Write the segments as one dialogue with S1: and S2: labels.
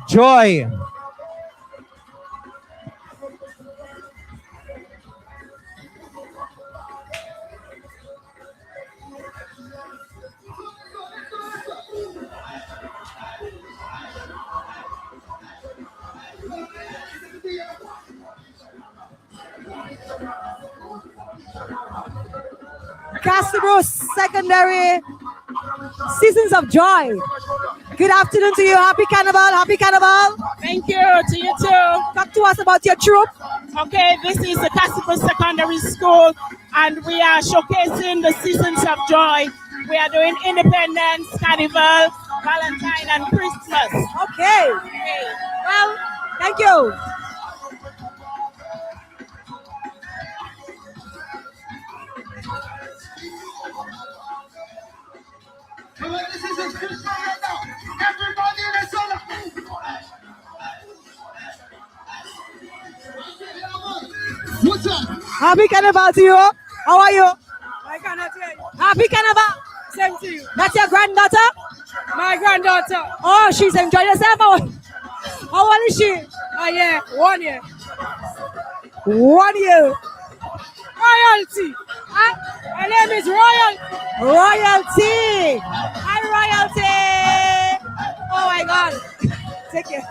S1: Joy.
S2: Castro Secondary Seasons of Joy. Good afternoon to you. Happy Carnival. Happy Carnival.
S3: Thank you to you too.
S2: Talk to us about your troupe.
S3: Okay, this is the Calypsonian Secondary School, and we are showcasing the Seasons of Joy. We are doing Independence, Carnival, Valentine, and Christmas.
S2: Okay. Well, thank you. Happy Carnival to you. How are you?
S4: I cannot hear you.
S2: Happy Carnival.
S4: Same to you.
S2: That's your granddaughter?
S4: My granddaughter.
S2: Oh, she's enjoying herself. How old is she?
S4: Yeah, 1 year.
S2: 1 year.
S4: Royalty. Her name is Royal.
S2: Royalty. Hi, Royalty. Oh my God. Take care.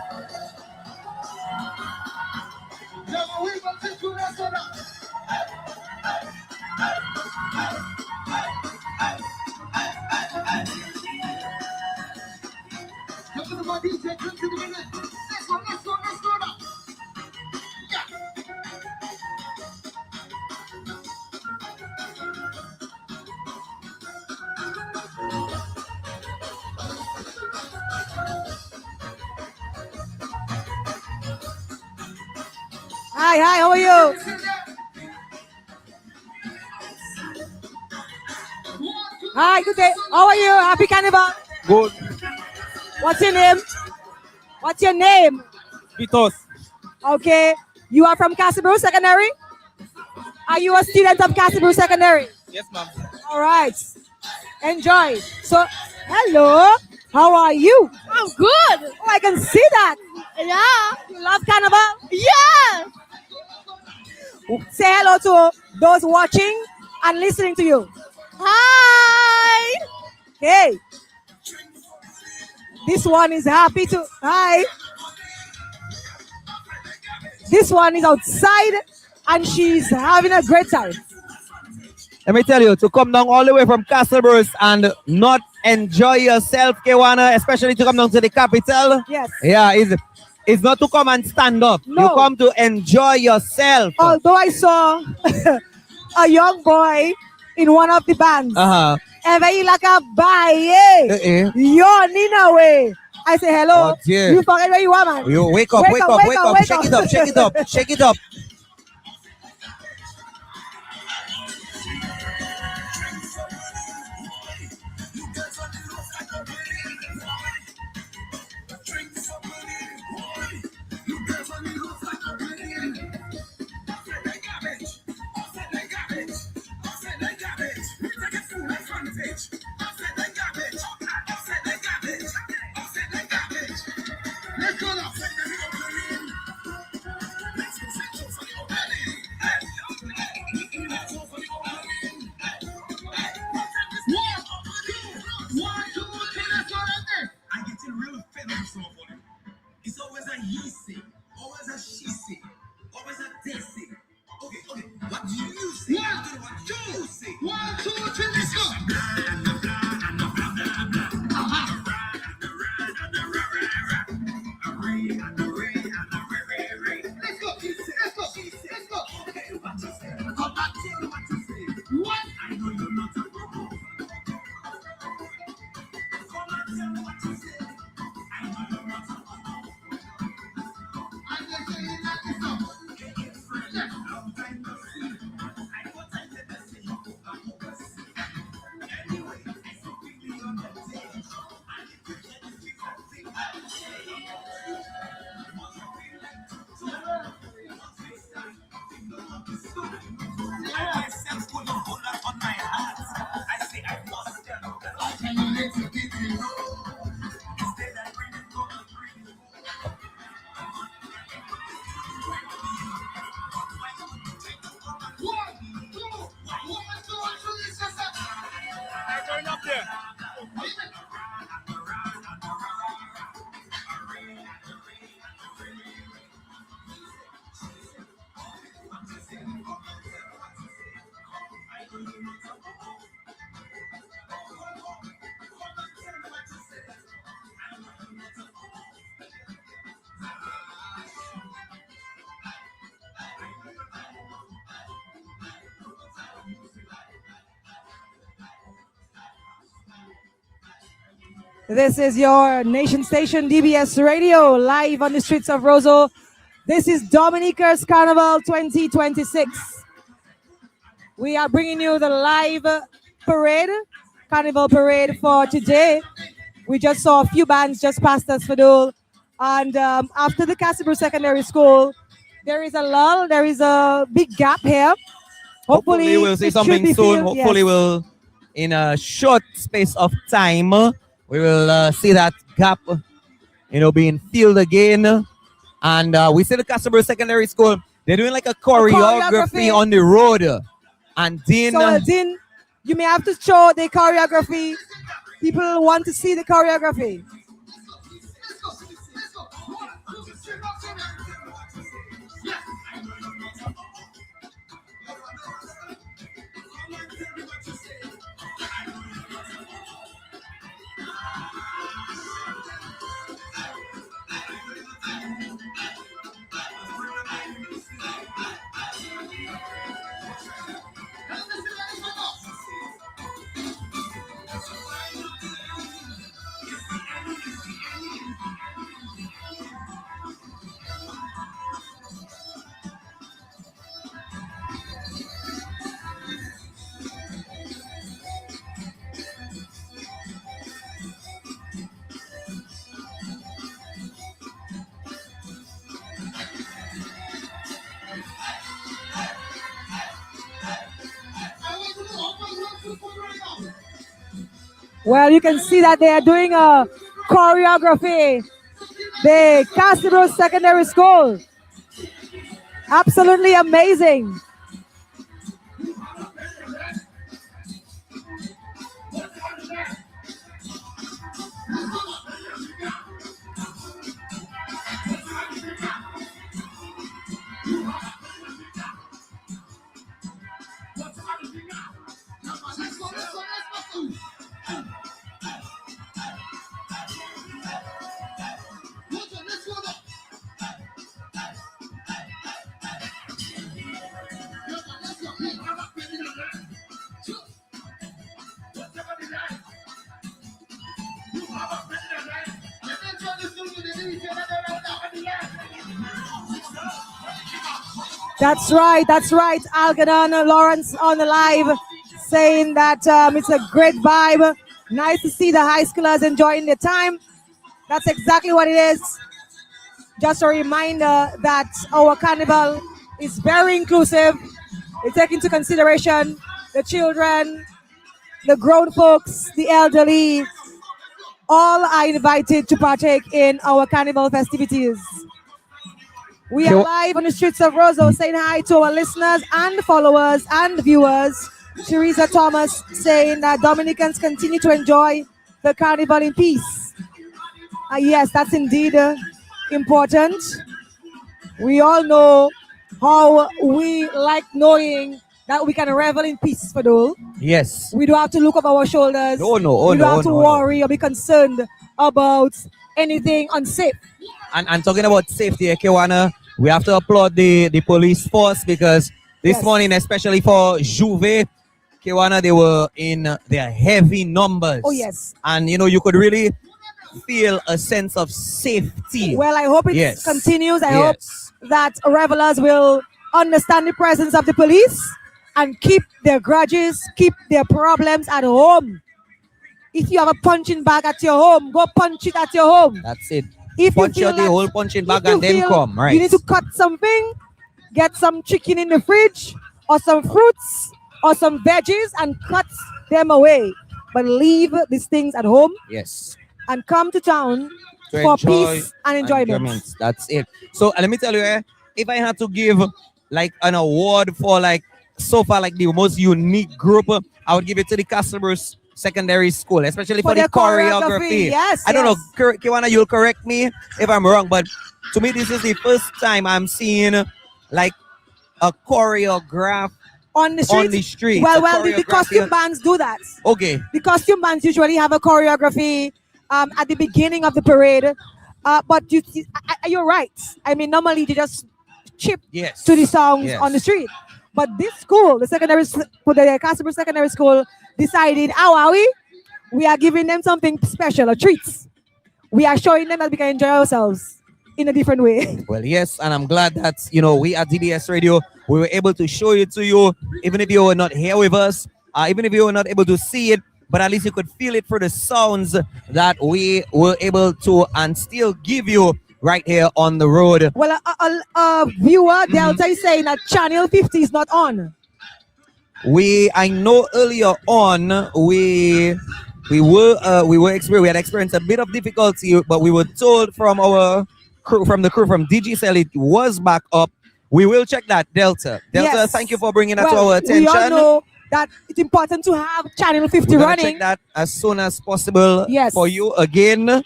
S2: Hi, how are you? Hi, good day. How are you? Happy Carnival.
S1: Good.
S2: What's your name? What's your name?
S1: Vitos.
S2: Okay. You are from Calypsonian Secondary? Are you a student of Calypsonian Secondary?
S1: Yes, ma'am.
S2: All right. Enjoy. So, hello. How are you?
S3: I'm good.
S2: Oh, I can see that.
S3: Yeah.
S2: You love Carnival?
S3: Yeah.
S2: Say hello to those watching and listening to you.
S3: Hi.
S2: Hey. This one is happy to. Hi. This one is outside and she's having a great time.
S1: Let me tell you, to come down all the way from Castleburst and not enjoy yourself, Kewana, especially to come down to the capital.
S2: Yes.
S1: Yeah, it's not to come and stand up.
S2: No.
S1: You come to enjoy yourself.
S2: Although I saw a young boy in one of the bands. Ever like a baye. Yo, Nina way. I say hello.
S1: Oh, dear.
S2: You forget where you are, man.
S1: You wake up. Shake it up, shake it up, shake it up.
S5: It's always a he say, always a she say, always a they say. Okay, what do you say? What do you say? 1, 2, 3, let's go. Let's go. Okay, what you say? Come back, tell me what you say. What? I know you're not a robot. Come and tell me what you say. I know you're not a robot.
S2: This is your nation station, DBS Radio, live on the streets of Roseau. This is Dominik's Carnival 2026. We are bringing you the live parade, Carnival parade for today. We just saw a few bands just past us, Fadul. And after the Castleberry Secondary School, there is a lull, there is a big gap here.
S1: Hopefully we'll see something soon. Hopefully we'll, in a short space of time, we will see that gap, being filled again. And we see the Castleberry Secondary School, they're doing like a choreography on the road. And then...
S2: So, Dean, you may have to show the choreography. People want to see the choreography. Well, you can see that they are doing a choreography. The Castleberry Secondary School. Absolutely amazing. That's right. Algadon Lawrence on the live saying that it's a great vibe. Nice to see the high schoolers enjoying their time. That's exactly what it is. Just a reminder that our carnival is very inclusive. We take into consideration the children, the grown folks, the elderly. All are invited to partake in our carnival festivities. We are live on the streets of Roseau saying hi to our listeners and followers and viewers. Teresa Thomas saying that Dominicans continue to enjoy the carnival in peace. Yes, that's indeed important. We all know how we like knowing that we can revel in peace, Fadul.
S1: Yes.
S2: We don't have to look over our shoulders. We don't have to worry or be concerned about anything unsafe.
S1: And talking about safety, Kewana, we have to applaud the police force because this morning, especially for Juve, Kewana, they were in their heavy numbers.
S2: Oh, yes.
S1: And, you could really feel a sense of safety.
S2: Well, I hope it continues. I hope that revelers will understand the presence of the police and keep their grudges, keep their problems at home. If you have a punching bag at your home, go punch it at your home.
S1: That's it.
S2: If
S1: punch out the whole punching bag and then come, right?
S2: You need to cut something, get some chicken in the fridge, or some fruits, or some veggies, and cut them away. But leave these things at home.
S1: Yes.
S2: And come to town for peace and enjoyment.
S1: That's it. So let me tell you, if I had to give like an award for so far the most unique group, I would give it to the Castleberry Secondary School, especially for the choreography.
S2: Yes,
S1: I don't know, Kiwana, you'll correct me if I'm wrong, but to me, this is the first time I'm seeing a choreograph
S2: on the street. Well, the costume bands do that.
S1: Okay.
S2: The costume bands usually have a choreography at the beginning of the parade. But you're right. I mean, normally they just chip to the songs on the street. But this school, the Castleberry Secondary School, decided, we are giving them something special, a treats. We are showing them that we can enjoy ourselves in a different way.
S1: Well, yes, and I'm glad that we at DBS Radio, we were able to show it to you, even if you were not here with us, even if you were not able to see it, but at least you could feel it for the sounds that we were able to and still give you right here on the road.
S2: Well, a viewer Delta is saying that channel 50 is not on.
S1: I know earlier on we had experienced a bit of difficulty, but we were told from our crew, from DGCell, it was back up. We will check that, Delta.
S2: Yes.
S1: Thank you for bringing that to our attention.
S2: We all know that it's important to have channel 50
S1: We're gonna
S2: running.
S1: check that as soon as possible.
S2: Yes.
S1: For you again.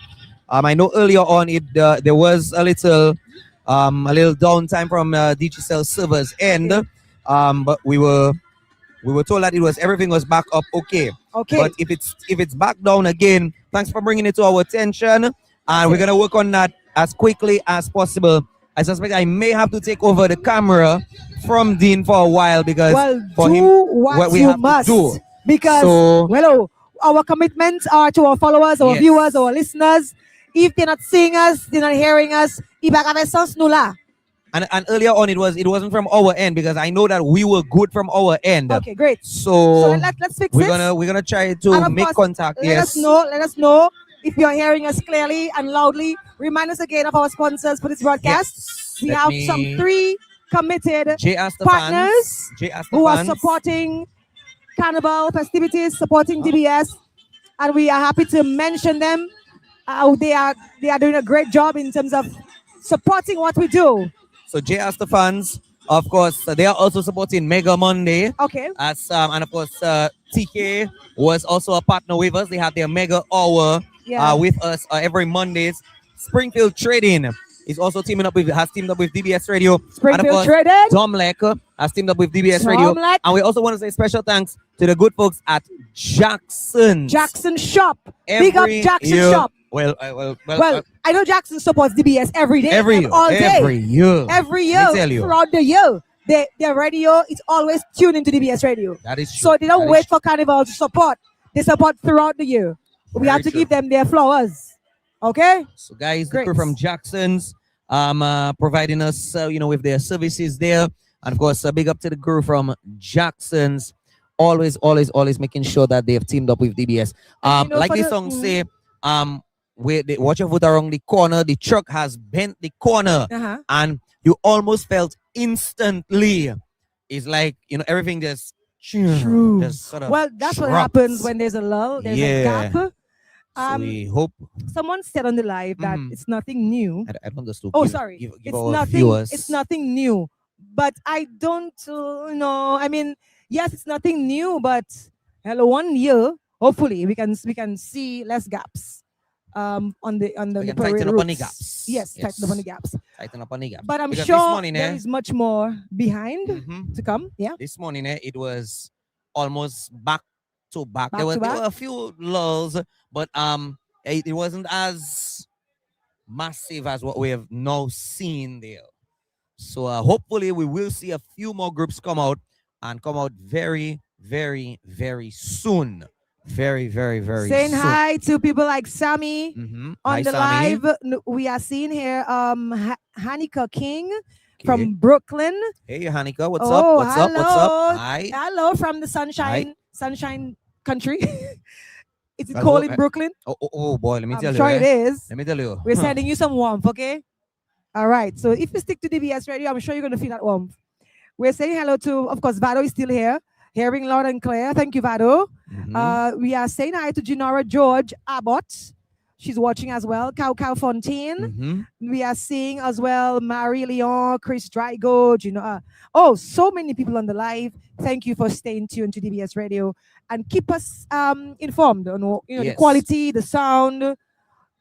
S1: I know earlier on there was a little downtime from DGCell servers end, but we were told that everything was back up okay.
S2: Okay.
S1: But if it's back down again, thanks for bringing it to our attention, and we're gonna work on that as quickly as possible. I suspect I may have to take over the camera from Dean for a while because for
S2: do
S1: him
S2: what
S1: we
S2: you
S1: have
S2: must
S1: to do.
S2: because our commitments are to our followers, our viewers, our listeners. If they're not seeing us, they're not hearing us.
S1: And earlier on, it wasn't from our end because I know that we were good from our end.
S2: Okay, great.
S1: So
S2: let's fix
S1: we're
S2: it.
S1: gonna try to make contact.
S2: Let us know if you're hearing us clearly and loudly. Remind us again of our sponsors for this broadcast.
S1: Yes.
S2: We have some 3 committed partners who are supporting Carnival festivities, supporting DBS, and we are happy to mention them. They are doing a great job in terms of supporting what we do.
S1: So J Aster fans, of course, they are also supporting Mega Monday.
S2: Okay.
S1: And of course, TK was also a partner with us. They have their Mega Hour with us every Mondays. Springfield Trading is also has teamed up with DBS Radio.
S2: Springfield Trading.
S1: Dominik has teamed up with DBS Radio. And we also want to say special thanks to the good folks at Jackson
S2: Shop. Big up Jackson Shop.
S1: Well,
S2: I know Jackson supports DBS every day, all day,
S1: every year,
S2: throughout the year. Their radio is always tuned into DBS Radio.
S1: That is true.
S2: So they don't wait for Carnival to support. They support throughout the year. We have to give them their flowers. Okay.
S1: So guys, the crew from Jackson's providing us with their services there, and of course a big up to the crew from Jackson's. Always making sure that they have teamed up with DBS. Like the song say, watch your foot around the corner. The truck has bent the corner, and you almost felt instantly. It's like everything just sort of.
S2: Well, that's what happens when there's a lull. There's a gap.
S1: So we hope.
S2: Someone said on the live that it's nothing new.
S1: I don't understand.
S2: It's nothing new. But I don't know. I mean, yes, it's nothing new. But 1 year, hopefully, we can see less gaps. On the
S1: tighten up on the gaps.
S2: Yes, tighten up on the gaps.
S1: Tighten up on the gaps.
S2: But I'm sure there is much more behind to come. Yeah.
S1: This morning, it was almost back to back. There were a few lulls, but it wasn't as massive as what we have now seen there. So hopefully we will see a few more groups come out very, very, very soon. Very, very, very
S2: saying
S1: soon.
S2: Hi to people like Sammy on the
S1: Sammy.
S2: live. We are seeing here Hanika King from Brooklyn.
S1: Hey Hanika, what's up? What's up? Hi.
S2: Hello from the sunshine country. Is it cold in Brooklyn?
S1: Oh boy, let me tell you.
S2: I'm sure it is.
S1: Let me tell you.
S2: We're sending you some warmth, okay? All right. So if you stick to DBS Radio, I'm sure you're going to feel that warmth. We're saying hello to, of course, Vado is still here. Hearing loud and clear. Thank you, Vado. We are saying hi to Genora George Abbott. She's watching as well. Cow Fontaine. We are seeing as well Marie Leon, Chris Drygo. So many people on the live. Thank you for staying tuned to DBS Radio and keep us informed on the quality, the sound.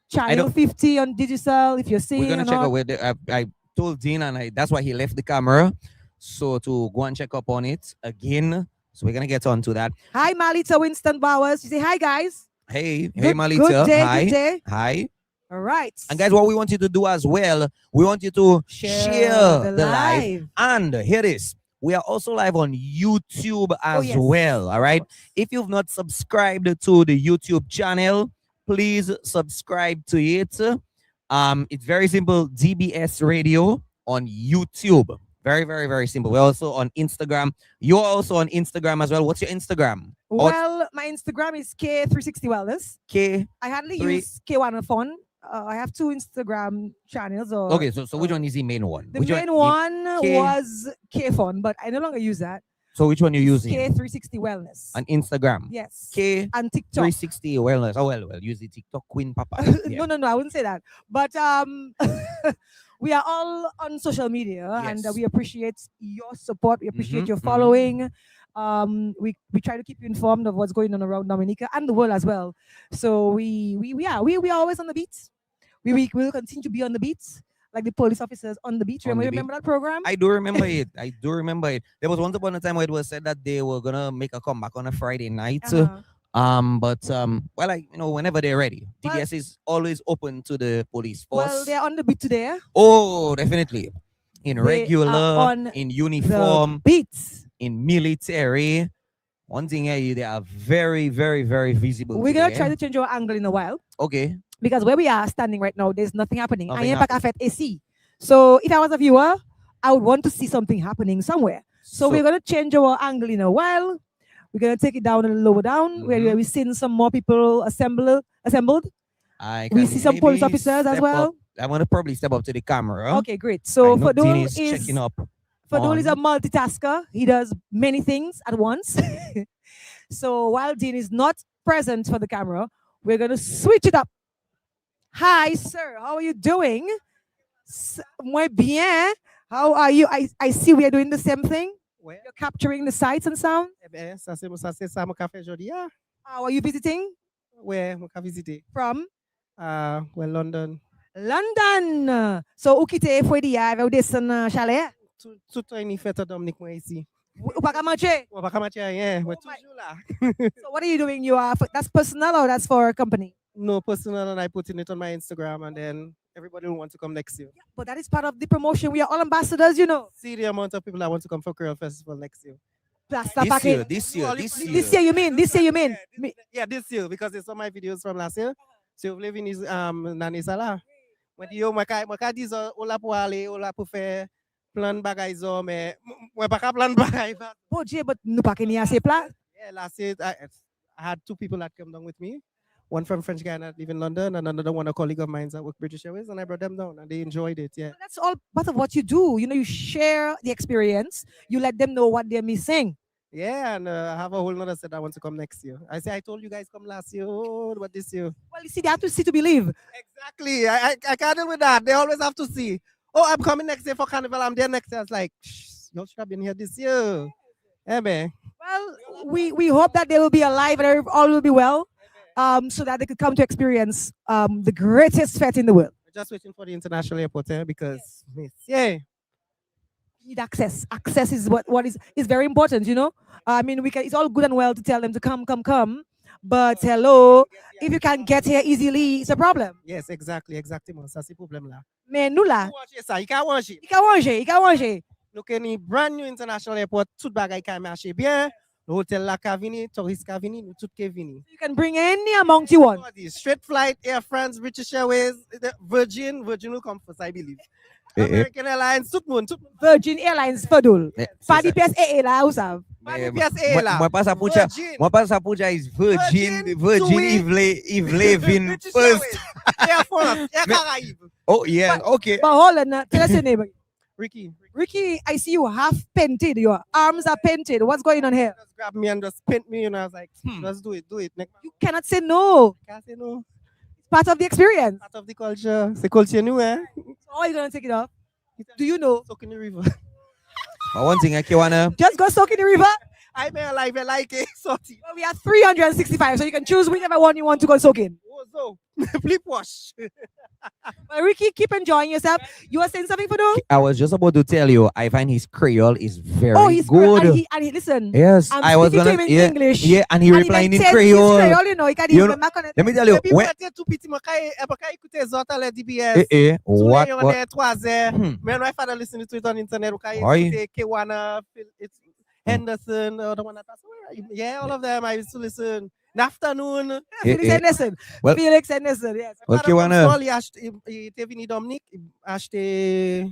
S2: Channel 50 on digital. If you're seeing,
S1: we're gonna check out where I told Dean, and that's why he left the camera. So to go and check up on it again. So we're gonna get on to that.
S2: Hi, Malita Winston Bowers. You say hi, guys.
S1: Hey, Malita.
S2: Good day,
S1: hi.
S2: Good day.
S1: Hi.
S2: All right.
S1: And guys, what we want you to do as well, we want you to share the live. And here it is. We are also live on YouTube as
S2: yes.
S1: well. All right. If you've not subscribed to the YouTube channel, please subscribe to it. It's very simple. DBS Radio on YouTube. Very, very, very simple. We're also on Instagram. You're also on Instagram as well. What's your Instagram?
S2: Well, my Instagram is K360 Wellness.
S1: K.
S2: I hardly use K1 on phone. I have 2 Instagram channels.
S1: Okay, so which one is the main one?
S2: The
S1: Which
S2: main one was K-Phone, but I no longer use that.
S1: So which one you using?
S2: K360 Wellness.
S1: On Instagram.
S2: Yes.
S1: K
S2: and TikTok.
S1: 360 Wellness. Oh well, use the TikTok queen, Papa. Yeah.
S2: No, I wouldn't say that. But we are all on social media, and we appreciate your support. We appreciate your following. We try to keep you informed of what's going on around Dominica and the world as well. So we are always on the beats. We will continue to be on the beats, like the police officers on the beat. Remember that program?
S1: I do remember it. There was once upon a time where it was said that they were gonna make a comeback on a Friday night. Whenever they're ready. DBS is always open to the police force.
S2: Well, they're on the beat today.
S1: Oh, definitely. In regular, in uniform,
S2: beats,
S1: in military. One thing here, they are very, very, very visible.
S2: We're gonna try to change our angle in a while.
S1: Okay.
S2: Because where we are standing right now, there's nothing happening. I am back at AC. So if I was a viewer, I would want to see something happening somewhere. So we're gonna change our angle in a while. We're gonna take it down a little lower down, where we're seeing some more people assembled. We see some police officers as well.
S1: I'm gonna probably step up to the camera.
S2: Okay, great. So for those
S1: checking up.
S2: For Dean is a multitasker. He does many things at once. So while Dean is not present for the camera, we're gonna switch it up. Hi, sir. How are you doing? Muy bien. How are you? I see we are doing the same thing.
S6: Where?
S2: You're capturing the sights and sound. How are you visiting?
S6: Where? I visited.
S2: From?
S6: London.
S2: London. So, où quitter foi dia avec des chalet?
S6: Tout une fête Dominik moi ici.
S2: Ou pas qu'à manger?
S6: Ou pas qu'à manger rien. Ouais, toujours là.
S2: So, what are you doing? That's personal or that's for a company?
S6: No, personal, and I putting it on my Instagram, and then everybody will want to come next year.
S2: Yeah, but that is part of the promotion. We are all ambassadors, you know.
S6: See the amount of people that want to come for Creole Festival next year.
S1: This year.
S2: This year, you mean?
S6: Yeah, this year, because it's on my videos from last year. So you've lived in his Nanisala. When you maka dizo ola pour aller, ola pour faire plein de bagages, mais moi pas plein de bagages.
S2: Bon Dieu, but nous pas qu'il y a assez place.
S6: Yeah, last year I had 2 people that came down with me. One from French Guiana that live in London, and another one, a colleague of mine that work British Airways, and I brought them down, and they enjoyed it. Yeah,
S2: that's all part of what you do. You know, you share the experience. You let them know what they're missing.
S6: Yeah, and I have a whole nother set that want to come next year. I told you guys come last year. Oh, what this year?
S2: Well, you see, they have to see to believe.
S6: Exactly. I can't deal with that. They always have to see. Oh, I'm coming next year for Carnival. I'm there next year. I was like, y'all should have been here this year. Yeah, man.
S2: Well, we hope that they will be alive and all will be well. So that they could come to experience the greatest fete in the world.
S6: We're just waiting for the international airport because yeah.
S2: You need access. Access is what is very important, you know. I mean, it's all good and well to tell them to come, but hello, if you can't get here easily, it's a problem.
S6: Yes, exactly. Ça c'est problème là.
S2: Mais nous là,
S6: il can manger. Nous avons brand new international airport, tout bagay ka marcher bien. Hotel la Cavini, tourist Cavini, nous tout Cavini.
S2: You can bring any amount you want.
S6: Straight flight, Air France, British Airways, Virgin will come first, I believe. American Airlines, tout le monde.
S2: Virgin Airlines, Fadul. Pas de pièce AA là, où ça?
S6: Pas de pièce AA là.
S1: Moi pas ça pour is Virgin, Yves Levin first.
S6: Air France, Air Caraïbes.
S1: Oh yeah, okay.
S2: But hold on, tell us your name.
S6: Ricky,
S2: I see you half painted. Your arms are painted. What's going on here?
S6: Just grab me and just paint me, and I was like, let's do it.
S2: You cannot say no.
S6: Can't say no.
S2: It's part of the experience.
S6: Part of the culture. C'est culture new, eh?
S2: So how are you gonna take it off? Do you know?
S6: Soak in the river.
S1: One thing I wanna
S2: just go soak in the river.
S6: I may like it, salty.
S2: Well, we have 365, so you can choose whichever one you want to go soak in.
S6: Oh, so flip wash.
S2: Well, Ricky, keep enjoying yourself. You were saying something for them?
S1: I was just about to tell you, I find his Creole is very
S2: He's
S1: good.
S2: And he listen.
S1: Yes,
S2: I'm
S1: I was
S2: speaking
S1: gonna
S2: to him in English.
S1: Yeah, and he replying in
S2: maintains his
S1: Creole.
S2: you know, he can
S1: You
S2: even
S1: know,
S2: back on it.
S1: Let me tell you,
S6: Depuis
S1: when,
S6: peut-être tout petit, moi, quand écouter Zota le DBS,
S1: what?
S6: 3 heures, mais my father listen to it on internet, quand
S1: Why?
S6: écouter Kewana, it's Henderson, the one that yeah, all of them I used to listen. In the afternoon.
S2: Felix Henderson.
S1: Well,
S2: Felix Henderson, yes.
S1: Okay, Kewana.
S6: Il était venu Dominique, acheter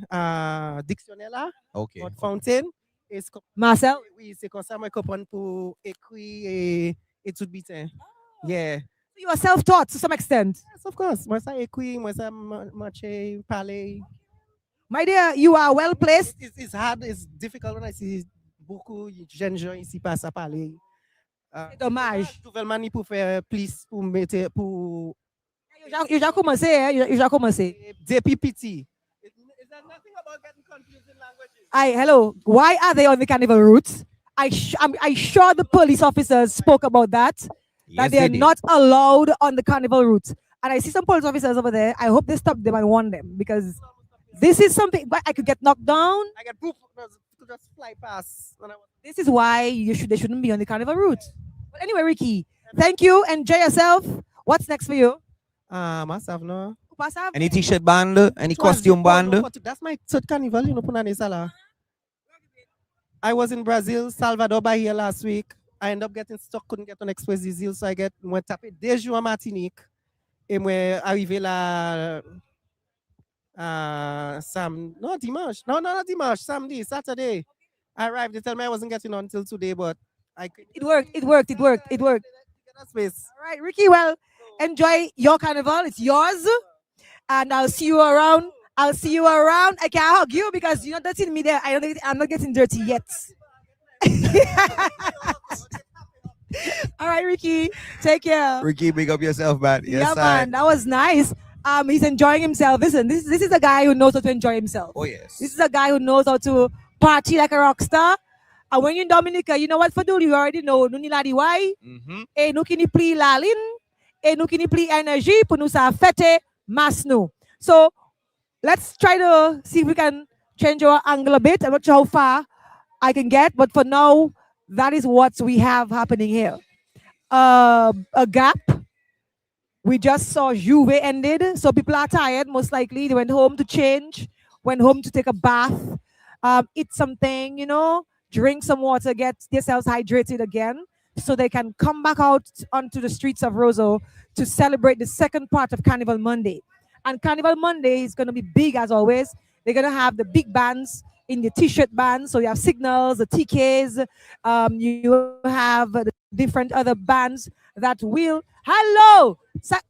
S6: dictionnaire là,
S1: Okay.
S6: Fontaine.
S2: Marcel?
S6: Oui, c'est comme ça, moi, comprendre pour écrire et études bitin. Yeah.
S2: You are self-taught to some extent.
S6: Yes, of course. Moi, ça écrit, moi, ça marcher, parler.
S2: My dear, you are well placed.
S6: It's hard, it's difficult when I see beaucoup de jeunes gens ici passent à parler.
S2: C'est dommage.
S6: Nouvellement, pour faire plus, pour mettre, pour...
S2: Il a commencé, hein? Il a commencé.
S6: Depuis petit. Is there nothing about getting confused in languages?
S2: Hello. Why are they on the carnival route? I sure the police officers spoke about that. That they are not allowed on the carnival route. And I see some police officers over there. I hope they stop them and warn them because this is something. But I could get knocked down.
S6: I get proof to just fly past.
S2: This is why they shouldn't be on the carnival route. But anyway, Ricky, thank you. Enjoy yourself. What's next for you?
S6: Myself, no.
S1: Any t-shirt band, any costume band.
S6: That's my third carnival, you know, Punani Sala. I was in Brazil, Salvador Bahia last week. I ended up getting stuck, couldn't get on Express des Îles, so I went taper 2 jours en Martinique. Et moi, arrivé là, dimanche. No, not dimanche, samedi, Saturday. I arrived, they told me I wasn't getting on until today, but
S2: it worked. All right, Ricky, well, enjoy your carnival. It's yours. And I'll see you around. I can't hug you because you're not touching me there. I'm not getting dirty yet. All right, Ricky, take care.
S1: Ricky, big up yourself, man. Yes,
S2: yeah, man, that was nice. He's enjoying himself. Listen, this is a guy who knows how to enjoy himself.
S1: Oh yes.
S2: This is a guy who knows how to party like a rock star. And when you're in Dominica, you know what for do? You already know. Nuni la diwai. E nou ki ni pli lalin. E nou ki ni pli energy. Pour nous sa fete mas nou. So let's try to see if we can change our angle a bit. I'm not sure how far I can get, but for now, that is what we have happening here. A gap. We just saw Juve ended, so people are tired. Most likely, they went home to change, went home to take a bath, eat something, drink some water, get themselves hydrated again, so they can come back out onto the streets of Roseau to celebrate the second part of Carnival Monday. And Carnival Monday is going to be big as always. They're going to have the big bands in the t-shirt bands. So you have Signals, the TKs, you have the different other bands that will... Hello!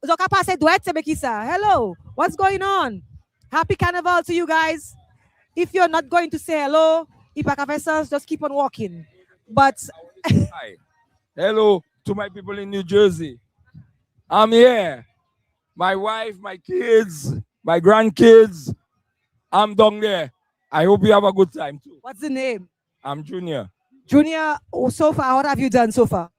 S2: Hello! What's going on? Happy Carnival to you guys. If you're not going to say hello, just keep on walking. But...
S7: Hi. Hello to my people in New Jersey. I'm here. My wife, my kids, my grandkids. I'm down there. I hope you have a good time too.
S2: What's the name?
S7: I'm Junior.
S2: Junior, so far, what have you done so far?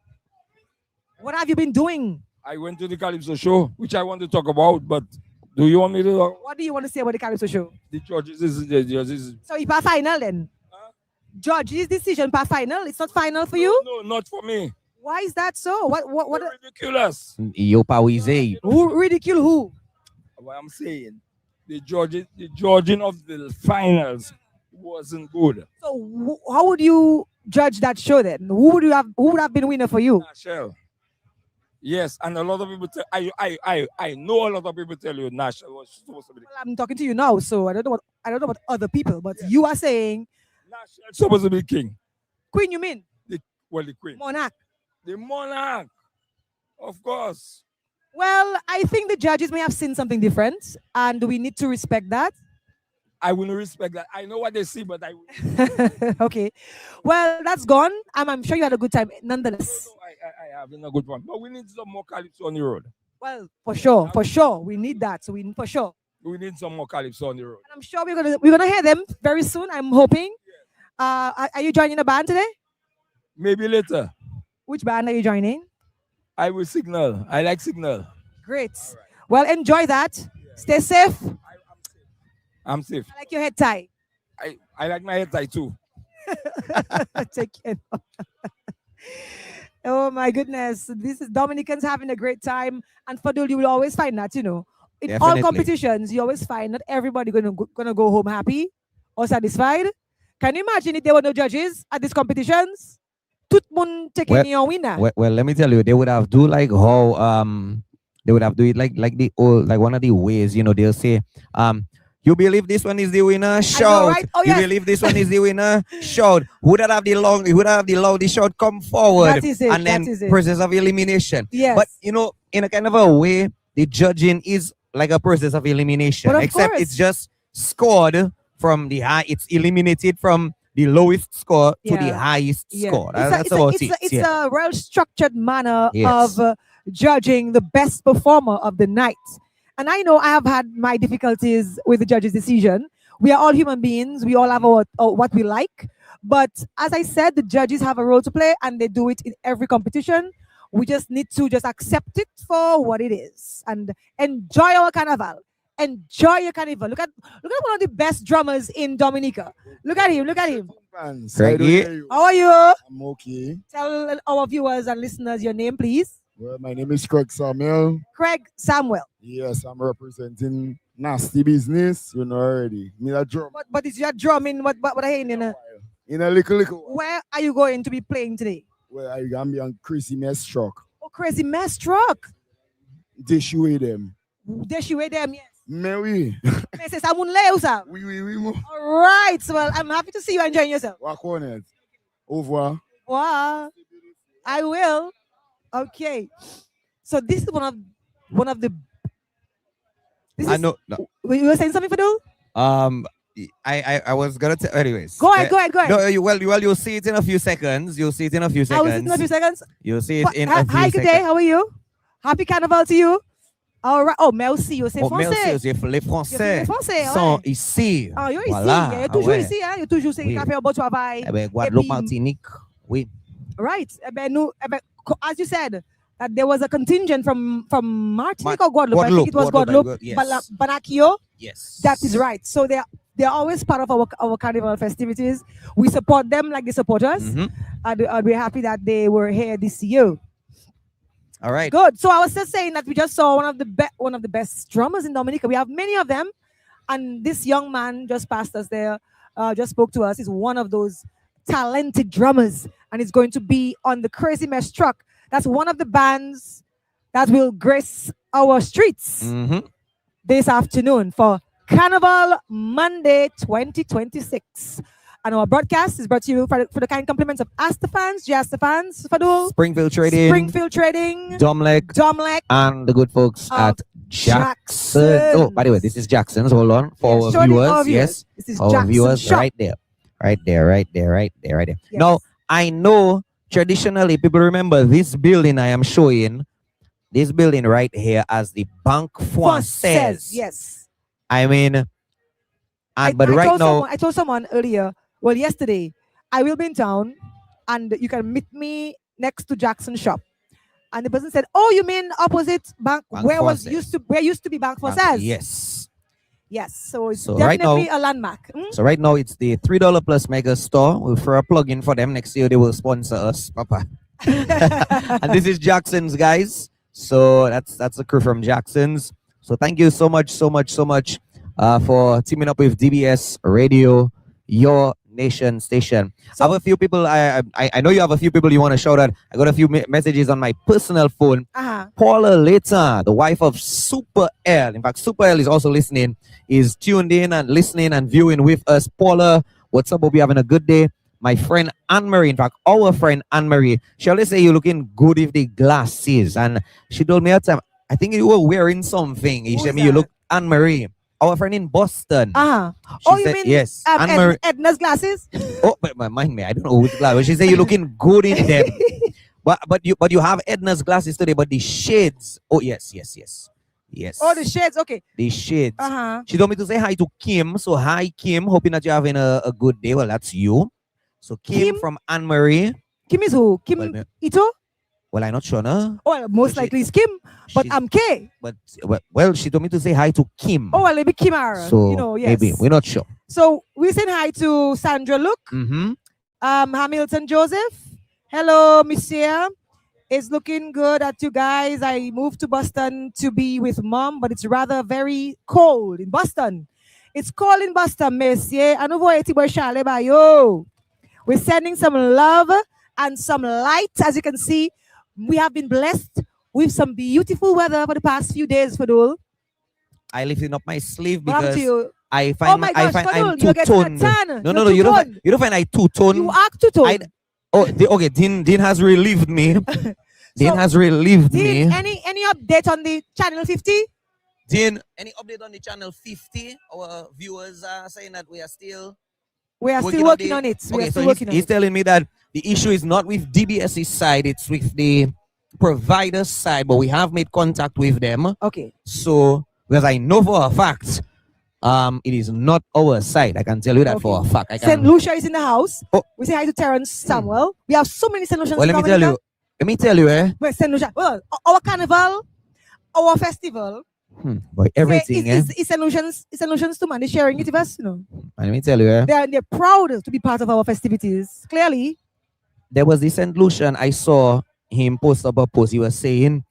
S2: What have you been doing?
S7: I went to the Calypso show, which I want to talk about, but do you want me to talk?
S2: What do you want to say about the Calypso show?
S7: The judges is
S2: So it's pas final then? Judge's decision pas final? It's not final for you?
S7: No, not for me.
S2: Why is that so? What
S7: ridiculous.
S2: Who ridicule who?
S7: What I'm saying, the judging of the finals wasn't good.
S2: So how would you judge that show then? Who would have been winner for you?
S7: Nashel. Yes, and a lot of people tell I know a lot of people tell you Nashel was supposed to be.
S2: Well, I'm talking to you now, so I don't know about other people, but you are saying
S7: Nashel supposed to be king.
S2: Queen, you mean?
S7: The queen.
S2: Monarch.
S7: The monarch, of course.
S2: Well, I think the judges may have seen something different, and we need to respect that.
S7: I will respect that. I know what they see, but I will.
S2: Okay. Well, that's gone. I'm sure you had a good time nonetheless.
S7: I have a good one. But we need some more Calypso on the road.
S2: Well, for sure. We need that. So we
S7: need some more Calypso on the road.
S2: And I'm sure we're gonna hear them very soon. I'm hoping. Are you joining a band today?
S7: Maybe later.
S2: Which band are you joining?
S7: I will Signal. I like Signal.
S2: Great. Well, enjoy that. Stay safe.
S7: I'm safe.
S2: I like your head tie.
S7: I like my head tie too.
S2: Take care. Oh my goodness. This is Dominicans having a great time. And Fadul, you will always find that, in
S1: Definitely.
S2: all competitions, you always find not everybody gonna go home happy or satisfied. Can you imagine if there were no judges at these competitions? Tout moun taking your winner.
S1: Well, let me tell you, they would have do like how they would have do it like the old, like one of the ways, they'll say you believe this one is the winner? Shout.
S2: right? Oh,
S1: you
S2: yes.
S1: believe this one is the winner? Shout. Who that have the loudest shout come forward?
S2: That is it,
S1: And then
S2: that is it.
S1: process of elimination.
S2: Yes.
S1: But in a kind of a way, the judging is like a process of elimination.
S2: But of
S1: Except
S2: course.
S1: it's just scored from the high, it's eliminated from the lowest score to the
S2: Yeah.
S1: highest
S2: Yeah.
S1: score.
S2: It's
S1: That's about it.
S2: It's
S1: Yeah.
S2: a well-structured manner
S1: Yes.
S2: of judging the best performer of the night. And I know I have had my difficulties with the judge's decision. We are all human beings. We all have our what we like. But as I said, the judges have a role to play, and they do it in every competition. We just need to just accept it for what it is and enjoy our carnival. Enjoy your carnival. Look at one of the best drummers in Dominica. Look at him. Look at him.
S8: Fans,
S1: Right
S8: I don't
S1: here.
S8: hear you.
S2: How are you?
S8: I'm okay.
S2: Tell our viewers and listeners your name, please.
S8: Well, my name is Craig Samuel.
S2: Craig Samuel.
S8: Yes, I'm representing Nasty Business. You know already. Me a drum.
S2: But it's your drumming. What I hear in
S8: In a little.
S2: Where are you going to be playing today?
S8: Well, I gonna be on Crazy Mess truck.
S2: Oh, Crazy Mess Truck.
S8: Dish away them.
S2: There she with them, yes.
S8: Mais oui.
S2: Mrs. Amunleusa.
S8: Oui, mo.
S2: All right. Well, I'm happy to see you enjoying yourself.
S8: Walk on it. Au revoir.
S2: Wow. I will. Okay. So this is one of the. This
S1: I
S2: is,
S1: know. No.
S2: You were saying something, Fadul?
S1: I was gonna tell. Anyways,
S2: Go ahead.
S1: No, you'll see it in a few seconds. You'll see it in a few
S2: I will sit in a few
S1: seconds.
S2: seconds.
S1: You'll see it
S2: But,
S1: in a few
S2: hi,
S1: seconds.
S2: good day. How are you? Happy Carnival to you. All right. Oh, merci. Vous c'est
S1: Oh, merci,
S2: français.
S1: les Français
S2: Les Français,
S1: sont
S2: ouais.
S1: ici.
S2: Ah, you're
S1: Voilà,
S2: ici. You're toujours
S1: ouais.
S2: ici. Hein? You're toujours ici.
S1: Oui.
S2: Café au bon travail.
S1: Eh ben, Guadeloupe,
S2: puis-
S1: Martinique. Oui.
S2: Right. As you said, that there was a contingent from Martinique or Guadeloupe. I
S1: Guadeloupe,
S2: think it was
S1: Guadeloupe,
S2: Guadeloupe.
S1: yes.
S2: Banakio.
S1: Yes.
S2: That is right. So they're always part of our carnival festivities. We support them like they support us.
S1: Mhm.
S2: And we're happy that they were here this year.
S1: All right.
S2: Good. So I was just saying that we just saw one of the best drummers in Dominica. We have many of them, and this young man just passed us there, just spoke to us. He's one of those talented drummers, and he's going to be on the Crazy Mesh truck. That's one of the bands that will grace our streets
S1: Mhm.
S2: this afternoon for Carnival Monday 2026. And our broadcast is brought to you for the kind compliments of Astafans, Jastafans, Fadul,
S1: Springfield Trading,
S2: Springfield Trading,
S1: Domlek,
S2: and
S1: the good folks
S2: Of
S1: at Jackson.
S2: Jackson's.
S1: Oh, by the way, this is Jackson's. Hold on. For
S2: Yeah,
S1: our
S2: show the
S1: viewers,
S2: viewers.
S1: yes.
S2: This is
S1: Our
S2: Jackson's
S1: viewers
S2: shop.
S1: right there. Right there.
S2: Yes.
S1: Now, I know traditionally people remember this building I am showing, this building right here as the Banque Française.
S2: Yes.
S1: I mean, but
S2: I
S1: right
S2: told
S1: now,
S2: I told someone earlier, yesterday, I will be in town and you can meet me next to Jackson's shop. And the person said, "Oh, you mean opposite Bank?
S1: Banque
S2: Where
S1: Française.
S2: used to be Bank Française?"
S1: yes.
S2: Yes. So it's
S1: So right
S2: definitely
S1: now-
S2: a landmark.
S1: So right now it's the $3 plus mega store. We'll throw a plug in for them. Next year they will sponsor us, Papa. And this is Jackson's, guys. So that's the crew from Jackson's. So thank you so much for teaming up with DBS Radio, your nation station. I have a few people. I know you have a few people you want to shout out. I got a few messages on my personal phone.
S2: Uh-huh.
S1: Paula Leta, the wife of Super L. In fact, Super L is also listening, is tuned in and listening and viewing with us. Paula, what's up? Hope you're having a good day. My friend Anne-Marie, in fact, our friend Anne-Marie, she always say you're looking good with the glasses. And she told me at time, I think you were wearing something. She
S2: Who's
S1: said me, you
S2: that?
S1: look Anne-Marie, our friend in Boston.
S2: Uh-huh.
S1: She
S2: Oh, you
S1: said,
S2: mean
S1: yes, Anne-Marie.
S2: Edna's glasses?
S1: Oh, but mind me, I don't know who's glasses. She said you're looking good in them. But you have Edna's glasses today, but the shades. Oh, yes.
S2: Oh, the shades. Okay.
S1: The shades.
S2: Uh-huh.
S1: She told me to say hi to Kim. So hi, Kim. Hoping that you're having a good day. Well, that's you. So Kim
S2: Kim?
S1: from Anne-Marie.
S2: Kim is who? Kim
S1: Well,
S2: Ito?
S1: Well, I'm not sure, no?
S2: Well, most
S1: She-
S2: likely it's Kim, but
S1: she's-
S2: I'm K.
S1: But well, she told me to say hi to Kim.
S2: Oh, well, maybe Kim Aaron.
S1: so
S2: You know, yes.
S1: maybe we're not sure.
S2: So we're saying hi to Sandra Luke,
S1: Mm-hmm.
S2: Hamilton Joseph. Hello, Monsieur. It's looking good at you guys. I moved to Boston to be with mom, but it's rather very cold in Boston. It's cold in Boston, Monsieur. I know what yo. We're sending some love and some light. As you can see, we have been blessed with some beautiful weather for the past few days, Fadul.
S1: I lifting up my sleeve
S2: What happened
S1: because
S2: to you?
S1: I find
S2: Oh my
S1: I
S2: gosh,
S1: find
S2: Fadul,
S1: I'm
S2: you're getting a
S1: two-toned.
S2: tan.
S1: No,
S2: You're
S1: you don't
S2: two-toned.
S1: you don't find I two-toned.
S2: You act to tone.
S1: Okay, Dean has relieved me. Dean
S2: So,
S1: has relieved
S2: Dean,
S1: me.
S2: any update on the channel 50?
S1: Dean, any update on the channel 50? Our viewers are saying that we are still
S2: We are still
S1: on
S2: working
S1: the-
S2: on it. We
S1: Okay,
S2: are
S1: so
S2: still working on
S1: he's
S2: it.
S1: telling me that the issue is not with DBS's side, it's with the provider's side, but we have made contact with them.
S2: Okay.
S1: So, because I know for a fact, it is not our side. I can tell you that for a fact. I
S2: St.
S1: can.
S2: Lucia is in the house.
S1: Oh.
S2: We say hi to Terrence Samuel. We have so many St. Lucians.
S1: Well, let me tell you. Let me tell you,
S2: Well, St. Lucia. Well, our carnival, our festival.
S1: Boy, everything,
S2: It's St. Lucians too, man. They're sharing it with us, you know.
S1: Let me tell you,
S2: They're proud to be part of our festivities. Clearly.
S1: there was this St. Lucian, I saw him post up a post. He was saying,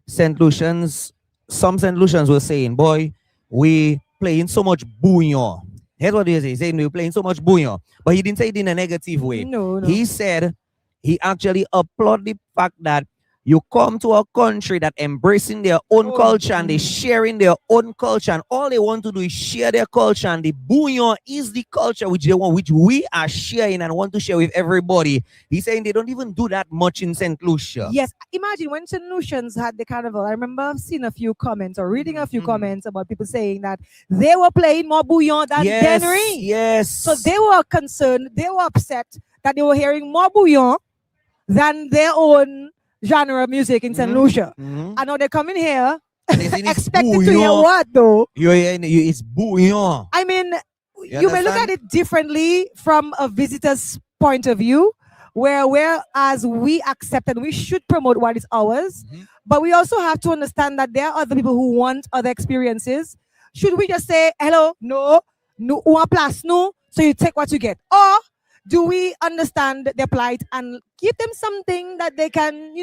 S1: some St. Lucians were saying, boy, we playing so much bouillon. Here's what he is saying, we're playing so much bouillon. But he didn't say it in a negative way.
S2: No.
S1: He said he actually applauded the fact that you come to a country that embracing their own culture and they sharing their own culture, and all they want to do is share their culture, and the bouillon is the culture which they want, which we are sharing and want to share with everybody. He's saying they don't even do that much in St. Lucia.
S2: Yes. Imagine when St. Lucians had the carnival. I remember seeing a few comments or reading a few comments about people saying that they were playing more bouillon than Dennery.
S1: Yes.
S2: So they were concerned, they were upset that they were hearing more bouillon than their own genre of music in St. Lucia. I know they come in here expecting to hear what though?
S1: It's bouillon.
S2: I mean,
S1: You
S2: you may look at
S1: understand?
S2: it differently from a visitor's point of view, whereas we accept and we should promote what is ours, but we also have to understand that there are other people who want other experiences. Should we just say, hello, no, one plus no, so you take what you get? Or do we understand their plight and give them something that they can,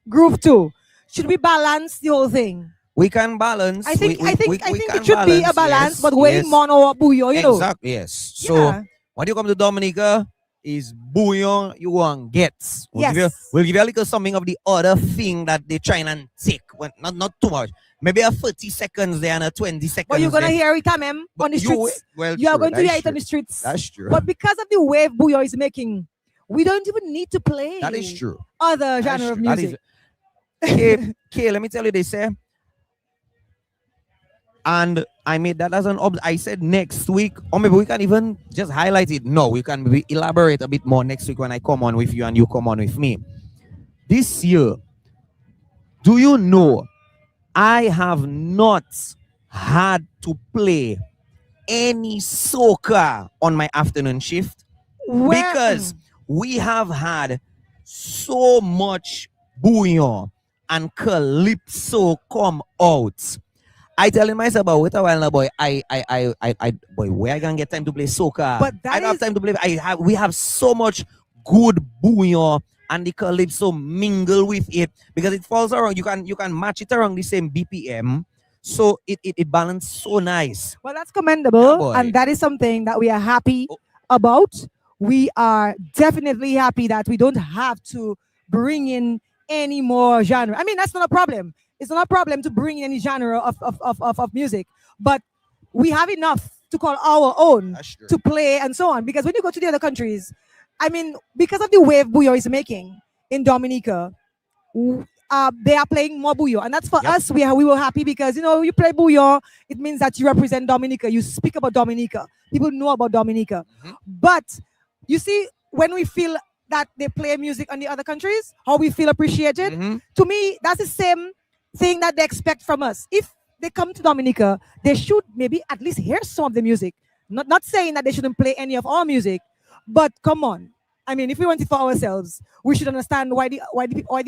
S2: groove to? Should we balance the whole thing?
S1: We can balance.
S2: I think
S1: we
S2: it
S1: can
S2: should be a balance,
S1: yes,
S2: but weighing
S1: yes.
S2: mono or bouillon,
S1: Exactly, yes. So
S2: Yeah.
S1: when you come to Dominica, is bouillon you want gets.
S2: Yes.
S1: We'll give you a little something of the other thing that they trying and take. Well, not too much. Maybe a 30 seconds there and a 20 seconds.
S2: But you're gonna
S1: there.
S2: hear it, on the
S1: You
S2: streets.
S1: well,
S2: You are
S1: true,
S2: going to
S1: that's
S2: hear it on
S1: true.
S2: the streets.
S1: That's true.
S2: But because of the wave bouillon is making, we don't even need to play
S1: That is true.
S2: other
S1: That's
S2: genre of
S1: true. That
S2: music.
S1: Okay, let me tell you, they say. And I made that as an I said next week, or maybe we can even just highlight it. No, we can maybe elaborate a bit more next week when I come on with you and you come on with me. This year, do you know I have not had to play any soca on my afternoon shift because we have had so much bouillon and calypso come out. I telling myself, but wait a while now, boy. Boy, where I gonna get time to play soca?
S2: But that
S1: I don't have
S2: is-
S1: time to play. We have so much good bouillon and the calypso mingle with it because it falls around. You can match it around the same BPM, so it balances so nice.
S2: Well, that's commendable,
S1: Yeah, boy.
S2: and that is something that we are happy about. We are definitely happy that we don't have to bring in any more genre. I mean, that's not a problem. It's not a problem to bring in any genre of music, but we have enough to call our own to play and so on. Because when you go to the other countries, I mean, because of the wave bouillon is making in Dominica, they are playing more bouillon, and that's for us. We were happy because you play bouillon, it means that you represent Dominica. You speak about Dominica. People know about Dominica. But you see, when we feel that they play music on the other countries, how we feel appreciated. To me, that's the same thing that they expect from us. If they come to Dominica, they should maybe at least hear some of the music. Not saying that they shouldn't play any of our music, but come on. I mean, if we want it for ourselves, we should understand why the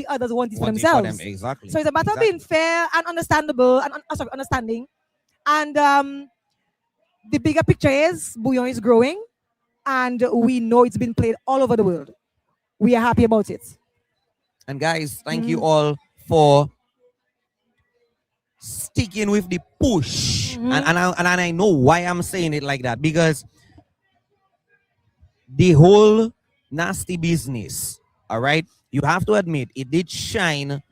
S2: others want it for
S1: Want it for
S2: themselves.
S1: them, exactly.
S2: So it's a matter of being fair and understandable and understanding. And the bigger picture is Bouillon is growing, and we know it's been played all over the world. We are happy about it.
S1: And guys, thank you all for sticking with the push. And I know why I'm saying it like that, because the whole nasty business, all right, you have to admit it did shine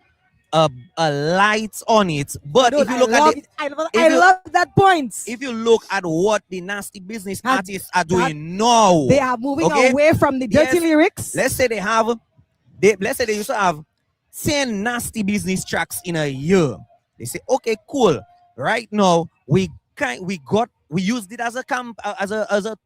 S1: a light on it. But
S2: Dude,
S1: if you look at it,
S2: I love that point.
S1: if you look at what the nasty business artists are doing now,
S2: They are moving
S1: okay?
S2: away from the dirty
S1: Yes.
S2: lyrics.
S1: Let's say let's say they used to have 10 nasty business tracks in a year. They say, okay, cool. Right now, we used it as a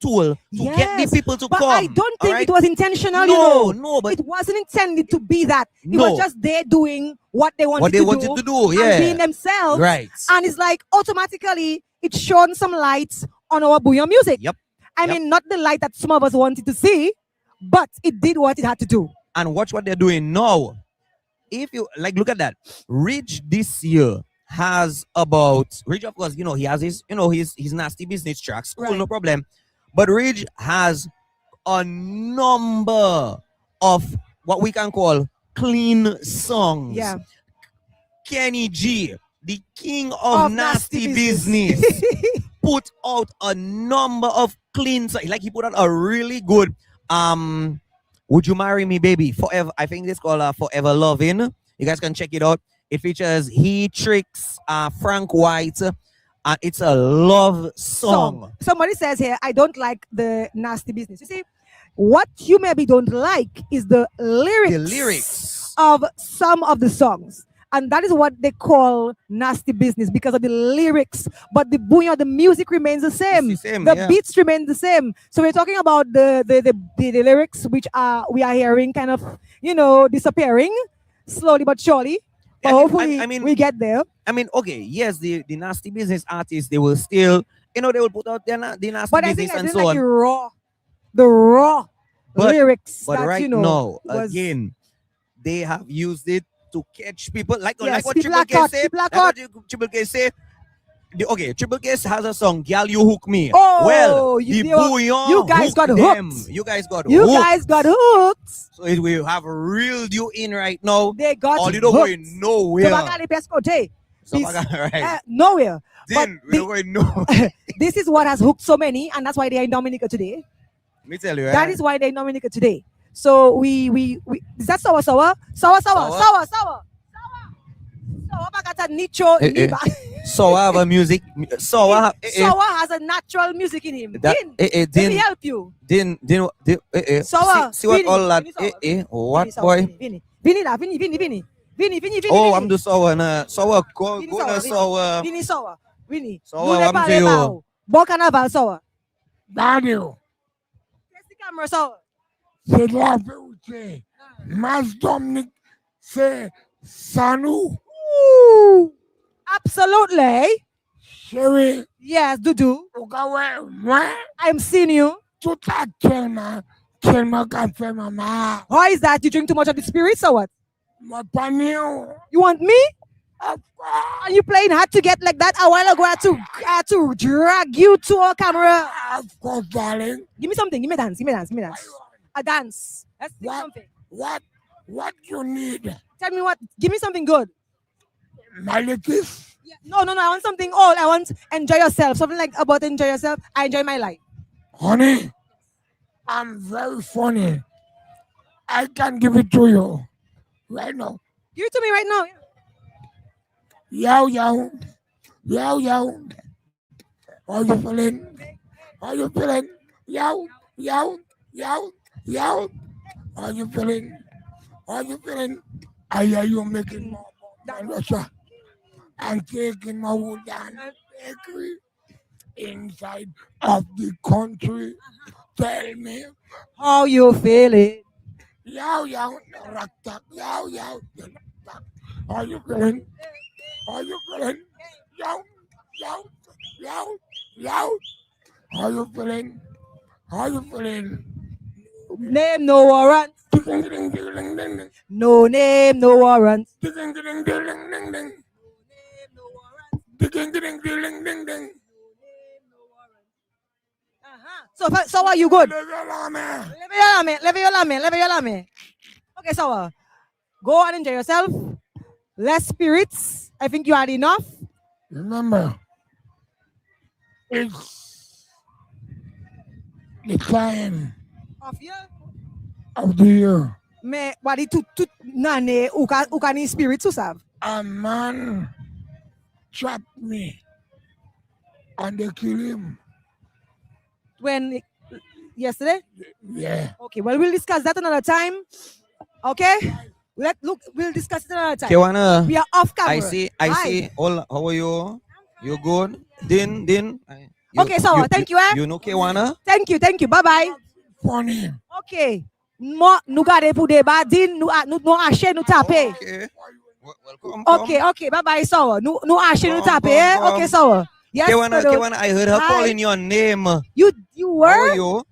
S1: tool to get the
S2: Yes,
S1: people to
S2: but
S1: come.
S2: I don't think
S1: alright?
S2: it was intentional.
S1: No, but
S2: it wasn't intended to be that. It
S1: No.
S2: was just they doing what they wanted,
S1: what they
S2: to,
S1: wanted
S2: do
S1: to do,
S2: and
S1: yeah.
S2: being themselves.
S1: Right.
S2: And it's like automatically it shone some light on our Bouillon music.
S1: Yep.
S2: I mean, not the light that some of us wanted to see, but it did what it had to do.
S1: And watch what they're doing now. If you look at that. Ridge this year has Ridge, of course, he has his nasty business tracks. Cool,
S2: Right.
S1: no problem. But Ridge has a number of what we can call clean songs.
S2: Yeah.
S1: Kenny G, the king of nasty business, put out a number of clean songs. Like he put out a really good Would You Marry Me Baby Forever. I think it's called Forever Loving. You guys can check it out. It features He Tricks, Frank White, and it's a love song.
S2: Somebody says here, I don't like the nasty business. You see, what you maybe don't like is the lyrics of some of the songs. And that is what they call nasty business because of the lyrics. But the Bouillon, the music remains the same.
S1: It's the same,
S2: the
S1: yeah.
S2: beats remain the same. So we're talking about the lyrics, which we are hearing kind of, disappearing slowly but surely. But hopefully we get there.
S1: I mean, okay, yes, the nasty business artists, they will still, they will put out the nasty
S2: But I
S1: business
S2: think I
S1: and
S2: didn't
S1: so
S2: like
S1: on.
S2: the raw
S1: But-
S2: lyrics.
S1: But
S2: that,
S1: right
S2: was,
S1: now, again, they have used it to catch people. Like
S2: Yes,
S1: what
S2: people
S1: Triple
S2: are
S1: K
S2: caught,
S1: say.
S2: people are
S1: Like
S2: caught.
S1: what Triple K say. Okay, Triple K has a song, Girl, You Hook Me.
S2: Oh,
S1: well,
S2: you-
S1: the
S2: they were-
S1: Bouillon
S2: you guys
S1: hooked
S2: got
S1: them.
S2: hooked.
S1: You guys got
S2: You
S1: hooked.
S2: guys got hooked.
S1: So it will have reeled you in right now.
S2: They got
S1: Or you don't
S2: hooked.
S1: going nowhere.
S2: Tabagari Pescote.
S1: Right.
S2: Nowhere.
S1: Then we don't going nowhere.
S2: This is what has hooked so many, and that's why they are in Dominica today.
S1: Me tell you, right?
S2: That is why they're in Dominica today. So we is that sour? Bagata nicho niba.
S1: So I have a music. So I have.
S2: Sour has a natural music in him.
S1: That-
S2: Din, let me
S1: Din,
S2: help you. Sour,
S1: see what
S2: Vini,
S1: all that.
S2: Vini,
S1: What
S2: Vini, sour,
S1: boy?
S2: Vini.
S1: Oh, I'm the sour na sour. Go
S2: Vini
S1: go na
S2: sour,
S1: sour.
S2: Vini sour. Vini.
S1: Sour,
S2: Dune
S1: I'm
S2: pale
S1: to you.
S2: bao. Bon carnaval sour.
S9: Daniel,
S2: Test the camera sour.
S9: c'est la vérité. Mas Dominik, c'est ça nous.
S2: Ooh, absolutely.
S9: Chérie,
S2: Yes, Dudu.
S9: moi,
S2: I'm seeing you.
S9: tout à tellement qu'a fait maman.
S2: Why is that? You drink too much of the spirits or what?
S9: Moi, pas mieux.
S2: You want me?
S9: Of course,
S2: Are you playing hard to get like that? A while ago, I had to drag you to our camera.
S9: of course, darling.
S2: Give me something. Give me a dance. Give me a dance. Give me a dance. A dance. Let's do
S9: What?
S2: something.
S9: What you need?
S2: Tell me what. Give me something good.
S9: My little,
S2: Yeah. No. I want something old. I want enjoy yourself. Something like about enjoy yourself. I enjoy my life.
S9: honey, I'm very funny. I can give it to you right now.
S2: Give it to me right now.
S9: Yo. How you feeling? How you feeling? Yo. How you feeling? How you feeling? I hear you making more than Russia. I'm taking my wood down bakery inside of the country. Tell me,
S2: How you feeling?
S9: yo, rock top, yo, rock. How you feeling? How you feeling? Yo. How you feeling? How you feeling?
S2: Name, no warrant. No name, no warrant. So are you good? Okay, so go and enjoy yourself. Less spirits. I think you had enough.
S9: Remember, it's the time of the year.
S2: Me, what it to nane ukani spirits to serve.
S9: A man trapped me and they kill him.
S2: When yesterday?
S9: Yeah.
S2: Okay, well we'll discuss that another time. Okay? We'll discuss it another time.
S1: Kewana,
S2: we are off camera.
S1: I see. How are you? You good? Din.
S2: Okay, so thank you.
S1: You know Kewana?
S2: Thank you. Bye-bye.
S9: Funny.
S2: Okay. Nou gade pou deba din nou ashe nou tape.
S1: Okay. Welcome.
S2: Okay. Bye-bye, so. Nou ashe nou tape. Okay, so. Yes,
S1: Kewana, I heard her calling your name.
S2: You were?
S1: How are you?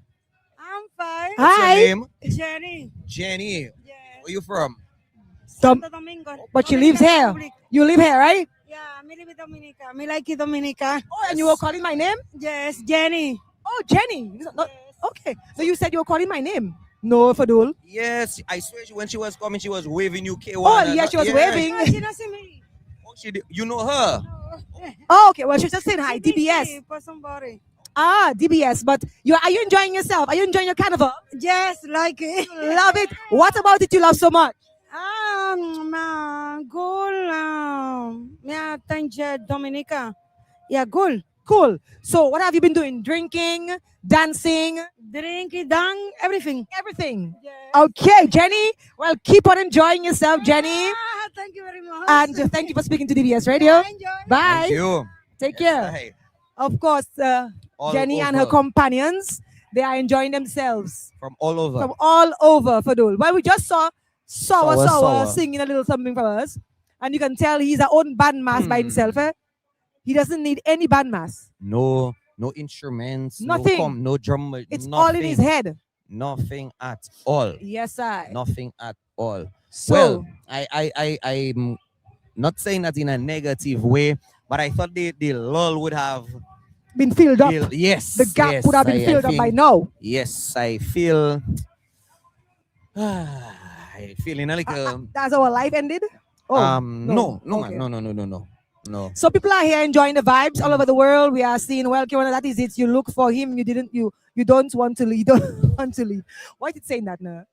S4: I'm fine.
S1: What's your
S2: Hi.
S1: name?
S4: Jenny.
S1: Jenny. Where you from?
S4: Santo Domingo.
S2: But she lives here. You live here, right?
S4: Yeah, me live in Dominica. Me like it, Dominica.
S2: Oh, and you were calling my name?
S4: Yes, Jenny.
S2: Oh, Jenny. Okay. So you said you were calling my name. No, Fadul.
S1: Yes, I swear when she was coming, she was waving you Kewana.
S2: Oh, yeah, she was waving.
S4: Oh, she don't see me.
S1: Oh, she did. You know her?
S2: Oh, okay. Well, she just said hi. DBS.
S4: For somebody.
S2: DBS. But are you enjoying yourself? Are you enjoying your carnival?
S4: Yes, like it.
S2: Love it. What about it you love so much?
S4: Cool. Yeah, thank you, Dominica. Yeah, cool.
S2: Cool. So what have you been doing? Drinking, dancing?
S4: Drinking, dance, everything.
S2: Everything.
S4: Yes.
S2: Okay, Jenny. Well, keep on enjoying yourself, Jenny.
S4: Thank you very much.
S2: And thank you for speaking to DBS Radio.
S4: Enjoy.
S2: Bye.
S1: Thank you.
S2: Take care.
S1: Bye.
S2: Of course,
S1: All
S2: Jenny and her
S1: over.
S2: companions, they are enjoying themselves
S1: From all over.
S2: from all over, Fadul. Well, we just saw Sour
S1: Sour.
S2: singing a little something for us. And you can tell he's our own bandmaster by himself. He doesn't need any bandmaster.
S1: No instruments.
S2: Nothing.
S1: No drum.
S2: It's
S1: nothing,
S2: all in his head.
S1: Nothing at all.
S2: Yes, I.
S1: Nothing at all.
S2: So,
S1: Well, I'm not saying that in a negative way, but I thought the lull would have
S2: been filled up.
S1: Yes.
S2: The gap
S1: yes,
S2: would have been filled up by now.
S1: Yes, I feel. I feeling a little.
S2: That's our life ended? Oh,
S1: no,
S2: Okay.
S1: no.
S2: So people are here enjoying the vibes all over the world. We are seeing, well, Kiwana, that is it. You look for him. You don't want to leave. You don't want to leave. Why is it saying that now?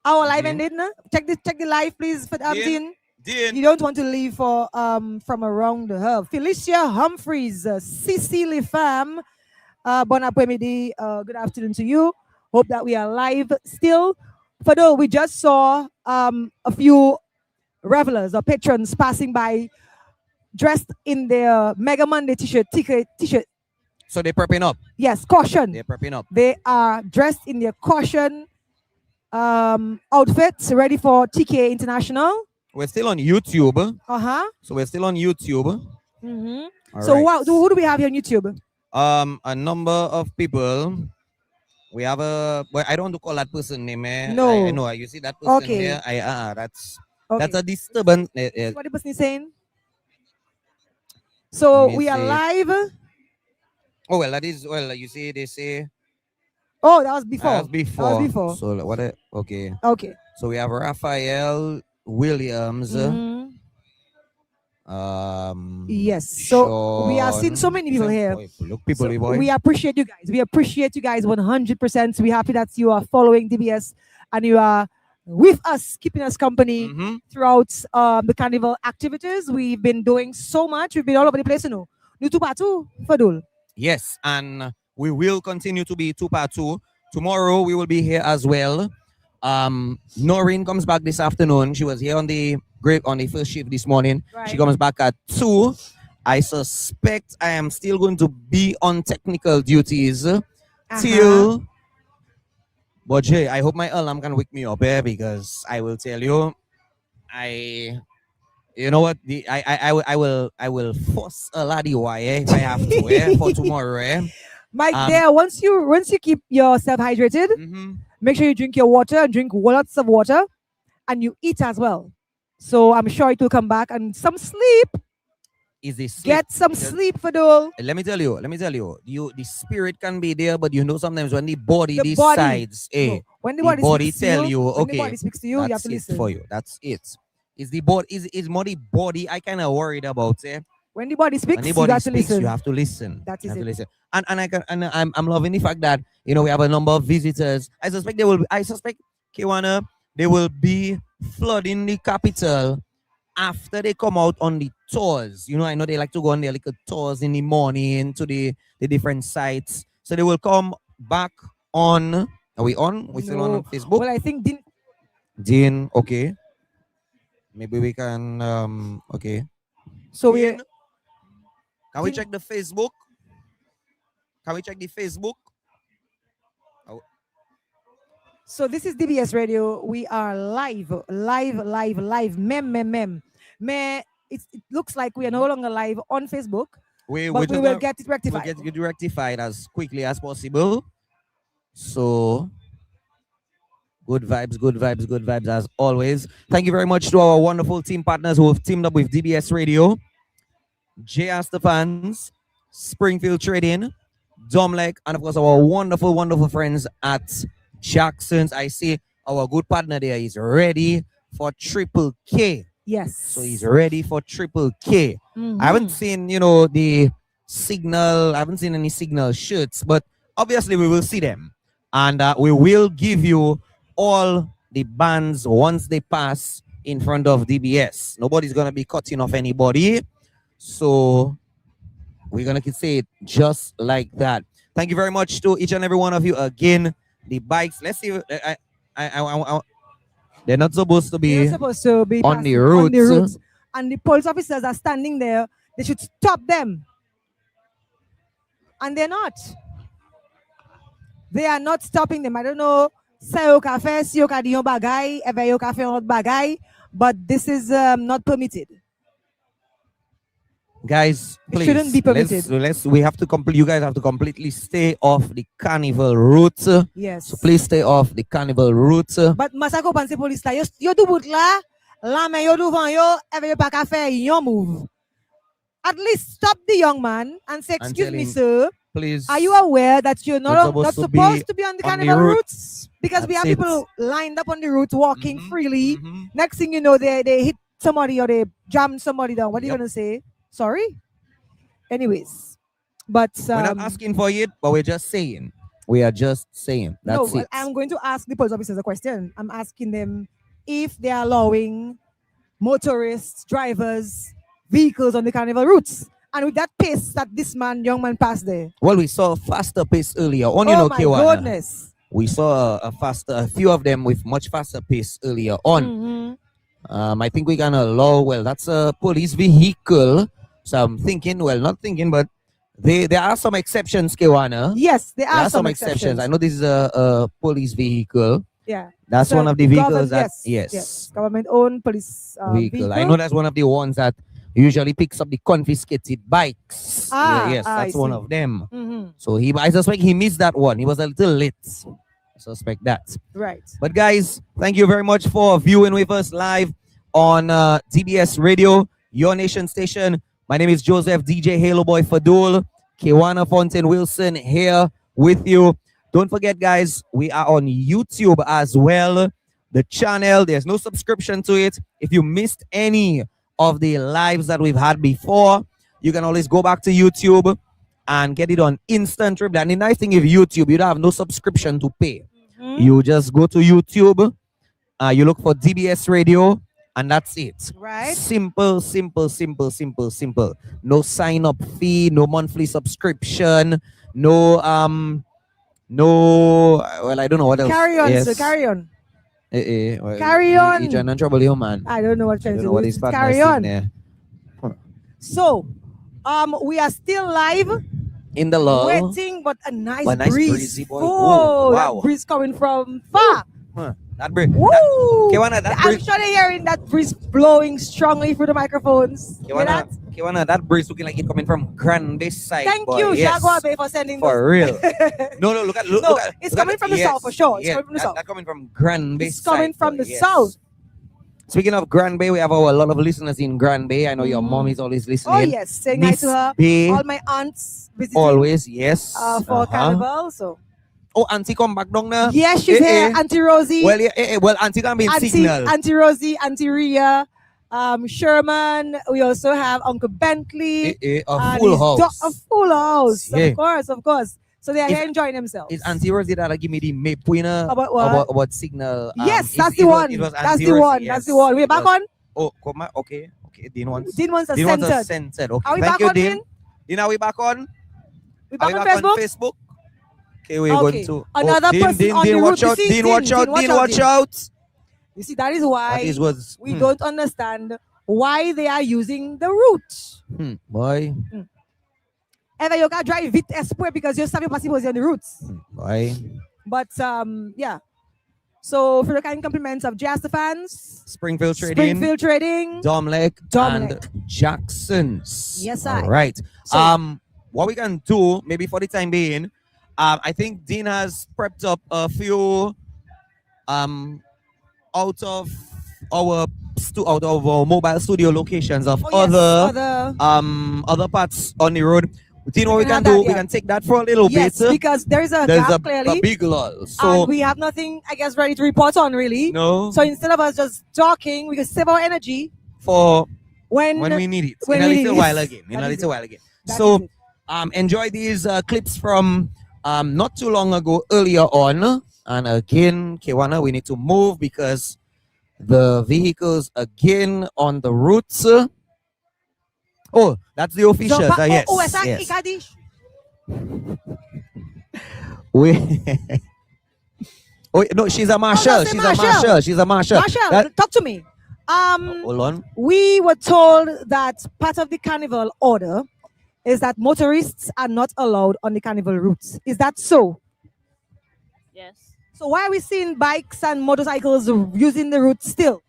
S2: Our live ended now. Check the live, please. For Dean. You don't want to leave for from around the hub. Felicia Humphreys, Cecily Fam, bon après-midi. Good afternoon to you. Hope that we are live still. For though we just saw a few revelers or patrons passing by dressed in their Mega Monday t-shirt.
S1: So they're prepping up.
S2: Yes, caution.
S1: They're prepping up.
S2: They are dressed in their caution outfits, ready for TK International.
S1: We're still on YouTube.
S2: So
S1: we're still on YouTube.
S2: Mm-hmm. So
S1: right.
S2: who do we have here on YouTube?
S1: A number of people. We have well, I don't want to call that person name.
S2: No.
S1: I know. You see that person there? That's a disturbance.
S2: What the person is saying? So we are live.
S1: Oh well, that is you see they say.
S2: Oh, that was before.
S1: That was before. So what? Okay.
S2: Okay.
S1: So we have Raphael Williams.
S2: Yes. So we are seeing so many people here.
S1: Look, people,
S2: so we appreciate you guys. We appreciate you guys 100%. We're happy that you are following DBS and you are with us, keeping us company throughout the carnival activities. We've been doing so much. We've been all over the place, you know.
S1: Yes, and we will continue to be 2x2. Tomorrow we will be here as well. Noreen comes back this afternoon. She was here on the first shift this morning.
S2: Right.
S1: She comes back at 2. I suspect I am still going to be on technical duties till. But Jay, I hope my alarm can wake me up because I will tell you, you know what? I will force a laddie if I have to for tomorrow.
S2: Mike, there, once you keep yourself hydrated, make sure you drink your water, drink lots of water, and you eat as well. So I'm sure it will come back, and some sleep.
S1: Is this sleep?
S2: Get some sleep, Fadul.
S1: Let me tell you, the spirit can be there, but you know sometimes when the body decides,
S2: when the
S1: body tell you,
S2: when
S1: okay,
S2: the body speaks to you, you have to listen.
S1: For you. That's it. Is the body is more the body I kind of worried about,
S2: When the body speaks,
S1: you have to listen.
S2: You
S1: have to listen.
S2: That is it.
S1: Listen. And I'm loving the fact that we have a number of visitors. I suspect Kiwana, they will be flooding the capital after they come out on the tours. I know they like to go on their little tours in the morning to the different sites. So they will come back on. Are we on? We're still on Facebook?
S2: Well, I think
S1: Dean, okay. Maybe we can okay.
S2: So
S1: can we check the Facebook? Can we check the Facebook? Oh.
S2: So this is DBS Radio. We are live. Mem. It looks like we are no longer live on Facebook. We will get it rectified.
S1: We'll get it rectified as quickly as possible. So good vibes as always. Thank you very much to our wonderful team partners who have teamed up with DBS Radio. J.R. Stephans, Springfield Trading, Dominik, and of course our wonderful friends at Jackson's. I see our good partner there is ready for Triple K.
S2: Yes.
S1: So he's ready for Triple K. I haven't seen, the signal. I haven't seen any signal shirts, but obviously we will see them. And we will give you all the bands once they pass in front of DBS. Nobody's going to be cutting off anybody. So we're going to say it just like that. Thank you very much to each and every one of you. Again, the bikes. Let's see. They're not supposed to be on the roads.
S2: And the police officers are standing there. They should stop them. And they're not. They are not stopping them. I don't know. But this is not permitted.
S1: Guys, please,
S2: it shouldn't be permitted.
S1: We have to you guys have to completely stay off the carnival route.
S2: Yes.
S1: So please stay off the carnival route.
S2: But masako panse police la yo do bout la mais yo devant yo yo pas ka faire yon move. At least stop the young man and say, excuse me, sir.
S1: Please.
S2: Are you aware that you're not supposed to be on the carnival routes? Because we have people lined up on the route walking freely. Next thing you know, they hit somebody or they jam somebody down. What are you gonna say? Sorry. Anyways, but
S1: we're not asking for it, but we're just saying. We are just saying. That's it.
S2: I'm going to ask the police officers a question. I'm asking them if they are allowing motorists, drivers, vehicles on the carnival routes. And with that pace that this young man passed there.
S1: Well, we saw a faster pace earlier on.
S2: Oh my goodness.
S1: We saw a few of them with much faster pace earlier on. I think we can allow. Well, that's a police vehicle. So I'm thinking, but there are some exceptions, Kewana.
S2: Yes, there are some exceptions.
S1: I know this is a police vehicle.
S2: Yeah.
S1: That's one of the vehicles that, yes.
S2: Government-owned police vehicle.
S1: I know that's one of the ones that usually picks up the confiscated bikes. That's one of them. So I suspect he missed that one. He was a little late. I suspect that.
S2: Right.
S1: But guys, thank you very much for viewing with us live on DBS Radio, your nation station. My name is Joseph DJ Halo Boy Fadul. Kewana Fontaine Wilson here with you. Don't forget, guys, we are on YouTube as well. The channel, there's no subscription to it. If you missed any of the lives that we've had before, you can always go back to YouTube and get it on instant replay. And the nice thing with YouTube, you don't have no subscription to pay. You just go to YouTube, you look for DBS Radio, and that's it.
S2: Right.
S1: Simple. No sign up fee, no monthly subscription, no well, I don't know what else.
S2: Carry on,
S1: yes.
S2: sir, carry on.
S1: Well,
S2: carry on.
S1: You're in trouble here, man.
S2: I don't know what to do.
S1: What is
S2: carry on. So, we are still live.
S1: In the lull.
S2: Waiting, but a nice
S1: breeze.
S2: breezy
S1: Boy.
S2: Oh,
S1: wow.
S2: that breeze coming from far.
S1: That breeze.
S2: Woo!
S1: Kewana, that
S2: I'm
S1: breeze.
S2: sure they're hearing that breeze blowing strongly through the microphones. Hear that?
S1: Kewana, that breeze looking like it coming from Granby side.
S2: Thank
S1: boy.
S2: you,
S1: Yes.
S2: Shagwa Bay, for sending
S1: For
S2: those.
S1: real. No, look at
S2: It's coming from the south for sure. It's coming from the south.
S1: That's coming from Granby
S2: It's coming
S1: side,
S2: from
S1: boy.
S2: the
S1: Yes.
S2: south.
S1: Speaking of Granby, we have a lot of listeners in Granby. I know your mom is always listening.
S2: Oh yes, saying hi
S1: Miss
S2: to her.
S1: Bay,
S2: All my aunts visiting.
S1: always, yes.
S2: For carnival, so.
S1: Oh, Auntie come back down now.
S2: Yes, she's here. Auntie Rosie.
S1: Well, well, Auntie can be in signal.
S2: Auntie Rosie, Auntie Ria, Sherman. We also have Uncle Bentley.
S1: A full house.
S2: A full house,
S1: Yeah.
S2: of course. So they are here enjoying themselves.
S1: It's Auntie Rosie that give me the map
S2: About what?
S1: about signal.
S2: Yes, that's the one. That's the one. That's the one. We're back on.
S1: Oh, come on. Okay.
S2: Dean wants a
S1: Dean wants a
S2: censored.
S1: censored. Okay.
S2: Are we
S1: Thank
S2: back
S1: you,
S2: on,
S1: Dean.
S2: Dean?
S1: Dean, are we back on?
S2: We
S1: Are
S2: back
S1: we
S2: on
S1: back
S2: Facebook?
S1: on Facebook? Okay, we're going to
S2: Another
S1: Dean,
S2: person
S1: Dean,
S2: on
S1: Dean,
S2: the
S1: watch
S2: route.
S1: out.
S2: You see,
S1: Dean, watch out. Dean, watch out.
S2: You see, that is why
S1: That was
S2: we don't understand why they are using the route.
S1: Boy.
S2: Ever you can drive vite esprit because you sabi possible on the routes.
S1: Boy.
S2: But yeah. So for the kind compliments of Jazz the fans,
S1: Springfield Trading, Dominik, and Jackson's.
S2: Yes,
S1: All right. So, what we can do, maybe for the time being, I think Dean has prepped up a few out of our mobile studio locations of other parts on the road. Dean, what we can do, we can take that for a little bit.
S2: Yes, because there's a gap, clearly.
S1: A big lull. So
S2: and we have nothing, I guess, ready to report on, really.
S1: No.
S2: So instead of us just talking, we can save our energy
S1: for
S2: when
S1: we need it.
S2: When
S1: in a
S2: we
S1: little
S2: need
S1: while
S2: it.
S1: again. In
S2: That
S1: a
S2: is
S1: little
S2: it.
S1: while again.
S2: That
S1: So
S2: is it.
S1: enjoy these clips from not too long ago, earlier on. And again, Kewana, we need to move because the vehicles again on the routes. Oh, that's the officials. Yes.
S2: Yes.
S1: We oh no, she's a marshal. She's a marshal. She's a marshal.
S2: Marshal, talk to me.
S1: Hold on.
S2: We were told that part of the carnival order is that motorists are not allowed on the carnival routes. Is that so?
S10: Yes.
S2: So why are we seeing bikes and motorcycles using the route still?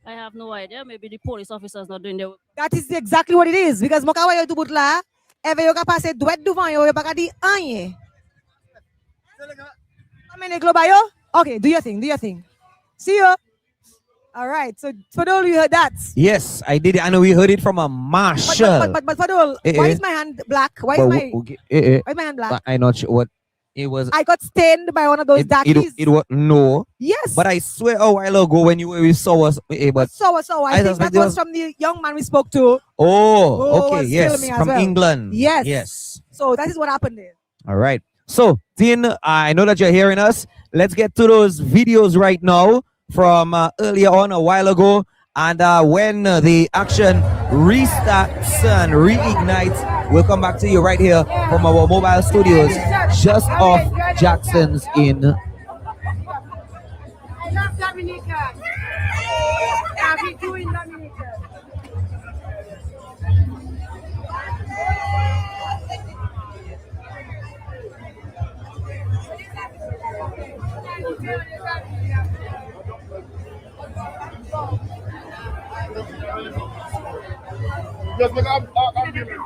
S10: I have no idea. Maybe the police officers not doing their work.
S2: That is exactly what it is. Because mokawa yo tubut la, eve yo ka passe duet devant yo baka di anye. Amene globa yo. Okay, do your thing. See you. All right. So for all you heard that.
S1: Yes, I did it. I know we heard it from a marshal.
S2: But for all, why is my hand black? Why is my hand black?
S1: I'm not sure what it was.
S2: I got stained by one of those darkies.
S1: It was no.
S2: Yes.
S1: But I swear a while ago when we saw us, but
S2: so I think that was from the young man we spoke to.
S1: Oh, okay, yes, from
S2: well.
S1: England.
S2: Yes. So that is what happened there.
S1: All right. So, Dean, I know that you're hearing us. Let's get to those videos right now from earlier on a while ago. And when the action restarts and reignites, we'll come back to you right here from our mobile studios just off Jackson's in.
S11: I love Dominica. I've been doing Dominica.
S8: Yes, but I'm giving.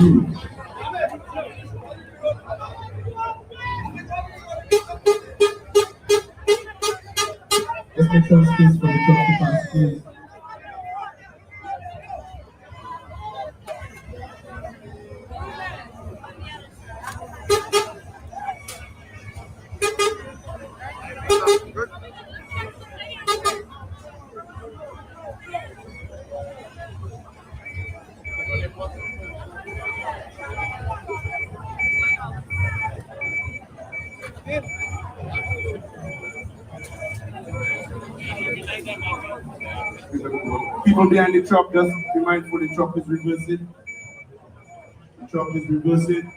S5: Let's make some space for the truck to pass through. People behind the truck, just be mindful the truck is reversing. The truck is reversing.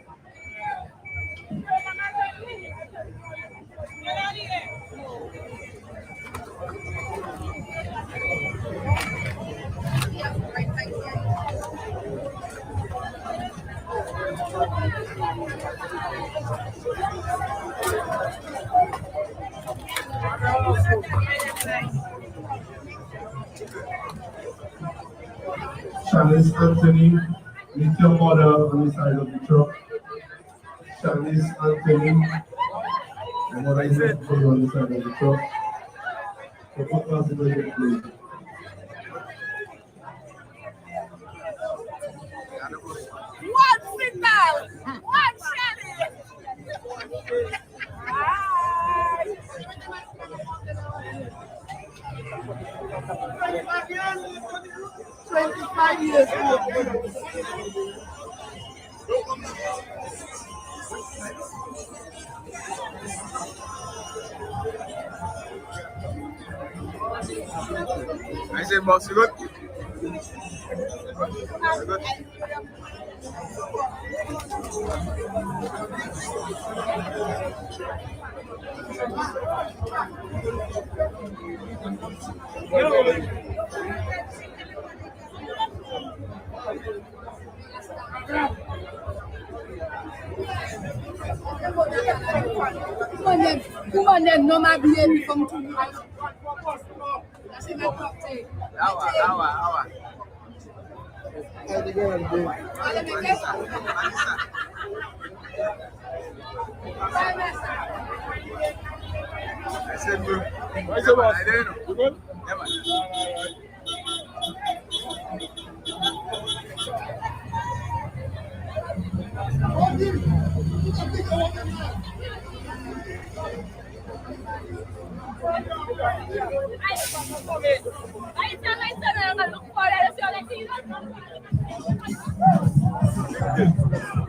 S5: Chalice Anthony, meet your mother on the side of the truck. Chalice Anthony, your mother is waiting for you on the side of the truck. So put us in the place.
S12: One signal! One challenge! Hi! 25 years old.
S13: I said, boss, you good?
S12: Come on then, no my baby come to you. Awa.
S13: I said, bro. What's the boss? I don't know. You good? Yeah, man.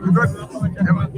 S13: You good? Yeah, man.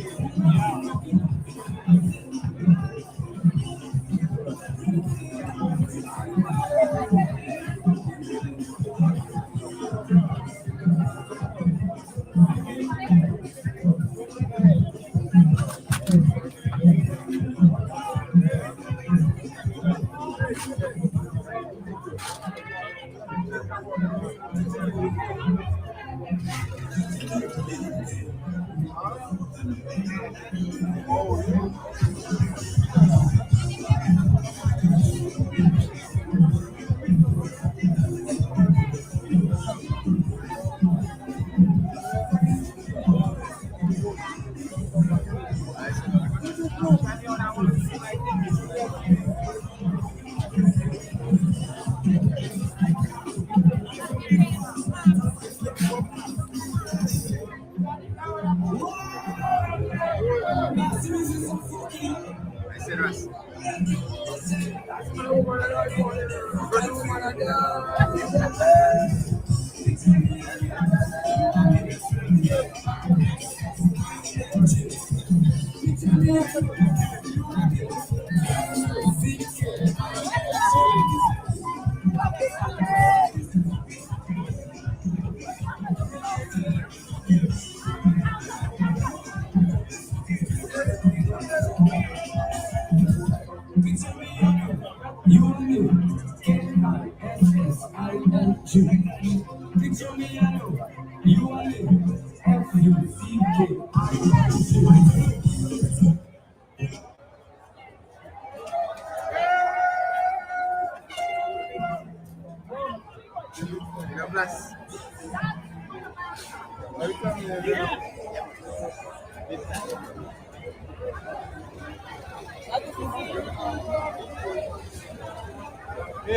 S13: Hey,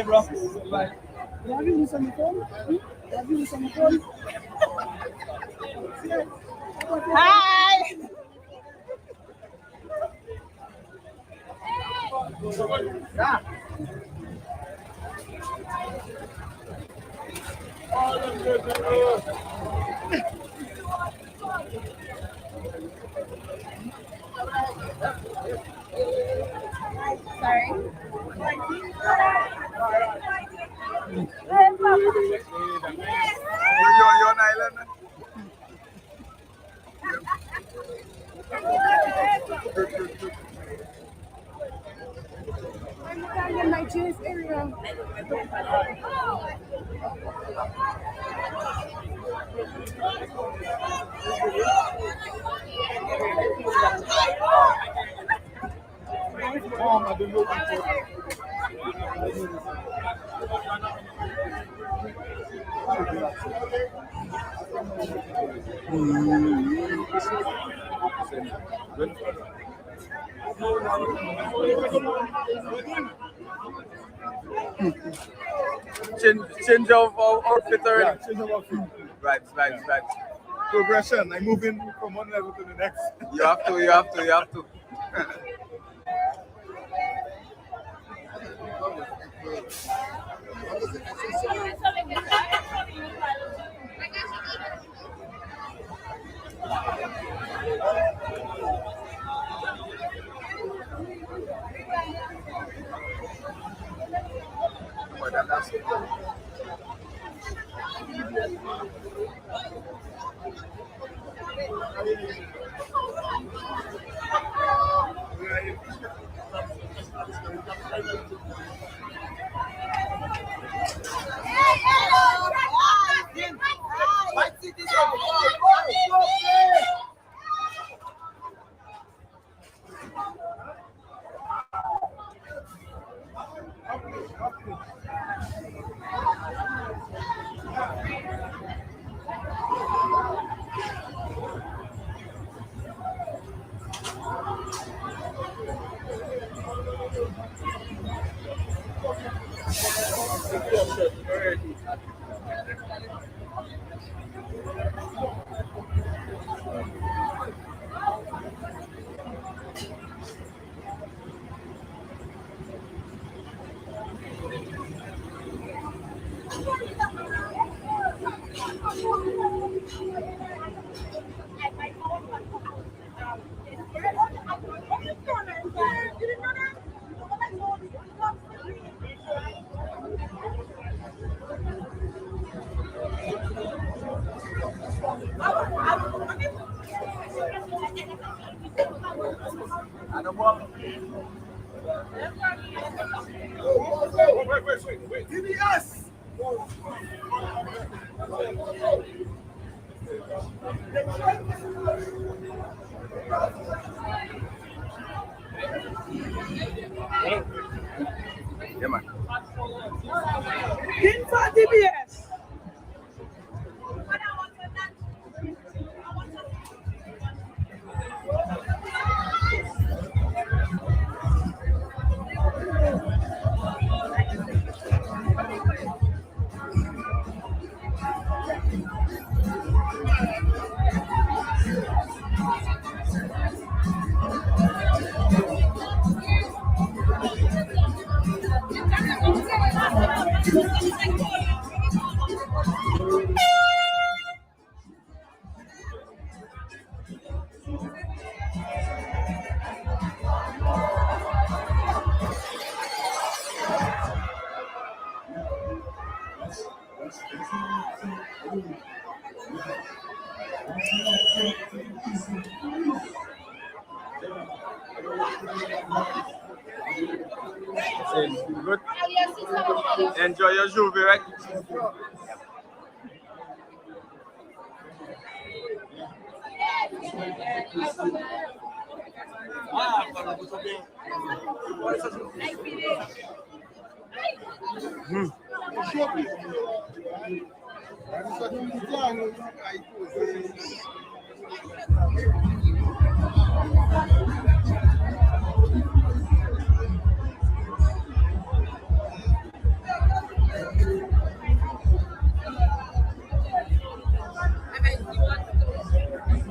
S13: bro. Bye. Have you used on the phone? Have you used on the phone?
S3: Hi. Sorry.
S13: You're on island.
S12: I'm down in my juice area.
S13: Change of outfit already. Yeah, change of outfit. Right. Progression. I'm moving from one level to the next. You have to. Wait. Give me us. Yeah, man.
S3: Inside DBS.
S13: Good. Enjoy your Juve, right?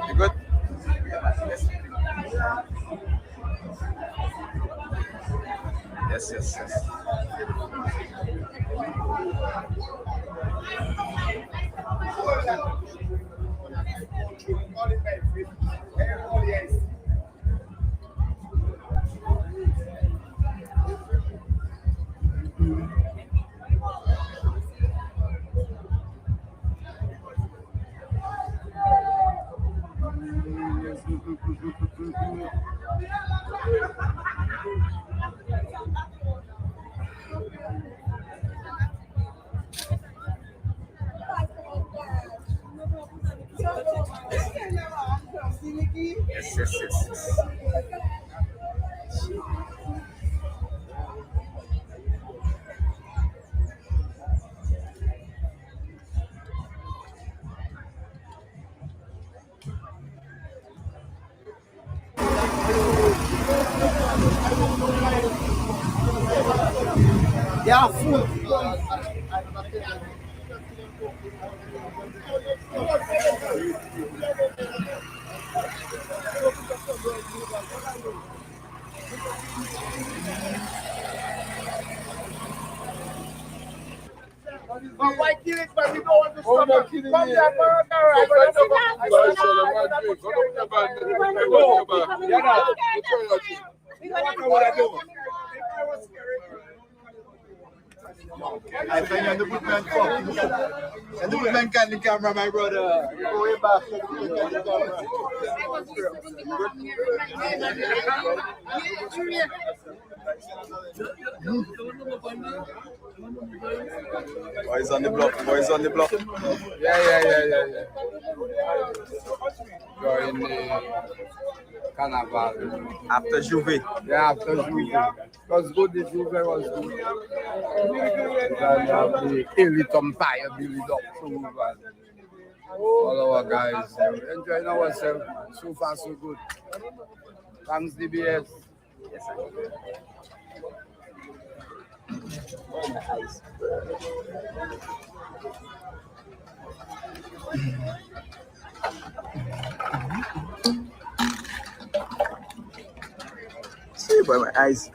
S13: You good? Yes, yes, yes. Yes, yes, yes, yes.
S14: Yeah, food. But why kill it when we don't want to stop it? Come here,
S13: I think you have to put me on fucking camera. You have to put me on the camera, my brother. You go way back. You have to put me on the camera. Boys on the block, boys on the block.
S7: Yeah. During the carnival.
S13: After Juve.
S7: Yeah, after Juve. It was good, the Juve was good. Then you have the elite umpire build up too. All our guys enjoying ourselves. So far, so good. Thanks, DBS.
S13: Yes, see by my eyes.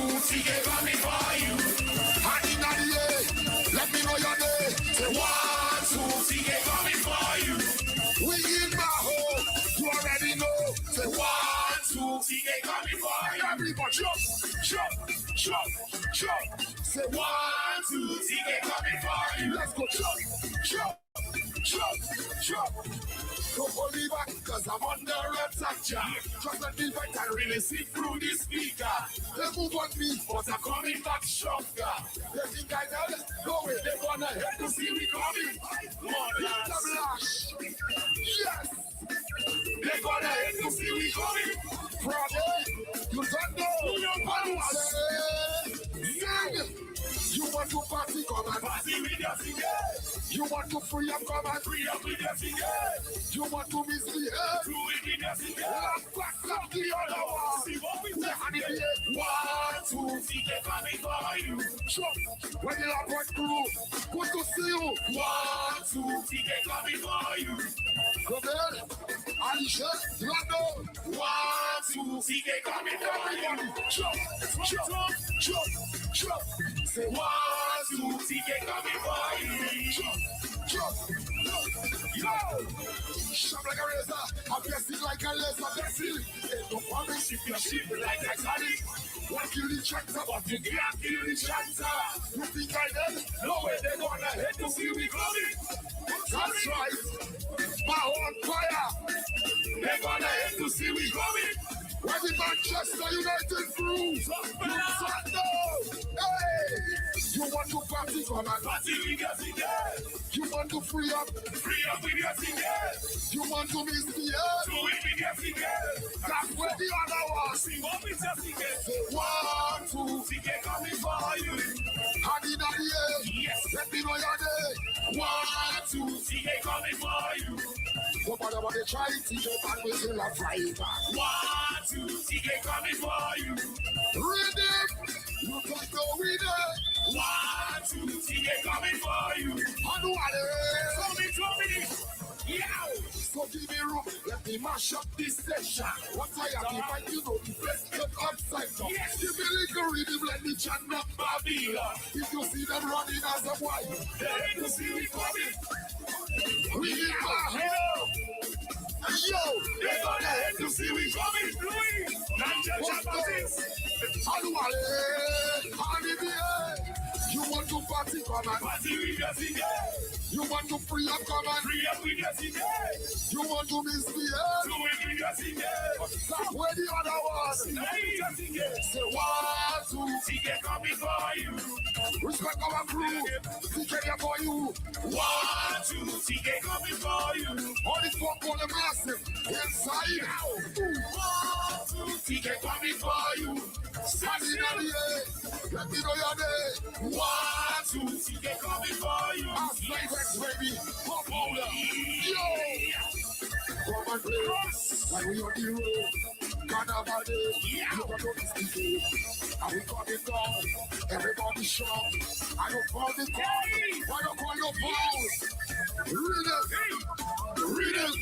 S9: ticket coming for you. And in the air, let me know your name. Say 1, 2, ticket coming for you. We in my home, you already know. Say 1, 2, ticket coming for you. Everybody jump, jump, jump, jump. Say 1, 2, ticket coming for you. Let's go jump, jump, jump, jump. Don't hold me back, cause I'm under attack, Jack. Just let me fight and really see through this speaker. They move on me, but I'm coming back stronger. They think I know it, no way, they wanna hate to see me coming. More than the blush. Yes! They gonna hate to see me coming. Friday, you don't know. Sing! You want to party, come and party with us again. You want to free up, come and free up with us again. You want to misbehave, do it with us again. Back up the other one. See what we say, honey. 1, 2, ticket coming for you. Jump, when you are going through, good to see you. 1, 2, ticket coming for you. Come in, Alicia, Lando. 1, 2, ticket coming for everybody. Jump, jump, jump, jump. Say 1, 2, ticket coming for you. Jump, jump, yo. Sharp like a razor, I'm guessing like a laser. That's it. Ain't no promise if you're sheep like Titanic. One kill the tractor, but you can't kill the tractor. You think I did? No way, they're gonna hate to see me coming. That's right. My own fire. They're gonna hate to see me coming. When the Manchester United crew, hey! You want to party, come and party with us again. You want to free up with us again. You want to misbehave, do it with us again. That's where the other one. See what we just again. Say 1, 2, ticket coming for you. And in the air, yes, let me know your name. 1, 2, ticket coming for you. Nobody want to try to take and we still a fight back. 1, 2, ticket coming for you. Rhythm, you don't know rhythm. 1, 2, ticket coming for you. Annually, Dominik, yeah. So give me room, let me mash up this session. What I have to find, you know, the best get upside down. Yes. Give me little rhythm, let me chant up Babylon. If you see them running as a boy, they ain't to see me coming. We need our help. Yo, they gonna hate to see we coming. You want to party, come and party with us again. You want to free up, come and free up with us again. You want to misbehave, do it with us again. That's where the other one. Say 1, 2, ticket coming for you. Respect our crew, ticket here for you. 1, 2, ticket coming for you. All this fuck on the massive inside. 1, 2, ticket coming for you. Standing in the air, let me know your name. 1, 2, ticket coming for you. Ask Flex, baby, pop over. Yo! Come and play, like we on the road. Carnival day, you got to be sticky. And we coming down, everybody shout. I don't call the call, why don't call your phone? Rhythm, rhythm,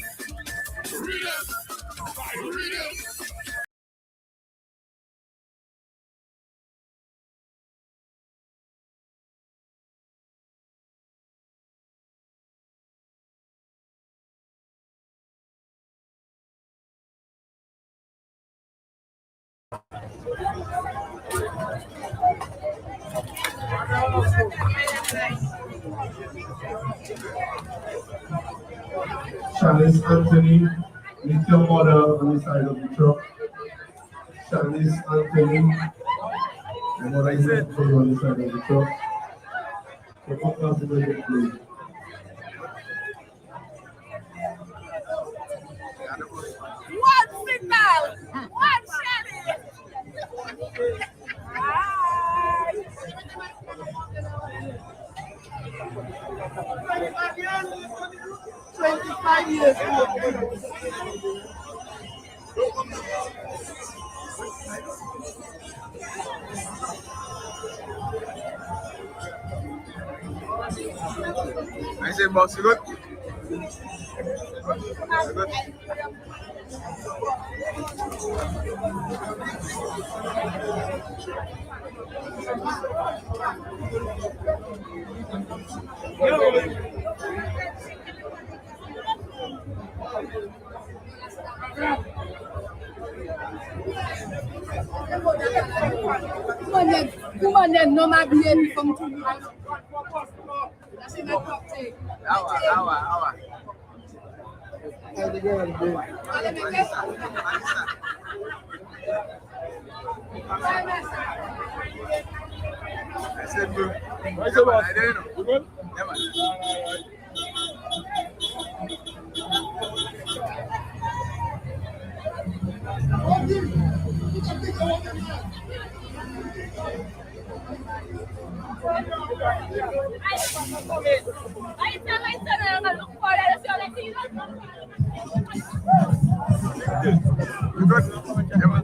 S9: rhythm, rhythm.
S5: Chalice Anthony, meet your mother on the side of the truck. Chalice Anthony, your mother is meant for you on the side of the truck. So what else is going to play?
S11: One signal! One challenge! Hi! 25 years old.
S13: I say, boss, you good? You good?
S12: Come on then, no my baby from to you.
S13: Hour. I said, bro. I didn't know. You good? Yeah, man. You good? Yeah, man.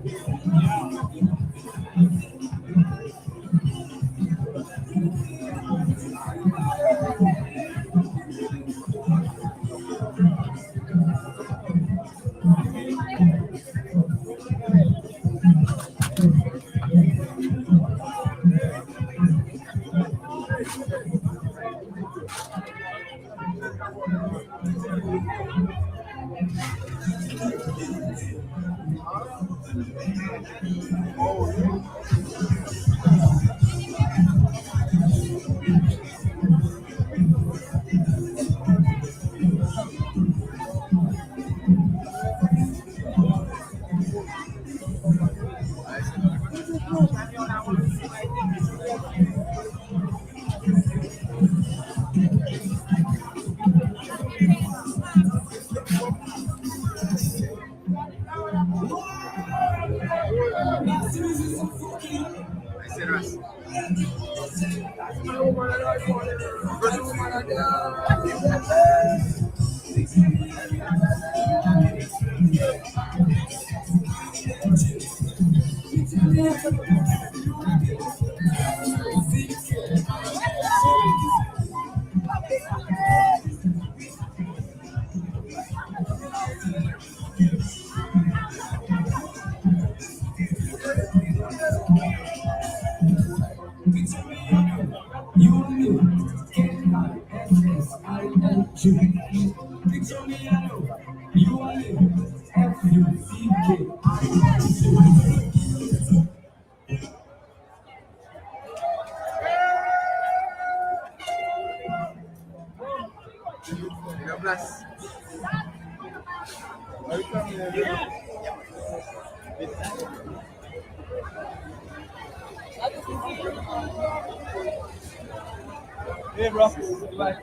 S15: Hey, bro. Bye.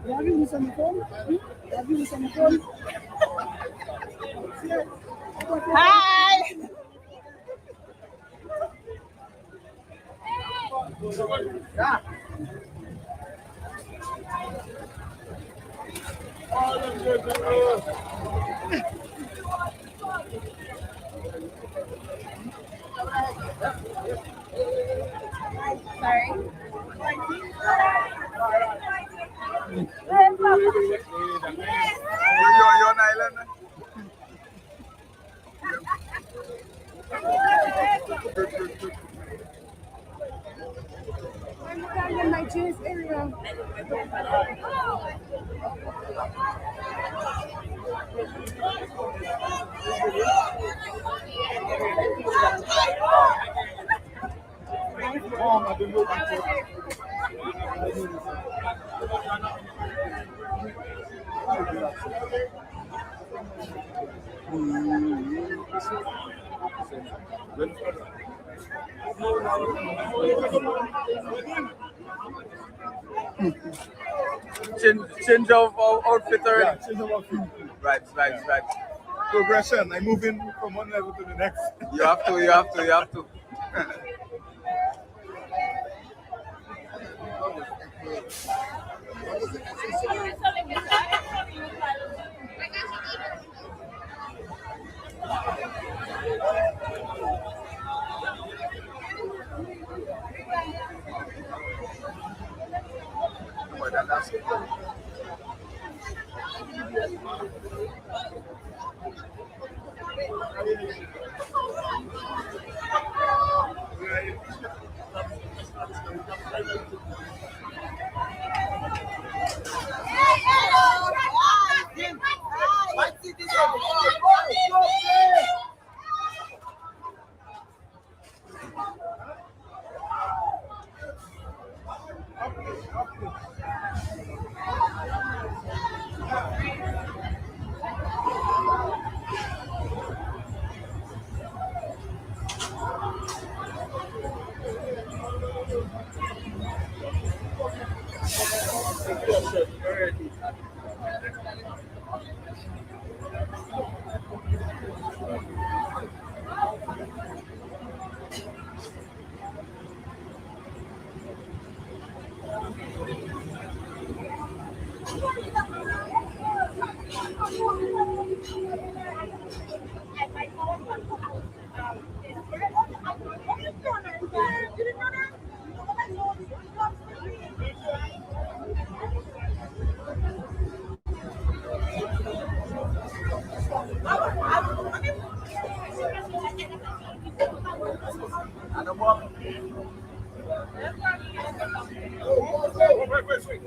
S12: You having this on the phone? You having this on the phone?
S3: Hi.
S12: Yeah.
S3: Sorry.
S13: You're on island.
S12: I'm in my jeans area.
S13: Change of outfit already.
S5: Yeah, change of outfit.
S13: Right.
S5: Progression. I'm moving from one level to the next.
S13: You have to.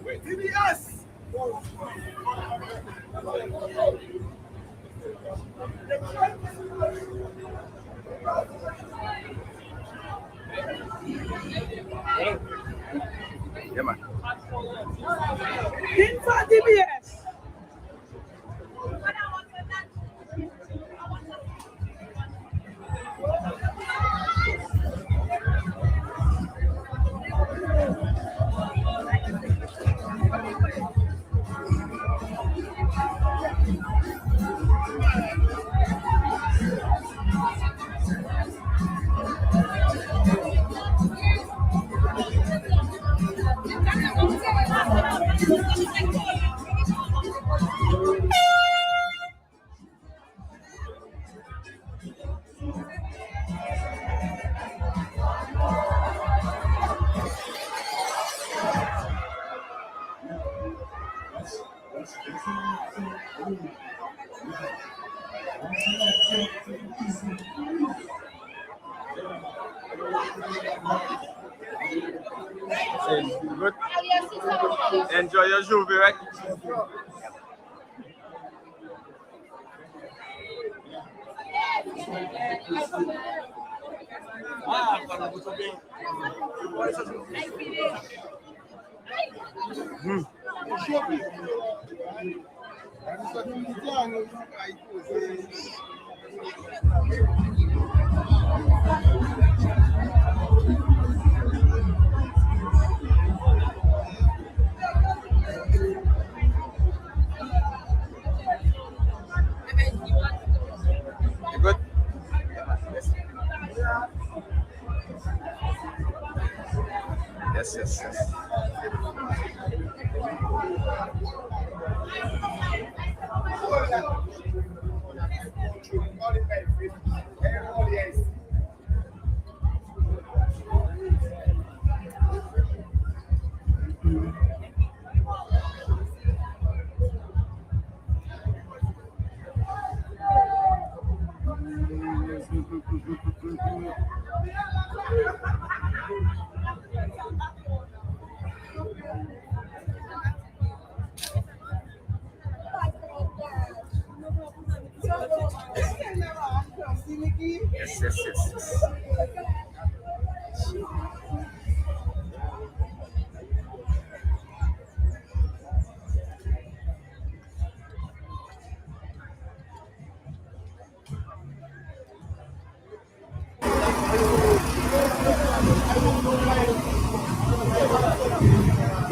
S14: Wait. TBS!
S13: Yeah, man.
S14: Inside TBS!
S13: Good. Enjoy your Juve, right? You good? Yes. Yes.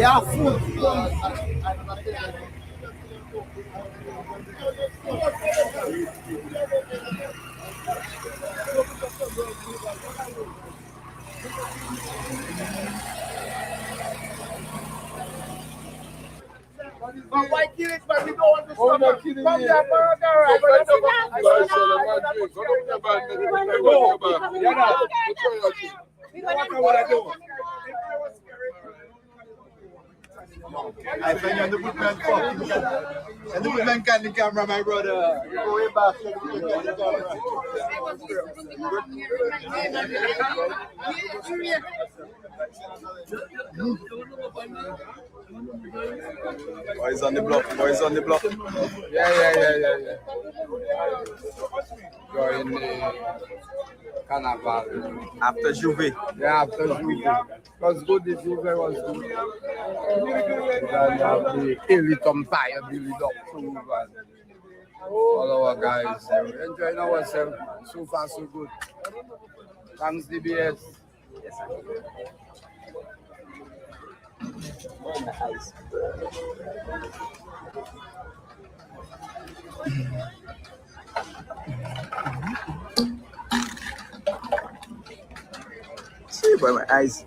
S14: Yeah, food. But why kill it, but we don't want to stop it. Come here, burger. I want to
S13: I think you're the good man. And the good man can the camera, my brother. You go way back. Boys on the block.
S7: Yeah. You're in the
S13: Carnival. After Juve. Yeah, after Juve. Was good, the Juve was good. And the Elite Empire build up too, man. All our guys, we're enjoying ourselves. So far, so good. Thanks, DBS. Yes, see by my eyes.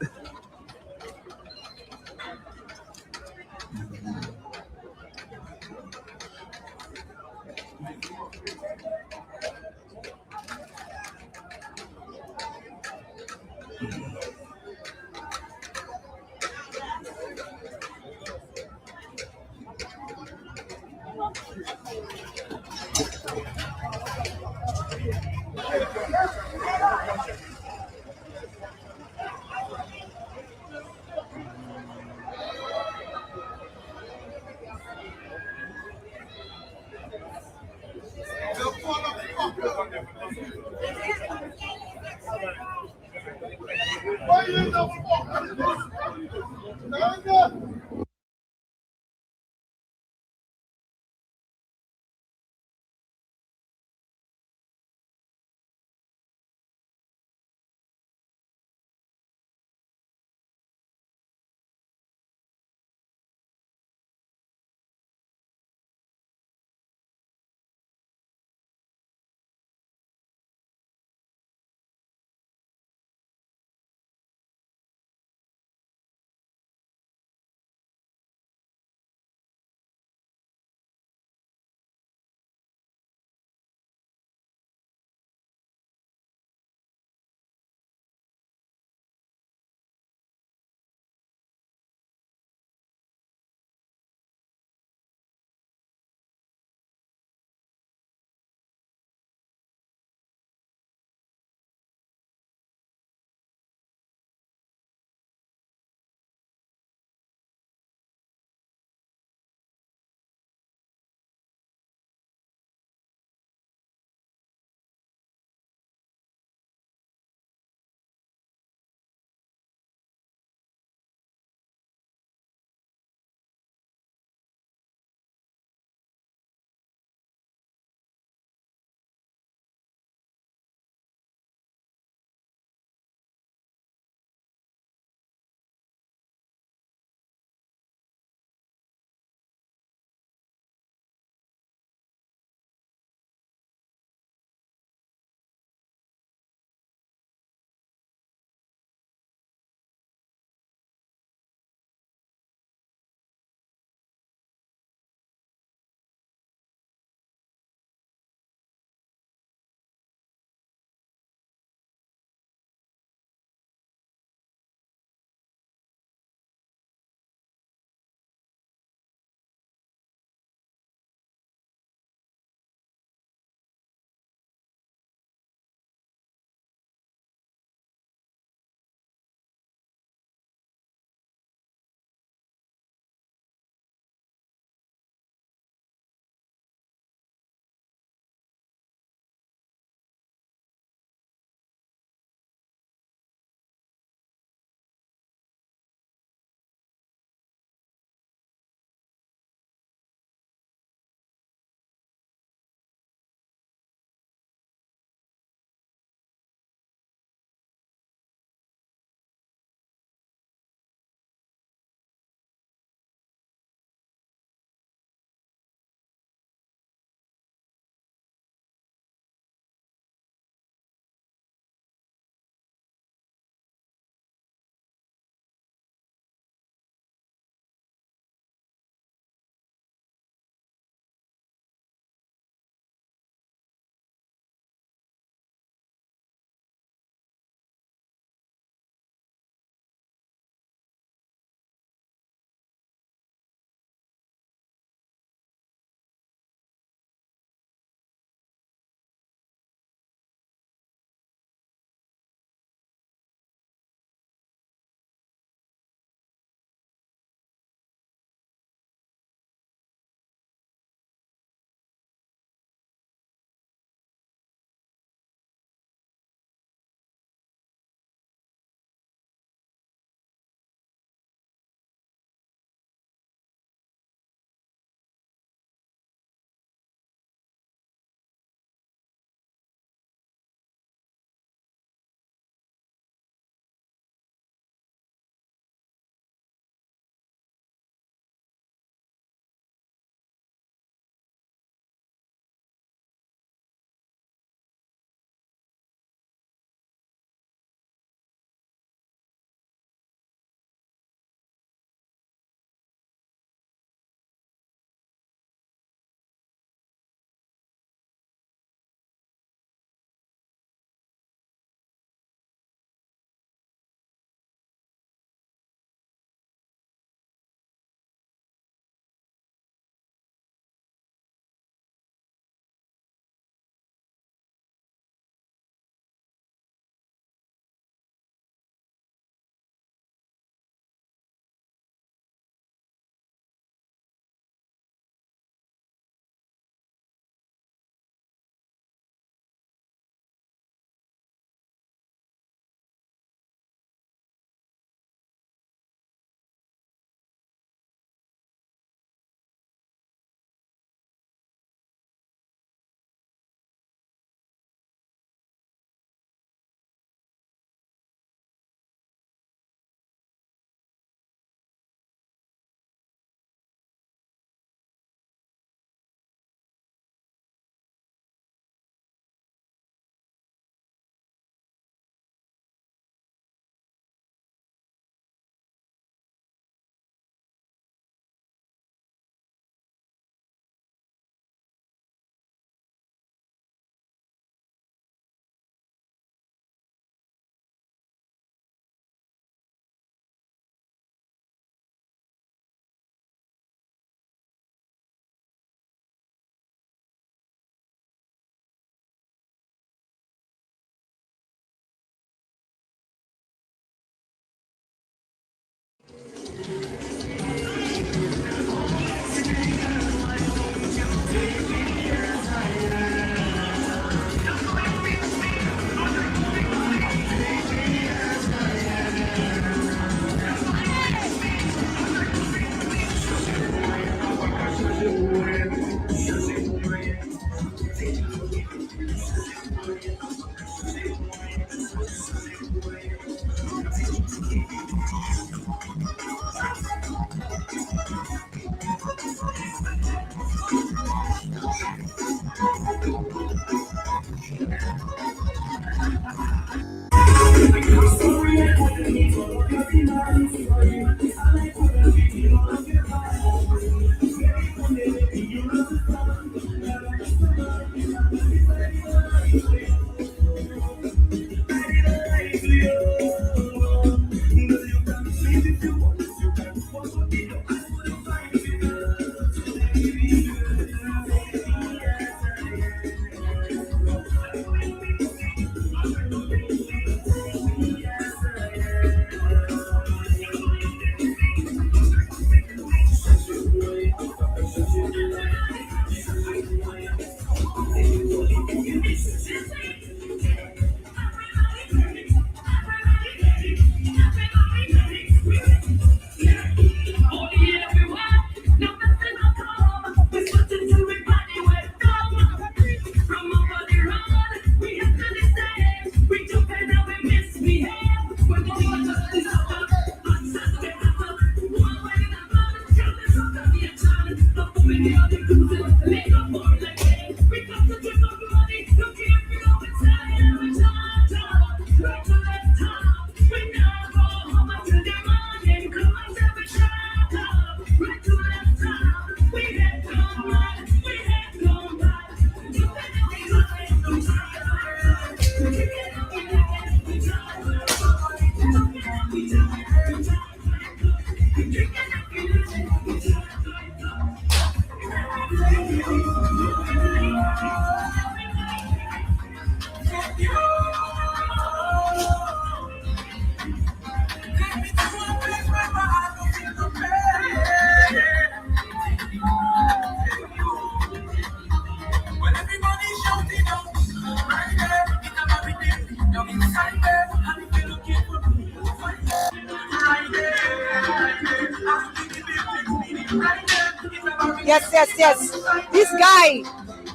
S2: Yes. This guy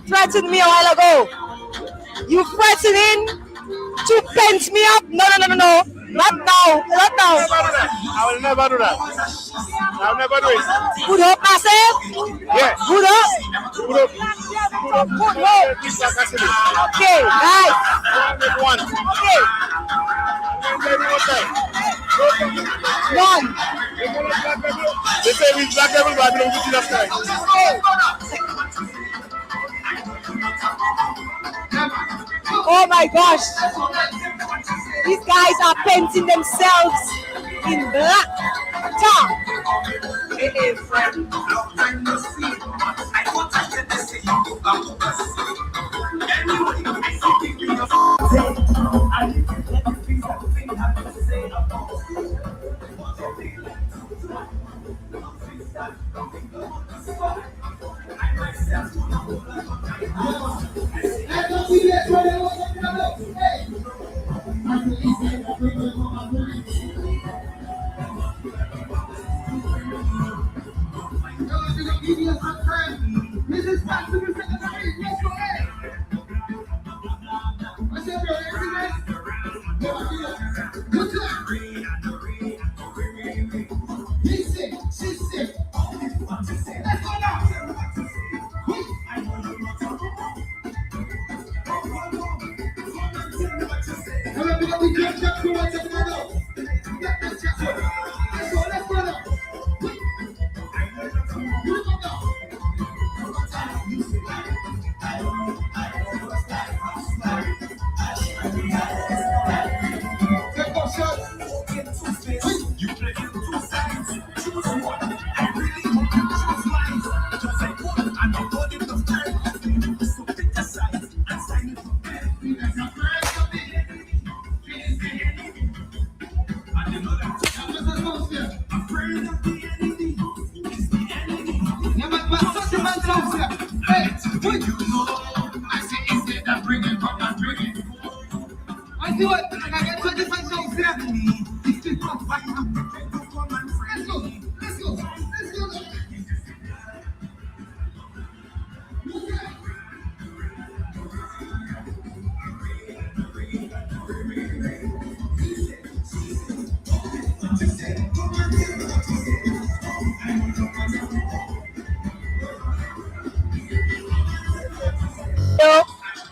S2: threatened me a while ago. You threatening to paint me up? No. Not now.
S14: I will never do that. I'll never do it.
S2: Good hope, massive?
S14: Yeah.
S2: Good hope? Okay, guys.
S14: One.
S2: Okay. None.
S14: They say we black devil, but I don't get enough time.
S2: Oh my gosh. These guys are painting themselves in black. Tom.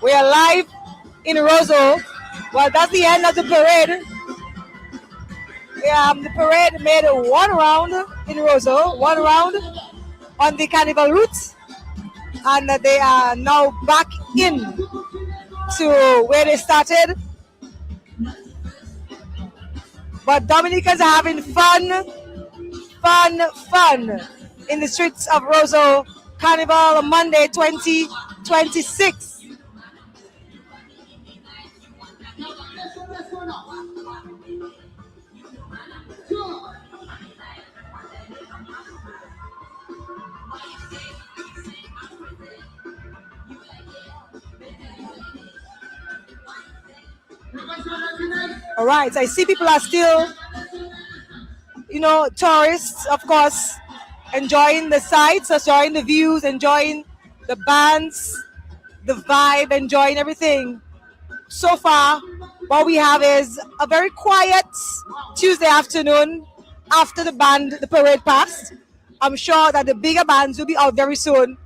S2: We are live in Roseau. Well, that's the end of the parade. The parade made one round in Roseau, one round on the carnival route, and they are now back in to where they started. But Dominicans are having fun in the streets of Roseau Carnival Monday 2026. All right, I see people are still, tourists, of course, enjoying the sights, enjoying the views, enjoying the bands, the vibe, enjoying everything. So far, what we have is a very quiet Tuesday afternoon after the parade passed. I'm sure that the bigger bands will be out very soon.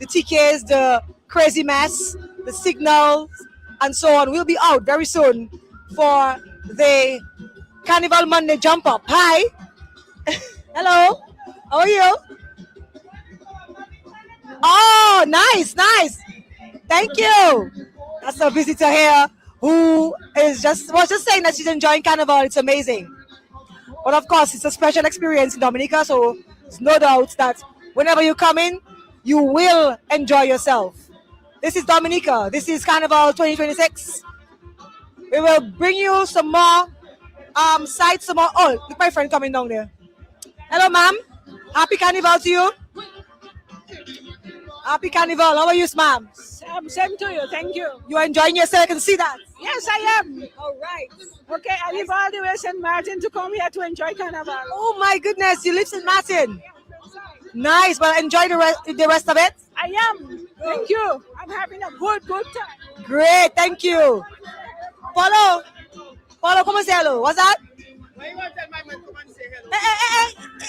S2: The TKs, the Crazy Mess, the Signals, and so on will be out very soon for the Carnival Monday Jump Up. Hi. Hello. How are you? Oh, nice. Thank you. That's a visitor here who was just saying that she's enjoying Carnival. It's amazing. But of course, it's a special experience in Dominica, so it's no doubt that whenever you come in, you will enjoy yourself. This is Dominica. This is Carnival 2026. We will bring you some more sights, some more. Oh, look, my friend coming down there. Hello, ma'am. Happy Carnival to you. Happy Carnival. How are you, ma'am?
S15: Same to you. Thank you.
S2: You are enjoying yourself. I can see that.
S15: Yes, I am.
S2: All right.
S15: Okay, I live all the way St. Martin to come here to enjoy Carnival.
S2: Oh my goodness, you live St. Martin. Nice. Well, enjoy the rest of it.
S15: I am. Thank you. I'm having a good time.
S2: Great. Thank you. Paulo, come say hello. What's that?
S14: Why you want to tell my man come and say hello?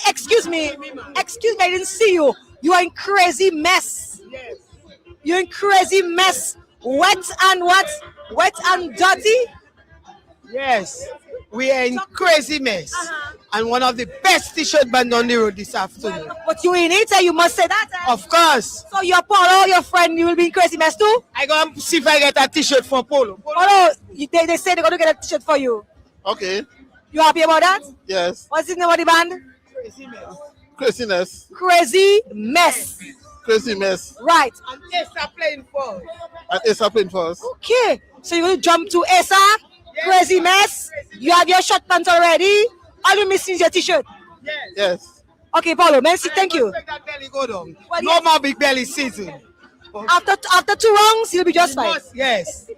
S2: Excuse me, I didn't see you. You are in crazy mess.
S14: Yes.
S2: You're in crazy mess. Wet and what? Wet and dirty?
S14: Yes. We are in crazy mess. And one of the best t-shirt band on the road this afternoon.
S2: But you in it, you must say that.
S14: Of course.
S2: So your Polo, your friend, you will be in crazy mess too?
S14: I go and see if I get a t-shirt for Polo.
S2: Polo, they say they're going to get a t-shirt for you.
S13: Okay.
S2: You happy about that?
S13: Yes.
S2: What's the name of the band?
S14: Crazy mess.
S13: Craziness.
S2: Crazy mess.
S13: Crazy mess.
S2: Right.
S14: And Esa playing for us.
S13: And Esa playing for us.
S2: Okay. So you're going to jump to Esa? Yes. Crazy mess. You have your short pants already. All you missing is your t-shirt.
S13: Yes.
S2: Okay, Paulo, merci, thank you.
S14: Let that belly go down.
S2: Well,
S14: no more big belly season.
S2: After 2 rounds, you'll be just fine.
S14: Yes.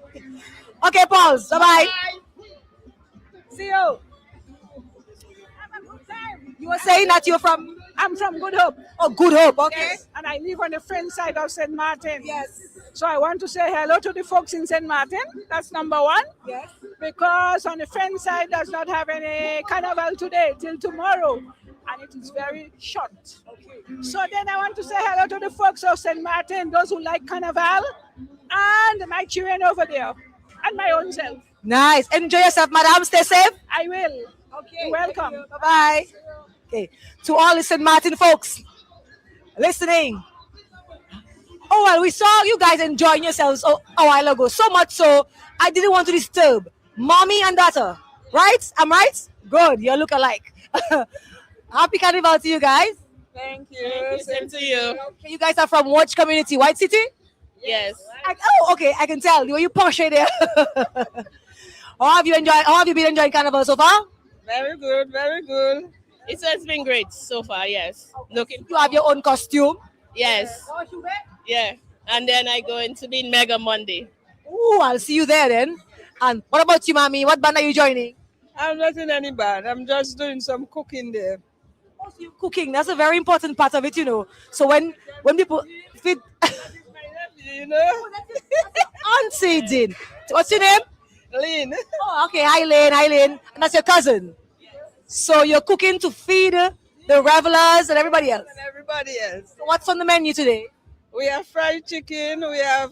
S2: Okay, Paul. Bye-bye. See you. You were saying that you're from?
S15: I'm from Good Hope.
S2: Oh, Good Hope, okay.
S15: Yes. And I live on the French side of St. Martin.
S2: Yes.
S15: So I want to say hello to the folks in St. Martin. That's number one.
S2: Yes.
S15: Because on the French side does not have any carnival today till tomorrow. And it is very short. Okay. So then I want to say hello to the folks of St. Martin, those who like carnival, and my children over there, and my own self.
S2: Nice. Enjoy yourself, madam. Stay safe.
S15: I will. Okay. You're welcome.
S2: You. Bye-bye. Okay. To all the St. Martin folks listening. Oh, well, we saw you guys enjoying yourselves a while ago. So much so, I didn't want to disturb mommy and daughter. Right? I'm right? Good. You look alike. Happy Carnival to you guys.
S16: Thank you. Same to you.
S2: Okay, you guys are from which community? White City?
S16: Yes.
S2: Okay. I can tell. Were you posh there? How have you been enjoying Carnival so far?
S16: Very good. Very good. It has been great so far. Yes. Looking.
S2: You have your own costume.
S16: Yes. Yeah. And then I go into the Mega Monday.
S2: Ooh, I'll see you there then. And what about you, mommy? What band are you joining?
S17: I'm not in any band. I'm just doing some cooking there.
S2: Oh, so you're cooking. That's a very important part of it, you know. So when people feed...
S17: You know?
S2: Auntie Jean. What's your name?
S17: Lynn.
S2: Oh, okay. Hi, Lynn. And that's your cousin. So you're cooking to feed the revelers and everybody else.
S17: And everybody else.
S2: So what's on the menu today?
S17: We have fried chicken. We have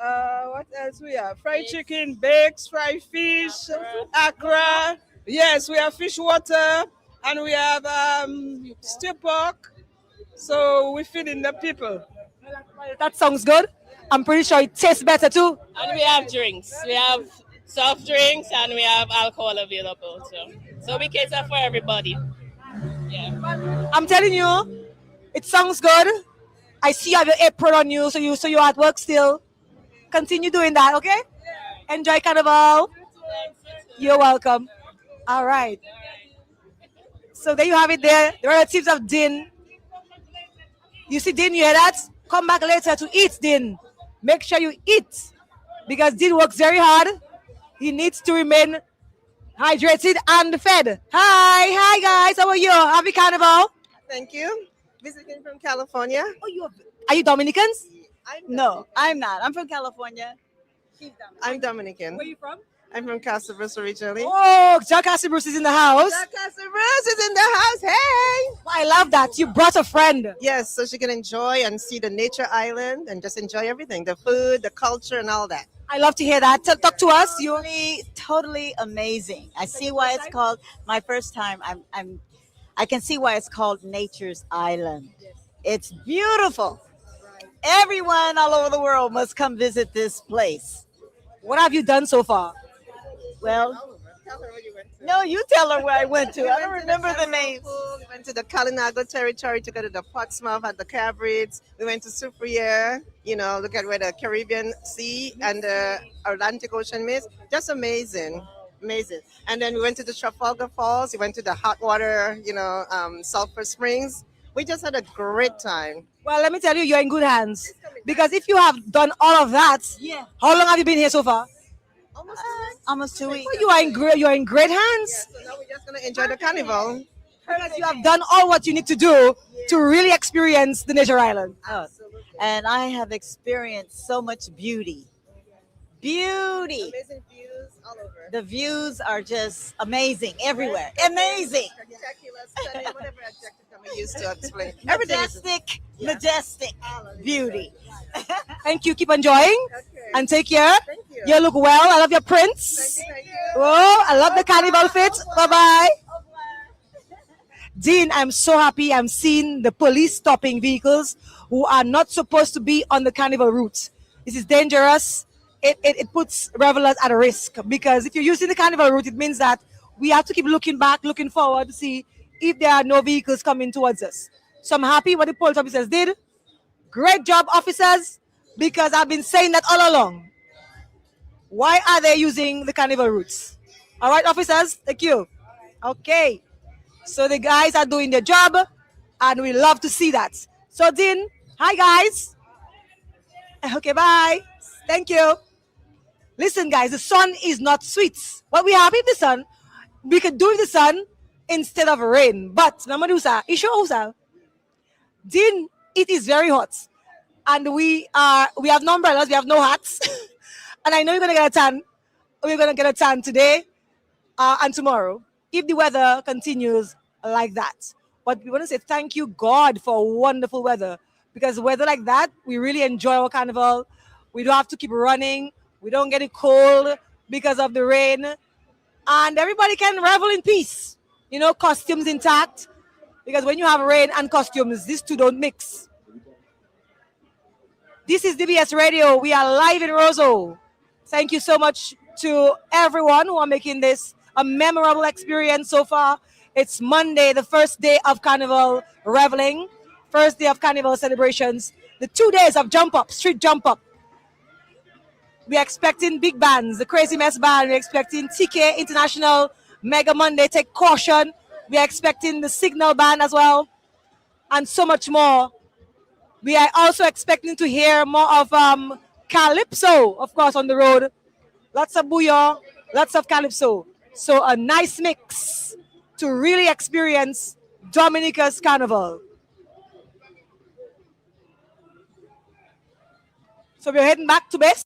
S17: what else we have? Fried chicken, bakes, fried fish, akra. Yes, we have fish water and we have stew pork. So we're feeding the people.
S2: That sounds good. I'm pretty sure it tastes better too.
S16: And we have drinks. We have soft drinks and we have alcohol available. So we cater for everybody. Yeah.
S2: I'm telling you, it sounds good. I see you have your apron on you, so you're at work still. Continue doing that, okay? Enjoy Carnival. You're welcome. All right. So there you have it there. The relatives of Din. You see Din, you hear that? Come back later to eat, Din. Make sure you eat. Because Din works very hard. He needs to remain hydrated and fed. Hi guys. How are you? Happy Carnival.
S18: Thank you. Visiting from California.
S2: Oh, are you Dominicans?
S18: No, I'm not. I'm from California. I'm Dominican.
S2: Where are you from?
S18: I'm from Casa Bruce originally.
S2: Oh, Jack Bruce is in the house.
S18: Casa Bruce is in the house. Hey!
S2: I love that. You brought a friend.
S18: Yes, so she can enjoy and see the nature island and just enjoy everything, the food, the culture, and all that.
S2: I love to hear that. Talk to us. You
S19: totally amazing. I see why it's called. My first time. I can see why it's called Nature's Island. It's beautiful. Everyone all over the world must come visit this place.
S2: What have you done so far?
S19: Well, no, you tell her where I went to. I don't remember the names.
S18: We went to the Kalinago territory to go to the Portsmouth at the Cabrids. We went to Soufriere, look at where the Caribbean Sea and the Atlantic Ocean meets. Just amazing. Amazing. And then we went to the Trafalgar Falls. We went to the hot water, Sulphur Springs. We just had a great time.
S2: Well, let me tell you, you're in good hands. Because if you have done all of that, how long have you been here so far?
S19: Almost 2 weeks.
S2: Well, you're in great hands.
S18: So now we're just gonna enjoy the carnival.
S2: Because you have done all what you need to do to really experience the Nature Island.
S19: And I have experienced so much beauty. Beauty.
S18: Amazing views all over.
S19: The views are just amazing everywhere. Amazing.
S18: Spectacular, stunning, whatever adjective I'm used to explain.
S19: Majestic beauty.
S2: Thank you. Keep enjoying and take care.
S18: Thank you.
S2: You look well. I love your prints.
S18: Thank you.
S2: Oh, I love the carnival fit. Bye-bye. Dean, I'm so happy I'm seeing the police stopping vehicles who are not supposed to be on the carnival route. This is dangerous. It puts revelers at a risk because if you're using the carnival route, it means that we have to keep looking back, looking forward to see if there are no vehicles coming towards us. So I'm happy what the police officers did. Great job, officers, because I've been saying that all along. Why are they using the carnival routes? All right, officers, thank you. Okay, so the guys are doing their job, and we love to see that. So, Dean, hi, guys. Okay, bye. Thank you. Listen, guys, the sun is not sweet. But we happy with the sun. We could do with the sun instead of rain. But, Namadusa, Isho Dean, it is very hot. And we have no umbrellas, we have no hats. And I know you're going to get a tan. We're going to get a tan today and tomorrow if the weather continues like that. But we want to say thank you, God, for wonderful weather. Because weather like that, we really enjoy our carnival. We don't have to keep running. We don't get it cold because of the rain. And everybody can revel in peace. Costumes intact. Because when you have rain and costumes, these two don't mix. This is DBS Radio. We are live in Roseau. Thank you so much to everyone who are making this a memorable experience so far. It's Monday, the first day of Carnival reveling, first day of Carnival celebrations, the 2 days of jump up, street jump up. We're expecting big bands, the Crazy Mess Band. We're expecting TK International, Mega Monday, Take Caution. We're expecting the Signal Band as well, and so much more. We are also expecting to hear more of Calypso, of course, on the road. Lots of bouillon, lots of Calypso. So a nice mix to really experience Dominica's Carnival. So we're heading back to base.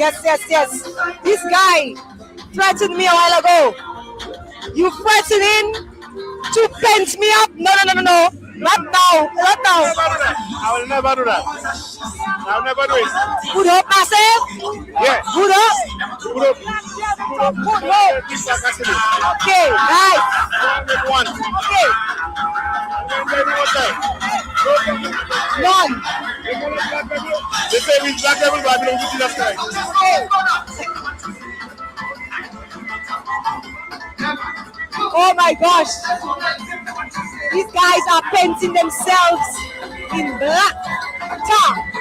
S2: Yes, yes, yes. This guy threatened me a while ago. You threatening to pinch me up? No, no, no, no, no. Not now. Not now.
S20: I will never do that. I will never do it.
S2: Good hope, massive?
S20: Yes.
S2: Good hope?
S20: Good hope.
S2: Good hope. Okay, nice.
S20: One.
S2: Okay. None.
S20: They say we black devil, but I don't see that guy.
S2: Oh my gosh. These guys are painting themselves in black. Tom.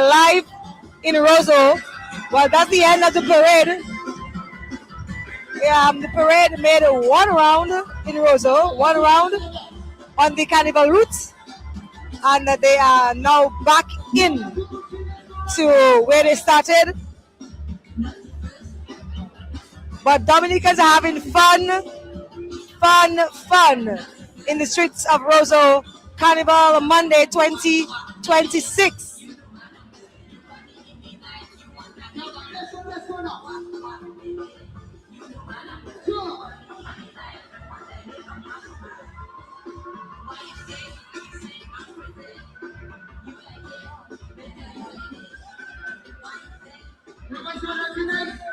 S2: are live in Roseau. Well, that's the end of the parade. The parade made one round in Roseau, one round on the carnival route, and they are now back in to where they started. But Dominicans are having fun in the streets of Roseau Carnival Monday 2026.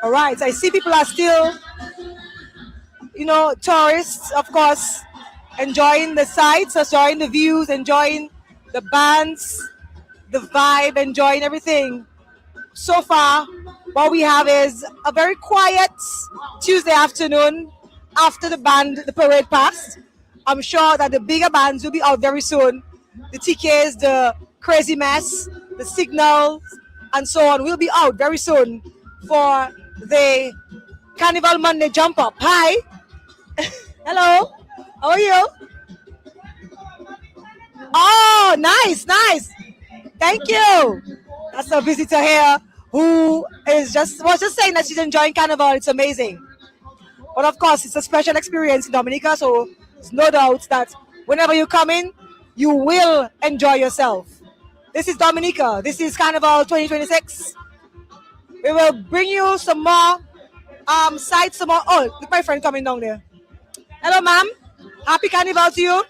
S2: All right, I see people are still, tourists, of course, enjoying the sights, enjoying the views, enjoying the bands, the vibe, enjoying everything. So far, what we have is a very quiet Tuesday afternoon after the parade passed. I'm sure that the bigger bands will be out very soon. The TKs, the Crazy Mess, the Signals, and so on will be out very soon for the Carnival Monday Jump Up. Hi. Hello. How are you? Oh, nice. Thank you. That's a visitor here who was just saying that she's enjoying Carnival. It's amazing. But of course, it's a special experience in Dominica, so there's no doubt that whenever you come in, you will enjoy yourself. This is Dominica. This is Carnival 2026. We will bring you some more sights, some more. Oh, look, my friend coming down there. Hello, ma'am. Happy Carnival to you.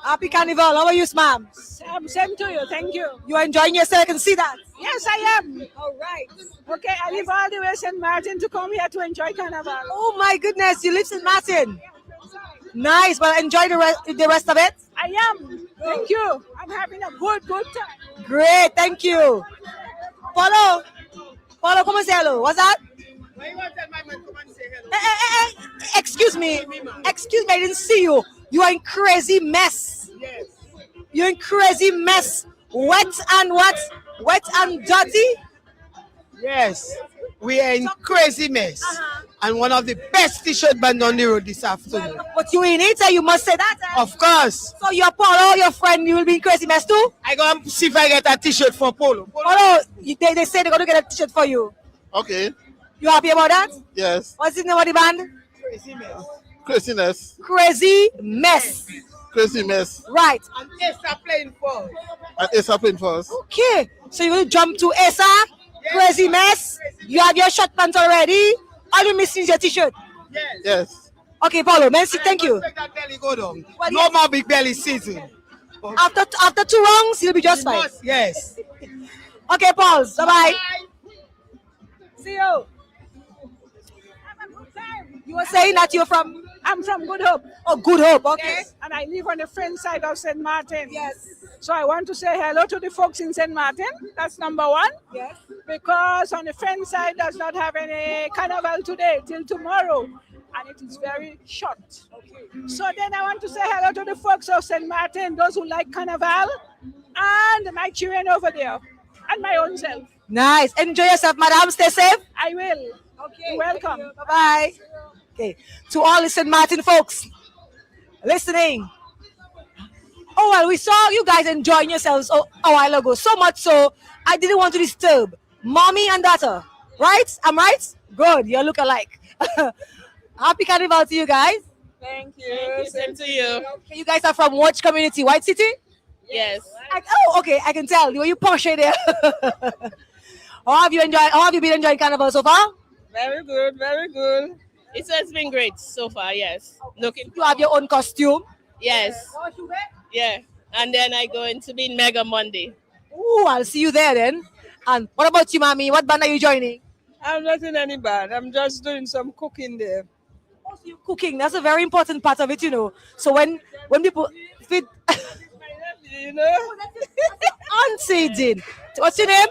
S2: Happy Carnival. How are you, ma'am?
S15: Same to you. Thank you.
S2: You are enjoying yourself. I can see that.
S15: Yes, I am.
S2: All right.
S15: Okay, I live all the way St. Martin to come here to enjoy Carnival.
S2: Oh, my goodness. You live in Martin. Nice. Well, enjoy the rest of it.
S15: I am. Thank you. I'm having a good time.
S2: Great. Thank you. Paulo, come and say hello. What's that?
S14: Why you want to tell my man come and say hello?
S2: Excuse me. I didn't see you. You are in crazy mess.
S14: Yes.
S2: You're in crazy mess. Wet and what? Wet and dirty?
S14: Yes. We are in crazy mess. And one of the best t-shirt band on the road this afternoon.
S2: But you in it, you must say that.
S14: Of course.
S2: So your Polo, your friend, you will be in crazy mess too?
S14: I go and see if I get a t-shirt for Polo.
S2: Polo, they say they're going to get a t-shirt for you.
S13: Okay.
S2: You happy about that?
S13: Yes.
S2: What's the name of the band?
S14: Crazy mess.
S13: Craziness.
S2: Crazy mess.
S13: Crazy mess.
S2: Right.
S14: And Asa playing for us.
S13: And Asa playing for us.
S2: Okay. So you will jump to Asa, yes. Crazy mess. You have your short pants already. All you missing is your t-shirt.
S13: Yes.
S2: Okay, Paulo, merci, thank you.
S14: That belly go down.
S2: Well,
S14: no more big belly season.
S2: After 2 rounds, you'll be just fine.
S14: Yes.
S2: Okay, Paul. Bye-bye. See you. You were saying that you're from?
S15: I'm from Good Hope.
S2: Oh, Good Hope, okay.
S15: Yes. And I live on the French side of St. Martin.
S2: Yes.
S15: So I want to say hello to the folks in St. Martin. That's number one.
S2: Yes.
S15: Because on the French side does not have any carnival today till tomorrow. And it is very short. Okay. So then I want to say hello to the folks of St. Martin, those who like carnival, and my children over there, and my own self.
S2: Nice. Enjoy yourself, madam. Stay safe.
S15: I will. Okay. You're welcome.
S2: Bye-bye. Okay. To all the St. Martin folks listening. Oh, well, we saw you guys enjoying yourselves a while ago. So much so, I didn't want to disturb mommy and daughter. Right? I'm right? Good. You look alike. Happy Carnival to you guys.
S16: Thank you. Same to you.
S2: Okay, you guys are from which community? White City?
S16: Yes.
S2: Okay. I can tell. You posh there. How have you been enjoying Carnival so far?
S16: Very good. Very good. It has been great so far. Yes. Looking.
S2: You have your own costume.
S16: Yes. Yeah. And then I go into being Mega Monday.
S2: Oh, I'll see you there then. And what about you, mommy? What band are you joining?
S17: I'm not in any band. I'm just doing some cooking there.
S2: Oh, so you're cooking. That's a very important part of it, you know. So when people feed...
S17: You know?
S2: Auntie Jean. What's your name?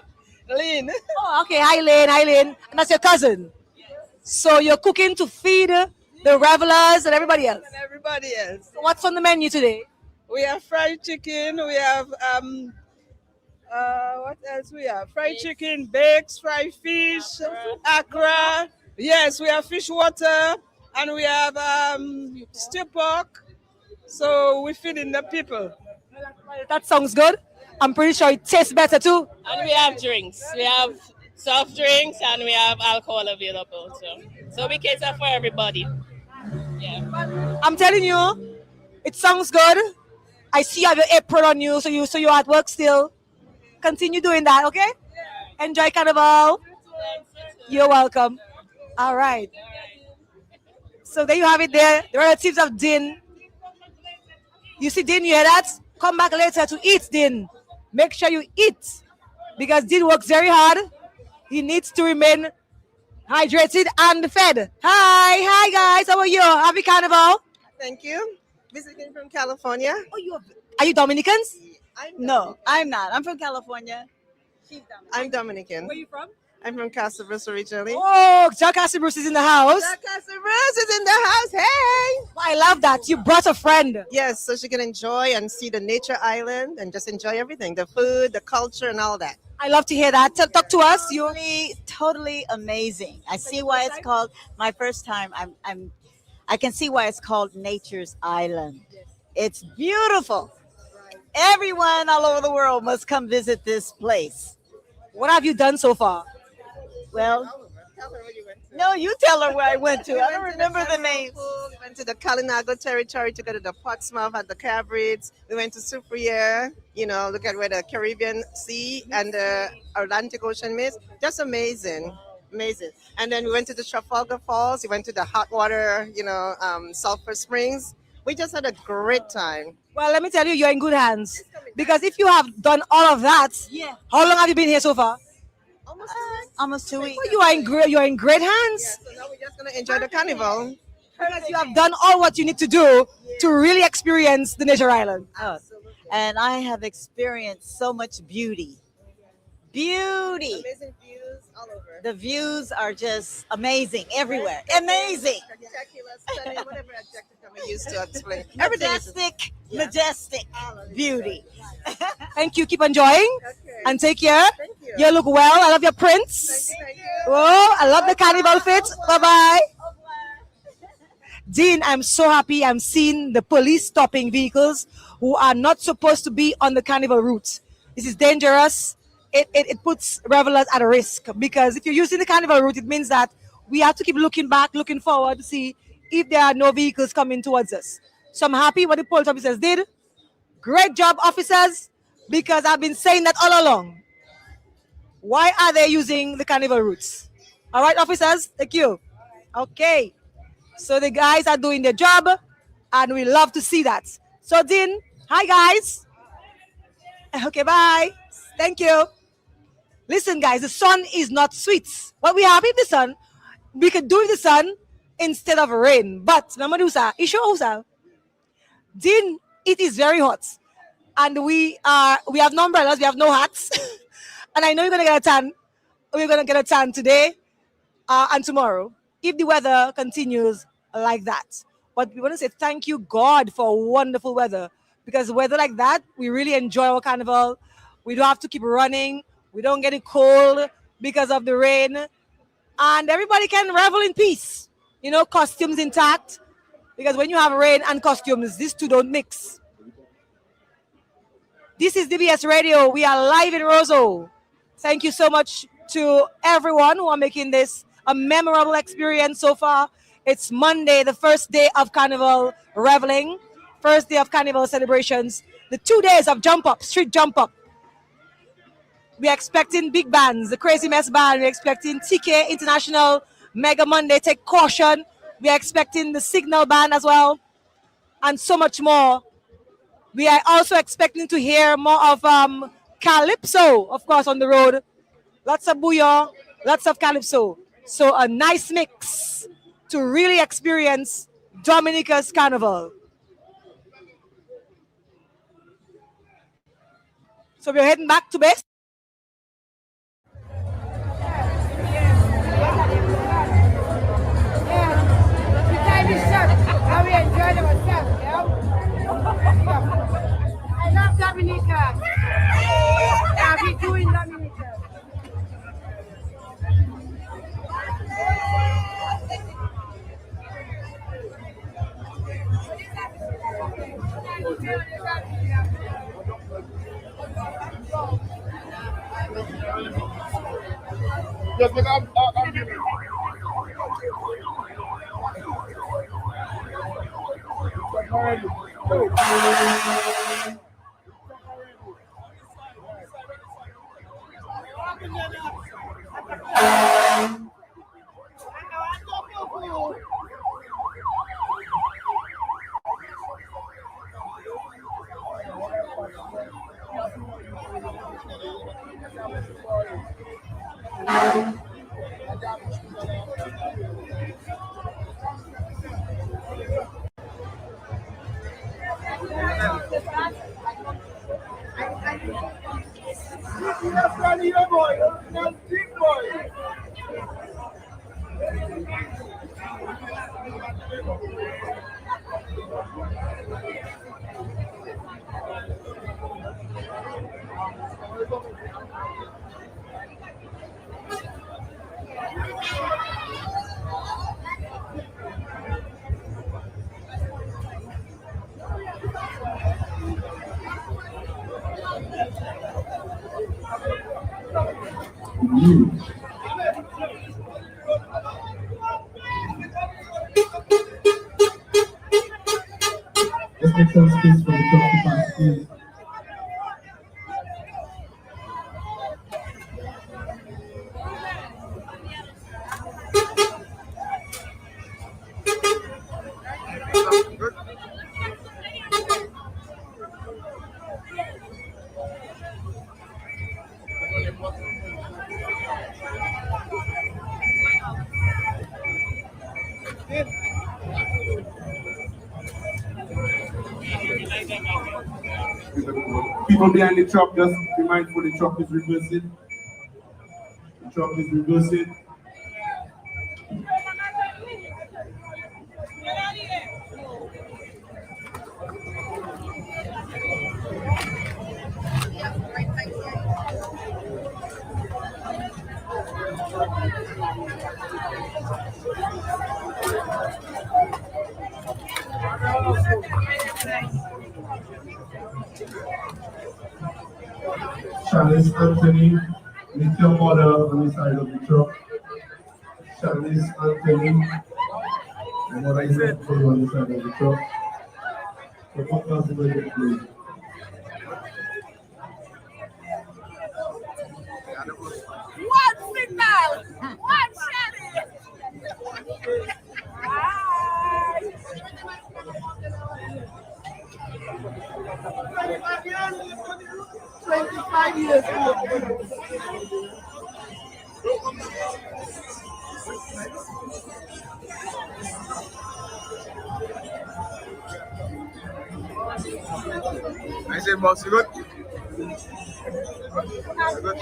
S17: Lynn.
S2: Oh, okay. Hi, Lynn. And that's your cousin. So you're cooking to feed the revelers and everybody else?
S17: And everybody else.
S2: So what's on the menu today?
S17: We have fried chicken. We have What else we have? Fried chicken, bakes, fried fish, akra. Yes, we have fish water, and we have stew pork. So we're feeding the people.
S2: That sounds good. I'm pretty sure it tastes better too.
S16: And we have drinks. We have soft drinks and we have alcohol available too. So we cater for everybody. Yeah.
S2: I'm telling you, it sounds good. I see you have your apron on you, so you're at work still. Continue doing that, okay? Enjoy Carnival. You're welcome. All right. So there you have it there. The relatives of Din. You see Din, you hear that? Come back later to eat, Din. Make sure you eat. Because Din works very hard. He needs to remain hydrated and fed. Hi guys. How are you? Happy Carnival.
S18: Thank you. Visiting from California.
S2: Oh, are you Dominicans?
S19: No, I'm not. I'm from California.
S18: I'm Dominican.
S19: Where you from?
S18: I'm from Casa Bruce originally.
S2: Oh, Jack Bruce is in the house.
S18: Casa Bruce is in the house. Hey!
S2: I love that. You brought a friend.
S18: Yes, so she can enjoy and see the nature island and just enjoy everything, the food, the culture, and all that.
S2: I love to hear that. Talk to us. You
S19: totally amazing. I see why it's called. My first time. I can see why it's called Nature's Island. It's beautiful. Everyone all over the world must come visit this place.
S2: What have you done so far?
S19: Well, no, you tell her where I went to. I don't remember the names.
S18: We went to the Kalinago territory to go to the Portsmouth at the Cabrids. We went to Soufriere, look at where the Caribbean Sea and the Atlantic Ocean meets. Just amazing. Amazing. And then we went to the Trafalgar Falls. We went to the hot water, Sulphur Springs. We just had a great time.
S2: Well, let me tell you, you're in good hands. Because if you have done all of that, how long have you been here so far?
S19: Almost 2 weeks.
S2: Well, you're in great hands.
S18: So now we're just going to enjoy the carnival.
S2: Because you have done all what you need to do to really experience the Nature Island.
S19: Oh, and I have experienced so much beauty. Beauty.
S18: Amazing views all over.
S19: The views are just amazing everywhere. Amazing.
S18: Spectacular, stunning, whatever adjective I'm used to explain.
S19: Majestic beauty.
S2: Thank you. Keep enjoying. And take care.
S18: Thank you.
S2: You look well. I love your prints.
S18: Thank you.
S2: Oh, I love the carnival fit. Bye-bye. Dean, I'm so happy I'm seeing the police stopping vehicles who are not supposed to be on the carnival route. This is dangerous. It puts revelers at a risk, because if you're using the carnival route, it means that we have to keep looking back, looking forward to see if there are no vehicles coming towards us. So I'm happy what the police officers did. Great job, officers, because I've been saying that all along. Why are they using the carnival routes? All right, officers, thank you. Okay, so the guys are doing their job, and we love to see that. So Dean, hi guys. Okay, bye. Thank you. Listen, guys, the sun is not sweet. What we have in the sun, we could do with the sun instead of rain. But, Namadusa, Isho Dean, it is very hot. And we have no umbrellas, we have no hats. And I know you're going to get a tan. We're going to get a tan today and tomorrow, if the weather continues like that. But we want to say thank you, God, for wonderful weather. Because weather like that, we really enjoy our carnival. We don't have to keep running. We don't get it cold because of the rain. And everybody can revel in peace. Costumes intact. Because when you have rain and costumes, these two don't mix. This is DBS Radio. We are live in Roseau. Thank you so much to everyone who are making this a memorable experience so far. It's Monday, the first day of Carnival reveling. First day of Carnival celebrations. The 2 days of jump up, street jump up. We're expecting big bands, the Crazy Mess Band. We're expecting TK International, Mega Monday, Take Caution. We're expecting the Signal Band as well, and so much more. We are also expecting to hear more of Calypso, of course, on the road. Lots of bouillon, lots of Calypso. So a nice mix to really experience Dominica's Carnival. So we're heading back to base.
S11: How we enjoyed ourselves, I love Dominica.
S20: Just because I'm
S5: Let's make some space for the top to pass, please. People behind the truck, just be mindful the truck is reversing. The truck is reversing. Chalice Anthony, with your mother on the side of the truck. Chalice Anthony, the mother is on the side of the truck. So what does the way please?
S12: One signal! One challenge! 25 years old.
S20: I say, boss, you good? You good?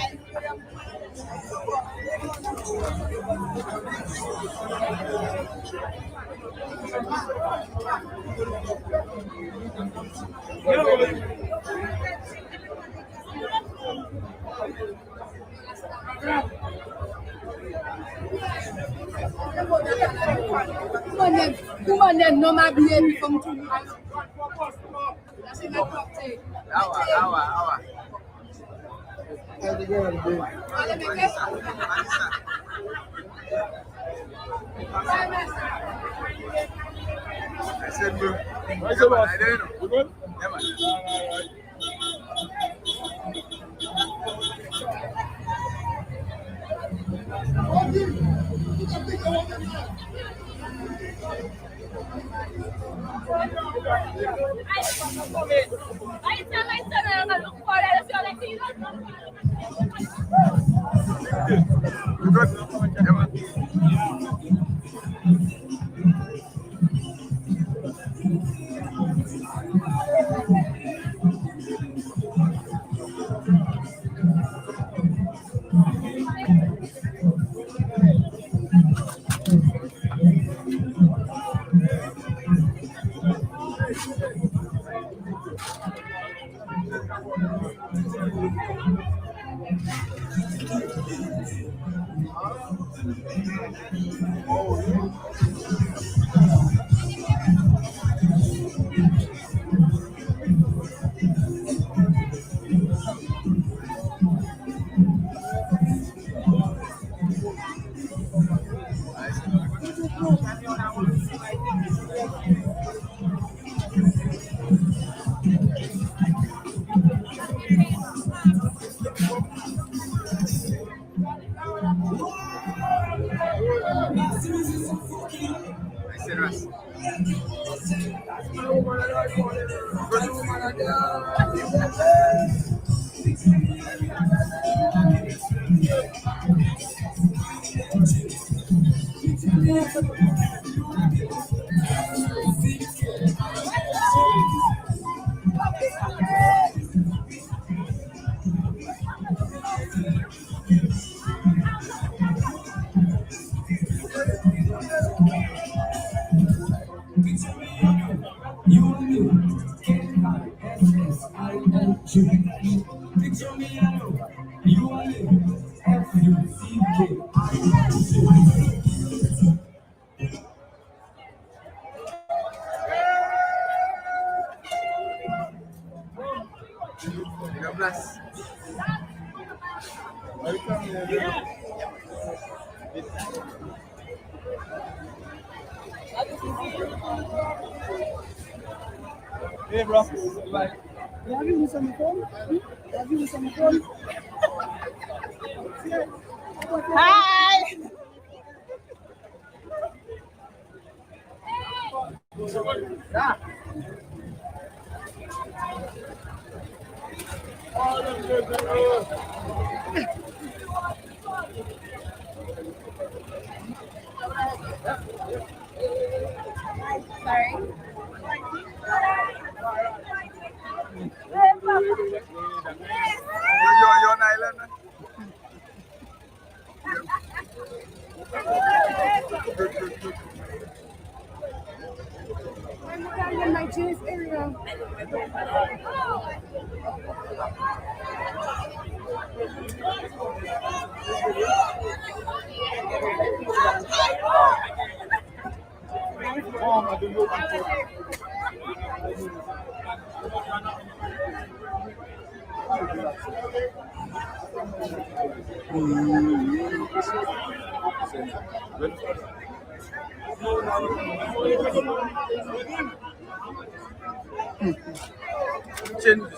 S12: Come on then, no my baby come to
S20: Hour. I said, bro. I don't know. You good? Yeah, man. generous. God bless.
S21: Hey, bro. Bye. You have you on the phone? Have you on the phone?
S3: Hi.
S21: Yeah.
S3: Sorry.
S20: You're on island.
S21: I'm in my jeans area.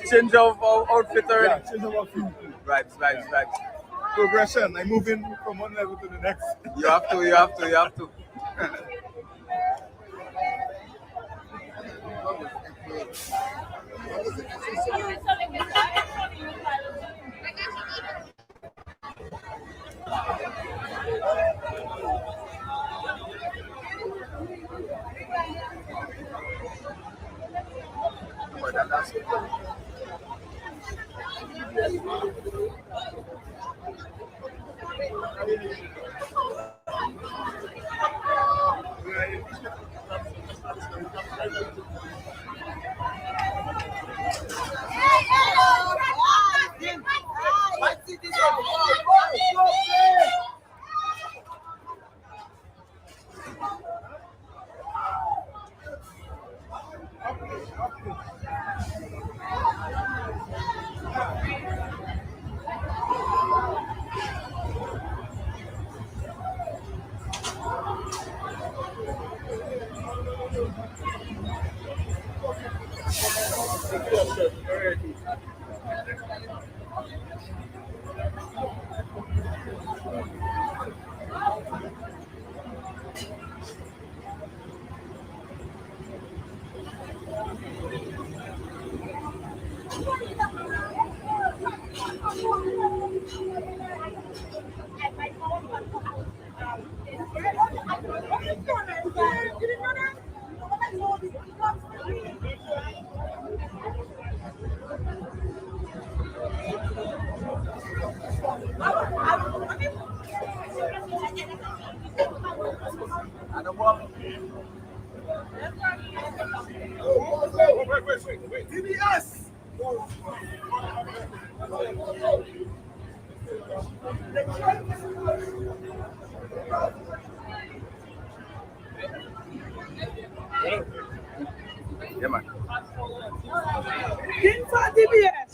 S20: Change of outfit already.
S21: Yeah, change of outfit.
S20: Right.
S21: Progression. I'm moving from one level to the next.
S20: You have to.
S21: Wait. TBS!
S20: Yeah, man.
S21: In for TBS!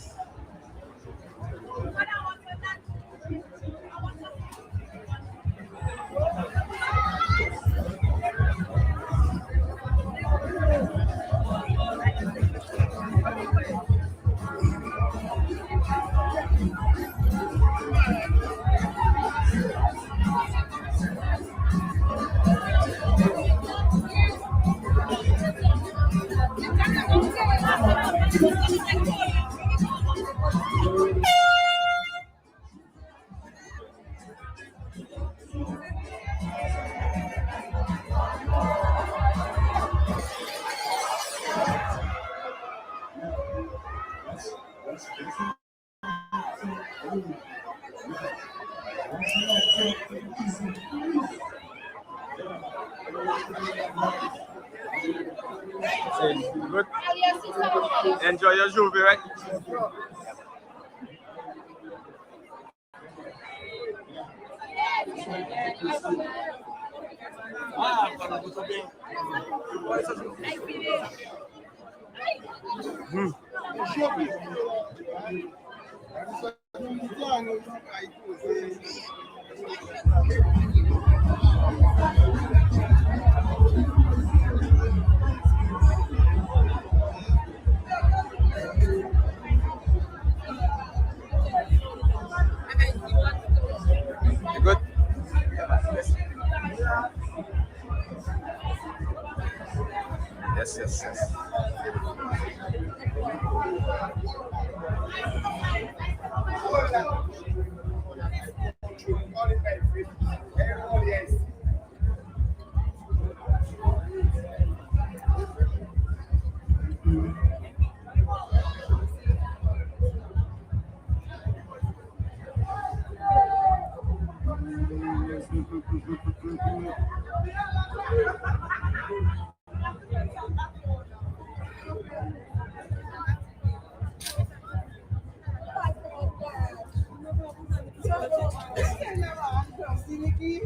S20: Good. Enjoy your Juve, right? You good? Yes, yes, yes.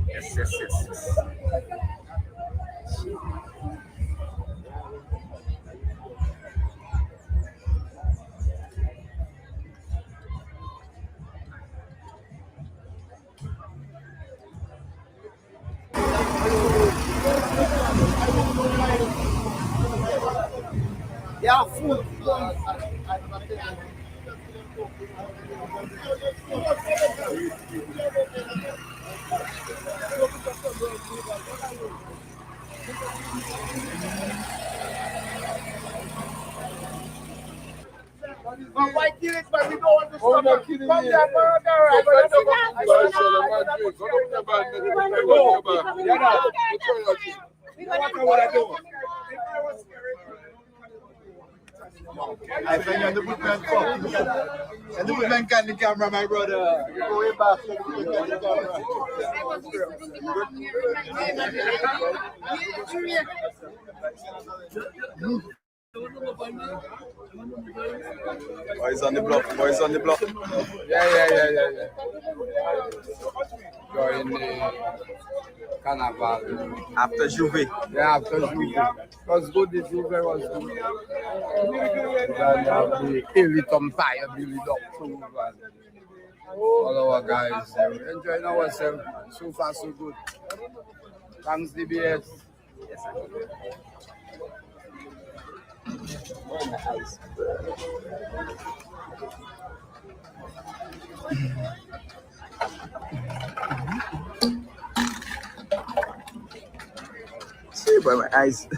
S20: Yes, yes, yes, yes. Yeah, food. But why kill it when we don't want to stop it? Come there, brother. I think you're the bootman fuck. And the bootman can the camera, my brother. You go way back. Boys on the block, boys on the block. Yeah. During the carnival. After Juve. Yeah, after Juve. It was good, the Juve was good. And the elite umpire, Billy Duck too. All our guys, we're enjoying ourselves. So far, so good. Thanks, DBS. Yes, see by my eyes.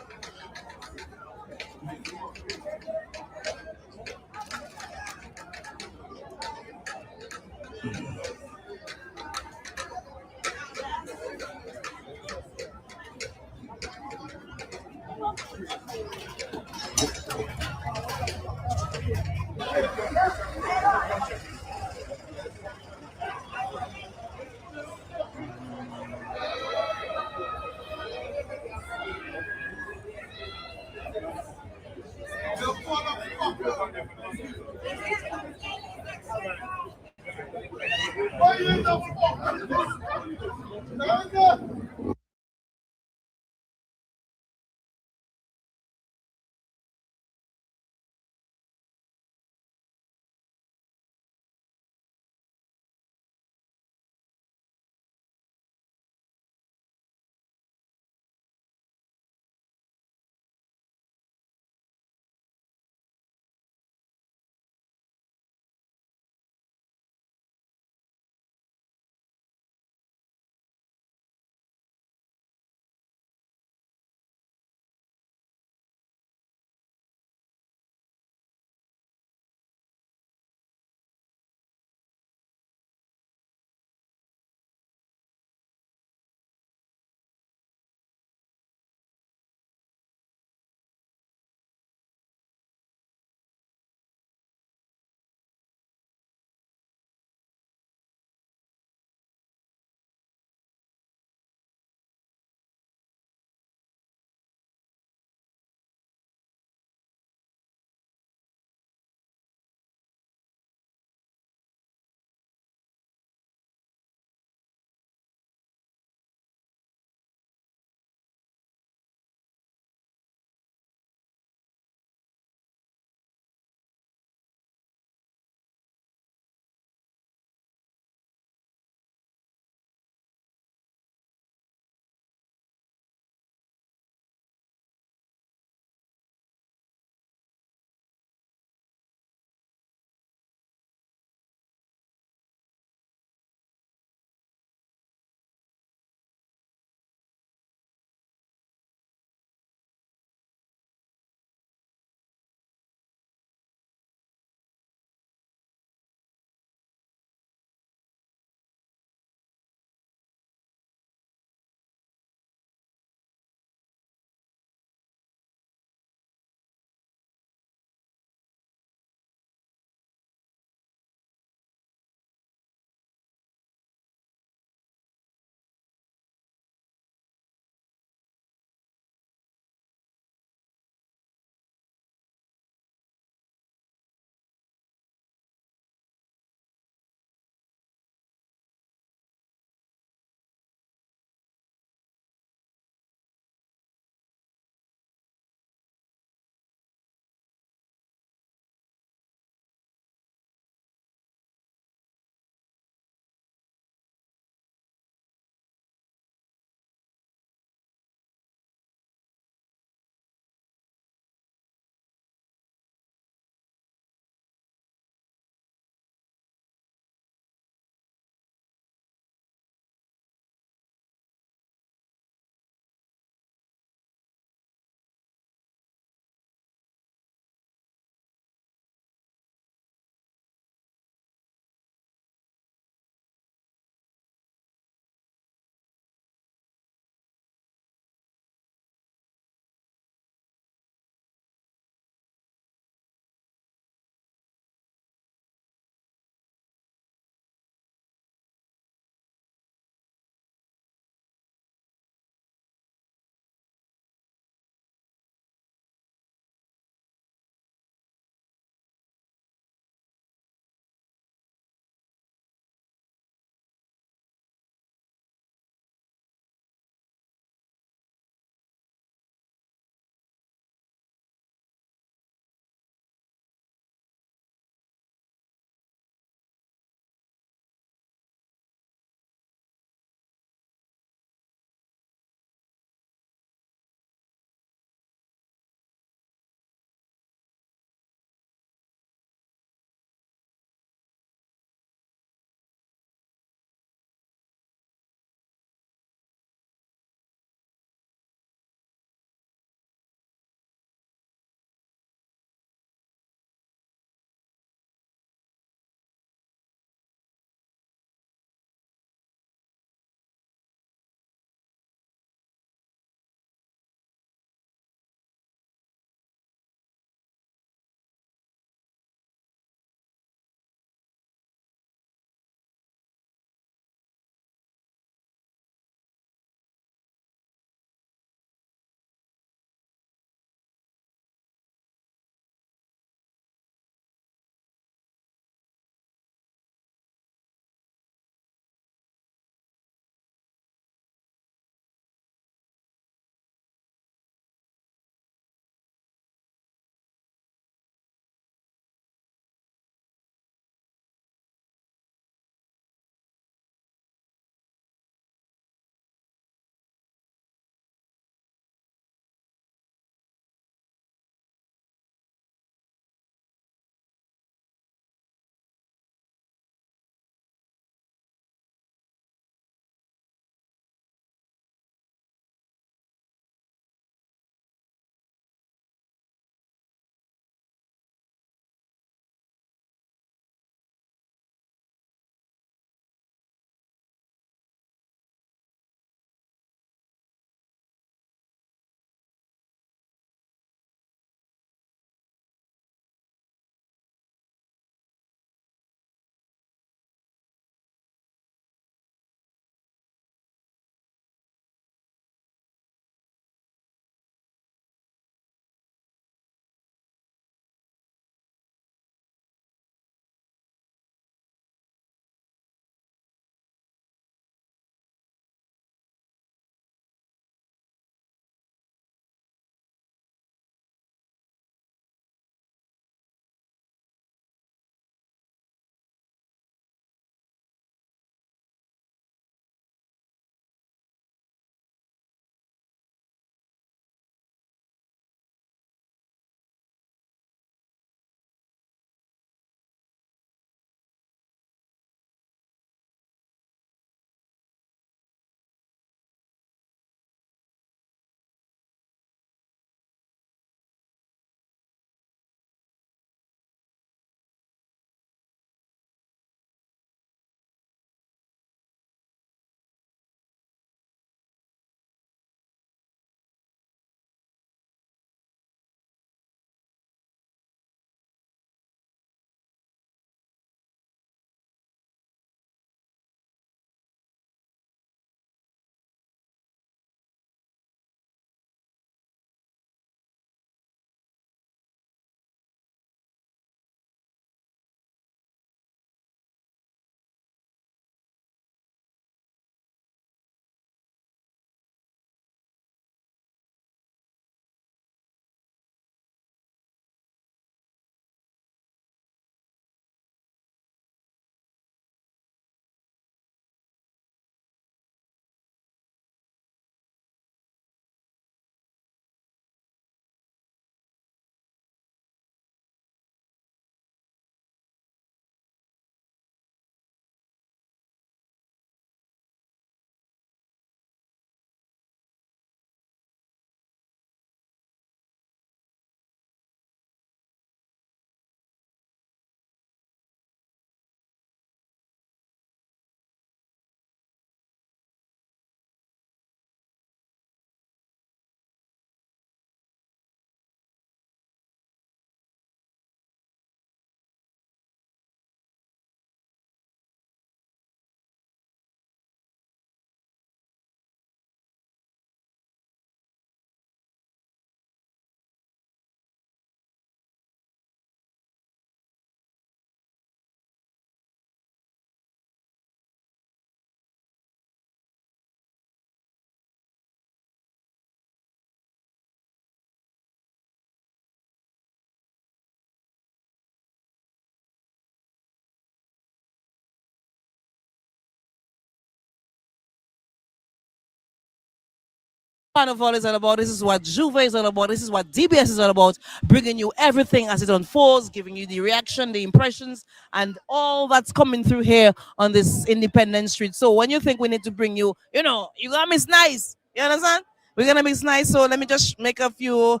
S6: Carnival is all about. This is what Juve is all about. This is what DBS is all about. Bringing you everything as it unfolds, giving you the reaction, the impressions, and all that's coming through here on this independent street. So when you think we need to bring you, you're gonna miss nice. You understand? We're gonna miss nice. So let me just make a few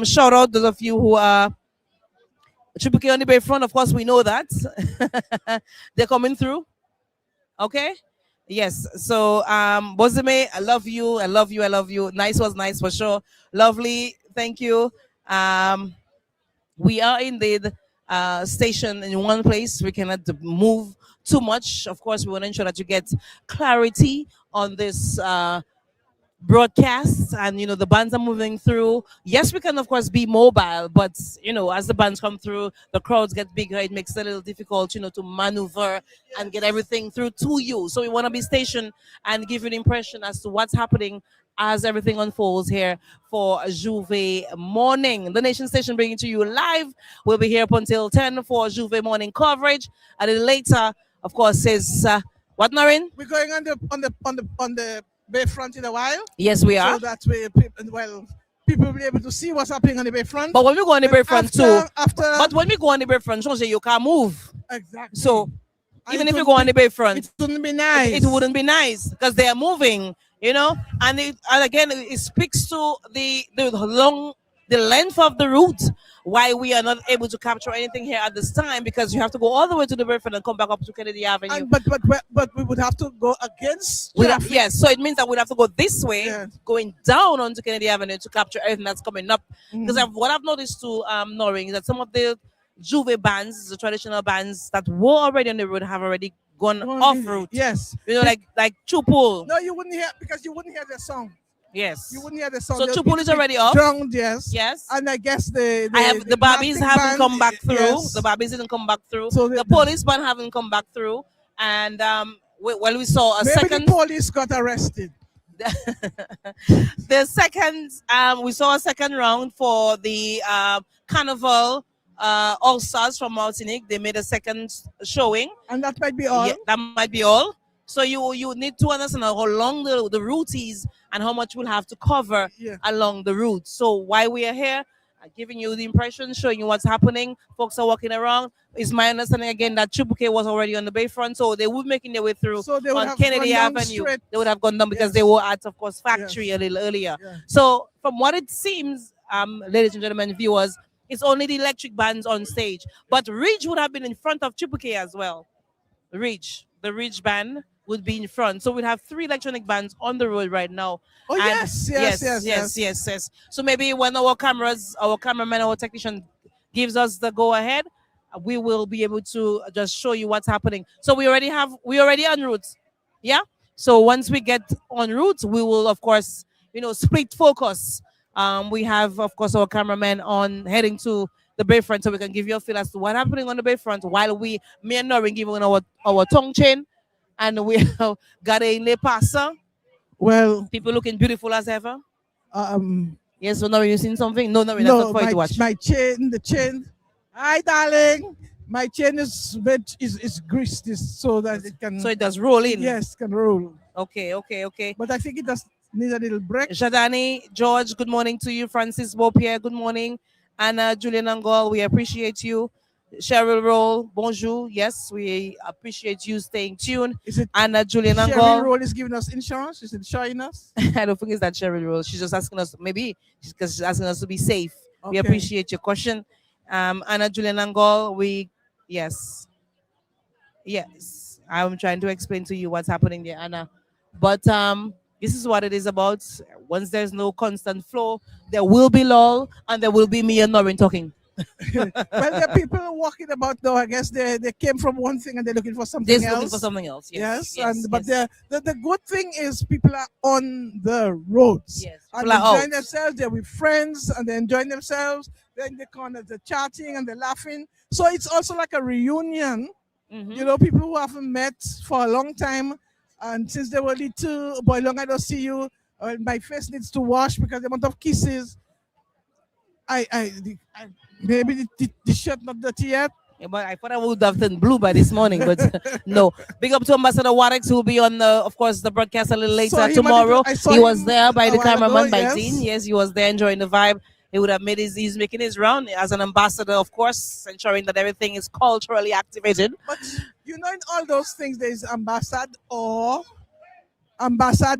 S6: shout out those of you who are Triple K on the Bayfront. Of course, we know that they're coming through. Okay. Yes. So, Bozime, I love you. I love you. I love you. Nice was nice for sure. Lovely. Thank you. We are indeed stationed in one place. We cannot move too much. Of course, we want to ensure that you get clarity on this broadcast, and the bands are moving through. Yes, we can of course be mobile, but as the bands come through, the crowds get bigger. It makes it a little difficult to maneuver and get everything through to you. So we want to be stationed and give you an impression as to what's happening as everything unfolds here for Juve Morning. The Nation Station bringing to you live. We'll be here up until 10 for Juve Morning coverage. A little later, of course, is what, Noreen?
S21: We're going on the Bayfront in a while.
S6: Yes, we are.
S21: So that way, people will be able to see what's happening on the Bayfront.
S6: But when we go on the Bayfront too,
S21: but
S6: when we go on the Bayfront, don't say you can't move.
S21: Exactly.
S6: So even if you go on the Bayfront,
S21: it wouldn't be nice.
S6: It wouldn't be nice because they are moving, and again it speaks to the length of the route. Why we are not able to capture anything here at this time, because you have to go all the way to the Bayfront and come back up to Kennedy Avenue.
S21: But we would have to go against traffic.
S6: Yes, so it means that we'd have to go this way, going down onto Kennedy Avenue to capture everything that's coming up. Because what I've noticed too, Noreen, is that some of the Juve bands, the traditional bands that were already on the road, have already gone off route.
S21: Yes,
S6: like Chupul.
S21: No, you wouldn't hear, because you wouldn't hear the song.
S6: Yes.
S21: You wouldn't hear the song.
S6: So Chupul is already off?
S21: Drowned, yes.
S6: Yes.
S21: And I guess the
S6: Barbies haven't come back through.
S21: Yes.
S6: The Barbies didn't come back through.
S21: So
S6: the police band haven't come back through. And we saw a second.
S21: The police got arrested.
S6: The second, we saw a second round for the Carnival All Stars from Martinique. They made a second showing.
S21: And that might be all.
S6: Yeah, that might be all. So you need to understand how long the route is and how much we'll have to cover along the route. So while we are here, giving you the impression, showing you what's happening, folks are walking around. It's my understanding again that Chibuke was already on the Bayfront, so they were making their way through on Kennedy Avenue. They would have gone down because they were at, of course, Factory a little earlier. So from what it seems, ladies and gentlemen, viewers, it's only the electric bands on stage. But Ridge would have been in front of Chibuke as well. The Ridge band would be in front. So we'd have 3 electronic bands on the road right now.
S21: Oh,
S6: and
S21: yes.
S6: So maybe when our cameraman, our technician gives us the go ahead, we will be able to just show you what's happening. So we already en route. Yeah. So once we get en route, we will of course, split focus. We have of course our cameraman on heading to the Bayfront, so we can give you a feel as to what's happening on the Bayfront while me and Noreen giving our tongue chain. And we have got a Le Passa.
S21: Well,
S6: people looking beautiful as ever. Yes, so now you seen something? No, that's not for you to watch.
S21: My chain, the chain. Hi, darling. My chain is greased so that it can.
S6: So it does roll in.
S21: Yes, can roll.
S6: Okay.
S21: But I think it does need a little break.
S6: Jadani, George, good morning to you. Francis Beaupierre, good morning. Anna, Julian Angol, we appreciate you. Cheryl Roll, bonjour. Yes, we appreciate you staying tuned.
S21: Is it
S6: Anna, Julian Angol.
S21: Cheryl Roll is giving us insurance. Is it showing us?
S6: I don't think it's that Cheryl Roll. She's just asking us, maybe because she's asking us to be safe. Okay. We appreciate your question. Anna, Julian Angol, yes. I'm trying to explain to you what's happening there, Anna. But this is what it is about. Once there's no constant flow, there will be lull, and there will be me and Noreen talking.
S21: Well, there are people walking about though. I guess they came from one thing and they're looking for something else.
S6: They're looking for something else. Yes.
S21: But the good thing is people are on the roads.
S6: Yes.
S21: And they're enjoying themselves. They're with friends and they're enjoying themselves. They're in the corner, they're chatting and they're laughing. So it's also like a reunion. People who haven't met for a long time, and since they were little, boy, long I don't see you. My face needs to wash because the amount of kisses. Maybe the shirt not dirty yet.
S6: Yeah, but I thought I would have turned blue by this morning, but no. Big up to Ambassador Warwick, who will be on of course, the broadcast a little later tomorrow. He was there by the cameraman, by Dean. Yes, he was there enjoying the vibe. He would have made he's making his round as an ambassador, of course, ensuring that everything is culturally activated.
S21: But you know, in all those things, there is ambassador, and ambassador.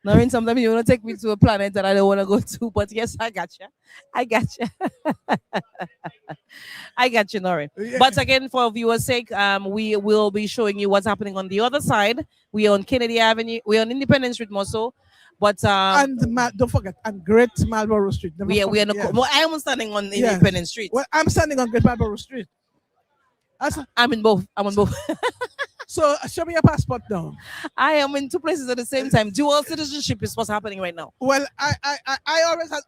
S6: Noreen, sometimes you want to take me to a planet that I don't want to go to, but yes, I got you. I got you. I got you, Noreen.
S21: Yeah.
S6: But again, for viewers' sake, we will be showing you what's happening on the other side. We are on Kennedy Avenue. We are on Independence Street also. But
S21: don't forget, and Great Marlborough Street.
S6: We are in
S21: yes.
S6: well, I am standing on Independence Street.
S21: Well, I'm standing on Great Marlborough Street.
S6: I'm in both. I'm on both.
S21: So show me your passport now.
S6: I am in two places at the same time. Dual citizenship is what's happening right now.
S21: Well, I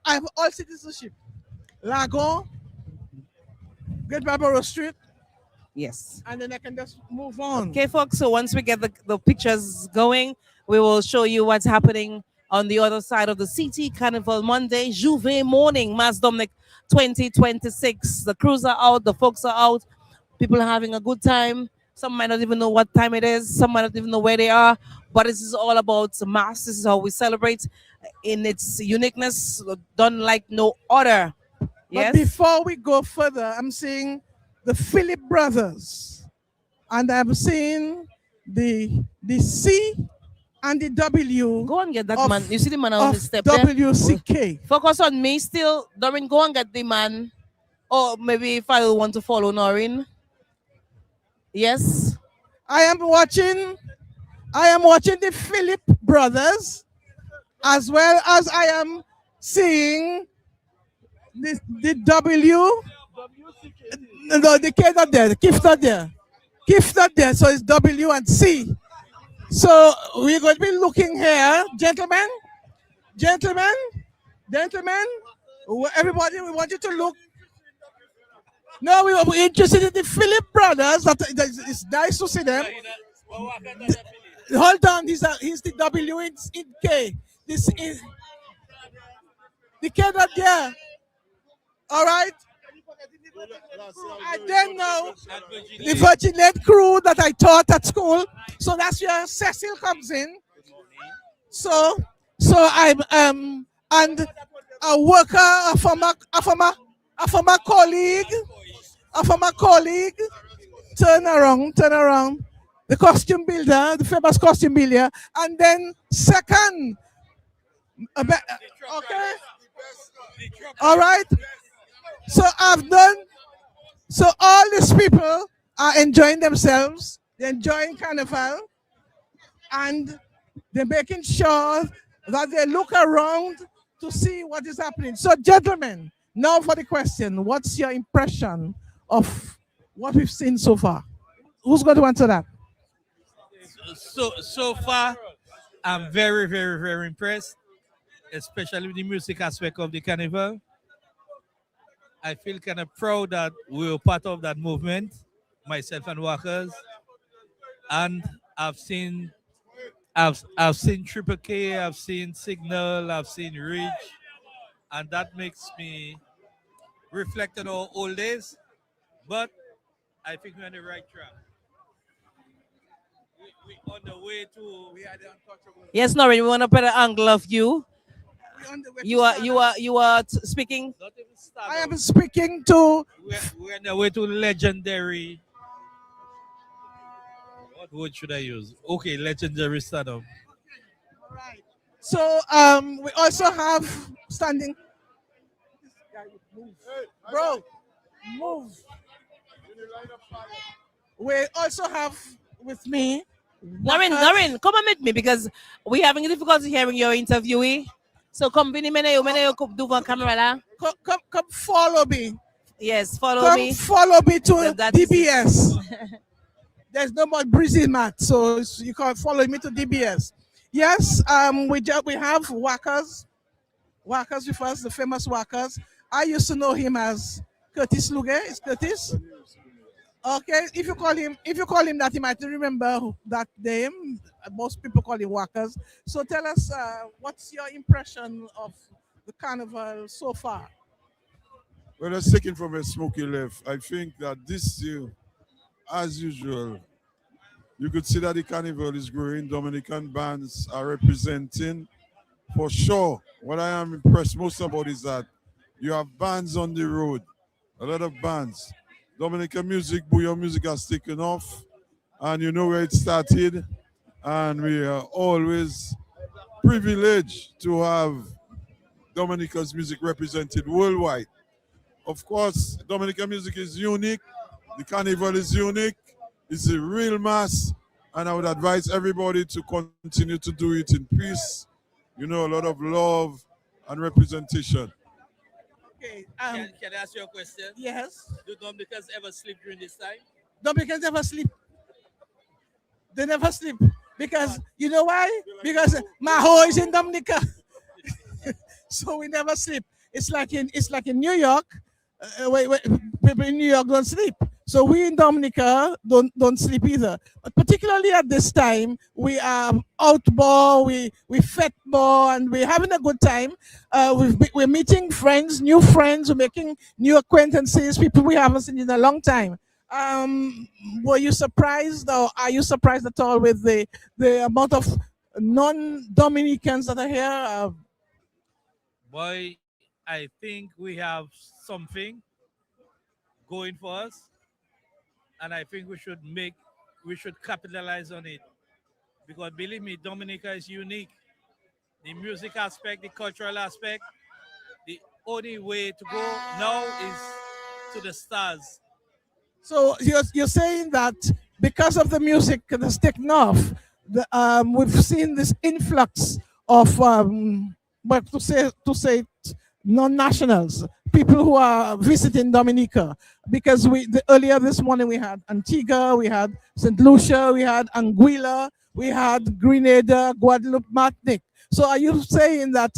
S21: have all citizenship. Lago, Great Marlborough Street.
S6: Yes.
S21: And then I can just move on.
S6: Okay, folks. So once we get the pictures going, we will show you what's happening on the other side of the city. Carnival Monday, Juve morning, Mass Dominik 2026. The crews are out, the folks are out. People are having a good time. Some might not even know what time it is. Some might not even know where they are. But this is all about Mass. This is how we celebrate in its uniqueness, done like no other. Yes?
S21: But before we go further, I'm seeing the Philip brothers. And I'm seeing the C and the W.
S6: Go and get that man. You see the man on the step
S21: WCK.
S6: there? Focus on me still. Noreen, go and get the man. Or maybe if I want to follow Noreen. Yes.
S21: I am watching the Philip brothers, as well as I am seeing the W. No, the K not there, the Kif not there. Kif not there, so it's W and C. So we're going to be looking here, gentlemen. Everybody, we want you to look. No, we were interested in the Philip brothers. It's nice to see them. Hold on, he's the W in K. This is the K not there. All right. I then know the Virgin crew that I taught at school. So that's where Cecil comes in. So I'm and a worker, a former colleague, turn around, the costume builder, the famous costume builder, and then second, okay, all right. So all these people are enjoying themselves, they're enjoying Carnival, and they're making sure that they look around to see what is happening. So gentlemen, now for the question, what's your impression of what we've seen so far? Who's going to answer that?
S4: So far, I'm very, very, very impressed, especially with the music aspect of the carnival. I feel kind of proud that we were part of that movement, myself and workers. And I've seen Triple K, I've seen Signal, I've seen Reach, and that makes me reflect on our old days. But I think we're on the right track. We're on the way to. We are the untouchable.
S6: Yes, Noreen, we want a better angle of you. You are speaking.
S21: I am speaking to.
S4: We're on the way to legendary. What word should I use? Okay, legendary stardom.
S21: So we also have standing. Bro, move. We also have with me.
S6: Noreen, come and meet me because we're having difficulty hearing your interviewee. So come do for camera.
S21: Come follow me.
S6: Yes, follow me.
S21: Follow me to DBS. There's no more breezy mat, so you can follow me to DBS. Yes, we have Workers with us, the famous Workers. I used to know him as Curtis Luge. Is Curtis? Okay, if you call him that, he might remember that name. Most people call him Workers. So tell us, what's your impression of the carnival so far?
S8: Well, let's take it from a smoky left. I think that this year, as usual, you could see that the carnival is growing. Dominican bands are representing. For sure, what I am impressed most about is that you have bands on the road, a lot of bands. Dominican music, Bouillon music has taken off, and you know where it started. And we are always privileged to have Dominica's music represented worldwide. Of course, Dominican music is unique. The carnival is unique. It's a real mass. And I would advise everybody to continue to do it in peace. You know, a lot of love and representation.
S21: Okay.
S4: Can I ask you a question?
S21: Yes.
S4: Do Dominicans ever sleep during this time?
S21: Dominicans never sleep. They never sleep. Because, you know why? Because Maho is in Dominica. So we never sleep. It's like in New York. People in New York don't sleep. So we in Dominica don't sleep either. But particularly at this time, we are outboard, we fet more, and we're having a good time. We're meeting friends, new friends, we're making new acquaintances, people we haven't seen in a long time. Were you surprised, or are you surprised at all with the amount of non-Dominicans that are here?
S4: Boy, I think we have something going for us, and I think we should capitalize on it, because believe me, Dominica is unique. The music aspect, the cultural aspect, the only way to go now is to the stars.
S21: So you're saying that because of the music that's taken off, we've seen this influx of, but to say it, non-nationals, people who are visiting Dominica. Because earlier this morning we had Antigua, we had St. Lucia, we had Anguilla, we had Grenada, Guadeloupe, Martinique. So are you saying that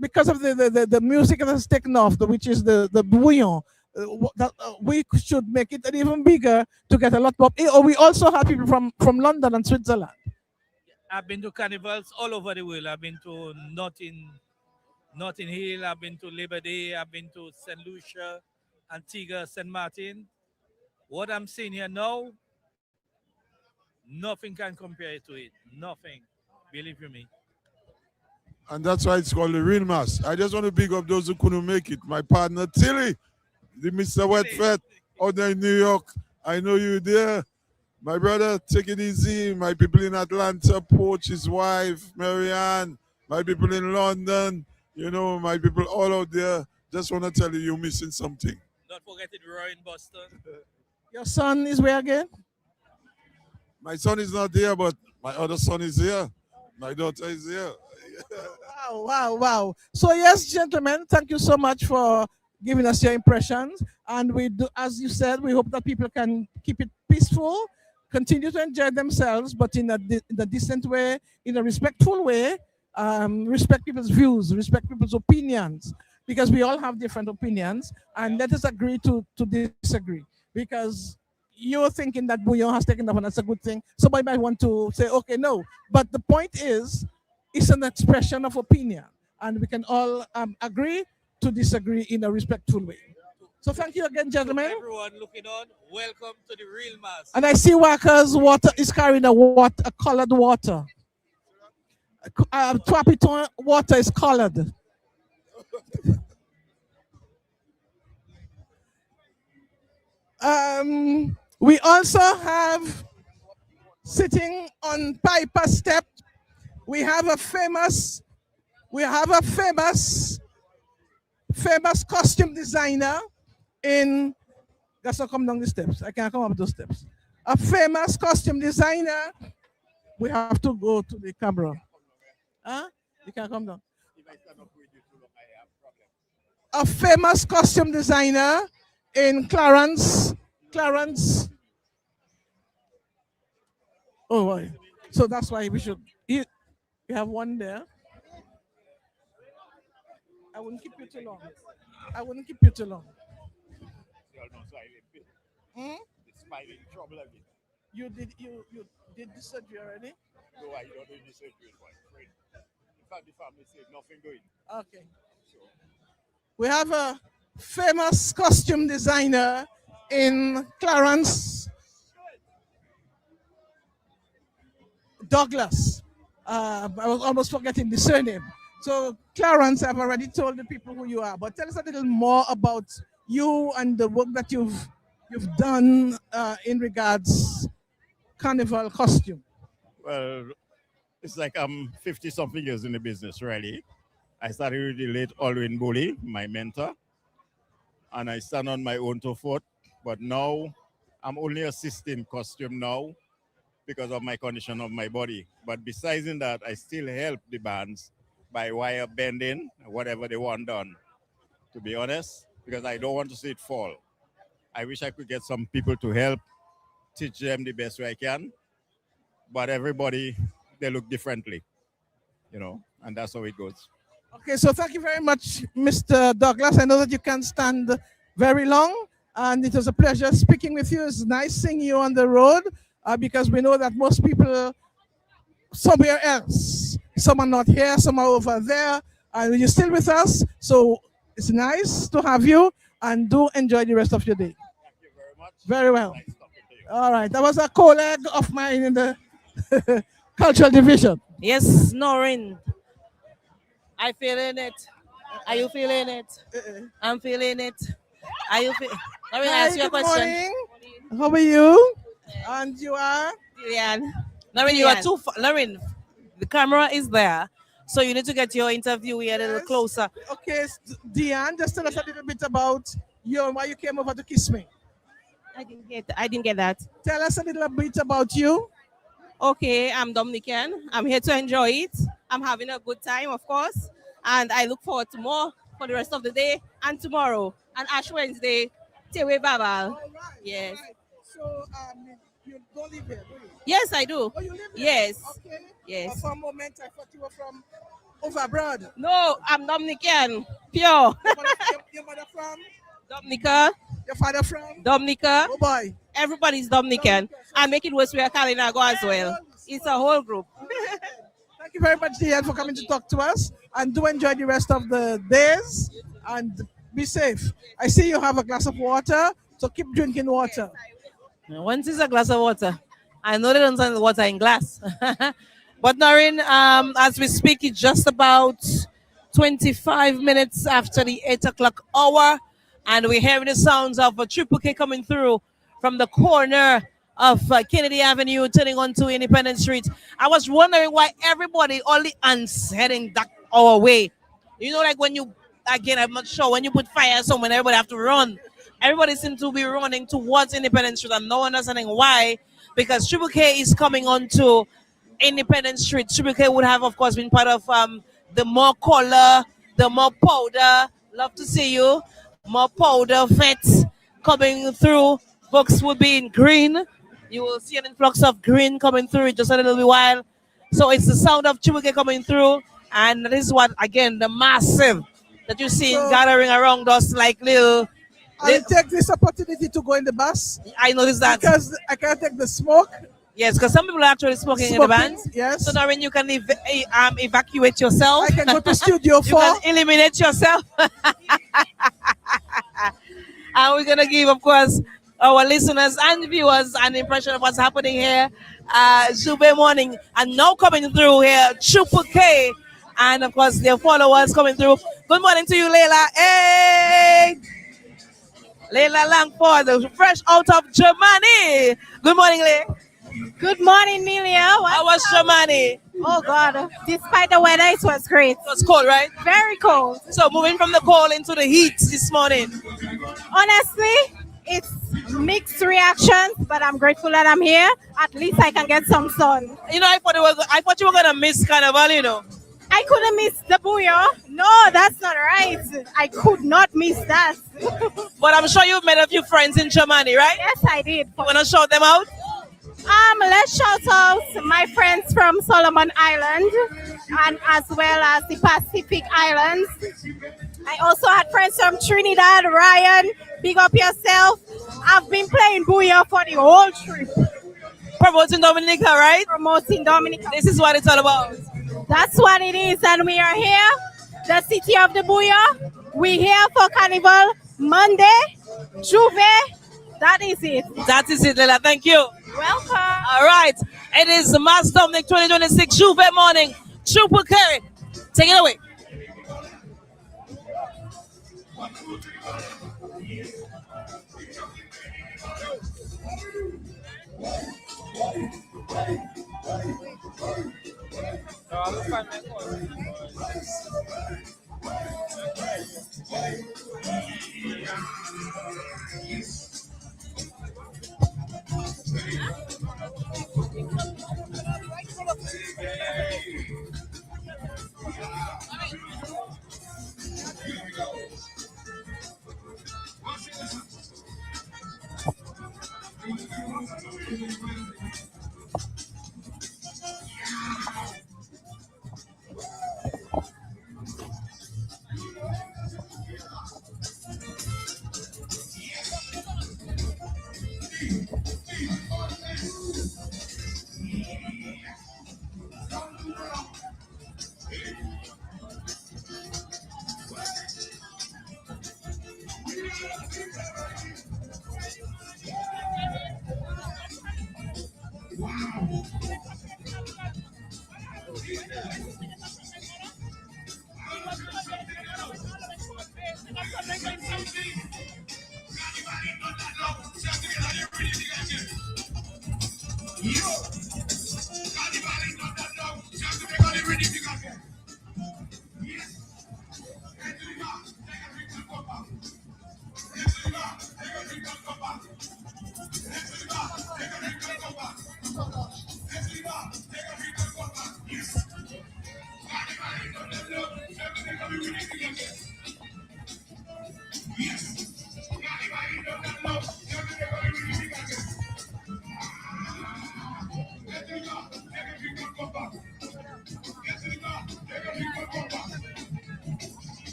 S21: because of the music that has taken off, which is the bouillon, that we should make it even bigger to get a lot more? Or we also have people from London and Switzerland.
S4: I've been to carnivals all over the world. I've been to Notting Hill, I've been to Labor Day, I've been to St. Lucia, Antigua, St. Martin. What I'm seeing here now, nothing can compare to it. Nothing. Believe you me.
S8: And that's why it's called the real mass. I just want to big up those who couldn't make it. My partner Tilly, the Mr. Wet Fat out there in New York. I know you there. My brother, take it easy. My people in Atlanta, Poach, his wife, Marianne, my people in London, you know, my people all out there. Just want to tell you, you're missing something.
S4: Not forgetting Roy in Boston.
S21: Your son is where again?
S8: My son is not there, but my other son is here. My daughter is here.
S21: Wow. So yes, gentlemen, thank you so much for giving us your impressions. And we do, as you said, we hope that people can keep it peaceful, continue to enjoy themselves, but in a decent way, in a respectful way. Respect people's views, respect people's opinions, because we all have different opinions, and let us agree to disagree. Because you're thinking that bouillon has taken off and that's a good thing. Somebody might want to say, okay, no. But the point is, it's an expression of opinion, and we can all agree to disagree in a respectful way. So thank you again, gentlemen.
S4: To everyone looking on, welcome to the real mass.
S21: And I see Walker's water is carrying a colored water. Trapiton water is colored. We also have, sitting on Piper Step, we have a famous costume designer in, that's not come down the steps. I can't come up those steps. A famous costume designer. We have to go to the camera. Huh? You can come down. A famous costume designer in Clarence. Oh, boy. So that's why we should. You have one there. I wouldn't keep you too long. You did the surgery already?
S10: No, I don't do the surgery. In fact, the family said nothing going.
S21: Okay. We have famous costume designer in Clarence Douglas. I was almost forgetting the surname. So, Clarence, I've already told the people who you are, but tell us a little more about you and the work that you've done in regards carnival costume.
S10: Well, it's like I'm 50 something years in the business, really. I started with the late Alwyn Bully, my mentor, and I stand on my own 2 foot. But now I'm only assisting costume now because of my condition of my body. But besides in that, I still help the bands by wire bending, whatever they want done, to be honest, because I don't want to see it fall. I wish I could get some people to help teach them the best way I can, but everybody, they look differently, and that's how it goes.
S21: Okay, so thank you very much, Mr. Douglas. I know that you can't stand very long, and it was a pleasure speaking with you. It's nice seeing you on the road because we know that most people somewhere else. Some are not here, some are over there, and you're still with us. So it's nice to have you, and do enjoy the rest of your day.
S10: Thank you very much.
S21: Very well.
S10: Nice talking to you.
S21: All right, that was a colleague of mine in the cultural division.
S6: Yes, Noreen. I feeling it. Are you feeling it? I'm feeling it. Are you feeling? Let me ask you a
S21: good
S6: question.
S21: morning. How are you? And you are?
S6: Lillian. Noreen, you are too far. Noreen, the camera is there. So you need to get your interview here a little closer.
S21: Okay, Diane, just tell us a little bit about you and why you came over to kiss me.
S1: I didn't get that.
S21: Tell us a little bit about you.
S1: Okay, I'm Dominican. I'm here to enjoy it. I'm having a good time, of course. And I look forward to more for the rest of the day and tomorrow. And Ash Wednesday, Tewe Babal. Yes.
S21: So you don't live here, do you?
S1: Yes, I do.
S21: Oh, you live here?
S1: Yes.
S21: Okay.
S1: Yes.
S21: But for a moment, I thought you were from over abroad.
S1: No, I'm Dominican. Pure.
S21: Your mother from?
S1: Dominica.
S21: Your father from?
S1: Dominica.
S21: Oh boy.
S1: Everybody's Dominican. And make it worse, we are Kalinago as well. It's a whole group.
S21: Thank you very much, Diane, for coming to talk to us. And do enjoy the rest of the days. And be safe. I see you have a glass of water, so keep drinking water.
S6: Once is a glass of water. I know they don't send the water in glass. But Noreen, as we speak, it's just about 25 minutes after the 8 o'clock hour. And we're hearing the sounds of a Triple K coming through from the corner of Kennedy Avenue, turning onto Independence Street. I was wondering why everybody, all the ants heading that our way. You know, like when you, again, I'm not sure, when you put fire somewhere, everybody have to run. Everybody seems to be running towards Independence Street. I'm not understanding why, because Triple K is coming onto Independence Street. Triple K would have, of course, been part of the more color, the more powder. Love to see you. More powder fets coming through. Folks would be in green. You will see an influx of green coming through in just a little bit while. So it's the sound of Triple K coming through. And this is what, again, the massive that you see gathering around us like little.
S21: I take this opportunity to go in the bus.
S6: I noticed that.
S21: Because I can't take the smoke.
S6: Yes, because some people are actually smoking in the band.
S21: Yes.
S6: So now when you can evacuate yourself.
S21: I can go to Studio 4.
S6: You can eliminate yourself. And we're going to give, of course, our listeners and viewers an impression of what's happening here. Zube Morning. And now coming through here, Triple K. And, of course, their followers coming through. Good morning to you, Leila. Hey! Leila Langford, fresh out of Germany. Good morning, Leila.
S22: Good morning, Milia.
S6: How was Germany?
S22: Oh, God. Despite the weather, it was great.
S6: It was cold, right?
S22: Very cold.
S6: So moving from the cold into the heat this morning.
S22: Honestly, it's mixed reactions, but I'm grateful that I'm here. At least I can get some sun.
S6: You know, I thought you were going to miss Carnival, you know.
S22: I couldn't miss the booyah. No, that's not right. I could not miss that.
S6: But I'm sure you've met a few friends in Germany, right?
S22: Yes, I did.
S6: You want to shout them out?
S22: Let's shout out my friends from Solomon Island and as well as the Pacific Islands. I also had friends from Trinidad. Ryan, big up yourself. I've been playing booyah for the whole trip.
S6: Promoting Dominica, right?
S22: Promoting Dominica.
S6: This is what it's all about.
S22: That's what it is, and we are here, the city of the booyah. We're here for Carnival Monday, Juve. That is it.
S6: That is it, Lela. Thank you.
S22: Welcome.
S6: All right. It is the Mass Dominik 2026 Juve morning. Triple carry. Take it away.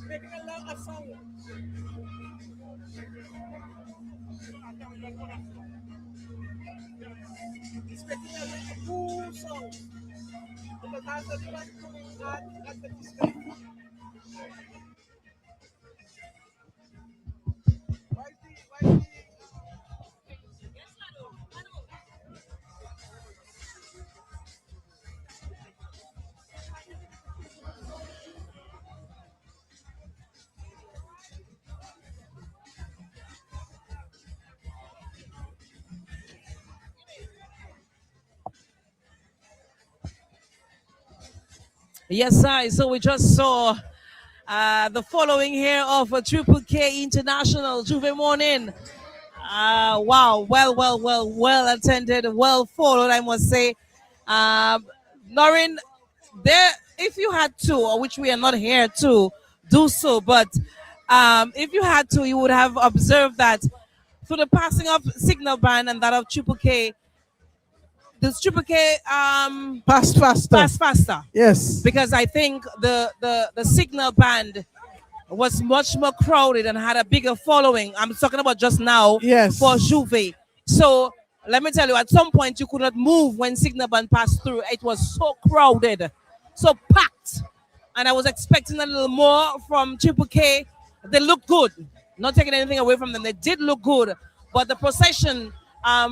S21: Making a lot of song. It's making a lot of cool songs. Because that's what you like coming at the disco.
S6: Yes, sir. So we just saw the following here of a Triple K International Juve Morning. Wow, well attended, well followed, I must say. Noreen, there, if you had to, or which we are not here to do so, but if you had to, you would have observed that through the passing of Signal Band and that of Triple K, the Triple K
S21: Pass faster.
S6: pass faster.
S21: Yes.
S6: Because I think the Signal Band was much more crowded and had a bigger following. I'm talking about just now
S21: Yes.
S6: for Juve. So let me tell you, at some point you could not move when Signal Band passed through. It was so crowded, so packed. And I was expecting a little more from Triple K. They looked good. Not taking anything away from them. They did look good. But the procession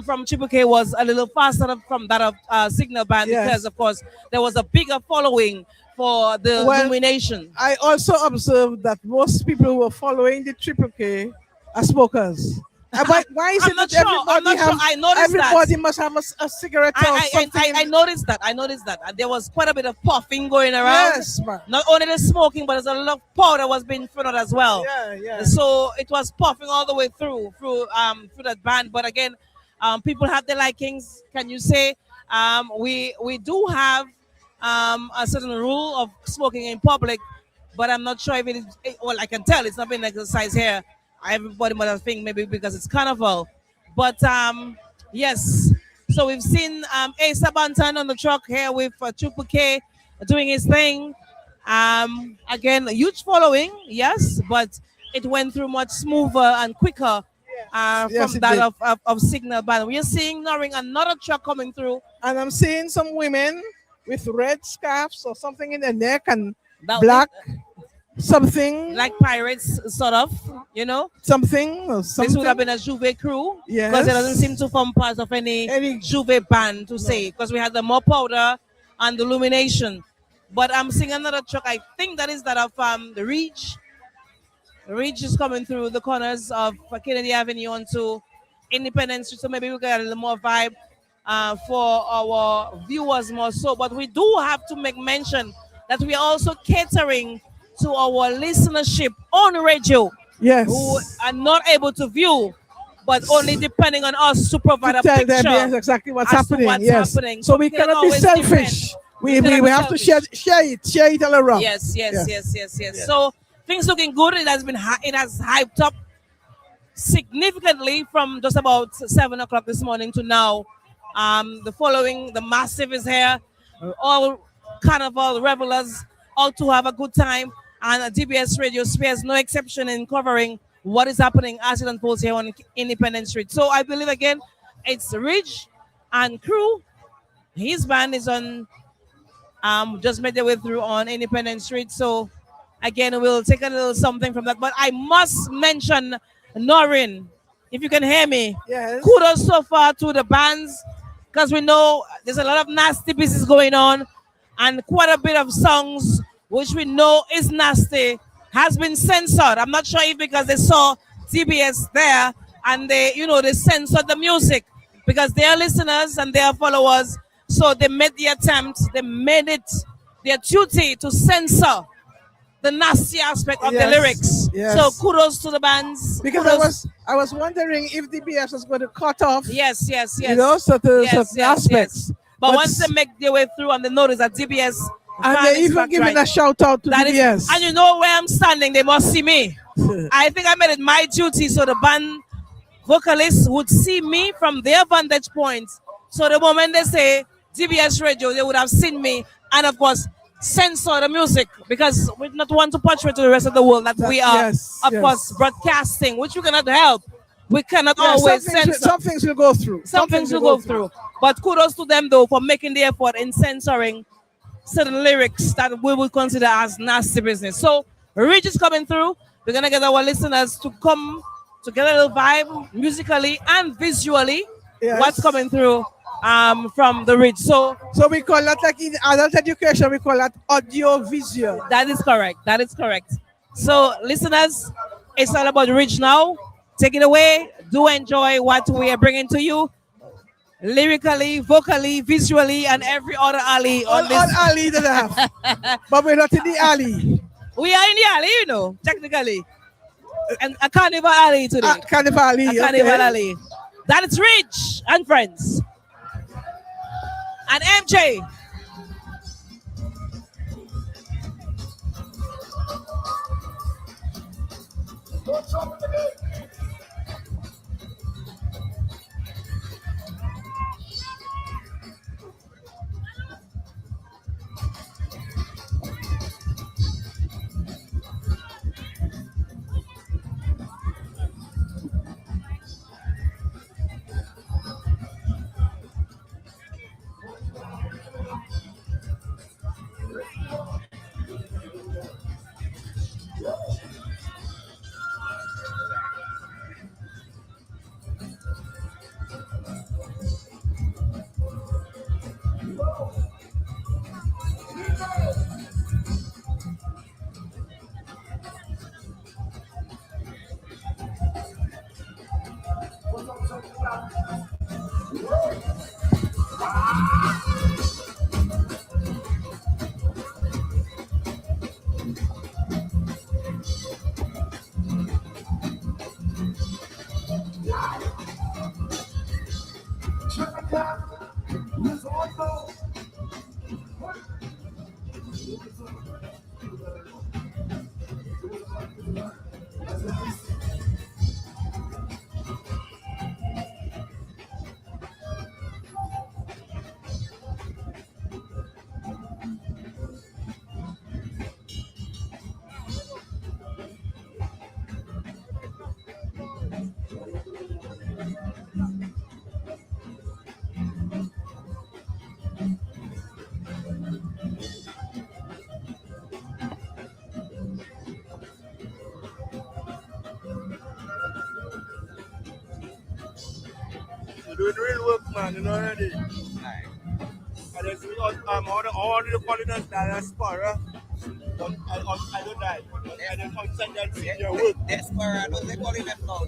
S6: from Triple K was a little faster from that of Signal Band
S21: Yes.
S6: because, of course, there was a bigger following for the illumination.
S21: I also observed that most people who were following the Triple K are smokers. Why is
S6: I'm
S21: it
S6: not
S21: that
S6: sure.
S21: everybody
S6: I'm not sure. I noticed that.
S21: everybody must have a cigarette or something?
S6: I noticed that. I noticed that. And there was quite a bit of puffing going around.
S21: Yes, man.
S6: Not only the smoking, but there's a lot of powder was being thrown out as well.
S21: Yeah.
S6: So it was puffing all the way through that band. But again, people have their likings. Can you say we do have a certain rule of smoking in public, but I'm not sure if it is. Well, I can tell it's not being exercised here. Everybody might have think maybe because it's carnival, but yes. So we've seen Asa Bantan on the truck here with Triple K doing his thing. Again, a huge following, yes, but it went through much smoother and quicker
S21: Yes,
S6: from
S21: it
S6: that
S21: did.
S6: of Signal Band. We are seeing Norring another truck coming through.
S21: And I'm seeing some women with red scarves or something in their neck and
S6: That-
S21: black something.
S6: Like pirates, sort of, you know?
S21: Something or something.
S6: This would have been a Juve crew.
S21: Yes.
S6: Because it doesn't seem to form part of any Juve band to say. Because we had the more powder and the illumination. But I'm seeing another truck. I think that is that of the Reach. The Reach is coming through the corners of Kennedy Avenue onto Independence Street. So maybe we get a little more vibe for our viewers more so. But we do have to make mention that we are also catering to our listenership on radio.
S21: Yes.
S6: Who are not able to view, but only depending on us to provide a
S21: Tell
S6: picture.
S21: them yes, exactly what's
S6: as to
S21: happening.
S6: what's
S21: Yes.
S6: happening.
S21: So we
S6: cannot
S21: cannot be
S6: always
S21: selfish.
S6: defend.
S21: We
S6: cannot be
S21: have to
S6: selfish.
S21: share it all around.
S6: Yes. So things looking good. It has been it has hyped up significantly from just about 7 o'clock this morning to now. The following, the massive is here. All carnival revelers, all to have a good time. And DBS Radio spares no exception in covering what is happening as it unfolds here on Independence Street. So I believe again, it's Ridge and crew. His band is on just made their way through on Independence Street. So again, we'll take a little something from that. But I must mention Norrin, if you can hear me.
S21: Yes.
S6: Kudos so far to the bands, because we know there's a lot of nasty business going on, and quite a bit of songs which we know is nasty has been censored. I'm not sure if because they saw DBS there and they censored the music because they are listeners and they are followers. So they made the attempt, they made it their duty to censor the nasty aspect of the lyrics.
S21: Yes.
S6: So kudos to the bands.
S21: Because
S6: kudos.
S21: I was wondering if DBS was going to cut off.
S6: Yes.
S21: You know, certain aspects.
S6: But once they make their way through and they notice that DBS
S21: And they even giving a shout out to DBS.
S6: and you know where I'm standing, they must see me. I think I made it my duty so the band vocalists would see me from their vantage point. So the moment they say DBS Radio, they would have seen me and of course censor the music because we not want to portray to the rest of the world that we are of course broadcasting, which we cannot help. We cannot always censor.
S21: Some things will go through.
S6: Some things will go through. But kudos to them though for making the effort in censoring certain lyrics that we would consider as nasty business. So Ridge is coming through. We're gonna get our listeners to come to get a little vibe musically and visually.
S21: Yes.
S6: What's coming through from the Ridge. So
S21: we call that, like in adult education, we call that audio visual.
S6: That is correct. That is correct. So listeners, it's all about Ridge now. Take it away. Do enjoy what we are bringing to you.
S7: lyrically, vocally, visually, and every other alley on this.
S21: All alley that have. But we're not in the alley.
S7: We are in the alley, you know, technically. And a carnival alley today.
S21: Carnival alley.
S7: A carnival
S21: Okay.
S7: alley. That is Rich and friends. And MJ.
S9: You're doing real work, man, you know already. And there's all the foreigners that are Spara. But I don't die. I don't understand that senior work. Desperado, they call it them now.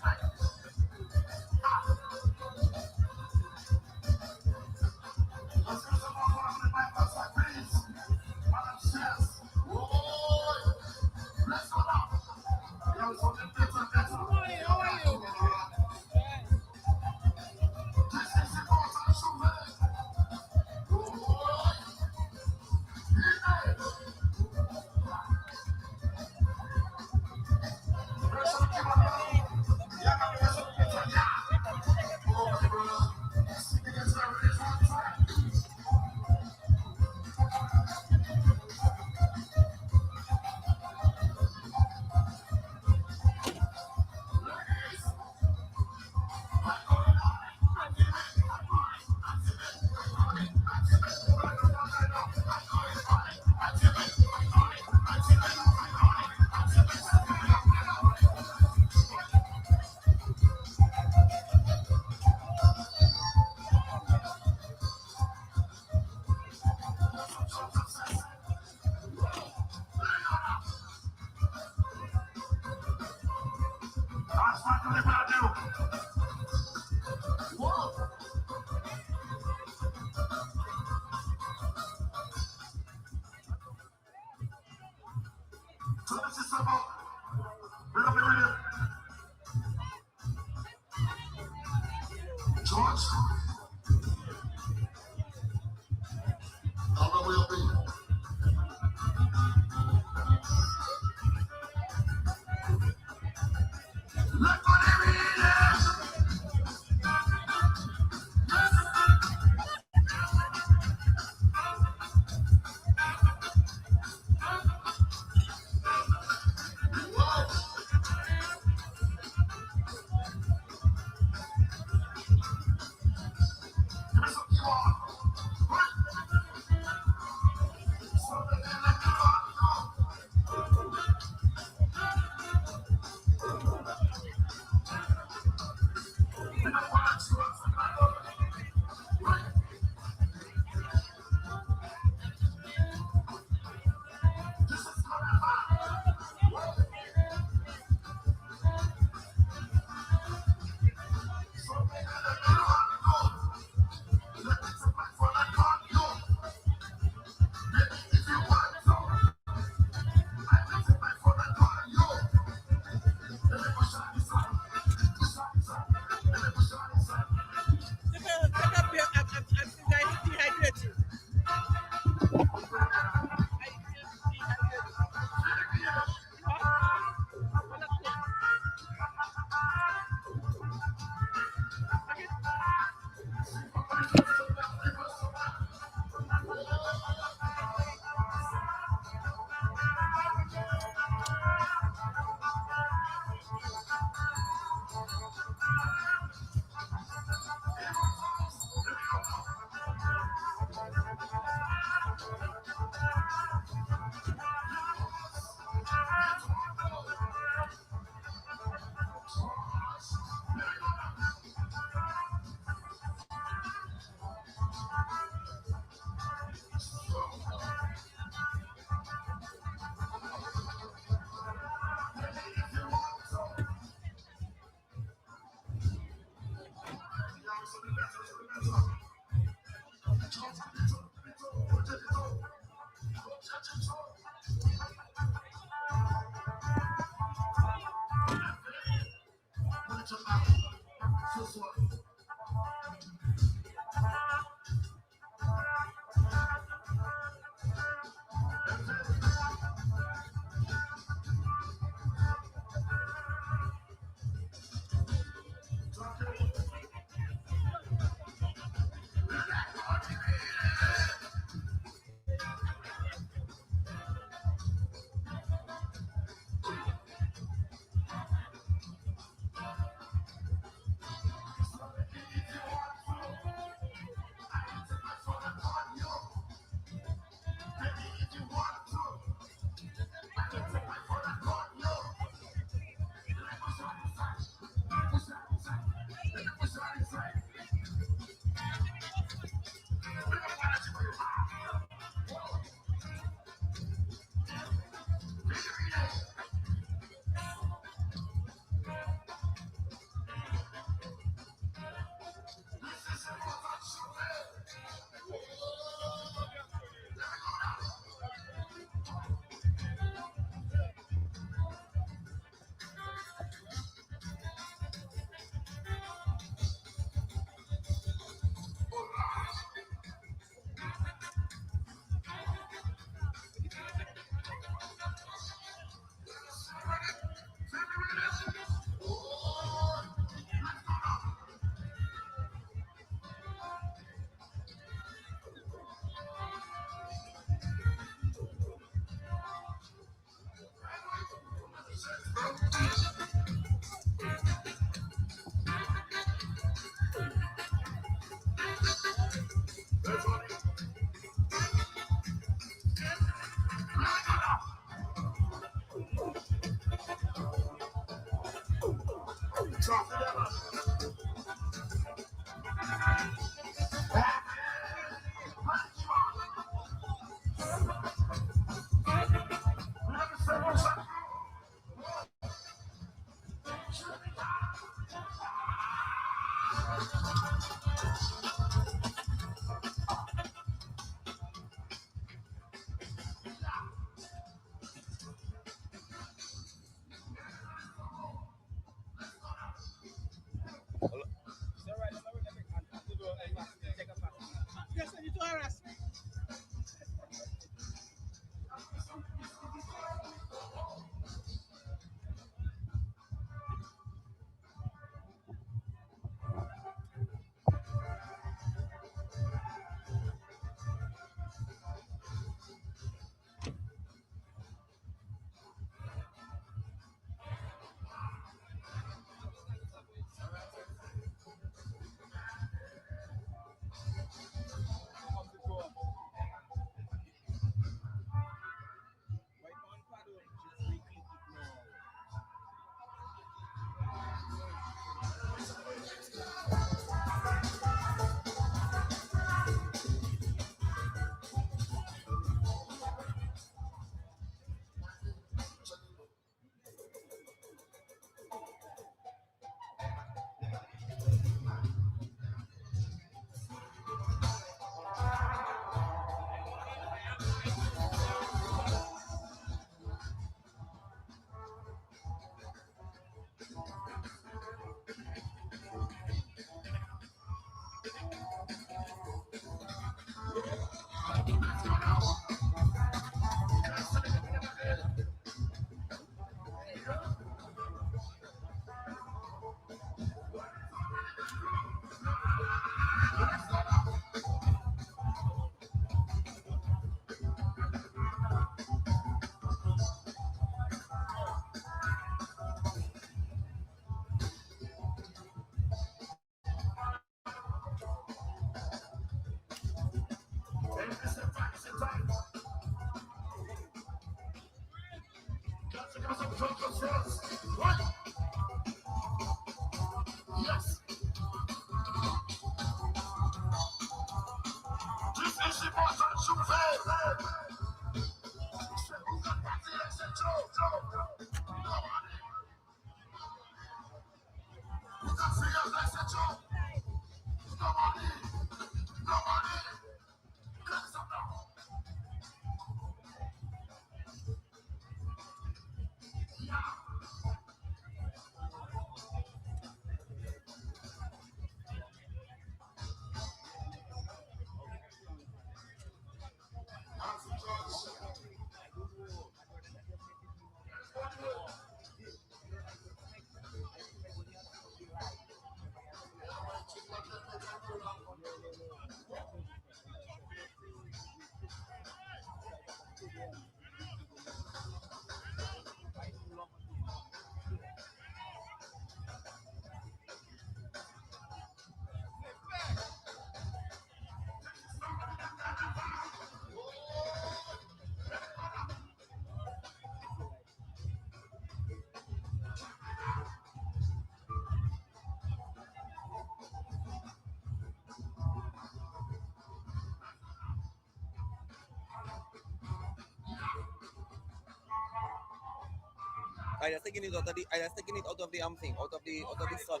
S13: I just taking it out of the, I just taking it out of the thing, out of the sun.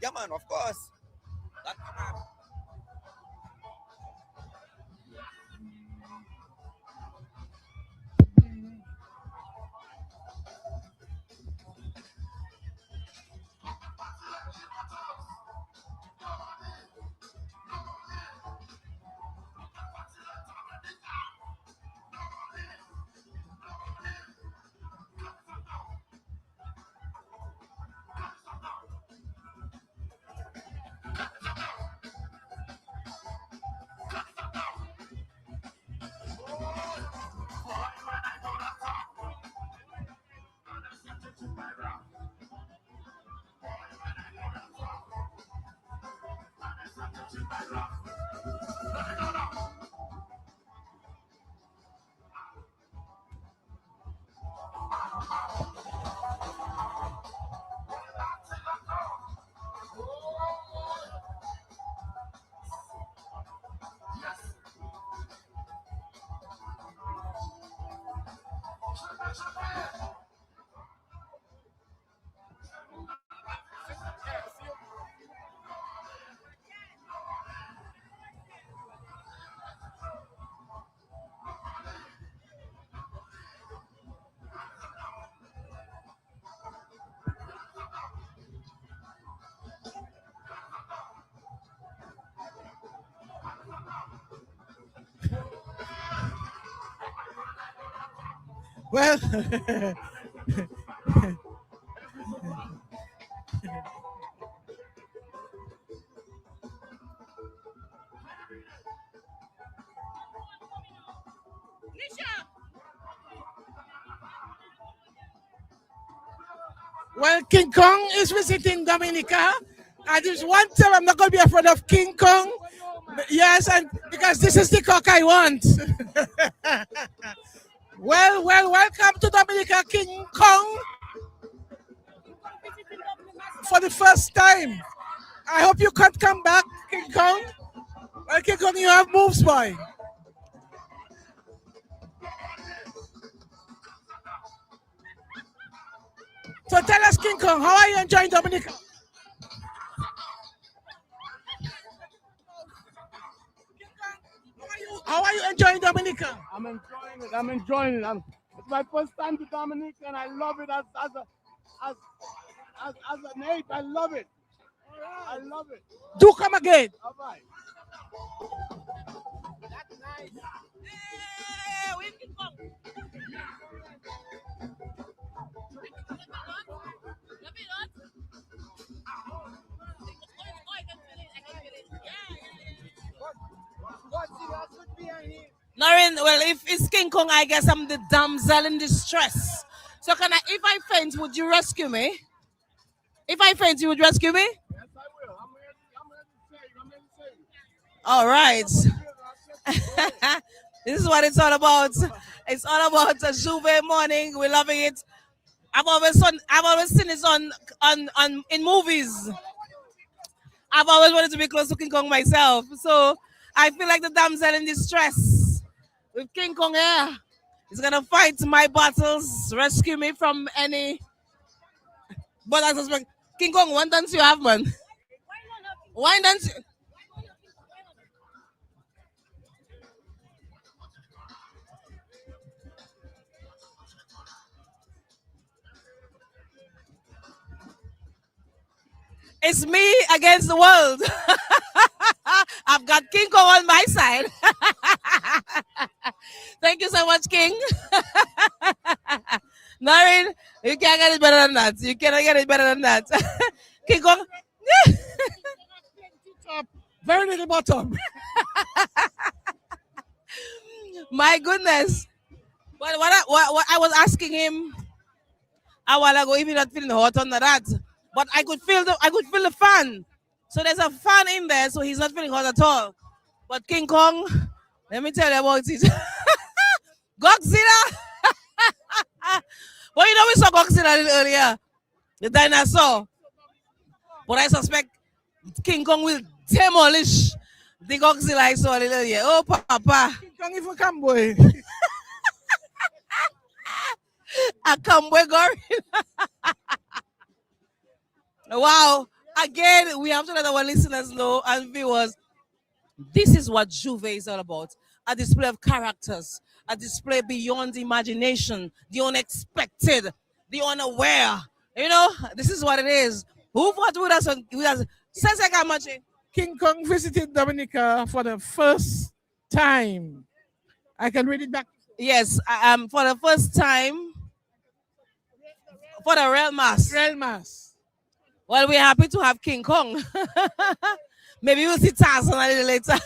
S13: Yeah, man, of course. That,
S21: Well, well, King Kong is visiting Dominica. And there's one thing I'm not going to be afraid of King Kong. Yes, and because this is the cock I want. Well, welcome to Dominica, King Kong. For the first time. I hope you can't come back, King Kong. Well, King Kong, you have moves, boy. So tell us, King Kong, how are you enjoying Dominica? How are you enjoying Dominica?
S14: I'm enjoying it. I'm enjoying it. It's my first time to Dominica, and I love it as an ape. I love it. I love it.
S21: Do come again.
S14: All right.
S13: that's nice.
S6: Lauren, well, if it's King Kong, I guess I'm the damsel in distress. So can I, if I faint, would you rescue me? If I faint, you would rescue me?
S14: Yes, I will. I'm ready to save you.
S6: All right. This is what it's all about. It's all about a Juve morning. We're loving it. I've always seen this on in movies. I've always wanted to be close to King Kong myself. So I feel like the damsel in distress with King Kong here. He's gonna fight my battles, rescue me from any. But I suspect King Kong, one dance you have, man. Why dance? It's me against the world. I've got King Kong on my side. Thank you so much, King. Noreen, you can't get it better than that. You cannot get it better than that. King Kong.
S21: Top, very little bottom.
S6: My goodness. But what I was asking him a while ago, if you're not feeling hot under that, but I could feel the fan. So there's a fan in there, so he's not feeling hot at all. But King Kong, let me tell you about it. Godzilla. Well, you know we saw Godzilla a little earlier, the dinosaur. But I suspect King Kong will demolish the Godzilla I saw a little earlier. Oh, Papa.
S21: King Kong even come boy.
S6: A Kambwe gorilla. Wow. Again, we have to let our listeners know and viewers, this is what Juve is all about. A display of characters, a display beyond imagination, the unexpected, the unaware. You know, this is what it is. Who fought with us? Since I got much.
S21: King Kong visited Dominica for the first time. I can read it back.
S6: Yes, for the first time for the real mass.
S21: Real mass.
S6: Well, we're happy to have King Kong. Maybe we'll see Tarzan a little later.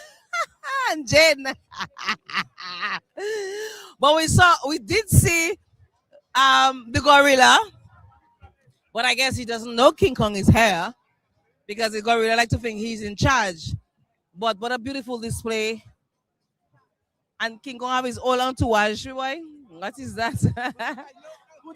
S6: And Jane. But we did see the gorilla. But I guess he doesn't know King Kong is here because the gorilla like to think he's in charge. But what a beautiful display. And King Kong have his all entourage. Why? What is that?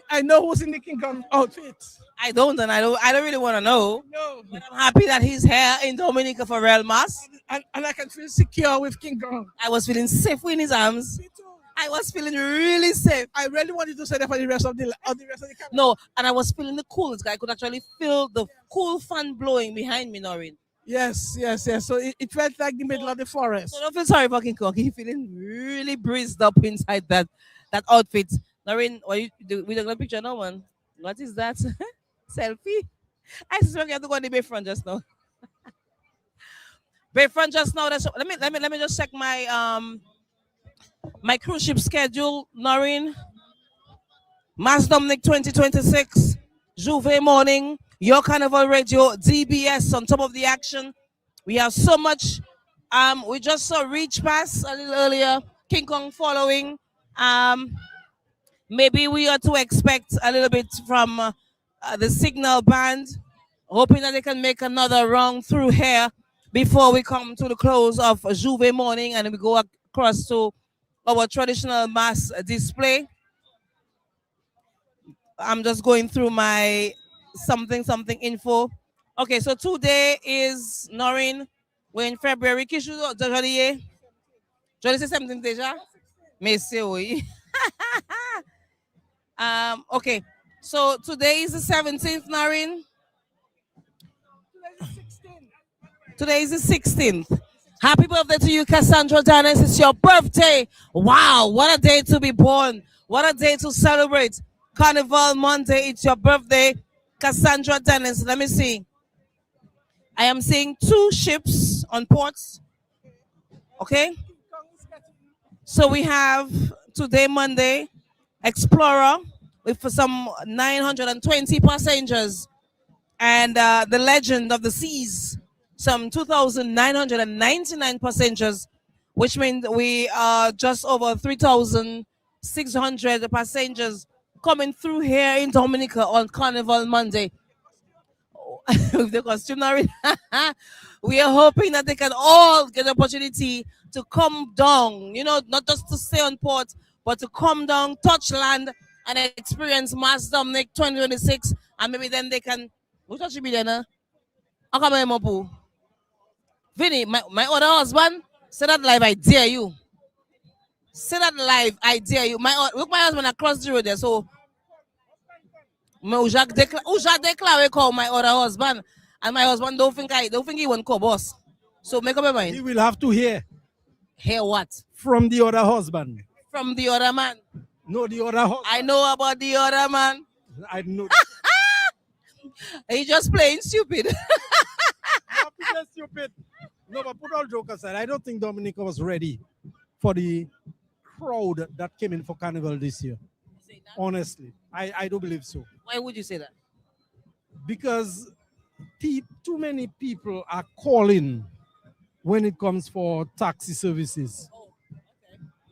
S21: I know who's in the King Kong outfit.
S6: I don't really want to know.
S21: No.
S6: But I'm happy that he's here in Dominica for real mass.
S21: And I can feel secure with King Kong.
S6: I was feeling safe in his arms. Me too. I was feeling really safe.
S21: I really wanted to say that for the rest of the camera.
S6: No, and I was feeling the coolness. I could actually feel the cool fan blowing behind me, Noreen.
S21: Yes. So it felt like the middle of the forest.
S6: So don't feel sorry for King Kong. He's feeling really breezed up inside that outfit. Noreen, what you do? We don't have a picture now, man. What is that? Selfie? I suspect you have to go on the Bayfront just now. Bayfront just now. Let me just check my my cruise ship schedule, Noreen. Mass Dominik 2026, Juve Morning, Your Carnival Radio, DBS on top of the action. We have so much. We just saw Reach Pass a little earlier. King Kong following. Maybe we are to expect a little bit from the Signal Band, hoping that they can make another run through here before we come to the close of Juve Morning and we go across to our traditional mass display. I'm just going through my something info. Okay, so today is Noreen. We're in February. Kishu Joliye. Joliye 17 deja. Messieurs, oui. Okay, so today is the 17th, Noreen. Today is the 16th. Happy birthday to you, Cassandra Dennis. It's your birthday. Wow, what a day to be born. What a day to celebrate. Carnival Monday, it's your birthday. Cassandra Dennis, let me see. I am seeing 2 ships on ports. Okay. So we have today, Monday, Explorer with some 920 passengers. And the Legend of the Seas, some 2,999 passengers, which means we are just over 3,600 passengers coming through here in Dominica on Carnival Monday. With the costume, we are hoping that they can all get the opportunity to come down, you know, not just to stay on port, but to come down, touch land, and experience Mass Dominic 2026, and maybe then they can. Which one should be there now? How come I'm up? Vinny, my other husband, say that live, I dare you. Say that live, I dare you. Look, my husband across the road there, so Jacques declare call my other husband, and my husband don't think he won't call boss. So make up your mind.
S15: He will have to hear.
S6: Hear what?
S15: From the other husband.
S6: From the other man.
S15: No, the other husband.
S6: I know about the other man.
S15: I know.
S6: He just playing stupid.
S15: Not because stupid. No, but put all joke aside. I don't think Dominica was ready for the crowd that came in for Carnival this year. Honestly, I don't believe so.
S6: Why would you say that?
S15: Because too many people are calling when it comes for taxi services.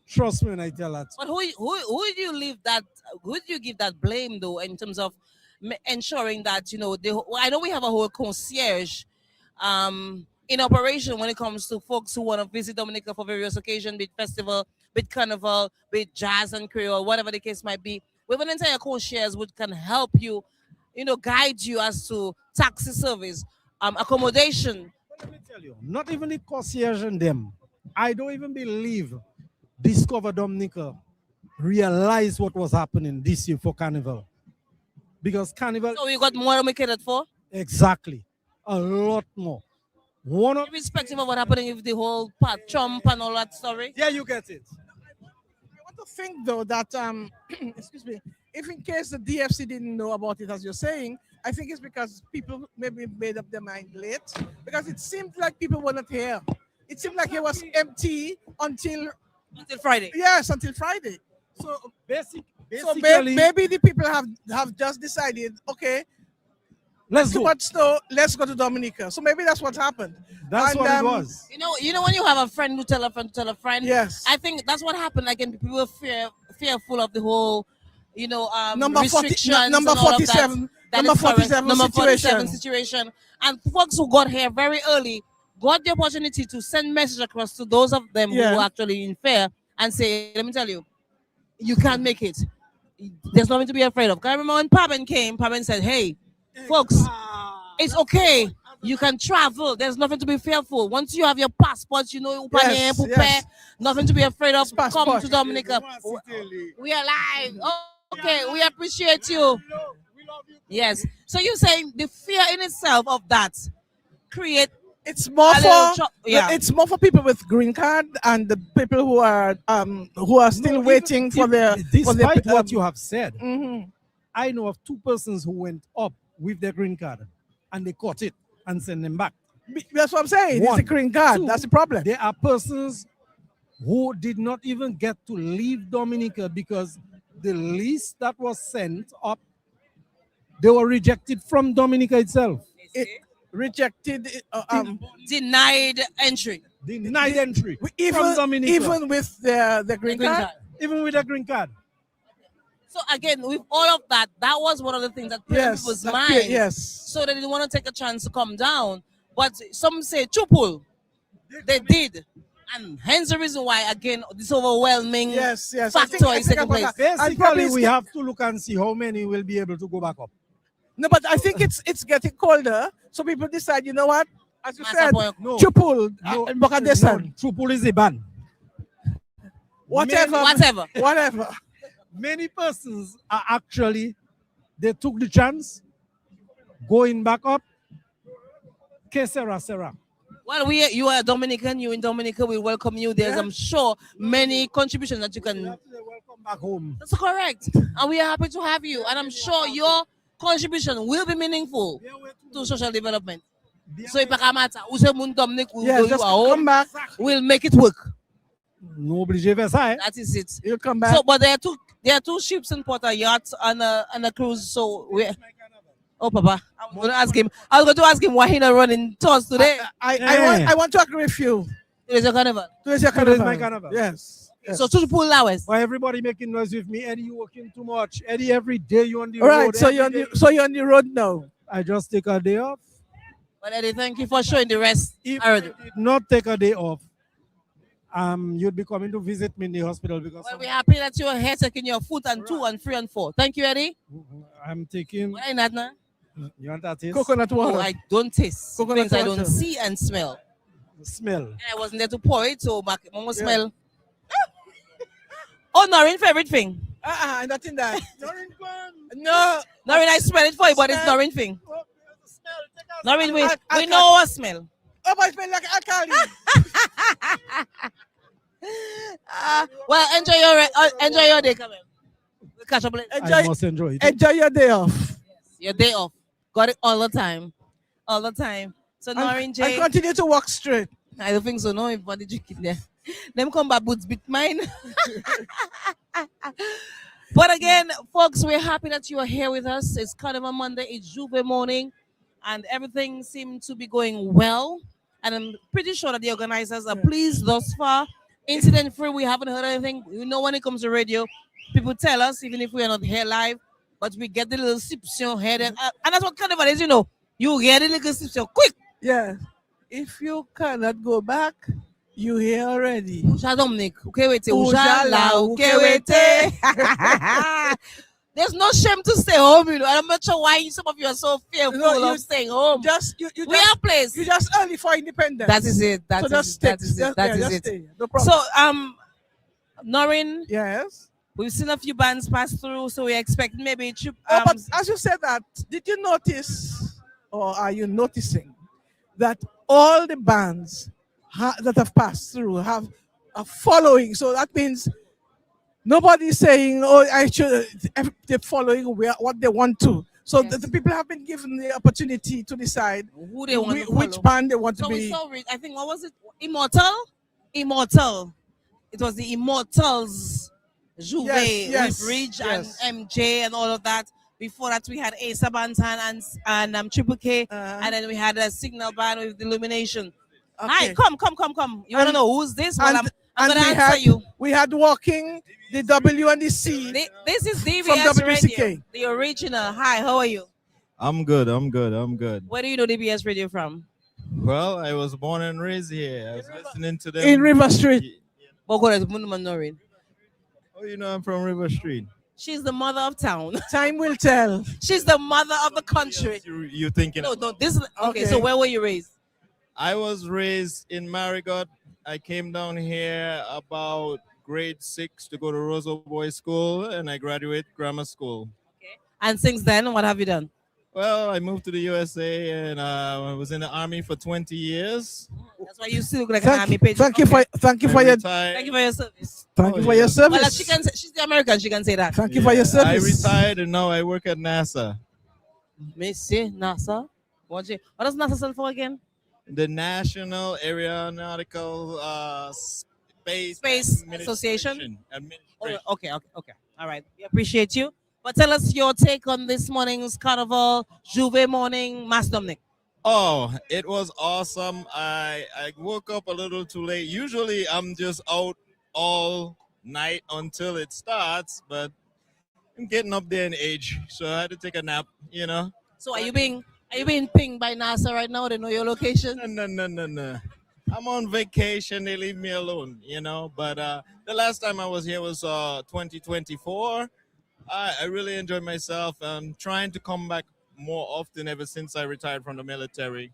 S15: Trust me when I tell that.
S6: But who do you leave that? Who do you give that blame though in terms of ensuring that I know we have a whole concierge in operation when it comes to folks who want to visit Dominica for various occasions, be it festival, be it carnival, be it jazz and Creole, whatever the case might be. We have an entire concierge which can help you, guide you as to taxi service, accommodation.
S15: Let me tell you, not even the concierge and them. I don't even believe Discover Dominica realized what was happening this year for Carnival. Because Carnival...
S6: So you got more than we catered for?
S15: Exactly. A lot more.
S6: Irrespective of what happening with the whole Trump and all that story?
S15: Yeah, you get it.
S21: I want to think though that, excuse me, if in case the DFC didn't know about it as you're saying, I think it's because people maybe made up their mind late. Because it seemed like people were not here. It seemed like it was empty until
S6: Friday.
S21: Yes, until Friday. So
S15: basically,
S21: maybe the people have just decided, okay,
S15: let's go.
S21: Let's go to Dominica. So maybe that's what happened.
S15: That's what it was.
S6: You know when you have a friend who tell a friend to tell a friend.
S21: Yes.
S6: I think that's what happened. Again, people were fearful of the whole,
S21: number
S6: restrictions.
S21: Number 47. Number
S6: 47 situation. And folks who got here very early got the opportunity to send message across to those of them who were actually in fear and say, let me tell you, you can't make it. There's nothing to be afraid of. I remember when Paben came, Paben said, hey, folks, it's okay. You can travel. There's nothing to be fearful. Once you have your passport, nothing to be afraid of. Come to Dominica. We are live. Okay, we appreciate you. Yes. So you're saying the fear in itself of that create.
S21: It's more it's more for people with green card and the people who are still waiting for their.
S15: Despite what you have said,
S21: Mm-hmm.
S15: I know of 2 persons who went up with their green card and they caught it and sent them back.
S21: That's what I'm saying. It's a green card.
S15: 2,
S21: that's the problem.
S15: There are persons who did not even get to leave Dominica because the list that was sent up, they were rejected from Dominica itself.
S21: Rejected,
S6: denied entry.
S15: Denied entry.
S21: Even,
S15: from Dominica.
S21: even with the green card?
S15: Even with the green card.
S6: So again, with all of that, that was one of the things that played in people's mind.
S21: Yes.
S6: So they didn't want to take a chance to come down. But some say chupul. They did. And hence the reason why, again, this overwhelming factor is taking place.
S15: Basically, we have to look and see how many will be able to go back up.
S21: No, but I think it's getting colder, so people decide, you know what? As you said,
S15: No.
S21: chupul,
S15: Chupul is a ban.
S21: Whatever.
S15: Many persons are actually, they took the chance, going back up. Sarah.
S6: Well, you are Dominican, you in Dominica, we welcome you. There's, I'm sure, many contributions that you can
S15: welcome back home.
S6: That's correct. And we are happy to have you. And I'm sure your contribution will be meaningful to social development. So if I matter, Dominic will go you home, we'll make it work.
S15: No obligé vers ça.
S6: That is it.
S21: You'll come back.
S6: So, but there are two ships in port, a yacht and a cruise. So we. Oh, Papa, I'm going to ask him. I was going to ask him why he's not running tours today.
S21: I want to agree with you.
S6: It is your carnival.
S21: It is
S15: my carnival.
S21: Yes.
S6: So to the pool hours.
S15: Why everybody making noise with me? Eddie, you working too much. Eddie, every day you on the
S21: road. All
S15: road.
S21: right, so you're on the road now.
S15: I just take a day off.
S6: But Eddie, thank you for showing the rest.
S15: If I did not take a day off, you'd be coming to visit me in the hospital because
S6: Well, we're happy that you're here taking your foot and 2 and 3 and 4. Thank you, Eddie.
S15: I'm taking.
S6: Why not now?
S15: You want that taste?
S21: Coconut water.
S6: Oh, I don't taste.
S21: Coconut
S6: Things I
S21: water.
S6: don't see and smell.
S15: Smell.
S6: And I wasn't there to pour it, so Mama smell. Oh, Noreen favorite thing.
S21: Nothing that. No.
S6: Noreen, I smell it for you, but it's Noreen thing. Noreen, we know what smell.
S21: Oh, but it smell like alkali.
S6: Well, enjoy your day, come on. We'll catch up later.
S15: I must enjoy it.
S21: Enjoy your day off.
S6: Your day off. Got it all the time. All the time. So Noreen J.
S21: And continue to walk straight.
S6: I don't think so. No, if body drink in there. Them combat boots bit mine. But again, folks, we're happy that you are here with us. It's Carnival Monday, it's Juve morning, and everything seems to be going well. And I'm pretty sure that the organizers are pleased thus far. Incident free, we haven't heard anything. You know, when it comes to radio, people tell us, even if we are not here live, but we get the little sips on head. And that's what Carnival is, you know. You get the little sips quick.
S21: Yeah. If you cannot go back, you here already.
S6: Dominik, There's no shame to stay home, you know. I'm not sure why some of you are so fearful of staying home. We are place.
S21: You just early for independence.
S6: That is it. That is it.
S21: Stay. No problem.
S6: So, Noreen.
S21: Yes.
S6: We've seen a few bands pass through, so we expect maybe.
S21: But as you said that, did you notice, or are you noticing, that all the bands that have passed through have a following? So that means nobody's saying, "Oh, I should." They're following what they want to. So the people have been given the opportunity to decide
S6: who they want to follow.
S21: which band they want to
S6: So
S21: be.
S6: we saw, I think, what was it? Immortal. It was the Immortals, Juve, with Ridge and MJ and all of that. Before that, we had Asa Bantan and Triple K, and then we had a Signal band with Illumination. Hi, come. You want to know who's this? Well, I'm going to answer you.
S21: We had Walking, the W and the C.
S6: This is DVS
S21: from WCK.
S6: Radio, the original. Hi, how are you?
S16: I'm good.
S6: Where do you know DBS Radio from?
S16: Well, I was born and raised here. I was listening to them.
S21: In River Street.
S16: Oh, you know I'm from River Street.
S6: She's the mother of town.
S21: Time will tell.
S6: She's the mother of the country.
S16: You thinking?
S6: No. This is okay. So where were you raised?
S16: I was raised in Marigot. I came down here about grade 6 to go to Rosa Boys School, and I graduated grammar school.
S6: Okay. And since then, what have you done?
S16: Well, I moved to the USA, and I was in the army for 20 years.
S6: That's why you still look like an army page.
S21: Thank you for your
S6: service.
S21: Thank you for your service.
S6: Well, she can say, she's the American. She can say that.
S21: Thank you for your service.
S16: I retired, and now I work at NASA.
S6: Missy NASA. What does NASA stand for again?
S16: The National Aeronautical Space
S6: Association. Okay. All right. We appreciate you. But tell us your take on this morning's Carnival Juve morning, Mas Dominik.
S16: Oh, it was awesome. I woke up a little too late. Usually I'm just out all night until it starts, but I'm getting up there in age, so I had to take a nap, you know.
S6: So are you being pinged by NASA right now? They know your location?
S16: No. I'm on vacation. They leave me alone, you know. But the last time I was here was 2024. I really enjoyed myself. I'm trying to come back more often ever since I retired from the military.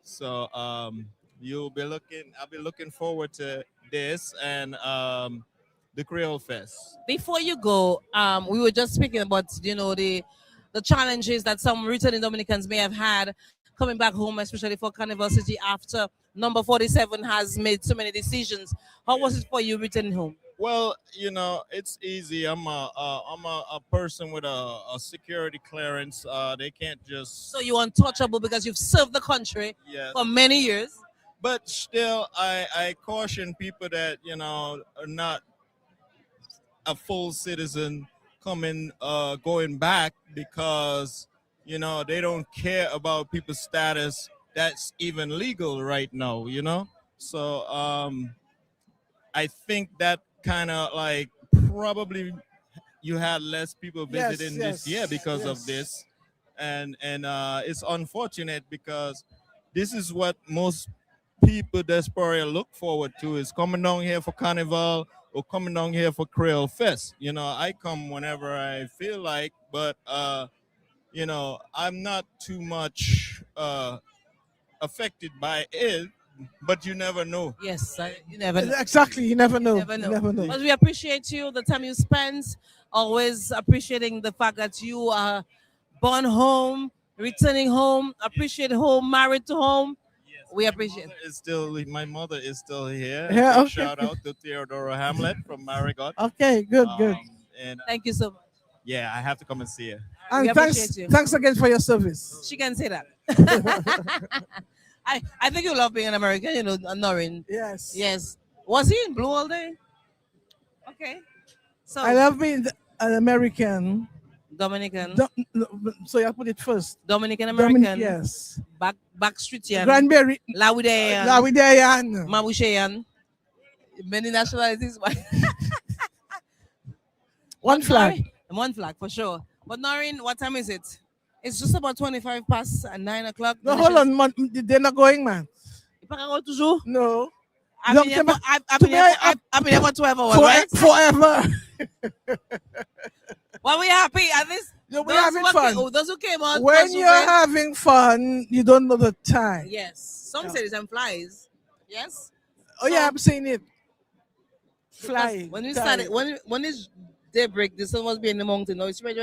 S16: So I'll be looking forward to this and the Creole Fest.
S6: Before you go, we were just speaking about, you know, the challenges that some returning Dominicans may have had coming back home, especially for Carnival City after number 47 has made so many decisions. How was it for you returning home?
S16: Well, you know, it's easy. I'm a person with a security clearance. They can't just.
S6: So you're untouchable because you've served the country for many years.
S16: But still, I caution people that, you know, are not a full citizen going back because, you know, they don't care about people's status that's even legal right now, you know. So I think that kind of like probably you had less people visiting this year because of this, and it's unfortunate because this is what most people desperately look forward to is coming down here for Carnival or coming down here for Creole Fest. You know, I come whenever I feel like, but you know, I'm not too much affected by it, but you never know.
S6: Yes, you never know.
S21: Exactly, you never know.
S6: Never
S21: You
S6: know.
S21: never know.
S6: But we appreciate you, the time you spend, always appreciating the fact that you are born home, returning home, appreciate home, married to home. We appreciate it.
S16: My mother is still here.
S21: Yeah,
S16: Big
S21: okay.
S16: shout out to Theodora Hamlet from Marigot.
S21: Okay, good, good.
S16: And
S6: Thank you so much.
S16: yeah, I have to come and see her.
S21: And
S6: We
S21: thanks,
S6: appreciate you.
S21: thanks again for your service.
S6: She can say that. I think you love being an American, you know, Noreen.
S21: Yes.
S6: Yes. Was he in blue all day? Okay. So
S21: I love being an American.
S6: Dominican.
S21: So you put it first.
S6: Dominican American.
S21: Yes.
S6: Backstreetian.
S21: Granberry.
S6: Lawidean.
S21: Lawidean.
S6: Mabushean. Many nationalities.
S21: One flag.
S6: One flag for sure. But Noreen, what time is it? It's just about 25 past 9 o'clock.
S21: No, hold on, man. They're not going, man. No.
S6: I've been here for 12 hours, right?
S21: Forever.
S6: Well, we're happy. At least
S21: we're having fun.
S6: Those who came out.
S21: When
S6: those who
S21: you're
S6: went-
S21: having fun, you don't know the time.
S6: Yes. Some say and flies. Yes.
S21: Oh, yeah, I'm saying it. Flying.
S6: When we
S21: time.
S6: started, when it's daybreak, the sun must be in the mountain. No, it's right.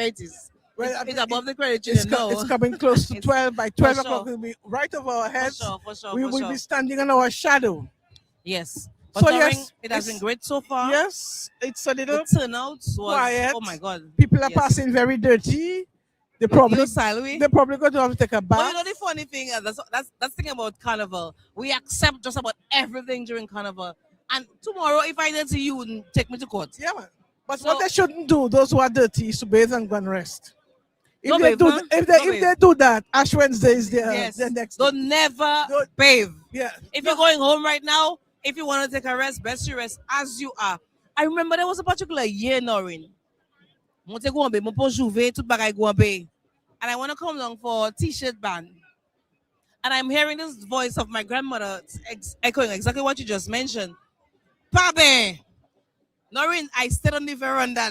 S21: Well,
S6: It's above the credit
S21: It's,
S6: union. No.
S21: it's coming close to 12. By 12 o'clock,
S6: sure.
S21: it'll be right over our heads.
S6: For sure,
S21: we
S6: for
S21: will
S6: sure.
S21: be standing on our shadow.
S6: Yes.
S21: So,
S6: But
S21: yes,
S6: it has been great so far.
S21: Yes, it's a little
S6: The turnout was
S21: quiet.
S6: oh my god.
S21: People are
S6: Yes.
S21: passing very dirty. They probably
S6: Louis?
S21: they're probably going to have to take a
S6: But
S21: bath.
S6: you know the funny thing, that's the thing about Carnival. We accept just about everything during Carnival. And tomorrow, if I did to you, wouldn't take me to court.
S21: Yeah, man. But
S6: So-
S21: what they shouldn't do, those who are dirty, is to bathe and go and rest. If
S6: No
S21: they
S6: bathe,
S21: do,
S6: huh?
S21: if
S6: No
S21: they
S6: bathe.
S21: do that, Ash Wednesday is their,
S6: Yes.
S21: their next.
S6: Don't never bathe.
S21: Yeah.
S6: If you're going home right now, if you want to take a rest, best you rest as you are. I remember there was a particular year, Noreen. And I want to come along for a t-shirt band. And I'm hearing this voice of my grandmother echoing exactly what you just mentioned. Pabe! Noreen, I stayed on the veranda.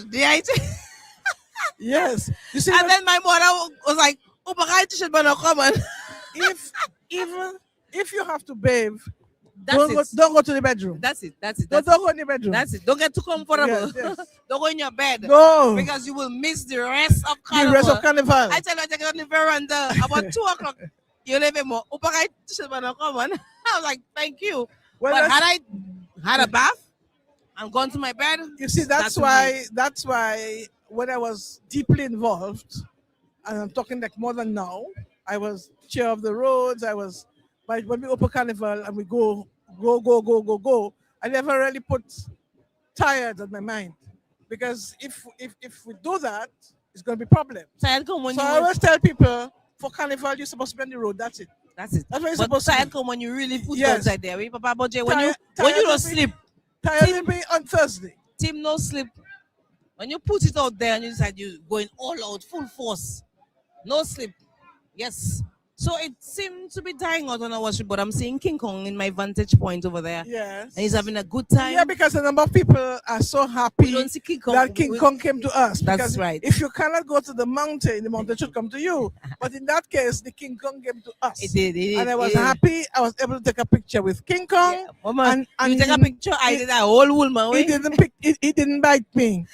S21: Yes. You see,
S6: and then my mother was like, oh, but I t-shirt band come on.
S21: if you have to bathe,
S6: That's
S21: don't go to the bedroom.
S6: That's it.
S21: Don't go in the bedroom.
S6: That's it. Don't get too comfortable.
S21: Yes, yes.
S6: Don't go in your bed.
S21: No.
S6: Because you will miss the rest of
S21: The
S6: Carnival.
S21: rest of Carnival.
S6: I tell you, I take it on the veranda about 2 o'clock. You live in more. Come on. I was like, thank you.
S21: Well,
S6: but
S21: that's-
S6: had I had a bath and gone to my bed,
S21: You see, that's why when I was deeply involved, and I'm talking like more than now, I was chair of the roads. But when we open Carnival and we go, I never really put tired on my mind, because if we do that, it's going to be problem.
S6: Tired come when
S21: So
S6: you
S21: I always tell people, for Carnival, you're supposed to be on the road. That's it.
S6: That's it.
S21: That's what you're
S6: But
S21: supposed to
S6: tired
S21: do.
S6: come when you really put
S21: Yes.
S6: outside there. We Papa Boje, when
S21: Tired
S6: you don't
S21: will be-
S6: sleep.
S21: Tired will be on Thursday.
S6: Team no sleep. When you put it out there and you decide you're going all out, full force, no sleep. Yes. So it seemed to be dying out on our street, but I'm seeing King Kong in my vantage point over there.
S21: Yes.
S6: And he's having a good time.
S21: Yeah, because a number of people are so happy
S6: We don't see King Kong.
S21: that King Kong came to us.
S6: That's
S21: Because
S6: right.
S21: If you cannot go to the mountain should come to you. But in that case, the King Kong came to us.
S6: It did.
S21: And I was
S6: it did.
S21: happy. I was able to take a picture with King Kong.
S6: Mama, you take a picture, I did a whole woman.
S21: He didn't bite me.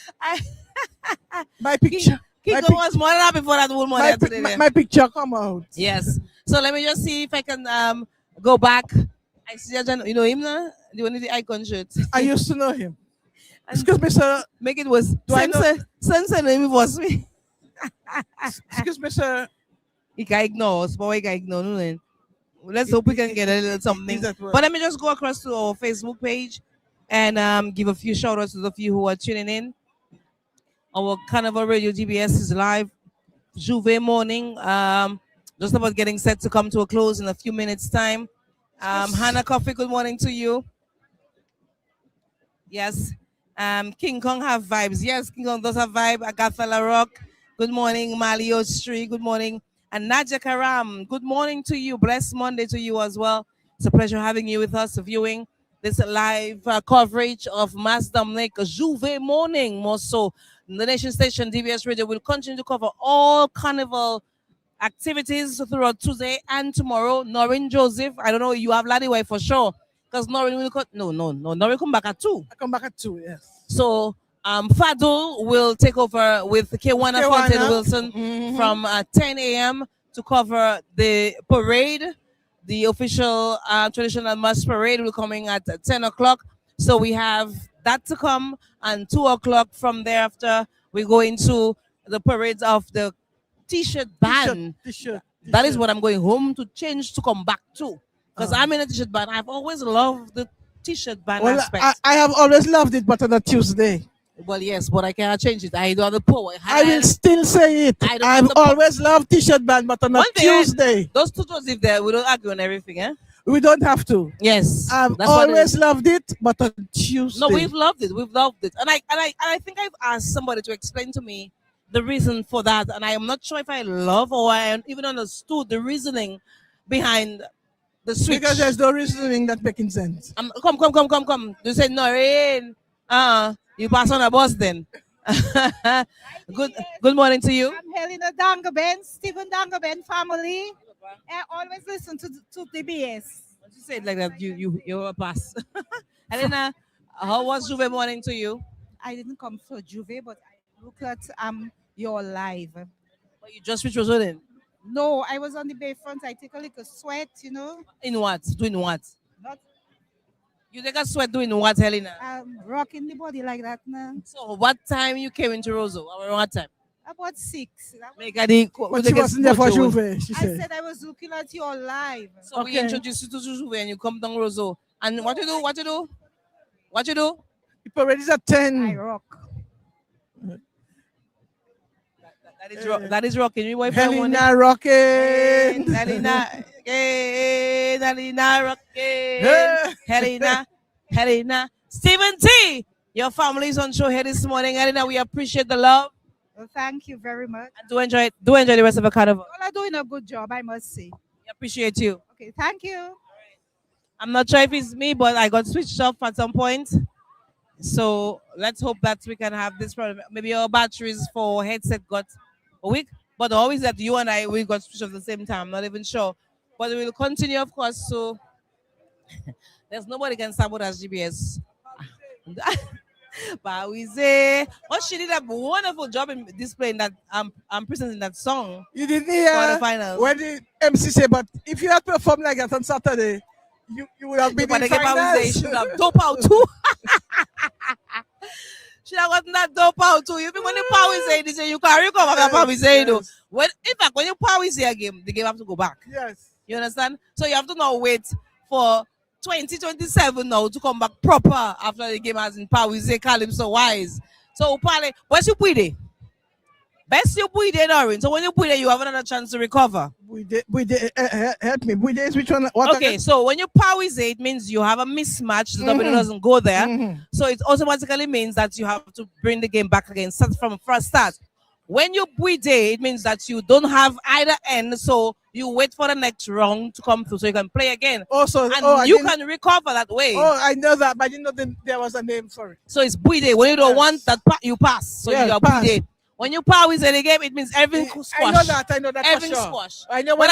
S21: My picture.
S6: King Kong was more than happy for that woman.
S21: My,
S6: there today there.
S21: my picture come out.
S6: Yes. So let me just see if I can go back. I see you know him now? The one with the icon shirt.
S21: I used to know him. Excuse me, sir.
S6: Make it was.
S21: I know-
S6: Sensei name was me.
S21: Excuse me, sir.
S6: He can ignore us, but we can ignore no. Let's hope we can get a little something.
S21: Is that right?
S6: But let me just go across to our Facebook page and give a few shout outs to the few who are tuning in. Our Carnival Radio GBS is live. Juve morning. Just about getting set to come to a close in a few minutes' time. Hannah Coffee, good morning to you. Yes. King Kong have vibes. Yes, King Kong does have vibe. Agatha La Rock, good morning. Malio Street, good morning. And Nadia Karam, good morning to you. Blessed Monday to you as well. It's a pleasure having you with us, viewing this live coverage of Mass Dominik Juve Morning. More so, the nation station DBS Radio will continue to cover all carnival activities throughout Tuesday and tomorrow. Noreen Joseph, I don't know, you have Ladiwai for sure. Because Noreen will no, Noreen come back at 2.
S21: I come back at 2, yes.
S6: So Fadul will take over with Kewana Fontaine Wilson from 10 a.m. to cover the parade. The official traditional mass parade will coming at 10 o'clock. So we have that to come, and 2 o'clock from thereafter we go into the parades of the T-shirt band. That is what I'm going home to change to come back to, because I'm in a T-shirt band. I've always loved the T-shirt band aspect.
S21: I have always loved it, but on a Tuesday.
S6: Well, yes, but I cannot change it. I don't have the power.
S21: I will still say it. I've always loved T-shirt band, but on a Tuesday.
S6: Those two if there, we don't argue on everything, eh?
S21: We don't have to.
S6: Yes,
S21: I've always loved it, but on Tuesday.
S6: No, we've loved it. We've loved it, and I think I've asked somebody to explain to me the reason for that, and I am not sure if I love or I even understood the reasoning behind the switch.
S21: Because there's no reasoning that making sense.
S6: Come. You said Noreen. You pass on a bus then. Good morning to you.
S17: I'm Helena Dangaben, Stephen Dangaben family. I always listen to DBS.
S6: Once you say it like that, you're a pass. Helena, how was Juve morning to you?
S17: I didn't come for Juve, but I look at your live.
S6: But you just switched was in?
S17: No, I was on the bayfront. I take a little sweat,
S6: In what? Doing what?
S17: Not
S6: You take a sweat doing what, Helena?
S17: rocking the body like that now.
S6: So what time you came into Roseau? Around what time?
S17: About 6.
S21: But she wasn't there for Juve, she
S17: I
S21: said.
S17: said I was looking at your live.
S6: So we introduce you to Juve and you come down Roseau. And what you do?
S21: The parade is at 10.
S17: I rock.
S6: That is rocking. You
S21: Helena rocking.
S6: Helena rocking. Helena. Stephen T, your family is on show here this morning. Helena, we appreciate the love.
S17: Well, thank you very much.
S6: And do enjoy the rest of the carnival.
S17: Well, are doing a good job, I must say.
S6: We appreciate you.
S17: Okay, thank you.
S6: I'm not sure if it's me, but I got switched off at some point. So let's hope that we can have this problem. Maybe our batteries for headset got a week, but always that you and we got switched off at the same time. I'm not even sure. But we will continue, of course. So there's nobody can sabotage GBS. But we say, she did a wonderful job in displaying that presenting that song.
S21: You didn't hear
S6: finals.
S21: when the MC said, but if you had performed like that on Saturday, you would have been in finals.
S6: Should have dope out too. Should have gotten that dope out too. Even when you power say this, you can't recover that power say though. When in fact when you power say a game, the game have to go back.
S21: Yes.
S6: You understand? So you have to now wait for 2027 now to come back proper after the game has in power say Calypso wise. So Upale, what's your puide? Best you puide, Noreen. So when you puide, you have another chance to recover.
S21: Help me. Puide is which one?
S6: Okay, so when you power say, it means you have a mismatch. The W doesn't go there. So it automatically means that you have to bring the game back again, start from first start. When you puide, it means that you don't have either end, so you wait for the next round to come through so you can play again.
S21: Also,
S6: you can recover that way.
S21: Oh, I know that, but I didn't know there was a name for it.
S6: So it's puide. When you don't want that, you pass. So you are puide. When you power in the game, it means everything squash.
S21: I know that
S6: everything
S21: for sure.
S6: squash.
S21: I know
S6: when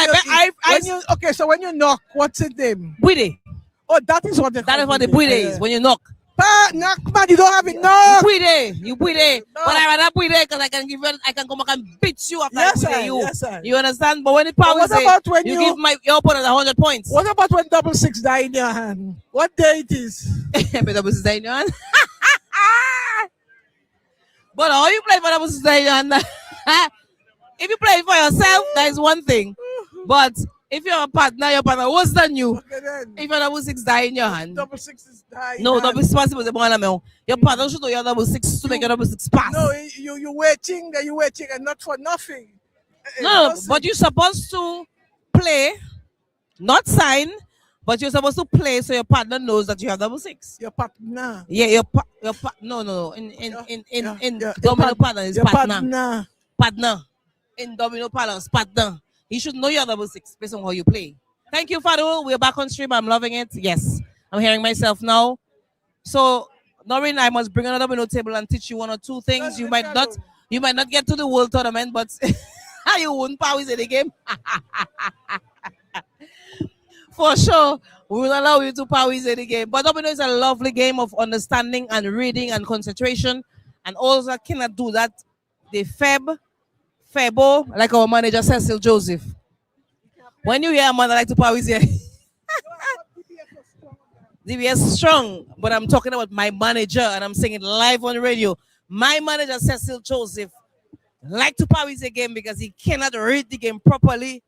S21: so when you knock, what's the name?
S6: Puide.
S21: Oh, that is what
S6: that is what the puide is. When you knock.
S21: Knock, man, you don't have it. No.
S6: You puide. But I rather puide because I can come back and beat you after
S21: yes,
S6: I you.
S21: Yes, sir.
S6: You understand? But when the power
S21: what about when
S6: you give your opponent 100 points.
S21: What about when 66 die in your hand? What day it is?
S6: 66 die in your hand. But how you play for 66 die in your hand? If you play for yourself, that is one thing. But if your partner worse than you, if you're 6 die in your hand.
S21: 66 is die.
S6: No, 66 possible. Your partner should know you're 6 to make your 66 pass.
S21: No, you waiting and not for nothing.
S6: No, but you're supposed to play, not sign, but you're supposed to play so your partner knows that you have 66.
S21: Your partner.
S6: Yeah, your no. In domino partner is partner. Partner. In domino parlance, partner. He should know you're 66 based on how you play. Thank you, Fadul. We're back on stream. I'm loving it. Yes, I'm hearing myself now. So, Noreen, I must bring another window table and teach you one or two things. You might not get to the world tournament, but you won't power in the game. For sure, we will allow you to power in the game. But domino is a lovely game of understanding and reading and concentration. And also cannot do that. The Febo, like our manager Cecil Joseph. When you hear a man that like to power here, DBS strong, but I'm talking about my manager and I'm saying it live on radio. My manager Cecil Joseph like to power the game because he cannot read the game properly.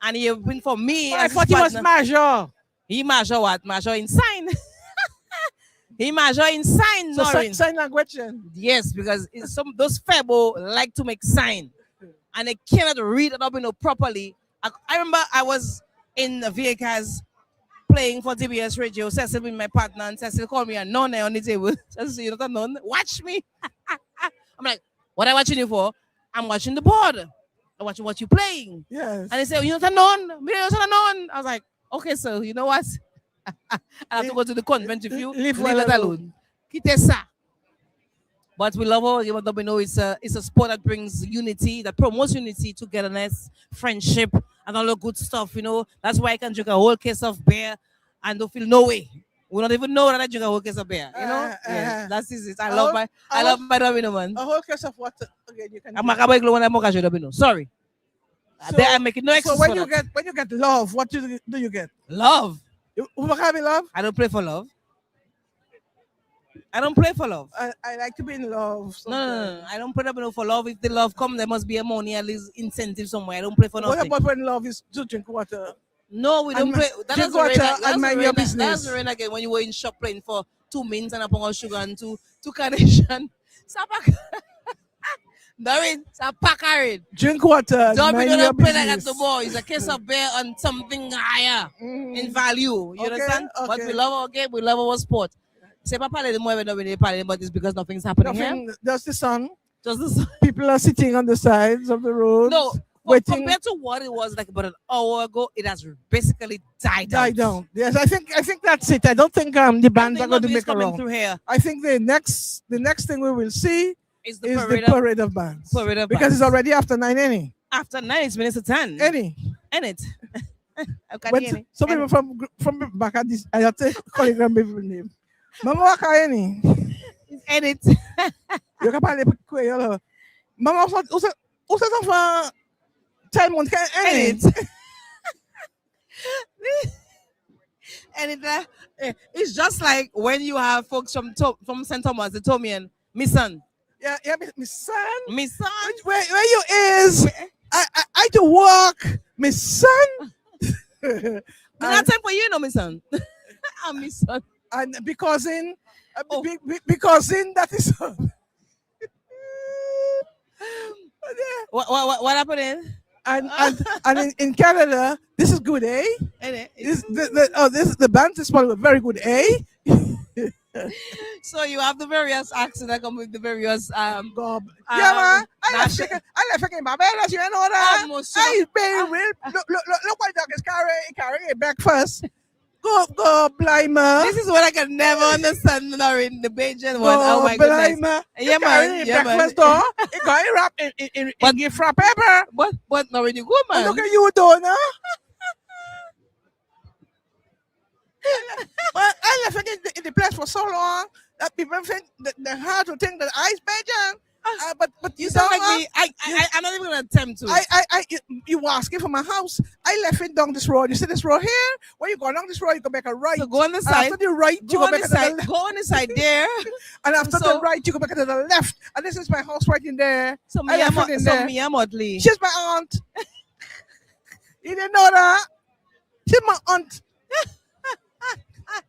S6: And he have been for me.
S21: But I thought he was major.
S6: He major what? Major in sign. He major in sign.
S21: So sign language.
S6: Yes, because those Febo like to make sign. And they cannot read it up properly. I remember I was in the Vegas playing for DBS Radio. Cecil with my partner, and Cecil called me a nun on the table. Cecil, you're not a nun. Watch me. I'm like, what are you watching you for? I'm watching the board. I'm watching what you're playing.
S21: Yes.
S6: And they say, you're not a nun. You're not a nun. I was like, okay, so you know what? I have to go to the convent with you. Leave it alone. Kitesa. But we love our game of domino. It's a sport that brings unity, that promotes unity, togetherness, friendship, and all the good stuff, you know. That's why I can drink a whole case of beer and don't feel no way. We don't even know that I drink a whole case of beer, you know? Yes, that's it. I love my domino, man.
S21: A whole case of what again you can
S6: drink. Sorry. I'm making no excuse.
S21: So when you get love, what do you get?
S6: Love.
S21: Love?
S6: I don't play for love. I don't play for love.
S21: I like to be in love.
S6: No. I don't play for love. If the love comes, there must be a money, at least incentive somewhere. I don't play for nothing.
S21: What about when love is to drink water?
S6: No, we don't play.
S21: Drink water and mind your business.
S6: That's the rain again when you were in shop playing for 2 minutes and a pound of sugar and two carnation. Darren, it's a packard.
S21: Drink water.
S6: Don't play like that the boy. It's a case of beer on something higher in value. You understand? Okay. But we love our game. We love our sport. Say, Papa, but it's because nothing's happening here.
S21: Just the sun.
S6: Just the sun.
S21: People are sitting on the sides of the road.
S6: No,
S21: waiting.
S6: Compared to what it was like about an hour ago, it has basically died down.
S21: Yes, I think that's it. I don't think the bands are going to make a wrong.
S6: Through here.
S21: I think the next thing we will see
S6: is
S21: the parade of bands. Because it's already after 9 any.
S6: After 9, it's minutes to 10.
S21: Any.
S6: When
S21: some people from back at this, I have to call it people name. Mama waka any?
S6: Edit.
S21: You can parler quick, hello. Mama, also for time on edit.
S6: And it's just like when you have folks from St. Thomas, the Tomian, Miss Son.
S21: Yeah, Miss Son.
S6: Miss Son.
S21: Where you is? I to walk, Miss Son.
S6: Not time for you, no, Miss Son. I'm Miss Son.
S21: And because that is
S6: what happened?
S21: And in Canada, this is good, eh? This the band is probably very good, eh?
S6: So you have the various acts that come with the various
S21: yeah, man. I left fucking Barbados, you know that. I been real. Look what dog is carrying it back first. Go, Blimer.
S6: This is what I can never understand in the Bajan one. Oh my goodness. Yeah, man.
S21: Breakfast door. It got it wrapped in gift wrap paper.
S6: But now when you go, man.
S21: Look at you doing, huh? But I left in the place for so long that people think that they're hard to think that I is Bajan. But
S6: you sound like me. I'm not even gonna attempt to.
S21: You were asking for my house. I left it down this road. You see this road here? When you go down this road, you go back a right.
S6: So go on the side.
S21: After the right, you go back to the left.
S6: Go on the side there.
S21: And after the right, you go back to the left. And this is my house right in there.
S6: So Mia Motley.
S21: She's my aunt. You didn't know that? She's my aunt.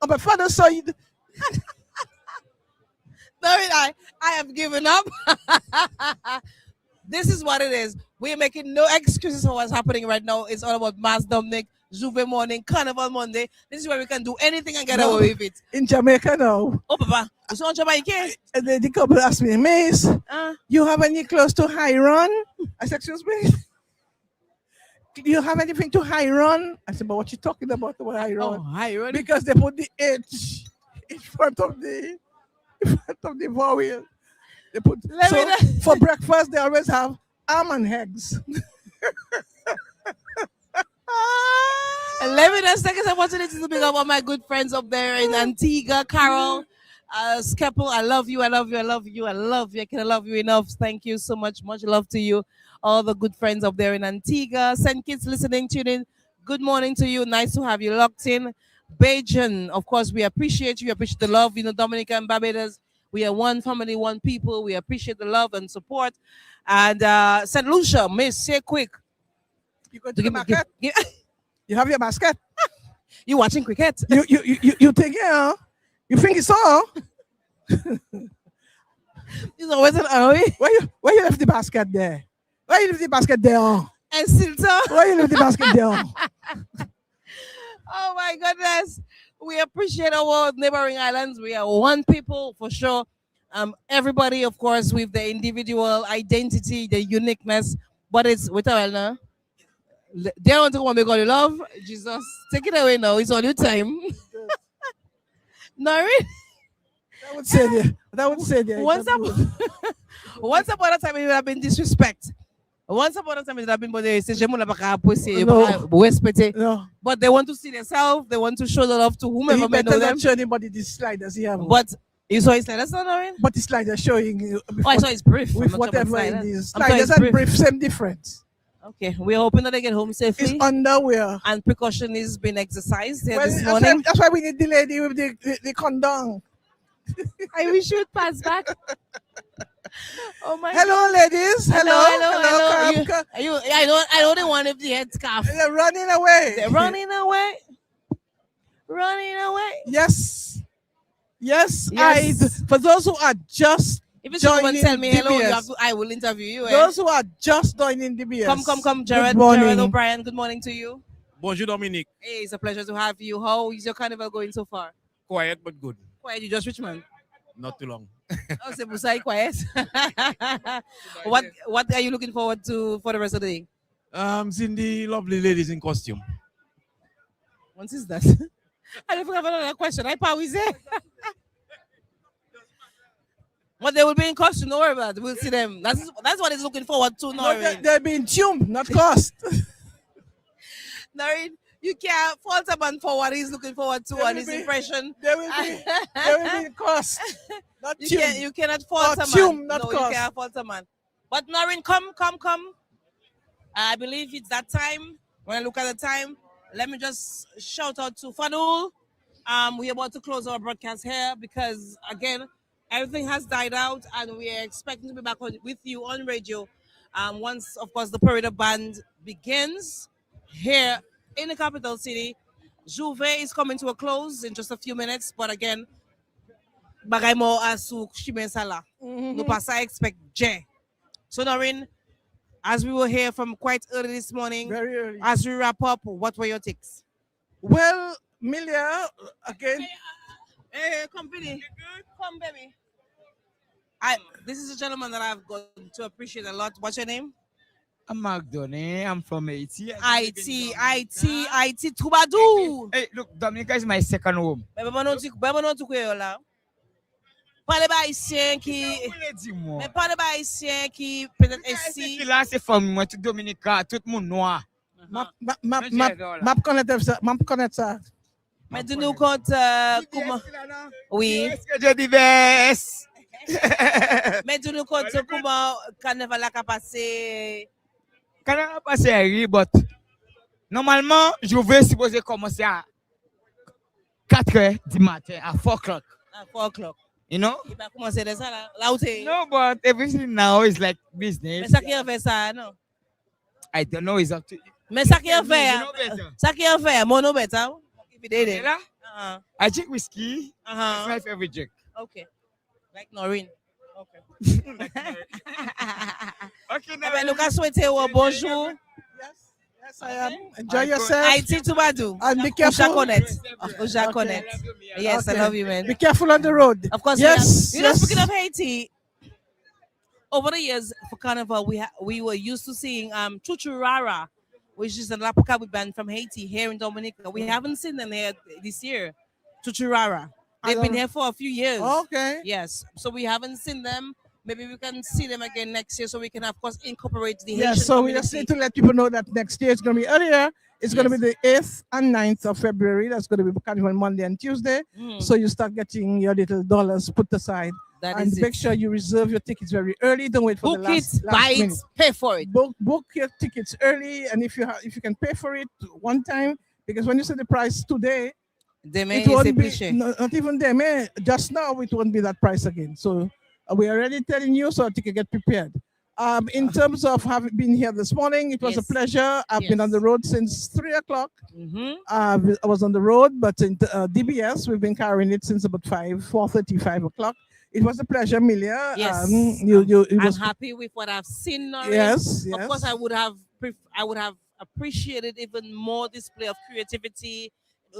S21: On my father's side.
S6: I have given up. This is what it is. We're making no excuses for what's happening right now. It's all about Mass Dominik, Juve morning, Carnival Monday. This is where we can do anything and get away with it.
S21: In Jamaica now.
S6: Oh, Papa. You on Jamaica?
S21: And then the couple asked me, Miss, you have any clothes to Hiron? I said, excuse me? you have anything to Hiron? I said, but what you talking about Hiron?
S7: Oh, Hiron.
S21: Because they put the H in front of the vowel. They put for breakfast they always have almond eggs.
S7: Let me just take this opportunity to pick up all my good friends up there in Antigua, Carol, Skeppel. I love you. I love you. I love you. I love you. I can't love you enough. Thank you so much. Much love to you. All the good friends up there in Antigua. St. Kitts listening, tuning. Good morning to you. Nice to have you locked in. Bajan, of course, we appreciate you. We appreciate the love. You know, Dominica and Barbados, we are one family, one people. We appreciate the love and support. And St. Lucia, Miss, say quick.
S21: You go to the market? You have your basket?
S7: You watching cricket?
S21: You think, yeah? You think it's all?
S7: It's always an hurry.
S21: Why you left the basket there? Why you left the basket there?
S7: And Silta.
S21: Why you left the basket there?
S7: Oh my goodness. We appreciate our neighboring islands. We are one people for sure. Everybody, of course, with the individual identity, the uniqueness, but it's with our now. They want to make all the love. Jesus, take it away now. It's all your time. Nari?
S21: That would say there. That would say there.
S7: Once upon a time, it would have been disrespect. Once upon a time, it would have been, but they say, but they want to see themselves. They want to show the love to whomever
S21: You
S7: may
S21: better
S7: know
S21: not
S7: them.
S21: show anybody this slide as he have.
S7: But you saw his sliders, not
S21: But the slide is showing you.
S7: I saw his brief.
S21: With
S7: I'm not sure about
S21: whatever it
S7: sliders.
S21: is.
S7: I'm sorry,
S21: Sliders
S7: his
S21: and brief, same difference.
S7: Okay, we're hoping that they get home safely.
S21: It's underwear.
S7: And precaution is being exercised here
S21: Well,
S7: this
S21: that's
S7: morning.
S21: why- that's why we need the lady with the condom.
S7: I wish you would pass back. Oh my
S21: Hello,
S7: God.
S21: ladies. Hello.
S7: You, I know the one with the head scarf.
S21: They're running away.
S7: They're running away. Running away.
S21: Yes. Yes.
S7: Yes.
S21: For those who are just
S7: If it's someone
S21: joining
S7: tell me hello, you
S21: DBS,
S7: have to, I will interview you. Eh?
S21: those who are just joining DBS.
S7: Come, Jared.
S21: Good morning.
S7: Jared O'Brien. Good morning to you.
S18: Bonjour, Dominik.
S7: Hey, it's a pleasure to have you. How is your carnival going so far?
S18: Quiet but good.
S7: Quiet, you just Richmond.
S18: Not too long.
S7: Oh, c'est pour ça, quiet. What are you looking forward to for the rest of the day?
S18: Seeing the lovely ladies in costume.
S7: What is that? I don't have another question. I pause there. But they will be in costume, don't worry about it. We'll see them. That's what he's looking forward to, Noreen.
S21: They're being tuned, not cost.
S7: Noreen, you can't fault a man for what he's looking forward to and his impression.
S21: There will be cost. Not
S7: You cannot fault a man.
S21: Tune, not
S7: no,
S21: cost.
S7: you can't fault a man. But Noreen, come. I believe it's that time. When I look at the time, let me just shout out to Fadul. We're about to close our broadcast here because, again, everything has died out and we are expecting to be back with you on radio once, of course, the parade of band begins here in the capital city. Juve is coming to a close in just a few minutes, but again, bagay mo asu Shimen Sala. No pasa expect J. So Noreen, as we were here from quite early this morning,
S21: very early,
S7: as we wrap up, what were your takes?
S21: Well, Milia, again.
S7: Hey, company. Come, baby. This is a gentleman that I've got to appreciate a lot. What's your name?
S19: I'm Magdone. I'm from Haiti.
S7: IT, Troubadou.
S19: Hey, look, Dominica is my second home.
S7: Parle ba haïtien qui mais parle ba haïtien qui peut-être ici
S19: Là c'est from moi tout Dominica, tout le monde noir.
S21: Map connaître ça.
S7: Mais dis-nous compte comment oui.
S19: Je divers.
S7: Mais dis-nous compte comment carnaval a passé.
S19: Carnaval a passé oui, but normalement, je vais supposer commencer à 4h du matin à 4 o'clock.
S7: À 4 o'clock.
S19: You know?
S7: Il va commencer de ça là où t'es.
S19: No, but everything now is like business.
S7: Mais ça qui a fait ça, non?
S19: I don't know, it's up to you.
S7: Mais ça qui a fait, mon nom better.
S19: I drink whiskey. It's my favorite drink.
S7: Okay. Like Noreen. Okay.
S19: Okay,
S7: now. Lucas, souhaiter un bonjour.
S21: Yes, I am. Enjoy yourself.
S7: Haïti Troubadou.
S21: And be careful.
S7: Yes, I love you, man.
S21: Be careful on the road.
S7: Of course,
S21: yes.
S7: You know, speaking of Haiti, over the years for Carnival, we were used to seeing Chuchurara, which is a Lapukawi band from Haiti here in Dominica. We haven't seen them here this year. Tuchurara. They've been here for a few years.
S21: Okay.
S7: Yes. So we haven't seen them. Maybe we can see them again next year so we can, of course, incorporate the
S21: Yes,
S7: Haitian
S21: so we
S7: community.
S21: just need to let people know that next year it's going to be earlier. It's going to be the 8th and 9th of February. That's going to be Carnival Monday and Tuesday.
S7: Mm.
S21: So you start getting your little dollars put aside.
S7: That
S21: and
S7: is
S21: make
S7: it.
S21: sure you reserve your tickets very early. Don't wait for
S7: Book
S21: the last,
S7: it, buy it,
S21: minute.
S7: pay for it.
S21: Book your tickets early, and if you can pay for it one time, because when you say the price today,
S7: Demain,
S21: it won't
S7: c'est
S21: be
S7: plus cher.
S21: not even demain. Just now, it won't be that price again. So we are already telling you, so I think you get prepared. In terms of having been here this morning, it was a
S7: Yes.
S21: pleasure. I've been on the road since 3 o'clock.
S7: Mhm.
S21: I was on the road, but in DBS, we've been carrying it since about 4:30, 5 o'clock. It was a pleasure, Milia.
S7: Yes,
S21: It
S7: I'm
S21: was
S7: happy with what I've seen. Noreen.
S21: Yes,
S7: Of course,
S21: yes.
S7: I would have appreciated even more display of creativity,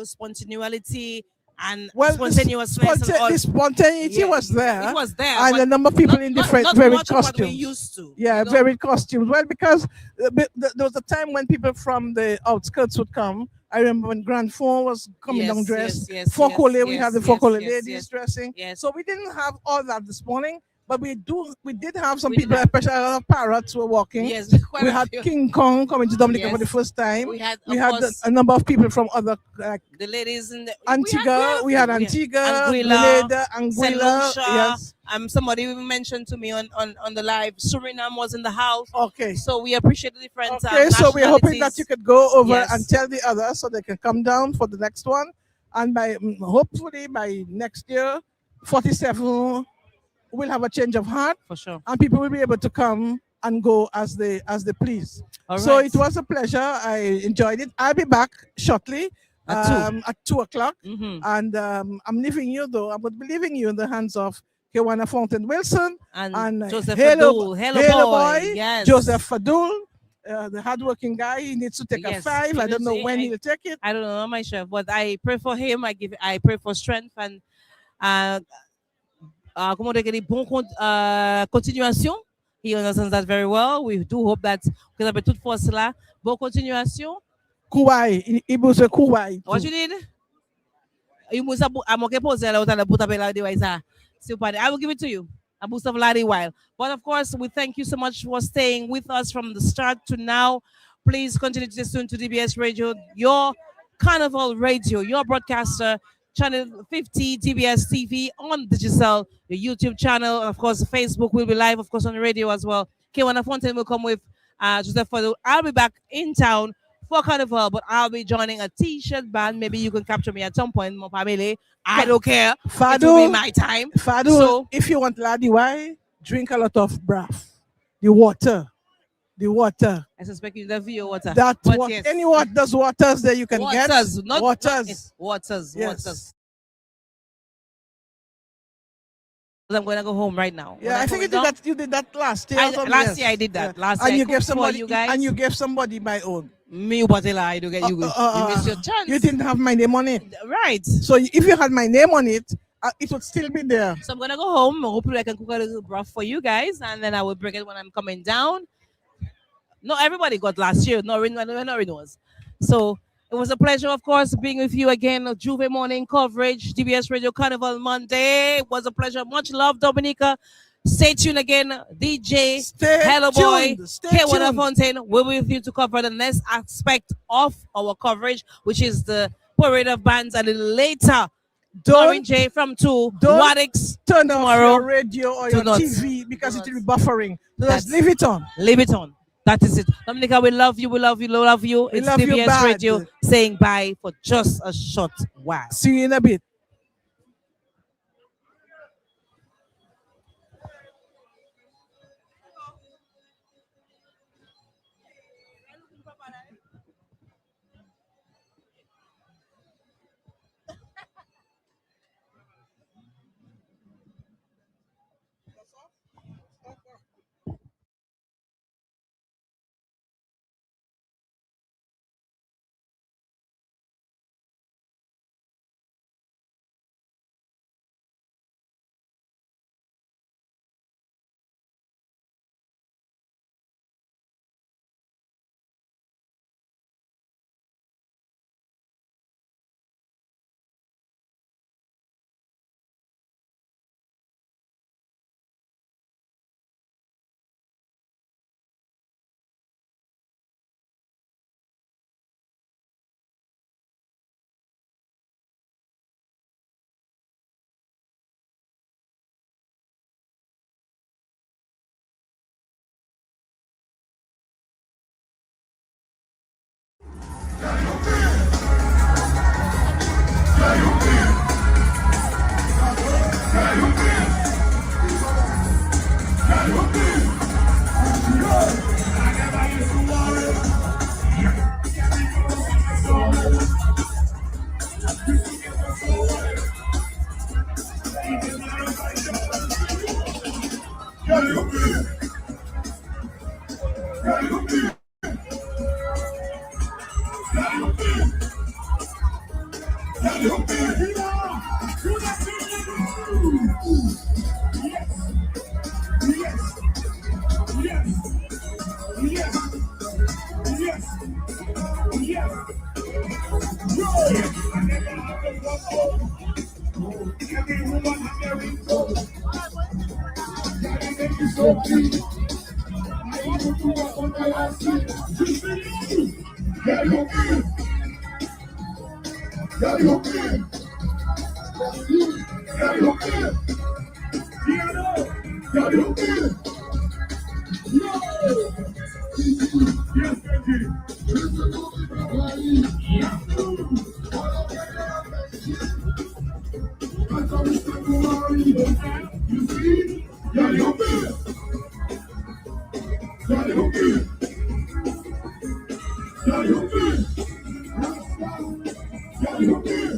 S7: spontaneity, and
S21: Well,
S7: spontaneousness. and all.
S21: the spontaneity
S7: Yeah,
S21: was there.
S7: It was there,
S21: And
S7: but
S21: a number of people
S7: not-
S21: in
S7: not-
S21: different
S7: not
S21: varied
S7: much of what
S21: costumes.
S7: we used to.
S21: Yeah,
S7: you know?
S21: varied costumes. Well, because there was a time when people from the outskirts would come. I remember when Grand Fond was coming
S7: Yes,
S21: down dressed.
S7: yes, yes,
S21: Fokole, we
S7: yes,
S21: had the
S7: yes,
S21: Fokole
S7: yes,
S21: ladies
S7: yes.
S21: dressing.
S7: Yes.
S21: So we didn't have all that this morning, but we did have some
S7: We did
S21: people,
S7: have-
S21: especially a lot of parrots were walking.
S7: Yes, quite
S21: we
S7: a
S21: had
S7: few.
S21: King Kong coming to Dominica for the
S7: Yes.
S21: first time.
S7: We had,
S21: We
S7: of
S21: had
S7: course,
S21: a number of people from other
S7: the ladies in the
S21: Antigua. We had Antigua,
S7: Anguilla,
S21: Grenada,
S7: Saint
S21: Anguilla.
S7: Lucia.
S21: Yes.
S7: Somebody even mentioned to me on the live, Suriname was in the house.
S21: Okay.
S7: So we appreciate the different
S21: Okay, so we're hoping that you could go over
S7: Yes.
S21: and tell the others so they can come down for the next one. And hopefully by next year, 47 will have a change of heart.
S7: For sure.
S21: And people will be able to come and go as they please.
S7: All
S21: So
S7: right.
S21: it was a pleasure. I enjoyed it. I'll be back shortly at 2 o'clock.
S7: Mhm.
S21: And I'm leaving you though. I would be leaving you in the hands of Kewana Fountain Wilson
S7: And Joseph
S21: Hello,
S7: Fadul. Hello, boy. Yes.
S21: Joseph Fadul, the hardworking guy. He needs to take a
S7: Yes,
S21: 5. I don't know when he'll take it.
S7: I don't know myself, but I pray for him. I pray for strength and comment on dit, continuation. He understands that very well. We do hope that vous avez toute force là. Bonne continuation.
S21: Kuwai, he was a Kuwai.
S7: What you need? You must have I'm okay pose la utala buta bela de waisa. I will give it to you. A boost of Larry while. But of course, we thank you so much for staying with us from the start to now. Please continue to listen to DBS Radio, your Carnival Radio, your broadcaster, channel 50 DBS TV on digital, your YouTube channel, of course, Facebook will be live, of course, on the radio as well. Kewana Fontaine will come with Joseph Fado. I'll be back in town for Carnival, but I'll be joining a t-shirt band. Maybe you can capture me at some point, my family. I don't care. It will be my time.
S21: Fado,
S7: So
S21: if you want Ladi Why, drink a lot of broth. The water.
S7: I suspect you love your water.
S21: That
S7: But
S21: what
S7: yes.
S21: any what does waters that you can
S7: Waters,
S21: get.
S7: not
S21: Waters.
S7: Waters.
S21: Yes.
S7: Waters. I'm gonna go home right now.
S21: Yeah, I think you did that last year. or something,
S7: Last
S21: yes.
S7: year I did that.
S21: Yeah.
S7: Last
S21: and
S7: year I
S21: you
S7: cooked
S21: gave
S7: for
S21: somebody
S7: you guys.
S21: and you gave somebody my own.
S7: Me, Ubatela, you miss your chance.
S21: You didn't have my name on it.
S7: Right.
S21: So if you had my name on it, it would still be there.
S7: So I'm gonna go home. Hopefully I can cook a little broth for you guys, and then I will bring it when I'm coming down. Not everybody got last year. Noreen was. So it was a pleasure, of course, being with you again. Juve morning coverage, DBS Radio Carnival Monday. It was a pleasure. Much love, Dominica. Stay tuned again, DJ. Hello, boy.
S21: Stay
S7: Kewana
S21: tuned.
S7: Fontaine. We'll be with you to cover the next aspect of our coverage, which is the parade of bands a little later. Noreen J from 2.
S21: Don't
S7: Wadix
S21: turn off
S7: tomorrow.
S21: your radio or
S7: Do
S21: your
S7: not.
S21: TV because it will be buffering. So
S7: That's-
S21: just leave it on.
S7: Leave it on. That is it. Dominica, we love you. We love you. We love you.
S21: We
S7: It's
S21: love you
S7: DBS
S21: bad.
S7: Radio saying bye for just a short while.
S21: See you in a bit.
S5: Every woman have their ringtone. Make you so clean. I want to do what on my last scene. Yeah, you feel. Yeah, you feel. Yeah, you feel. Yeah, you feel. Yes, Benji. Yeah. You see? Yeah, you feel. Yeah, you feel. Yeah, you feel. Yeah, you feel.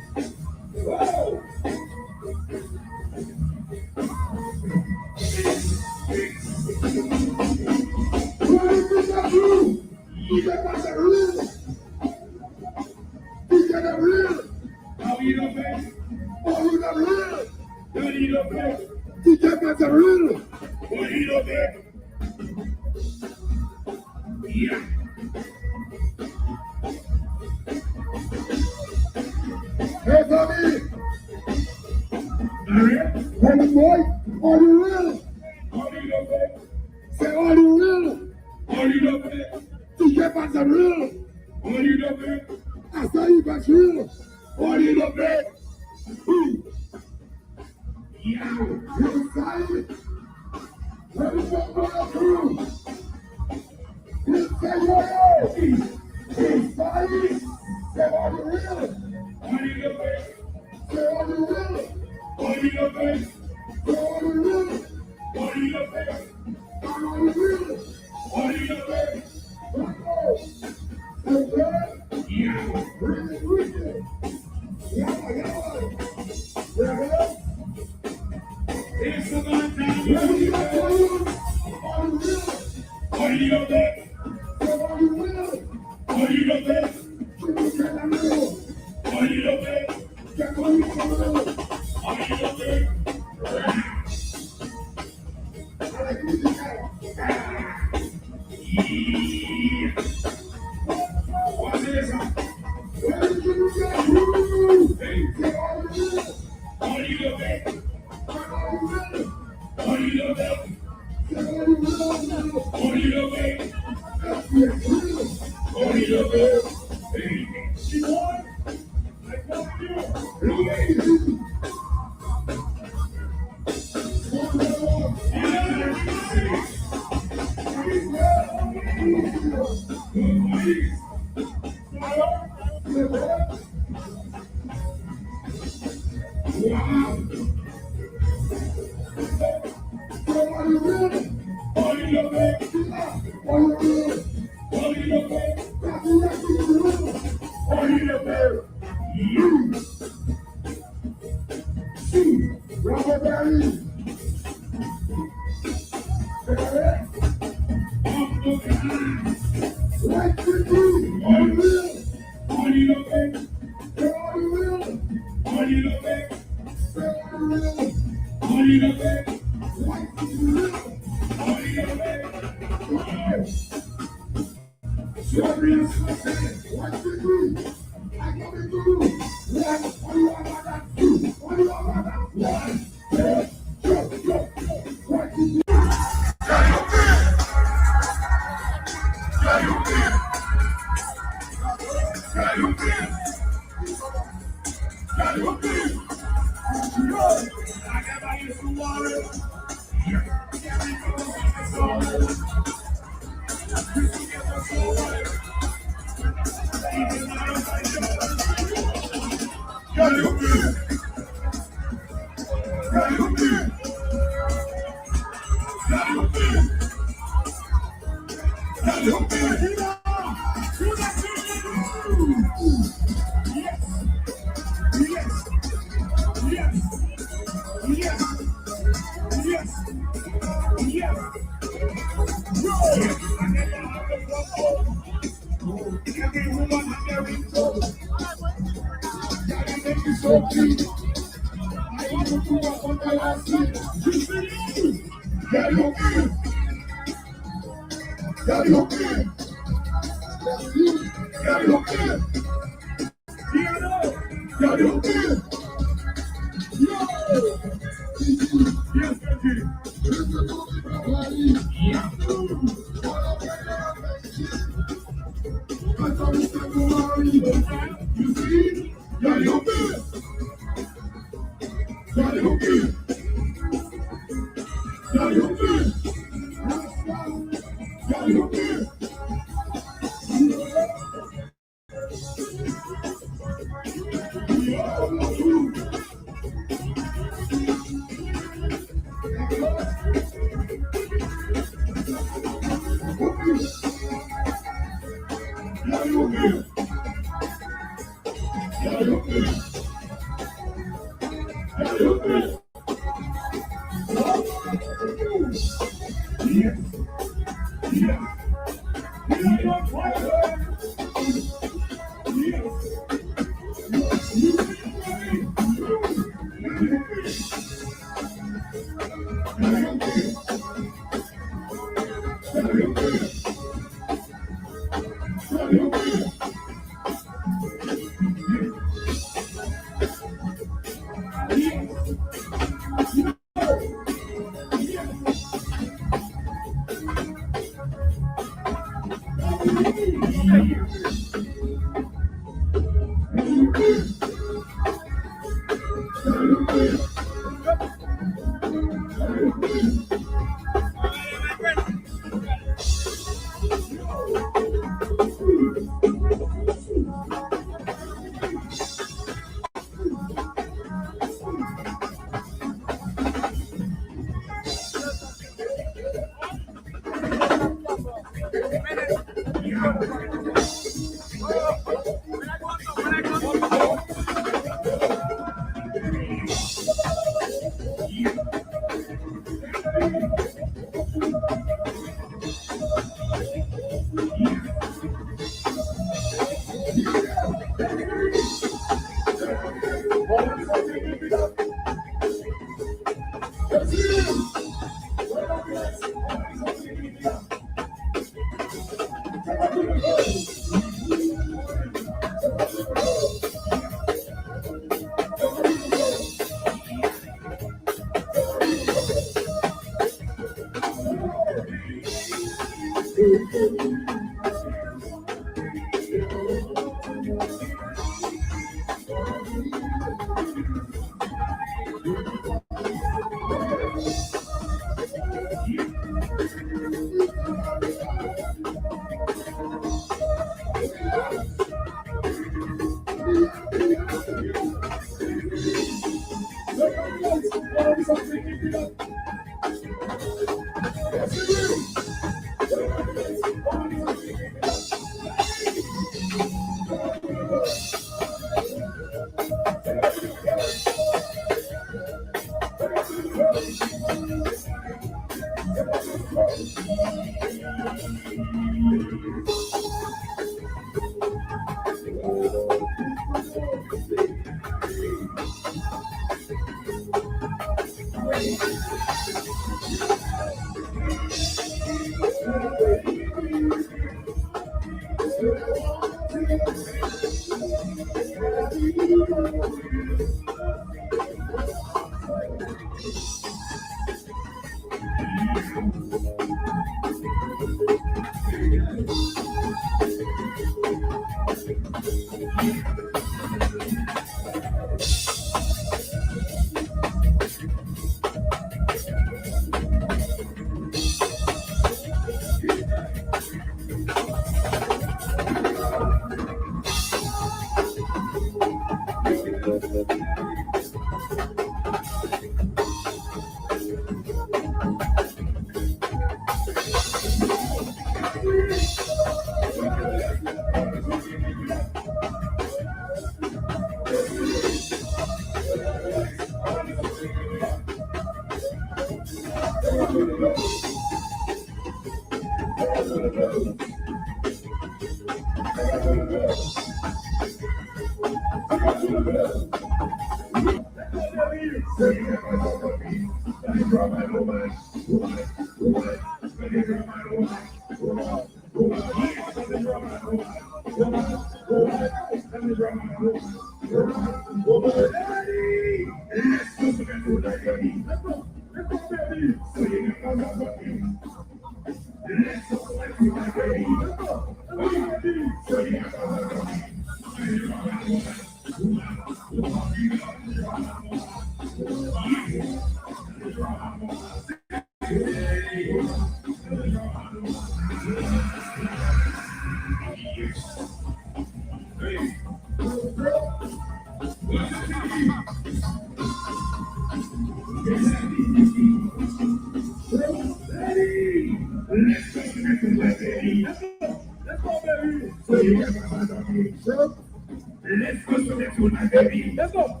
S5: Let's go to the tune, baby. Let's go,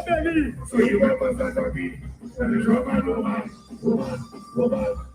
S5: baby. ready. So you represent me. And the woman, woman, woman, woman.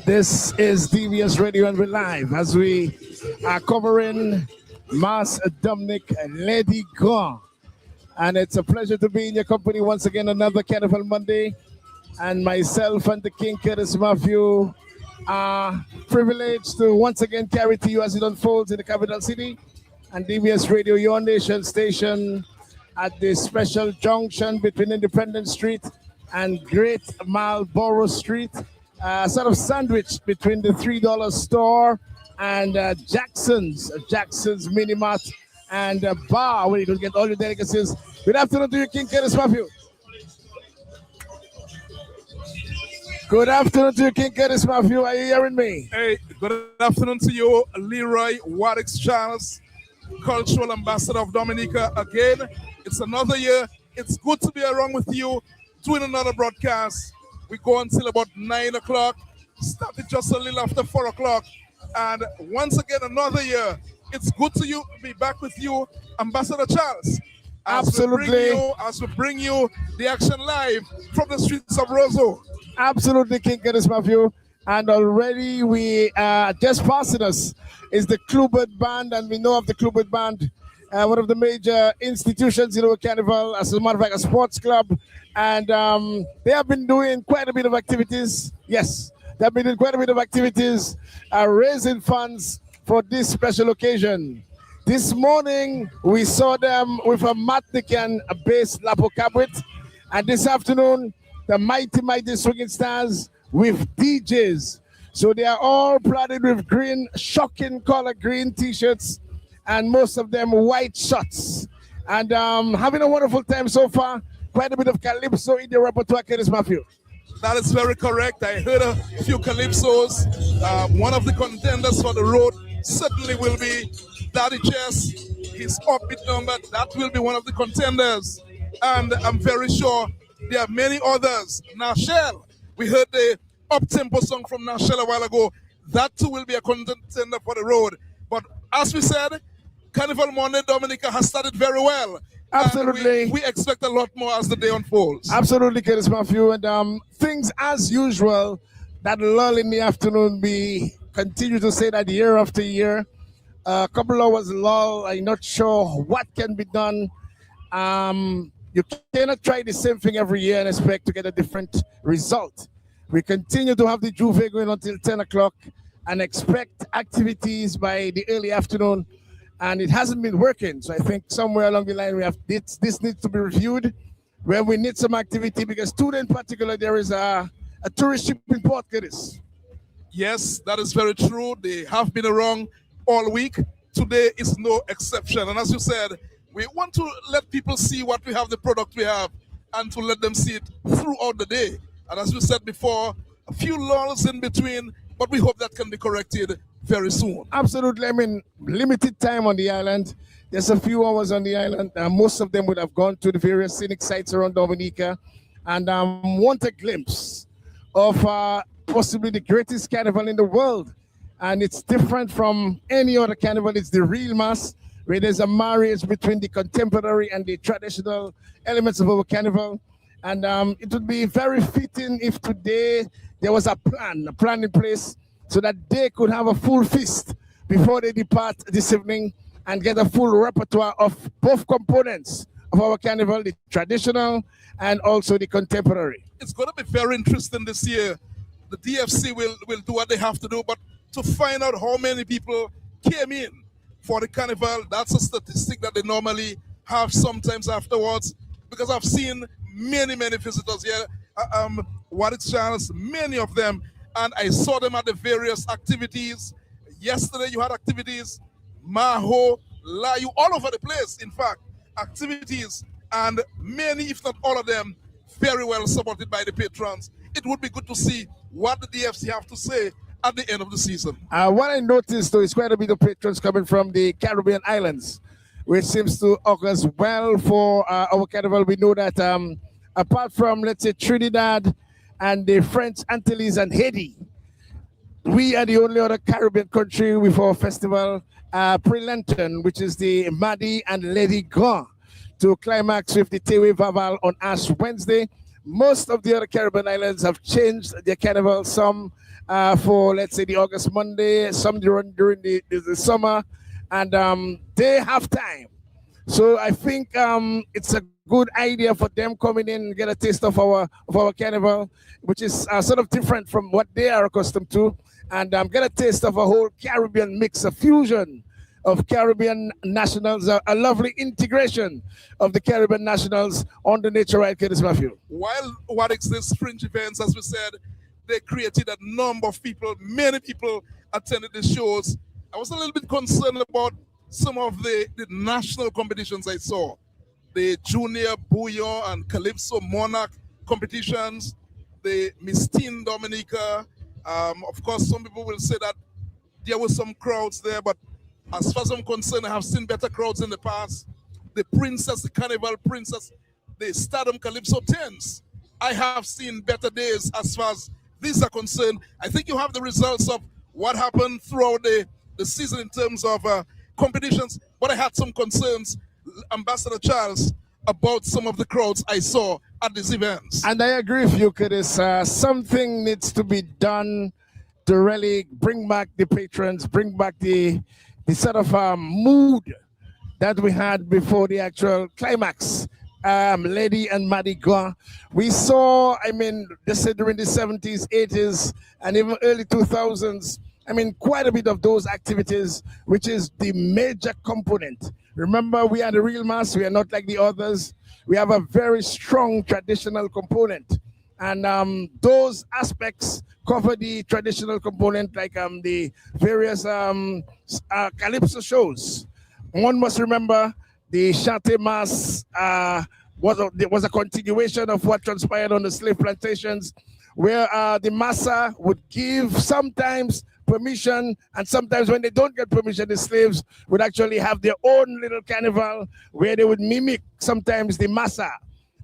S2: This is DVS Radio and we're live as we are covering Mass Dominik Lady Go. And it's a pleasure to be in your company once again, another Carnival Monday. And myself and the King Curtis Matthew are privileged to once again carry to you as it unfolds in the capital city. And DVS Radio, your nation station at the special junction between Independence Street and Great Marlborough Street. Sort of sandwich between the $3 store and Jackson's Mini Mart and bar where you can get all your delicacies. Good afternoon to you, King Curtis Matthew. Good afternoon to you, King Curtis Matthew. Are you hearing me?
S11: Hey, good afternoon to you, Leroy Waddix Charles, Cultural Ambassador of Dominica. Again, it's another year. It's good to be around with you, doing another broadcast. We go until about 9 o'clock, started just a little after 4 o'clock. And once again, another year. It's good to be back with you, Ambassador Charles.
S2: Absolutely.
S11: As we bring you the action live from the streets of Roseau.
S2: Absolutely, King Curtis Matthew. And already we just passing us is the Clubert Band, and we know of the Clubert Band, one of the major institutions in our carnival, as a matter of fact, a sports club. And they have been doing quite a bit of activities. Yes, they have been doing quite a bit of activities, raising funds for this special occasion. This morning, we saw them with a Matnikan bass Lapo Cabrit. And this afternoon, the mighty swinging stars with DJs. So they are all plaided with green, shocking color green t-shirts, and most of them white shirts. And having a wonderful time so far. Quite a bit of calypso in the repertoire, Curtis Matthew.
S11: That is very correct. I heard a few calypsos. One of the contenders for the road certainly will be Daddy Chess. His upbeat number, that will be one of the contenders. And I'm very sure there are many others. Nashelle, we heard the up-tempo song from Nashelle a while ago. That too will be a contender for the road. But as we said, Carnival Monday Dominica has started very well.
S2: Absolutely.
S11: We expect a lot more as the day unfolds.
S2: Absolutely, Curtis Matthew. And things as usual, that lull in the afternoon, we continue to say that year after year. A couple hours lull, I'm not sure what can be done. You cannot try the same thing every year and expect to get a different result. We continue to have the Juve going until 10 o'clock and expect activities by the early afternoon. and it hasn't been working. So I think somewhere along the line we have this needs to be reviewed, where we need some activity, because today in particular there is a tourist ship in Port Curtis.
S11: Yes, that is very true. They have been around all week. Today is no exception. And as you said, we want to let people see what we have, the product we have, and to let them see it throughout the day. And as we said before, a few lulls in between, but we hope that can be corrected very soon.
S2: Absolutely. I mean, limited time on the island. There's a few hours on the island. Most of them would have gone to the various scenic sites around Dominica and want a glimpse of possibly the greatest carnival in the world. And it's different from any other carnival. It's the real mass, where there's a marriage between the contemporary and the traditional elements of our carnival. And it would be very fitting if today there was a plan in place, so that they could have a full feast before they depart this evening and get a full repertoire of both components of our carnival, the traditional and also the contemporary.
S11: It's going to be very interesting this year. The DFC will do what they have to do, but to find out how many people came in for the carnival, that's a statistic that they normally have sometimes afterwards, because I've seen many visitors here. What it's Charles, many of them, and I saw them at the various activities. Yesterday you had activities, Maho, Layu, all over the place, in fact, activities, and many, if not all of them, very well supported by the patrons. It would be good to see what the DFC have to say at the end of the season.
S2: What I noticed, though, is quite a bit of patrons coming from the Caribbean islands, which seems to augurs well for our carnival. We know that apart from, let's say, Trinidad and the French Antilles and Haiti, we are the only other Caribbean country with our festival pre-Lenten, which is the Mardi and Lady Grand, to climax with the Tewe Vaval on Ash Wednesday. Most of the other Caribbean islands have changed their carnival, some for, let's say, the August Monday, some during the summer, and they have time. So I think it's a good idea for them coming in and get a taste of our carnival, which is sort of different from what they are accustomed to, and get a taste of a whole Caribbean mix, a fusion of Caribbean nationals, a lovely integration of the Caribbean nationals on the Nature Ride Curtis Matthew.
S11: While what exists fringe events, as we said, they created a number of people, many people attended the shows. I was a little bit concerned about some of the national competitions I saw. The Junior Bouillon and Calypso Monarch competitions, the Miss Teen Dominica. Of course, some people will say that there were some crowds there, but as far as I'm concerned, I have seen better crowds in the past. The Princess, the Carnival Princess, the Stardom Calypso 10s. I have seen better days as far as these are concerned. I think you have the results of what happened throughout the season in terms of competitions, but I had some concerns, Ambassador Charles, about some of the crowds I saw at these events.
S2: And I agree with you, Curtis. Something needs to be done to really bring back the patrons, bring back the sort of mood that we had before the actual climax, Lady and Mardi Gras. We saw, I mean, they said during the 70s, 80s, and even early 2000s, I mean, quite a bit of those activities, which is the major component. Remember, we are the real mass. We are not like the others. We have a very strong traditional component. And those aspects cover the traditional component, like the various Calypso shows. One must remember the Chante Mass was a continuation of what transpired on the slave plantations, where the massa would give sometimes permission, and sometimes when they don't get permission, the slaves would actually have their own little carnival where they would mimic sometimes the massa.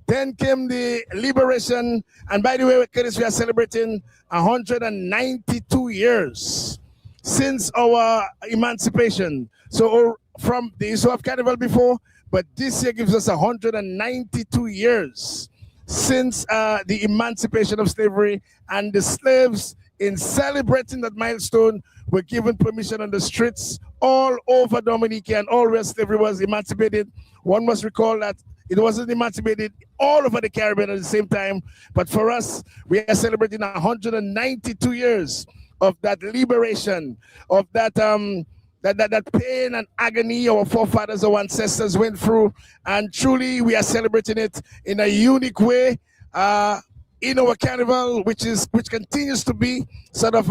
S2: Then came the liberation, and by the way, Curtis, we are celebrating 192 years since our emancipation. So from the issue of carnival before, but this year gives us 192 years since the emancipation of slavery, and the slaves, in celebrating that milestone, were given permission on the streets all over Dominica and all where slavery was emancipated. One must recall that it wasn't emancipated all over the Caribbean at the same time, but for us, we are celebrating 192 years of that liberation, of that that pain and agony our forefathers, our ancestors went through, and truly we are celebrating it in a unique way in our carnival, which continues to be sort of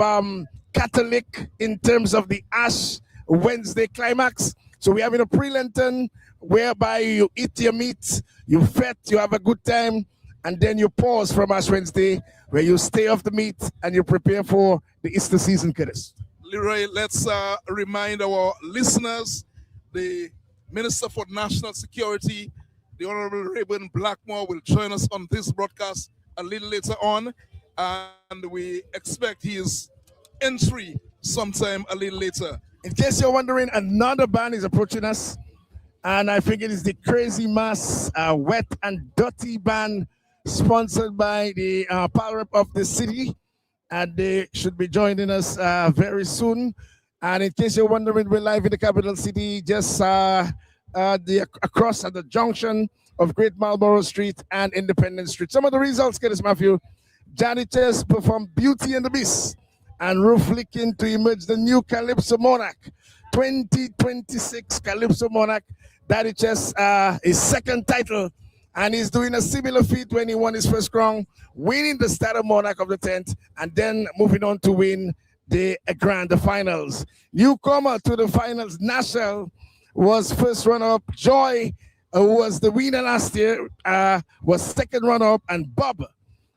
S2: Catholic in terms of the Ash Wednesday climax. So we're having a pre-Lenten whereby you eat your meat, you fete, you have a good time, and then you pause from Ash Wednesday where you stay off the meat and you prepare for the Easter season, Curtis.
S11: Leroy, let's remind our listeners, the Minister for National Security, the Honorable Rayburn Blackmore, will join us on this broadcast a little later on, and we expect his entry sometime a little later.
S2: In case you're wondering, another band is approaching us, and I think it is the Crazy Mass Wet and Dirty Band, sponsored by the power rep of the city, and they should be joining us very soon. And in case you're wondering, we're live in the capital city, just across at the junction of Great Marlborough Street and Independence Street. Some of the results, Curtis Matthew: Janitors performed Beauty and the Beast and Roof Licking to emerge the new Calypso Monarch. 2026 Calypso Monarch. Daddy Chess, his second title, and he's doing a similar feat when he won his first crown, winning the Starter Monarch of the 10th, and then moving on to win the finals. Newcomer to the finals, Nashel, was first runner-up. Joy, who was the winner last year, was second runner-up, and Bob,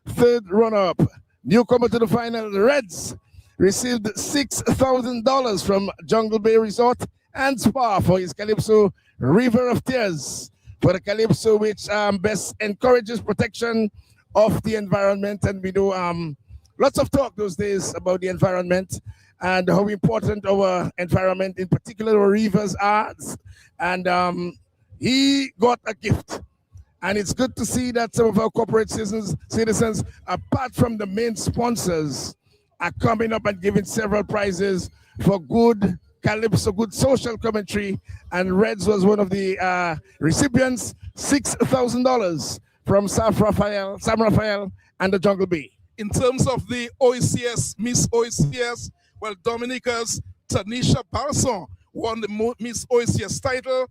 S2: third runner-up. Newcomer to the final, Reds, received $6,000 from Jungle Bay Resort and Spa for his Calypso River of Tears, for the Calypso, which best encourages protection of the environment. And we do lots of talk those days about the environment and how important our environment, in particular our rivers, are. And he got a gift. And it's good to see that some of our corporate citizens, apart from the main sponsors, are coming up and giving several prizes for good Calypso, good social commentary. And Reds was one of the recipients, $6,000 from Sam Raphael and the Jungle Bee.
S11: In terms of the OECS, Miss OECS, well, Dominica's Tanisha Balson won the Miss OECS title,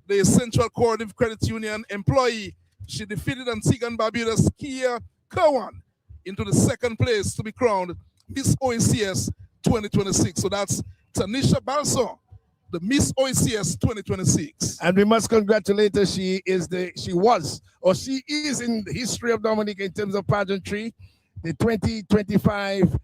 S11: the Central Cooperative Credit Union employee. She defeated Antigua and Barbuda's Kia Kerwan into the second place to be crowned Miss OECS 2026. So that's Tanisha Balson, the Miss OECS 2026.
S2: And we must congratulate her. She is in the history of Dominica in terms of pageantry, the 2025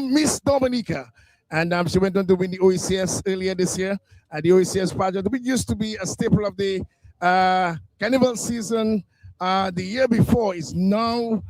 S2: Miss Dominica. And she went on to win the OECS earlier this year. The OECS pageant, which used to be a staple of the carnival season the year before, is now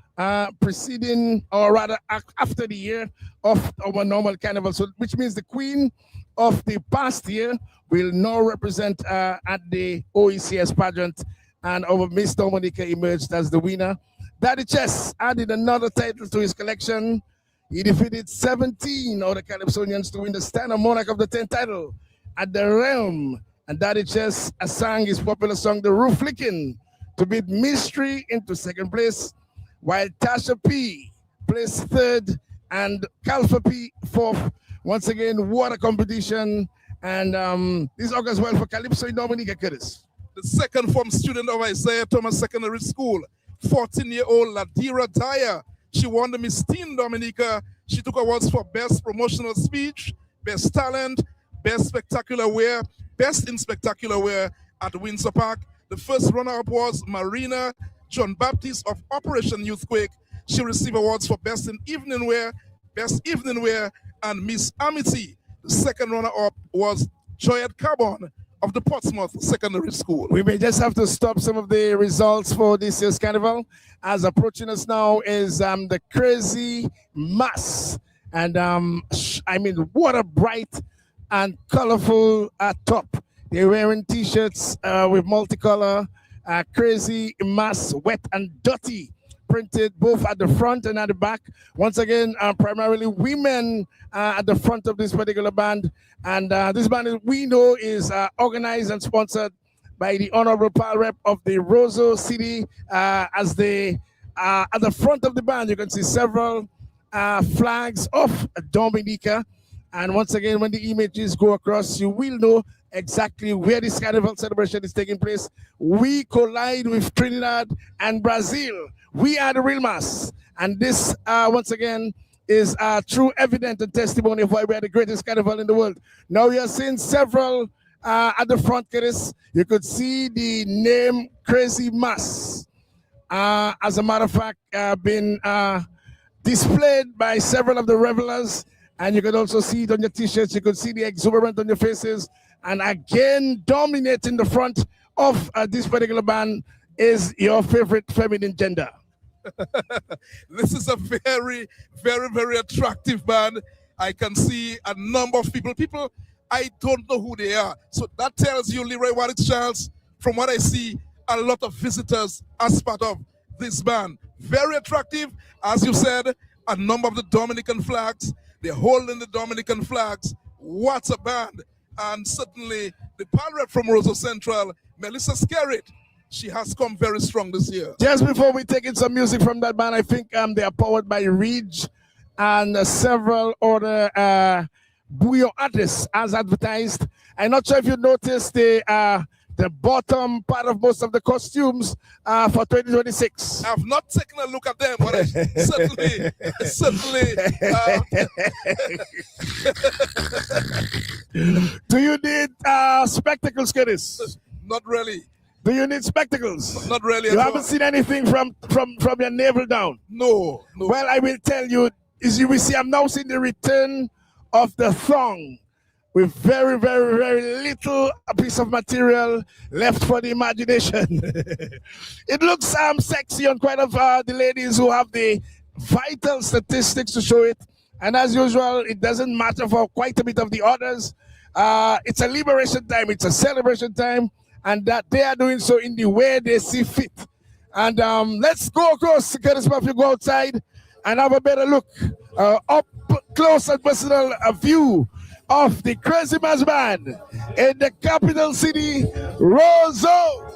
S2: preceding, or rather after the year of our normal carnival. So, which means the queen of the past year will now represent at the OECS pageant, and our Miss Dominica emerged as the winner. Daddy Chess added another title to his collection. He defeated 17 of the Calypsonians to win the Standard Monarch of the 10th title at the Realm. And Daddy Chess sang his popular song, The Roof Licking, to beat Mystery into second place, while Tasha P placed third and Kalfa P fourth. Once again, what a competition. And this augurs well for Calypso in Dominica, Curtis.
S11: The second form student of Isaiah Thomas Secondary School, 14-year-old Ladira Dyer. She won the Miss Teen Dominica. She took awards for Best Promotional Speech, Best Talent, Best Spectacular Wear, Best in Spectacular Wear at Windsor Park. The first runner-up was Marina John Baptiste of Operation Youthquake. She received awards for Best in Evening Wear, Best Evening Wear, and Miss Amity. The second runner-up was Joyette Carbon of the Portsmouth Secondary School.
S2: We may just have to stop some of the results for this year's carnival. As approaching us now is the Crazy Mass. And I mean, what a bright and colorful top. They're wearing t-shirts with multicolor, Crazy Mass, Wet and Dirty, printed both at the front and at the back. Once again, primarily women at the front of this particular band. And this band, we know, is organized and sponsored by the Honorable Pal Rep of the Roseau City. As they at the front of the band, you can see several flags of Dominica. And once again, when the images go across, you will know exactly where this carnival celebration is taking place. We collide with Trinidad and Brazil. We are the real mass. And this, once again, is true evidence and testimony of why we are the greatest carnival in the world. Now we are seeing several at the front, Chris. You could see the name Crazy Mass. As a matter of fact, been displayed by several of the revelers. And you could also see it on your t-shirts. You could see the exuberance on your faces. And again, dominating the front of this particular band is your favorite feminine gender.
S11: This is a very, very, very attractive band. I can see a number of people. I don't know who they are. So that tells you, Leroy Wallace Charles, from what I see, a lot of visitors as part of this band. Very attractive. As you said, a number of the Dominican flags. They're holding the Dominican flags. What a band. And certainly the pirate from Rosa Central, Melissa Skerritt, she has come very strong this year.
S2: Just before we take in some music from that band, I think they are powered by Ridge and several other Buyo artists as advertised. I'm not sure if you noticed the bottom part of most of the costumes for 2026.
S11: I've not taken a look at them, but I certainly.
S2: Do you need spectacles, Curtis?
S11: Not really.
S2: Do you need spectacles?
S11: Not really.
S2: You haven't seen anything from your navel down?
S11: No.
S2: Well, I will tell you, as you will see, I'm now seeing the return of the thong with very, very, very little a piece of material left for the imagination. It looks sexy on quite of the ladies who have the vital statistics to show it. And as usual, it doesn't matter for quite a bit of the others. It's a liberation time. It's a celebration time. And that they are doing so in the way they see fit. And let's go across, Curtis Murphy, go outside and have a better look, up close and personal view of the Crazy Mass Band in the capital city, Roseau.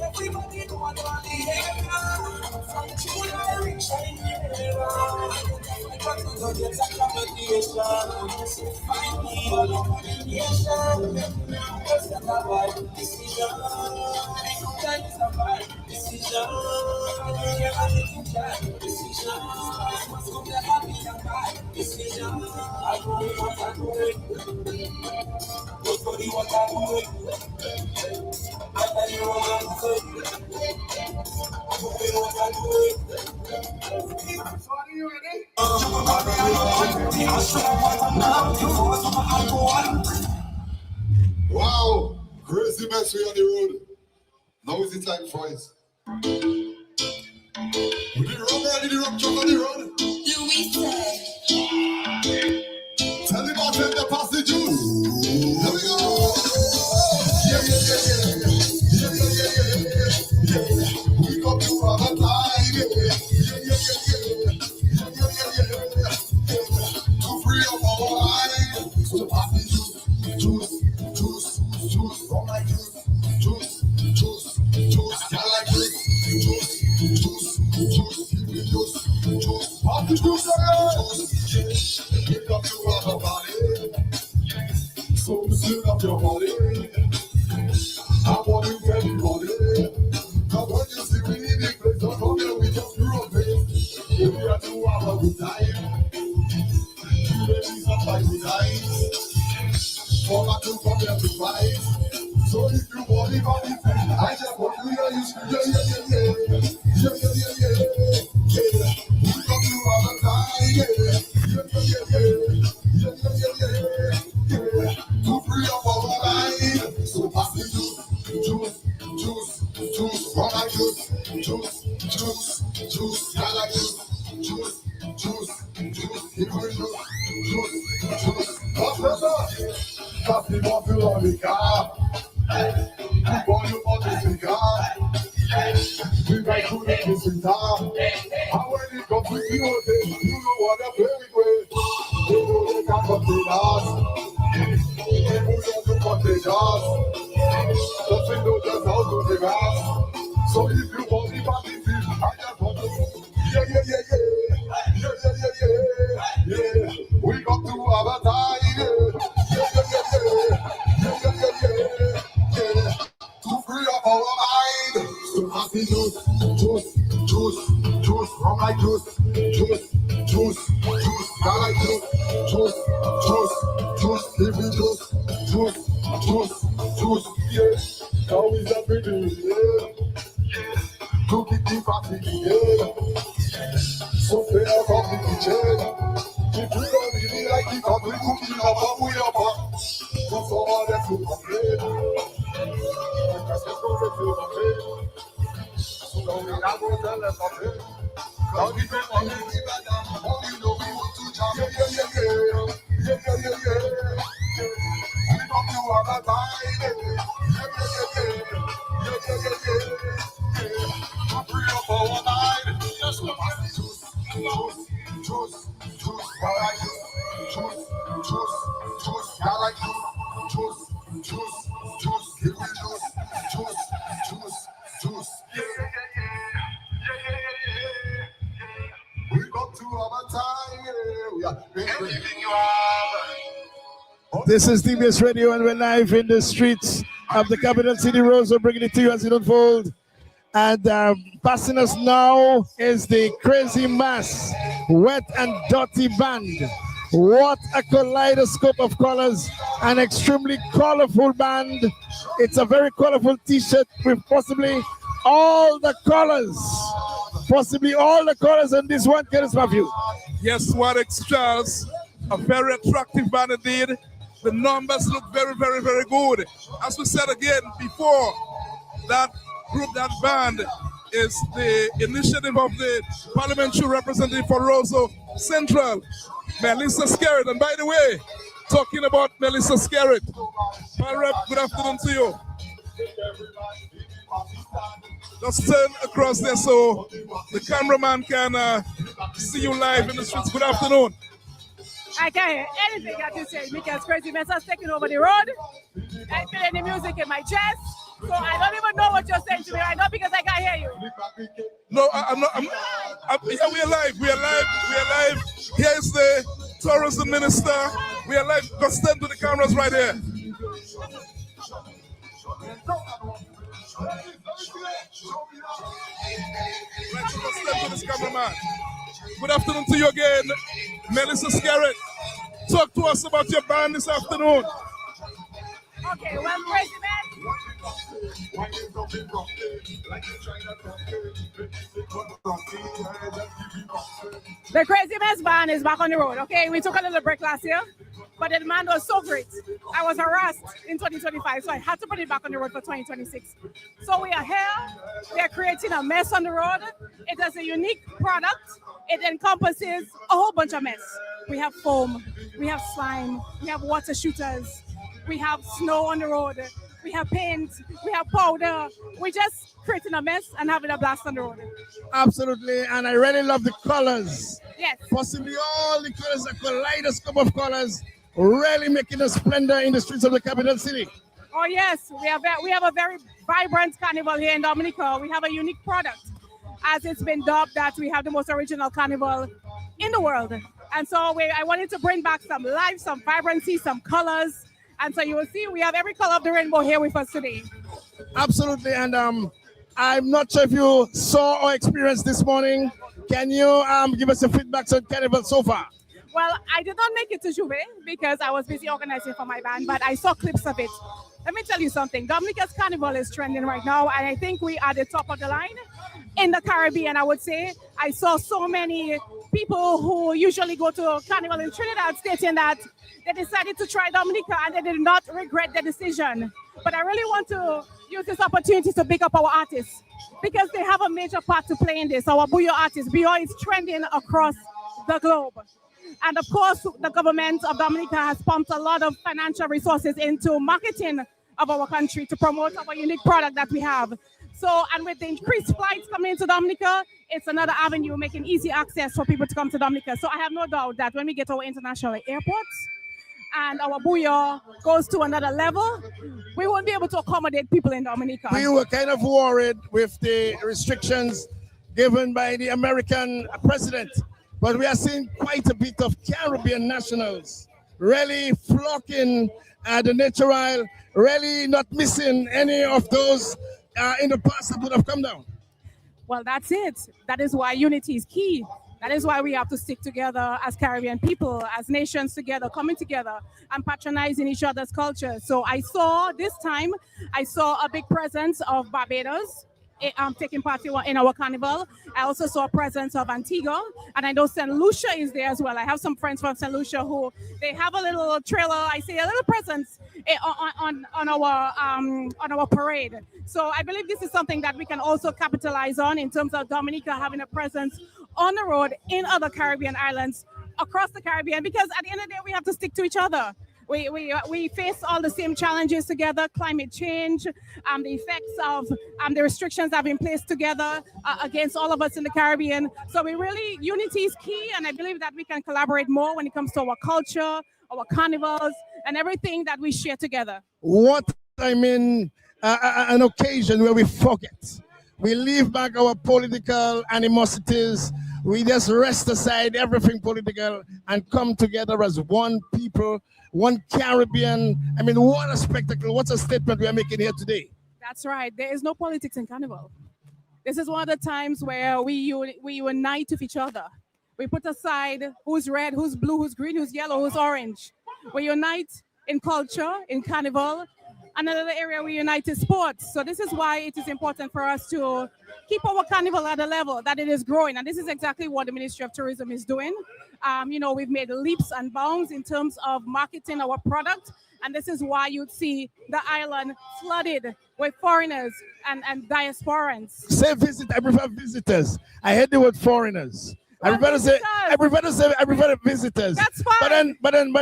S3: Everybody know what the heck from July reach I got to go get a communication. Find me all over the nation. What's that about decision? That is a bad decision. Never taking care decision. Must come never be a bad decision. I know what I do it. Nobody what I do it. I tell you what I do it. Nobody what I do it.
S12: Wow, crazy mess we on the road. Now is the time for it. We did rock ready, the rock truck on the road. Louis said. Tell him about the passages. Here we go. Yeah. We got to have a time. To free up our mind. So pass the juice, from my juice. I like juice, give me juice. Pop the juice, pick up your other body. So sit up your body. I want you to everybody. Cause when you see me in the place, don't forget we just grew up here. We are to have a good time. You ladies are my good nights. For my two come here to fight. So if you want it on the thing, I just want you to use yeah. We come to have a time, yeah. To free up our mind. So pass the juice, run like juice, I like juice, give me juice. What's better? Pass the bottle on the car. We want you on the cigar. We might do it in the time. And when it comes to the you know what I'm playing with. You know they can't cut the last. They move on to cut the jars. Just we know just how to the grass. So if you want the party feel, I just want to yeah. We got to have a time. To free up our mind. So pass the juice, from like juice, I like juice, give me juice, yeah. Now is a pretty, yeah. To keep the party, yeah. So fair from the kitchen. If we don't really like it, we cooking up and we up. So someone else will complain. Because there's no refuse of it. So we are going to tell them of it. Now we don't want to give a damn. All you know we want to jam. Yeah. We come to have a time. Yeah. To free up our mind. Just to pass the juice. I like juice. I like juice. Give me juice. Yeah. We got to have a time. We are giving you all.
S2: This is TBS Radio, and we're live in the streets of the capital city, Rose. We're bringing it to you as it unfolds. And passing us now is the Crazy Mass Wet and Dirty Band. What a kaleidoscope of colors, an extremely colorful band. It's a very colorful t-shirt with possibly all the colors in this one, Curtis Matthew.
S11: Yes, what extras. A very attractive band indeed. The numbers look very, very, very good. As we said again before, that group, that band is the initiative of the parliamentary representative for Roseau Central, Melissa Skerritt. And by the way, talking about Melissa Skerritt, Rep, good afternoon to you. Just turn across there so the cameraman can see you live in the streets. Good afternoon.
S8: I can't hear anything that you say because Crazy Mess has taken over the road. I feel any music in my chest. So I don't even know what you're saying to me right now because I can't hear you.
S11: No, I'm not. Yeah, we are live. We are live. We are live. Here is the tourism minister. We are live. Just stand to the cameras right here. Let's just stand to this cameraman. Good afternoon to you again, Melissa Skerritt. Talk to us about your band this afternoon.
S8: Okay, well, Crazy Man. The Crazy Mess band is back on the road, okay? We took a little break last year, but the demand was so great. I was harassed in 2025, so I had to put it back on the road for 2026. So we are here. We are creating a mess on the road. It is a unique product. It encompasses a whole bunch of mess. We have foam, we have slime, we have water shooters, we have snow on the road, we have paint, we have powder. We're just creating a mess and having a blast on the road.
S2: Absolutely, and I really love the colors.
S8: Yes.
S2: Possibly all the colors, a kaleidoscope of colors, really making a splendor in the streets of the capital city.
S8: Oh yes, we have a very vibrant carnival here in Dominica. We have a unique product, as it's been dubbed that we have the most original carnival in the world. And so I wanted to bring back some life, some vibrancy, some colors. And so you will see we have every color of the rainbow here with us today.
S2: Absolutely, and I'm not sure if you saw or experienced this morning. Can you give us a feedback on Carnival so far?
S8: Well, I did not make it to Juve because I was busy organizing for my band, but I saw clips of it. Let me tell you something. Dominica's Carnival is trending right now, and I think we are the top of the line in the Caribbean, I would say. I saw so many people who usually go to Carnival in Trinidad stating that they decided to try Dominica and they did not regret the decision. But I really want to use this opportunity to big up our artists because they have a major part to play in this. Our Buyo artists. Buyo is trending across the globe. And of course, the government of Dominica has pumped a lot of financial resources into marketing of our country to promote our unique product that we have. So, and with the increased flights coming into Dominica, it's another avenue making easy access for people to come to Dominica. So I have no doubt that when we get to our international airports and our Buyo goes to another level, we won't be able to accommodate people in Dominica.
S2: We were kind of worried with the restrictions given by the American president, but we are seeing quite a bit of Caribbean nationals really flocking the natural, really not missing any of those in the past that would have come down.
S8: Well, that's it. That is why unity is key. That is why we have to stick together as Caribbean people, as nations together, coming together and patronizing each other's culture. So I saw this time, I saw a big presence of Barbados taking part in our carnival. I also saw a presence of Antigua, and I know St. Lucia is there as well. I have some friends from St. Lucia who they have a little trailer. I see a little presence on our parade. So I believe this is something that we can also capitalize on in terms of Dominica having a presence on the road in other Caribbean islands across the Caribbean, because at the end of the day, we have to stick to each other. We face all the same challenges together, climate change, the effects of the restrictions that have been placed together against all of us in the Caribbean. So unity is key, and I believe that we can collaborate more when it comes to our culture, our carnivals, and everything that we share together.
S2: What an occasion where we forget. We leave back our political animosities. We just rest aside everything political and come together as one people, one Caribbean. I mean, what a spectacle. What a statement we are making here today.
S8: That's right. There is no politics in Carnival. This is one of the times where we unite with each other. We put aside who's red, who's blue, who's green, who's yellow, who's orange. We unite in culture, in Carnival. Another area we unite is sports. So this is why it is important for us to keep our carnival at a level that it is growing. And this is exactly what the Ministry of Tourism is doing. We've made leaps and bounds in terms of marketing our product And this is why you'd see the island flooded with foreigners and diasporans.
S2: Say visit. I prefer visitors. I hate the word foreigners. I prefer to say visitors.
S8: That's fine.
S2: But then,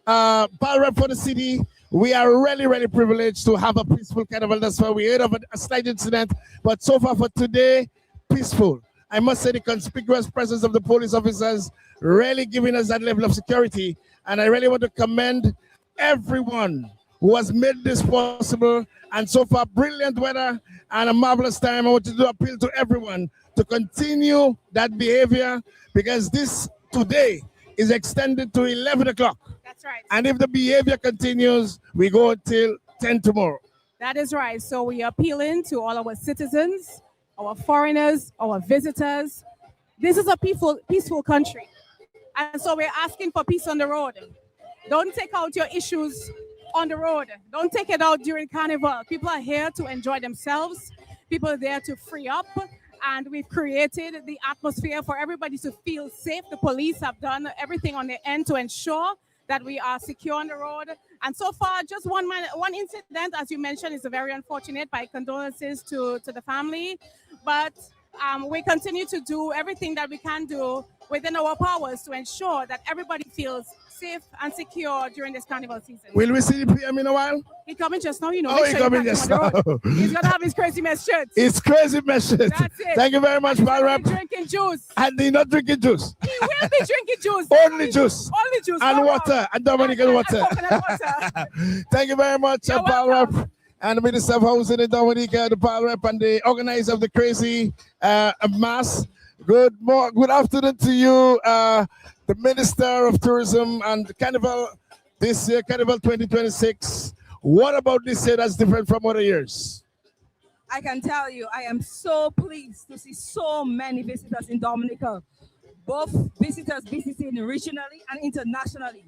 S2: power rep for the city. We are really privileged to have a peaceful carnival. That's why we heard of a slight incident, but so far for today, peaceful. I must say the conspicuous presence of the police officers really giving us that level of security. And I really want to commend everyone who has made this possible. And so far, brilliant weather and a marvelous time. I want to do appeal to everyone to continue that behavior, because this today is extended to 11 o'clock.
S8: That's right.
S2: And if the behavior continues, we go till 10 tomorrow.
S8: That is right. So we are appealing to all our citizens, our foreigners, our visitors. This is a peaceful country. And so we're asking for peace on the road. Don't take out your issues on the road. Don't take it out during carnival. People are here to enjoy themselves. People are there to free up. And we've created the atmosphere for everybody to feel safe. The police have done everything on their end to ensure that we are secure on the road. And so far, just one incident, as you mentioned, is very unfortunate. My condolences to the family. But we continue to do everything that we can do within our powers to ensure that everybody feels safe and secure during this carnival season.
S2: Will we see the PM in a while?
S8: He's coming just now, you know.
S2: Oh, he's coming just now.
S8: He's going to have his crazy mess shirts.
S2: It's crazy mess shirt.
S8: That's it.
S2: Thank you very much, Balrap.
S8: Drinking juice.
S2: And he's not drinking juice.
S8: He will be drinking juice.
S2: Only juice.
S8: Only juice.
S2: And water. And Dominik and water.
S8: Coconut water.
S2: Thank you very much, Balrap. And the Minister of Housing in Dominica, the Balrap, and the organizer of the crazy mass. Good afternoon to you, the Minister of Tourism and Carnival this year, Carnival 2026. What about this year that's different from other years?
S4: I can tell you, I am so pleased to see so many visitors in Dominica, both visitors visiting regionally and internationally.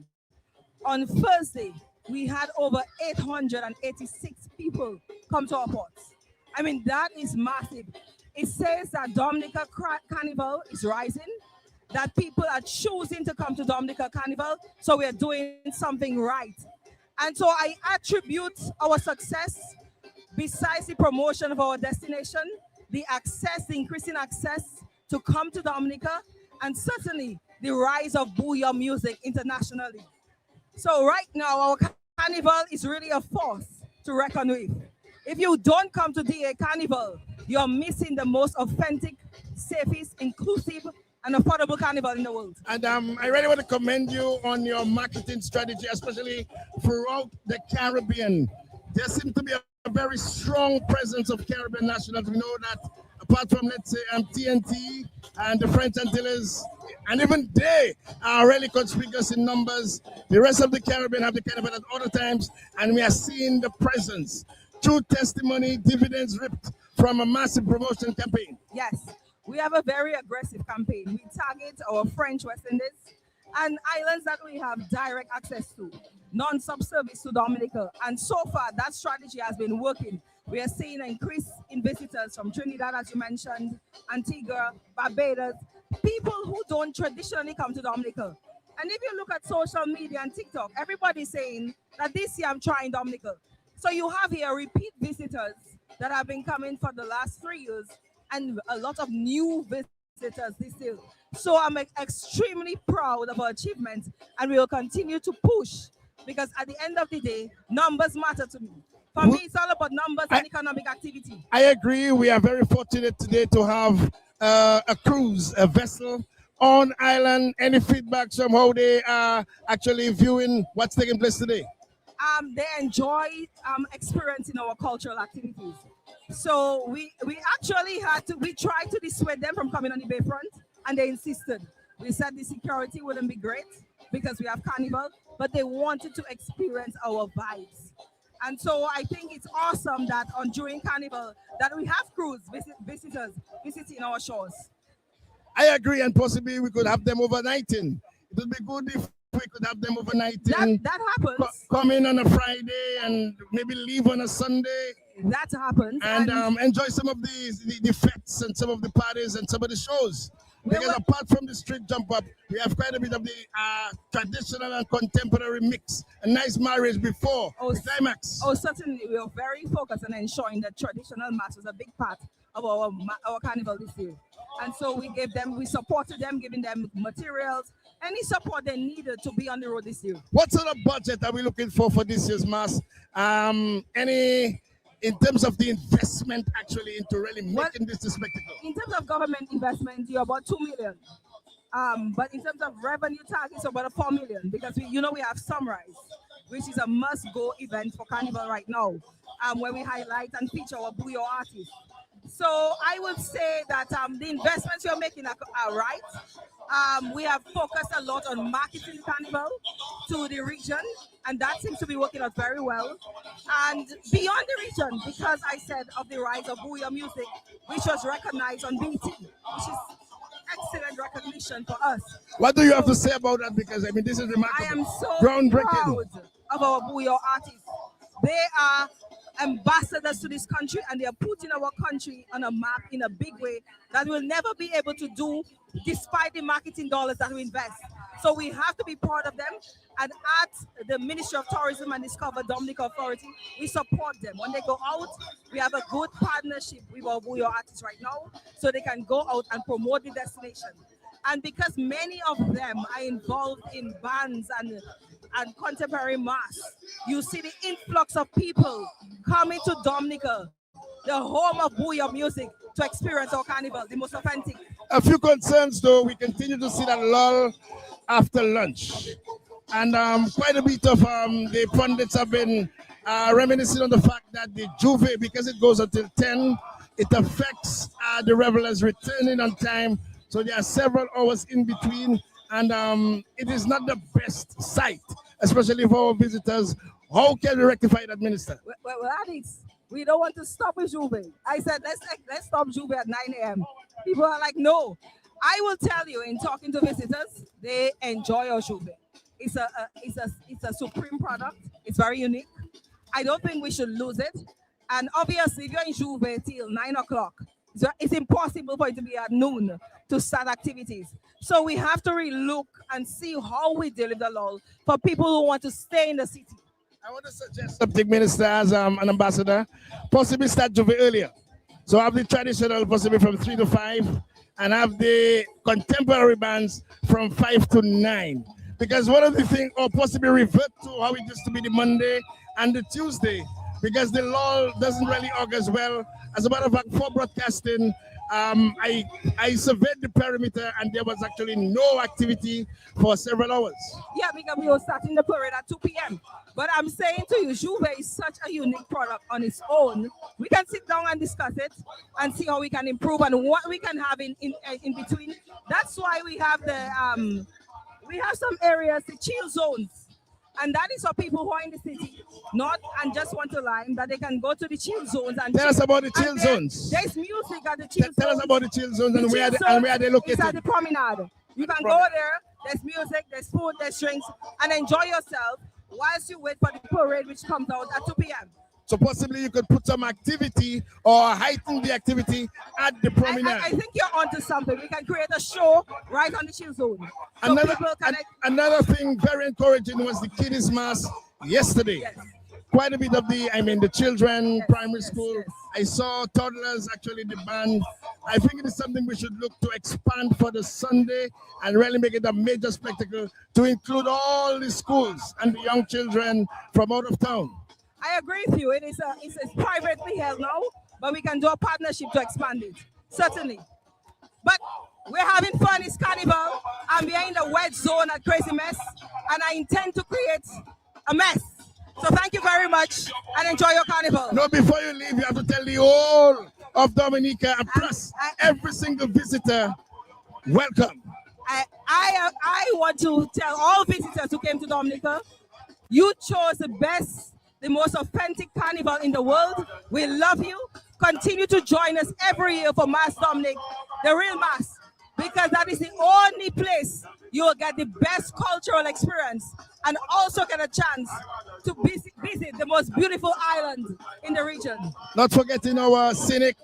S4: On Thursday, we had over 886 people come to our ports. I mean, that is massive. It says that Dominica Carnival is rising, that people are choosing to come to Dominica Carnival, so we're doing something right. And so I attribute our success, besides the promotion of our destination, the increasing access to come to Dominica, and certainly the rise of booyah music internationally. So right now, our carnival is really a force to reckon with. If you don't come to DA Carnival, you're missing the most authentic, safest, inclusive, and affordable carnival in the world.
S2: And I really want to commend you on your marketing strategy, especially throughout the Caribbean. There seems to be a very strong presence of Caribbean nationals. We know that apart from, let's say, TNT and the French Antilles, and even they are really conspicuous in numbers. The rest of the Caribbean have the carnival at other times, and we are seeing the presence. True testimony, dividends ripped from a massive promotion campaign.
S4: Yes, we have a very aggressive campaign. We target our French West Indies and islands that we have direct access to, non-stop service to Dominica. And so far, that strategy has been working. We are seeing an increase in visitors from Trinidad, as you mentioned, Antigua, Barbados, people who don't traditionally come to Dominica. And if you look at social media and TikTok, everybody's saying that this year I'm trying Dominica. So you have here repeat visitors that have been coming for the last 3 years and a lot of new visitors this year. So I'm extremely proud of our achievements, and we will continue to push, because at the end of the day, numbers matter to me. For me, it's all about numbers and economic activity.
S2: I agree. We are very fortunate today to have a cruise, a vessel on island. Any feedback from how they are actually viewing what's taking place today?
S4: They enjoy experiencing our cultural activities. So we actually we tried to dissuade them from coming on the bayfront, and they insisted. We said the security wouldn't be great because we have carnival, but they wanted to experience our vibes. And so I think it's awesome that during carnival that we have cruise visitors visiting our shores.
S2: I agree, and possibly we could have them overnighting. It would be good if we could have them overnighting.
S4: That happens.
S2: Come in on a Friday and maybe leave on a Sunday.
S4: That happens.
S2: And enjoy some of the fetes and some of the parties and some of the shows. Because apart from the street jump up, we have quite a bit of the traditional and contemporary mix. A nice marriage before the climax.
S4: Oh, certainly. We are very focused on ensuring that traditional mass was a big part of our carnival this year. And so we supported them, giving them materials, any support they needed to be on the road this year.
S2: What sort of budget are we looking for this year's mass? In terms of the investment actually into really making this a spectacle?
S4: In terms of government investment, you're about 2 million. But in terms of revenue targets, about 4 million, because we have Sunrise, which is a must-go event for Carnival right now, where we highlight and feature our Bouillon artists. So I would say that the investments you're making are right. We have focused a lot on marketing Carnival to the region, and that seems to be working out very well. And beyond the region, because I said of the rise of Bouillon music, which was recognized on BT, which is excellent recognition for us.
S2: What do you have to say about that? Because I mean, this is remarkable.
S4: I am so
S2: groundbreaking.
S4: proud of our Bouillon artists. They are ambassadors to this country, and they are putting our country on a map in a big way that we'll never be able to do despite the marketing dollars that we invest. So we have to be part of them. And at the Ministry of Tourism and Discover Dominik Authority, we support them. When they go out, we have a good partnership with our Bouillon artists right now, so they can go out and promote the destination. And because many of them are involved in bands and contemporary mass, you see the influx of people coming to Dominica, the home of Bouillon music, to experience our carnival, the most authentic.
S2: A few concerns though, we continue to see that lull after lunch. And quite a bit of the pundits have been reminiscing on the fact that the Juve, because it goes until 10, it affects the revelers returning on time. So there are several hours in between, and it is not the best sight, especially for our visitors. How can we rectify that, Minister?
S4: Well, Alex, we don't want to stop with Juve. I said, let's stop Juve at 9 a.m. People are like, no. I will tell you, in talking to visitors, they enjoy our Juve. It's a supreme product. It's very unique. I don't think we should lose it. And obviously, if you're in Juve till 9 o'clock, it's impossible for it to be at noon to start activities. So we have to really look and see how we deal with the lull for people who want to stay in the city.
S2: I want to suggest something, Minister, as an ambassador, possibly start Juve earlier. So have the traditional possibly from 3 to 5, and have the contemporary bands from 5 to 9. Because one of the things, or possibly revert to how it used to be the Monday and the Tuesday, because the lull doesn't really augurs well. As a matter of fact, for broadcasting, I surveyed the perimeter and there was actually no activity for several hours.
S4: Yeah, because we were starting the parade at 2 p.m. But I'm saying to you, Juve is such a unique product on its own. We can sit down and discuss it and see how we can improve and what we can have in between. That's why we have we have some areas, the chill zones. And that is for people who are in the city, and just want to line, that they can go to the chill zones and
S2: tell us about the chill zones.
S4: There's music at the chill zones.
S2: Tell us about the chill zones and where they located.
S4: It's at the promenade. You can go there. There's music, there's food, there's drinks, and enjoy yourself whilst you wait for the parade, which comes out at 2 p.m.
S2: So possibly you could put some activity or heighten the activity at the promenade.
S4: I think you're onto something. We can create a show right on the chill zone. So
S2: Another thing very encouraging was the kiddies mass yesterday.
S4: Yes.
S2: Quite a bit of the children, primary school. Yes. I saw toddlers, actually the band. I think it is something we should look to expand for the Sunday and really make it a major spectacle to include all the schools and the young children from out of town.
S4: I agree with you. It's privately held now, but we can do a partnership to expand it. Certainly. But we're having fun. It's carnival. I'm behind the wet zone at Crazy Mess, and I intend to create a mess. So thank you very much and enjoy your carnival.
S2: No, before you leave, you have to tell the whole of Dominica and plus every single visitor, welcome.
S4: I want to tell all visitors who came to Dominica, you chose the best, the most authentic carnival in the world. We love you. Continue to join us every year for Mass Dominik, the real Mass, because that is the only place you will get the best cultural experience and also get a chance to visit the most beautiful island in the region.
S2: Not forgetting our scenic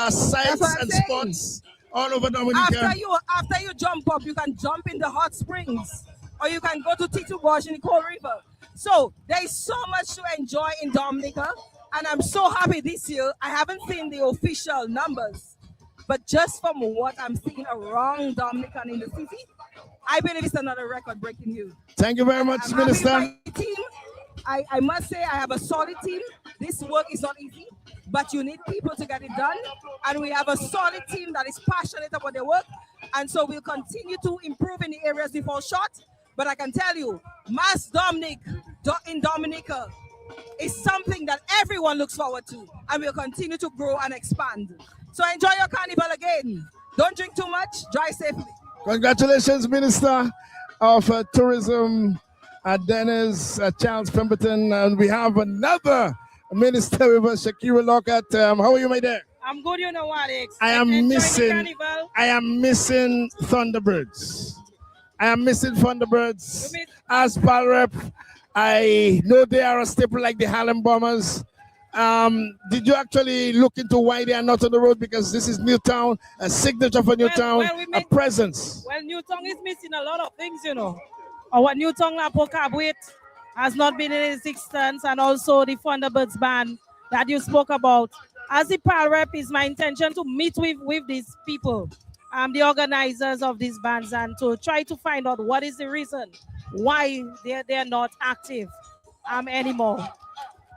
S2: sites and spots all over Dominica.
S4: After you jump up, you can jump in the hot springs, or you can go to Titu Wash in the Cold River. So there is so much to enjoy in Dominica, and I'm so happy this year. I haven't seen the official numbers, but just from what I'm seeing around Dominica and in the city, I believe it's another record-breaking year.
S2: Thank you very much,
S4: I'm
S2: Minister.
S4: happy with my team. I must say I have a solid team. This work is not easy, but you need people to get it done. And we have a solid team that is passionate about their work. And so we'll continue to improve in the areas we fall short. But I can tell you, Mass Dominic in Dominica is something that everyone looks forward to. And we'll continue to grow and expand. So enjoy your carnival again. Don't drink too much, drive safely.
S2: Congratulations, Minister of Tourism, Dennis Charles Pemberton. And we have another minister with us, Shakira Lockhart. How are you, my dear?
S10: I'm good, you know what, Alex.
S2: I am missing Thunderbirds. I am missing Thunderbirds. As Pal Rep, I know they are a staple like the Harlem Bombers. Did you actually look into why they are not on the road? Because this is Newtown, a signature for Newtown, a presence.
S10: Well, Newtown is missing a lot of things, you know. Our Newtown Lapokabwit has not been in existence, and also the Thunderbirds band that you spoke about. As the PAL rep, it's my intention to meet with these people, the organizers of these bands, and to try to find out what is the reason why they're not active anymore.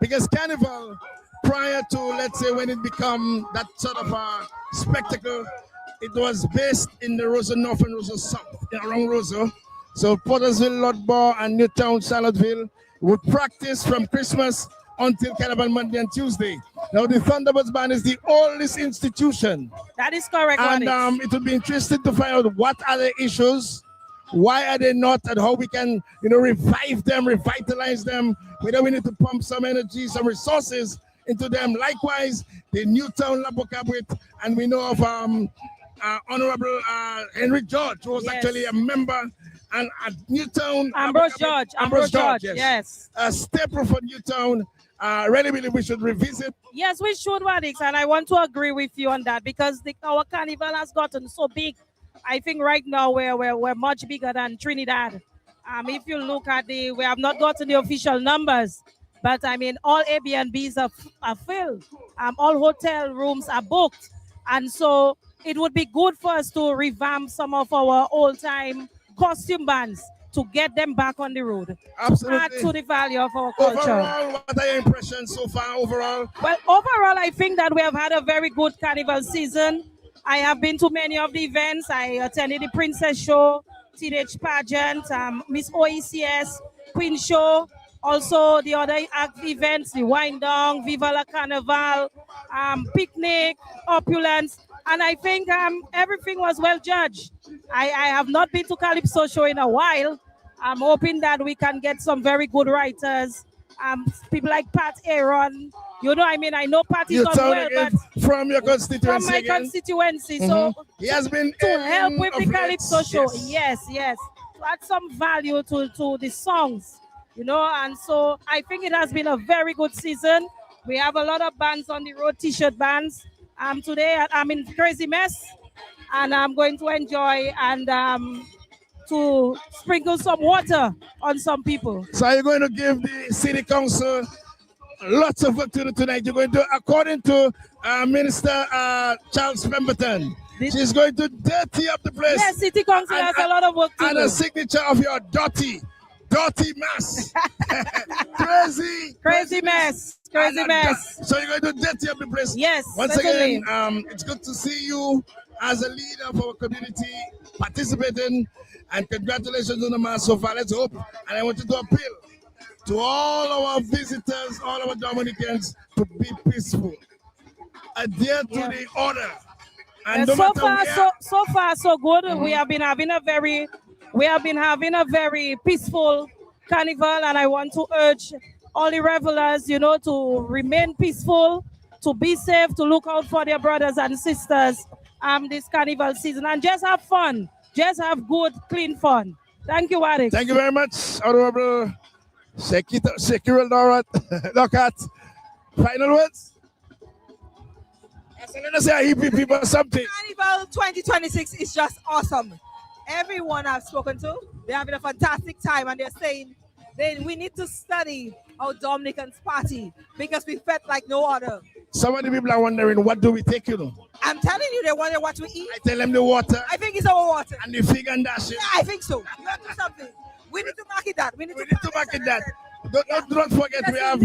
S2: Because Carnival, prior to, let's say, when it become that sort of a spectacle, it was based in the Roseau North and Roseau South, around Roseau. So Pottersville, Lodbar, and Newtown, Charlottesville would practice from Christmas until Carnival Monday and Tuesday. Now the Thunderbirds Band is the oldest institution.
S10: That is correct.
S2: And it would be interesting to find out what are the issues, why are they not, and how we can, revive them, revitalize them, whether we need to pump some energy, some resources into them. Likewise, the Newtown Lapokabwit, and we know of Honorable Henry George, who was actually a member, and at Newtown.
S10: Ambrose George, yes.
S2: A staple for Newtown. Really believe we should revisit.
S10: Yes, we should, Wadix, and I want to agree with you on that, because our carnival has gotten so big. I think right now we're much bigger than Trinidad. If you look at we have not gotten the official numbers, but I mean, all Airbnbs are filled. All hotel rooms are booked. And so it would be good for us to revamp some of our old-time costume bands to get them back on the road.
S2: Absolutely.
S10: Add to the value of our culture.
S2: Overall, what are your impressions so far overall?
S10: Well, overall, I think that we have had a very good carnival season. I have been to many of the events. I attended the Princess Show, Teenage Pageant, Miss OECS, Queen Show, also the other events, the Wind Down, Viva la Carnival, Picnic, Opulence, and I think everything was well judged. I have not been to Calypso Show in a while. I'm hoping that we can get some very good writers, people like Pat Aaron. I know Pat is not well, but
S2: from your constituency.
S10: From my constituency, so
S2: he has been
S10: to help with the Calypso Show. Yes, to add some value to the songs, and so I think it has been a very good season. We have a lot of bands on the road, T-shirt bands. Today I'm in Crazy Mess, and I'm going to enjoy and to sprinkle some water on some people.
S2: So you're going to give the city council lots of work to do tonight. You're going to, according to Minister Charles Pemberton, she's going to dirty up the place.
S10: Yes, city council has a lot of work to do.
S2: And a signature of your dirty mess. Crazy mess. So you're going to dirty up the place.
S10: Yes.
S2: Once
S10: certainly.
S2: again, it's good to see you as a leader of our community participating, and congratulations on the mass so far. Let's hope. And I want you to appeal to all our visitors, all our Dominicans, to be peaceful, adhere to the order. And no
S10: so far so good. We have been having a very peaceful carnival, and I want to urge all the revelers, to remain peaceful, to be safe, to look out for their brothers and sisters this carnival season, and just have fun, just have good, clean fun. Thank you, Warwick.
S2: Thank you very much, Honorable Shakira Lockhart. Final words? So let us say hippie people something.
S4: Carnival 2026 is just awesome. Everyone I've spoken to, they're having a fantastic time and they're saying we need to study our Dominicans party because we felt like no other.
S2: Some of the people are wondering, what do we take, you know?
S4: I'm telling you, they wonder what we eat.
S2: I tell them the water.
S4: I think it's our water.
S2: And the fig and dash.
S4: Yeah, I think so. You have to do something. We need to market that. We need to
S2: market that. Do not forget we have.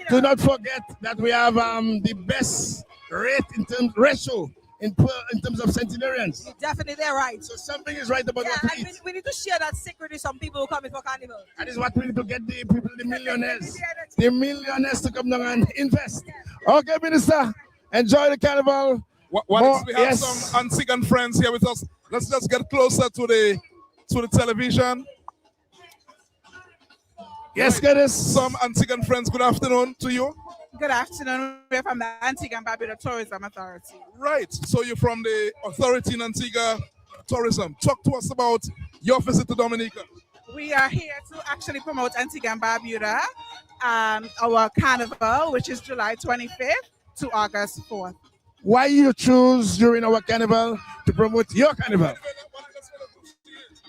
S2: Do not forget that we have the best rate in terms ratio in terms of centenarians.
S4: You're definitely right.
S2: So something is right about what we eat.
S4: We need to share that secret with some people who come in for carnival.
S2: That is what we need to get the people, the millionaires to come down and invest. Okay, Minister, enjoy the carnival.
S11: We have some Antiguan friends here with us. Let's just get closer to the television.
S2: Yes, Curtis.
S11: Some Antiguan friends, good afternoon to you.
S1: Good afternoon. We're from the Antigua and Barbuda Tourism Authority.
S11: Right. So you're from the authority in Antigua Tourism. Talk to us about your visit to Dominica.
S1: We are here to actually promote Antigua and Barbuda, our carnival, which is July 25th to August 4th.
S2: Why you choose during our carnival to promote your carnival?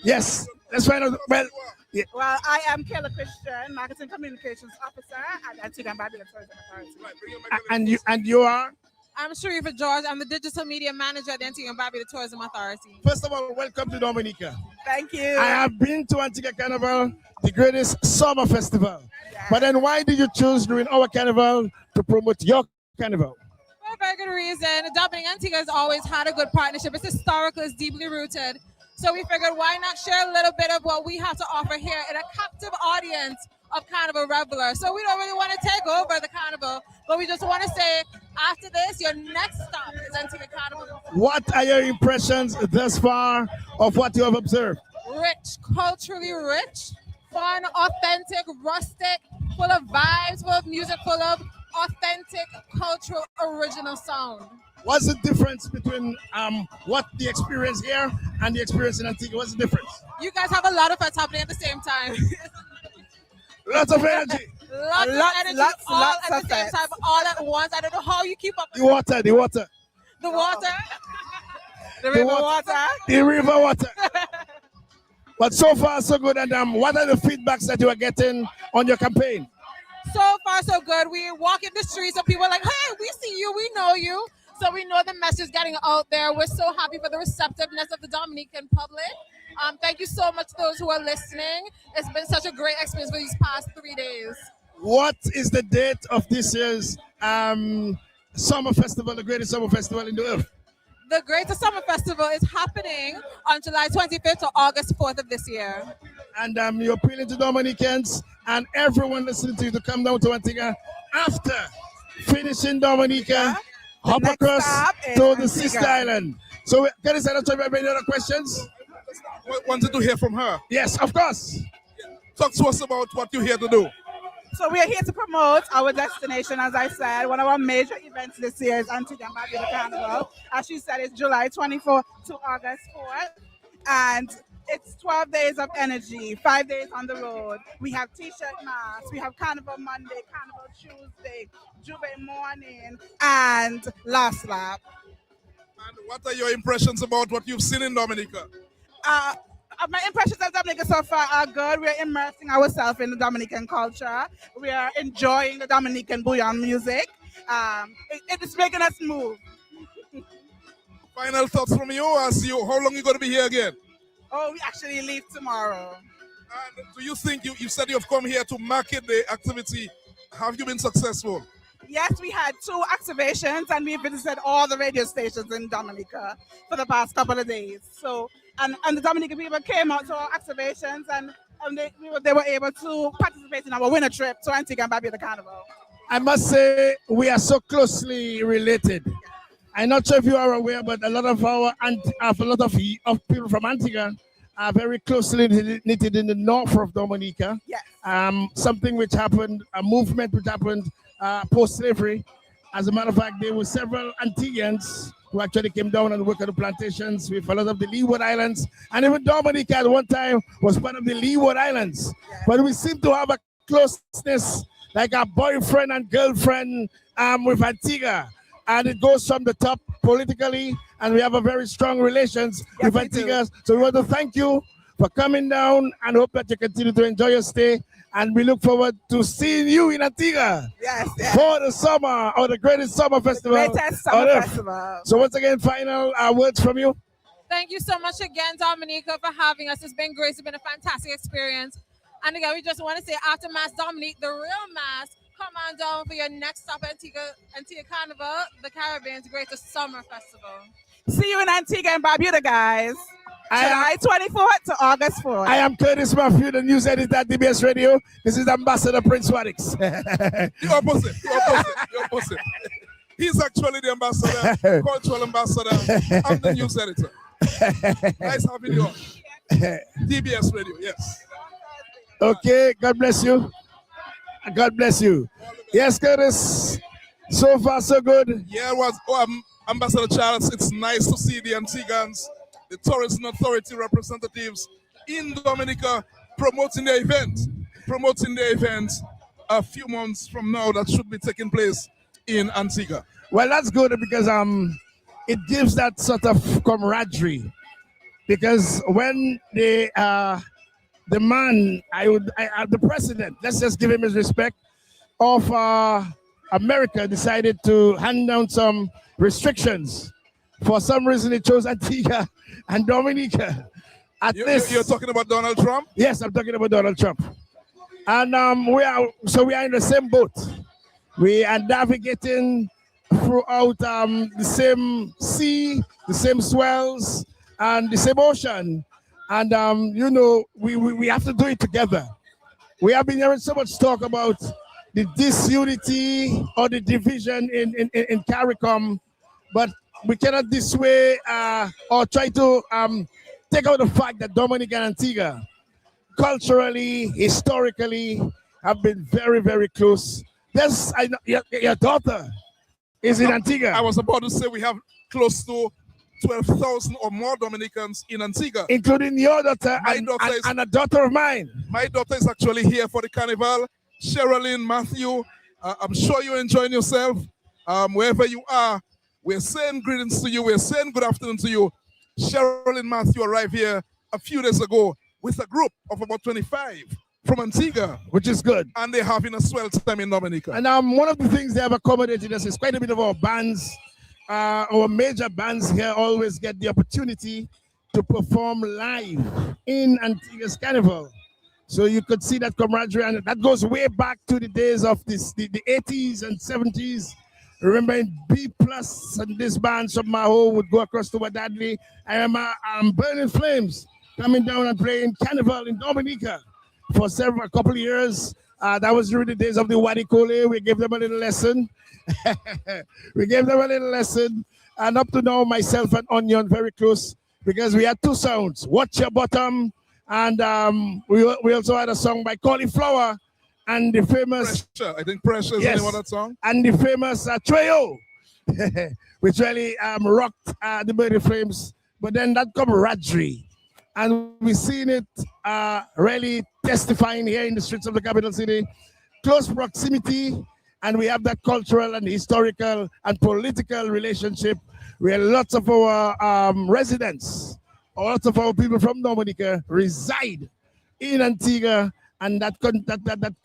S2: Yes, let's find out.
S1: Well, I am Kayla Christian, Marketing Communications Officer at Antigua and Barbuda Tourism Authority.
S2: And you are?
S20: I'm Sharifa George. I'm the Digital Media Manager at the Antigua and Barbuda Tourism Authority.
S2: First of all, welcome to Dominica.
S1: Thank you.
S2: I have been to Antigua Carnival, the greatest summer festival. Yes. But then why did you choose during our carnival to promote your carnival?
S20: For a very good reason. Dominica Antigua has always had a good partnership. It's historical, it's deeply rooted. So we figured, why not share a little bit of what we have to offer here in a captive audience of carnival revelers. So we don't really want to take over the carnival, but we just want to say, after this, your next stop is Antigua Carnival.
S2: What are your impressions thus far of what you have observed?
S20: Rich, culturally rich, fun, authentic, rustic, full of vibes, full of music, full of authentic, cultural, original sound.
S2: What's the difference between what the experience here and the experience in Antigua? What's the difference?
S20: You guys have a lot of us happening at the same time.
S2: Lots of energy.
S20: Lots of energy, all at the same time, all at once. I don't know how you keep up.
S2: The water.
S20: The water.
S1: The river water.
S2: The river water. But so far, so good. And what are the feedbacks that you are getting on your campaign?
S20: So far, so good. We walk in the streets and people are like, hey, we see you, we know you. So we know the message getting out there. We're so happy for the receptiveness of the Dominican public. Thank you so much to those who are listening. It's been such a great experience for these past 3 days.
S2: What is the date of this year's summer festival, the greatest summer festival in the earth?
S20: The Greatest Summer Festival is happening on July 25th to August 4th of this year.
S2: And you're appealing to Dominicans and everyone listening to you to come down to Antigua after finishing Dominica, hop across to the sister island. So, can I say that to any other questions?
S11: Wanted to hear from her.
S2: Yes, of course.
S11: Talk to us about what you're here to do.
S1: So we are here to promote our destination, as I said. One of our major events this year is Antigua and Barbuda Carnival. As she said, it's July 24th to August 4th. And it's 12 days of energy, 5 days on the road. We have T-shirt mass, we have Carnival Monday, Carnival Tuesday, Juve morning, and last lap.
S11: And what are your impressions about what you've seen in Dominica?
S1: My impressions of Dominica so far are good. We're immersing ourselves in the Dominican culture. We are enjoying the Dominican bouillon music. It is making us move.
S11: Final thoughts from you how long are you going to be here again?
S1: Oh, we actually leave tomorrow.
S11: And do you think, you said you have come here to market the activity. Have you been successful?
S1: Yes, we had 2 activations and we visited all the radio stations in Dominica for the past couple of days. So, and the Dominican people came out to our activations and they were able to participate in our winter trip to Antigua and Barbuda Carnival.
S2: I must say we are so closely related. I'm not sure if you are aware, but a lot of people from Antigua are very closely knitted in the north of Dominica.
S1: Yes.
S2: Something which happened, a movement which happened post-slavery. As a matter of fact, there were several Antiguans who actually came down and worked on the plantations with a lot of the Leeward Islands. And even Dominica at one time was part of the Leeward Islands. Yes. But we seem to have a closeness, like a boyfriend and girlfriend with Antigua. and it goes from the top politically, and we have a very strong relations with Antigua. So we want to thank you for coming down and hope that you continue to enjoy your stay. And we look forward to seeing you in Antigua for the summer or the greatest summer festival.
S1: Greatest summer festival.
S2: So once again, final words from you.
S20: Thank you so much again, Dominica, for having us. It's been great. It's been a fantastic experience. And again, we just want to say after Mass, Dominique, the real Mass, come on down for your next stop at Antigua Carnival, the Caribbean's greatest summer festival.
S1: See you in Antigua and Barbuda, guys. July 24th to August 4th.
S2: I am Curtis Matthew, the news editor at DBS Radio. This is Ambassador Prince Wadix.
S11: The opposite. He's actually the ambassador, cultural ambassador. I'm the news editor. Nice having you on. DBS Radio, yes.
S2: Okay, God bless you. God bless you. Yes, Curtis. So far, so good.
S11: Yeah, it was Ambassador Charles. It's nice to see the Antiguans, the Tourism Authority representatives in Dominica promoting the event a few months from now that should be taking place in Antigua.
S2: Well, that's good because it gives that sort of camaraderie. Because when the president, let's just give him his respect, of America decided to hand down some restrictions. For some reason, he chose Antigua and Dominica.
S11: You're talking about Donald Trump?
S2: Yes, I'm talking about Donald Trump. And we are in the same boat. We are navigating throughout the same sea, the same swells, and the same ocean. And we have to do it together. We have been hearing so much talk about the disunity or the division in CARICOM, but we cannot dissuade or try to take out the fact that Dominica and Antigua, culturally, historically, have been very, very close. Your daughter is in Antigua.
S11: I was about to say we have close to 12,000 or more Dominicans in Antigua.
S2: Including your daughter and a daughter of mine.
S11: My daughter is actually here for the carnival. Sherilyn, Matthew, I'm sure you're enjoying yourself. Wherever you are, we're saying greetings to you. We're saying good afternoon to you. Sherilyn Matthew arrived here a few days ago with a group of about 25 from Antigua.
S2: Which is good.
S11: And they're having a swell time in Dominica.
S2: And one of the things they have accommodated us is quite a bit of our bands. Our major bands here always get the opportunity to perform live in Antigua's Carnival. So you could see that camaraderie, and that goes way back to the days of the 80s and 70s. Remember in B Plus and this band from Maho would go across to Wadadley. I remember Burning Flames coming down and playing Carnival in Dominica for a couple of years. That was during the days of the Wadi Kole. We gave them a little lesson. And up to now, myself and Onion very close because we had two sounds, Watch Your Bottom, and we also had a song by Cauliflower and the famous
S11: Pressure. I think Pressure is the name of that song.
S2: And the famous Trio, which really rocked the Burning Flames. But then that camaraderie, and we've seen it really testifying here in the streets of the capital city. Close proximity, and we have that cultural and historical and political relationship where lots of our residents, lots of our people from Dominica reside in Antigua, and that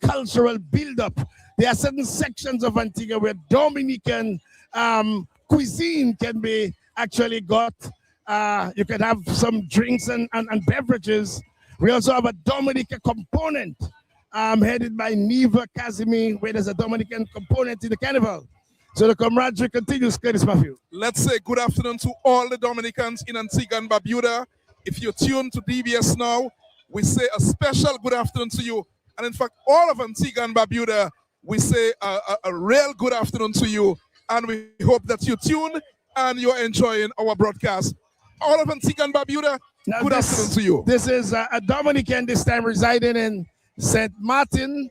S2: cultural build-up. There are certain sections of Antigua where Dominican cuisine can be actually got. You can have some drinks and beverages. We also have a Dominica component headed by Neva Casimir, where there's a Dominican component in the carnival. So the camaraderie continues, Curtis Matthew.
S11: Let's say good afternoon to all the Dominicans in Antigua and Barbuda. If you're tuned to DBS now, we say a special good afternoon to you. And in fact, all of Antigua and Barbuda, we say a real good afternoon to you. And we hope that you tune and you're enjoying our broadcast. All of Antigua and Barbuda, good afternoon to you.
S2: This is a Dominican this time residing in St. Martin.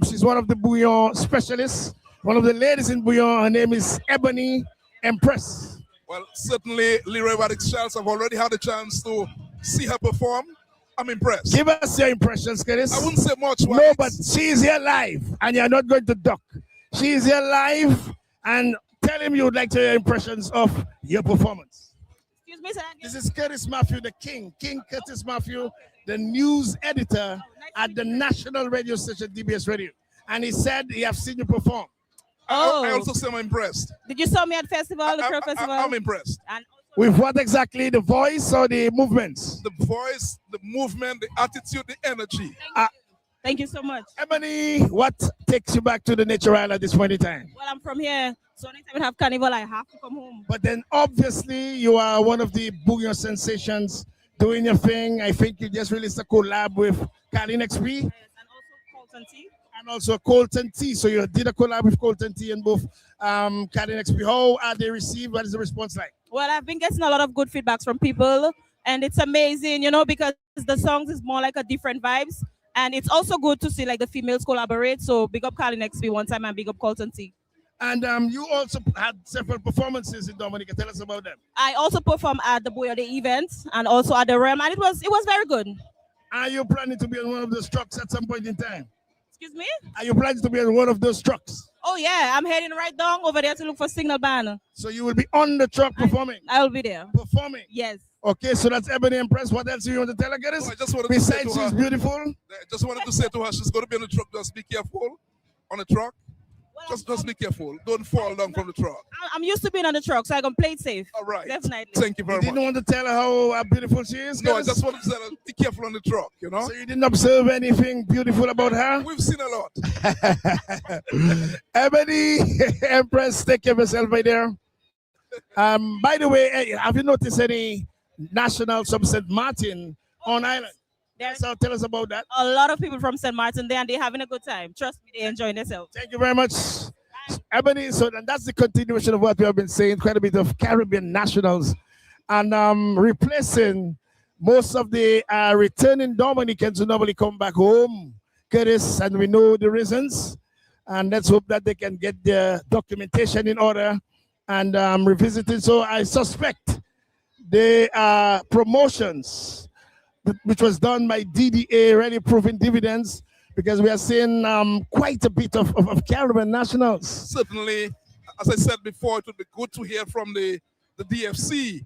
S2: She's one of the bouillon specialists. One of the ladies in bouillon, her name is Ebony Empress.
S11: Well, certainly Leroy Wadix Charles have already had a chance to see her perform. I'm impressed.
S2: Give us your impressions, Curtis.
S11: I wouldn't say much.
S2: No, but she is here live, and you're not going to duck. She is here live, and Tell him you would like to hear impressions of your performance.
S9: Excuse me, sir.
S2: This is Curtis Matthew, the King Curtis Matthew, the news editor at the national radio station DBS Radio. And he said he have seen you perform.
S9: Oh.
S11: I also say I'm impressed.
S9: Did you saw me at festival, the Crow Festival?
S11: I'm impressed.
S9: And
S2: With what exactly? The voice or the movements?
S11: The voice, the movement, the attitude, the energy.
S9: Thank you so much.
S2: Ebony, what takes you back to the Nature Island at this point in time?
S9: Well, I'm from here, so anytime we have carnival, I have to come home.
S2: But then obviously you are one of the boogie sensations doing your thing. I think you just released a collab with Carlin XP.
S9: Colton T.
S2: And also Colton T. So you did a collab with Colton T and both Carlin XP. How are they received? What is the response like?
S9: Well, I've been getting a lot of good feedbacks from people, and it's amazing, you know, because the songs is more like a different vibes. And it's also good to see like the females collaborate. So big up Carlin XP one time and big up Colton T.
S2: And you also had several performances in Dominica. Tell us about them.
S9: I also performed at the Boy of the event and also at the Realm, and it was very good.
S2: Are you planning to be on one of those trucks at some point in time?
S9: Excuse me?
S2: Are you planning to be on one of those trucks?
S9: Oh yeah, I'm heading right down over there to look for Signal Banner.
S2: So you will be on the truck performing?
S9: I will be there.
S2: Performing?
S9: Yes.
S2: Okay, so that's Ebony Empress. What else do you want to tell her, guys?
S11: I just wanted
S2: Besides
S11: to say to
S2: she's
S11: her,
S2: beautiful?
S11: I just wanted to say to her, she's going to be on the truck. Just be careful on the truck. Just be careful. Don't fall down from the truck.
S9: I'm used to being on the truck, so I can play it safe.
S11: All right.
S9: Definitely.
S11: Thank you very much.
S2: You didn't want to tell her how beautiful she is?
S11: No, I
S2: guys?
S11: just wanted to tell her, be careful on the truck, you know?
S2: So you didn't observe anything beautiful about her?
S11: We've seen a lot.
S2: Ebony Empress, take care of yourself right there. By the way, have you noticed any nationals from St. Martin on island? So tell us about that.
S9: A lot of people from St. Martin there, and they're having a good time. Trust me, they're enjoying themselves.
S2: Thank you very much, Ebony. So then that's the continuation of what we have been saying. Quite a bit of Caribbean nationals, and replacing most of the returning Dominicans who normally come back home. Curtis, and we know the reasons. And let's hope that they can get their documentation in order and revisited. So I suspect the promotions, which was done by DDA, really proving dividends, because we are seeing quite a bit of Caribbean nationals.
S11: Certainly, as I said before, it would be good to hear from the DFC,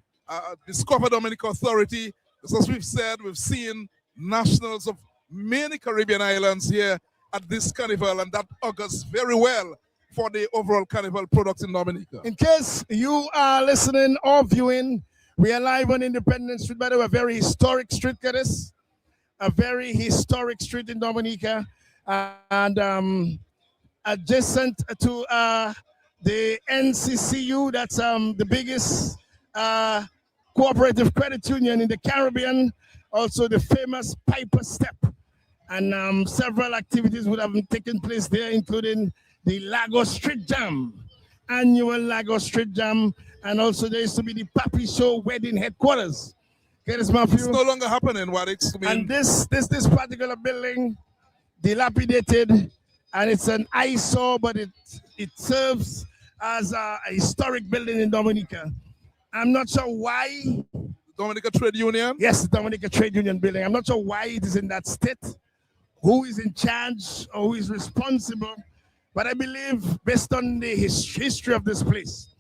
S11: Discover Dominica Authority. As we've said, we've seen nationals of many Caribbean islands here at this carnival, and that augurs very well for the overall carnival product in Dominica.
S2: In case you are listening or viewing, we are live on Independence Street. By the way, a very historic street, Curtis. A very historic street in Dominica. And adjacent to the NCCU, that's the biggest cooperative credit union in the Caribbean. Also the famous Piper Step. And several activities would have taken place there, including the Lagos Street Jam, annual Lagos Street Jam. And also there used to be the Papi Show wedding headquarters. Curtis Matthew.
S11: It's no longer happening, what it's to me.
S2: And this particular building, dilapidated, and it's an eyesore, but it serves as a historic building in Dominica. I'm not sure why.
S11: Dominica Trade Union?
S2: Yes, the Dominica Trade Union building. I'm not sure why it is in that state, who is in charge or who is responsible. But I believe, based on the history of this place,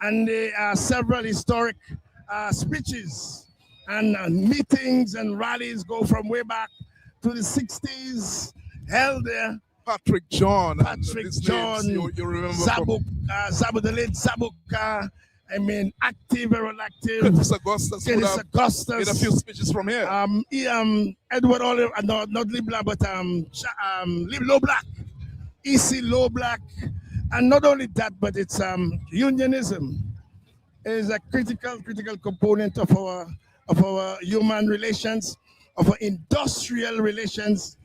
S2: and there are several historic speeches and meetings and rallies go from way back to the 60s, held there.
S11: Patrick John.
S2: You
S11: remember
S2: Zabuk, the late Zabuk, active, very active.
S11: Curtis Augustus.
S2: Curtis Augustus.
S11: Made a few speeches from here.
S2: Edward Oliver, no, not Libla, but Lib Low Black. E.C. Low Black. And not only that, but it's unionism is a critical component of our human relations, of our industrial relations.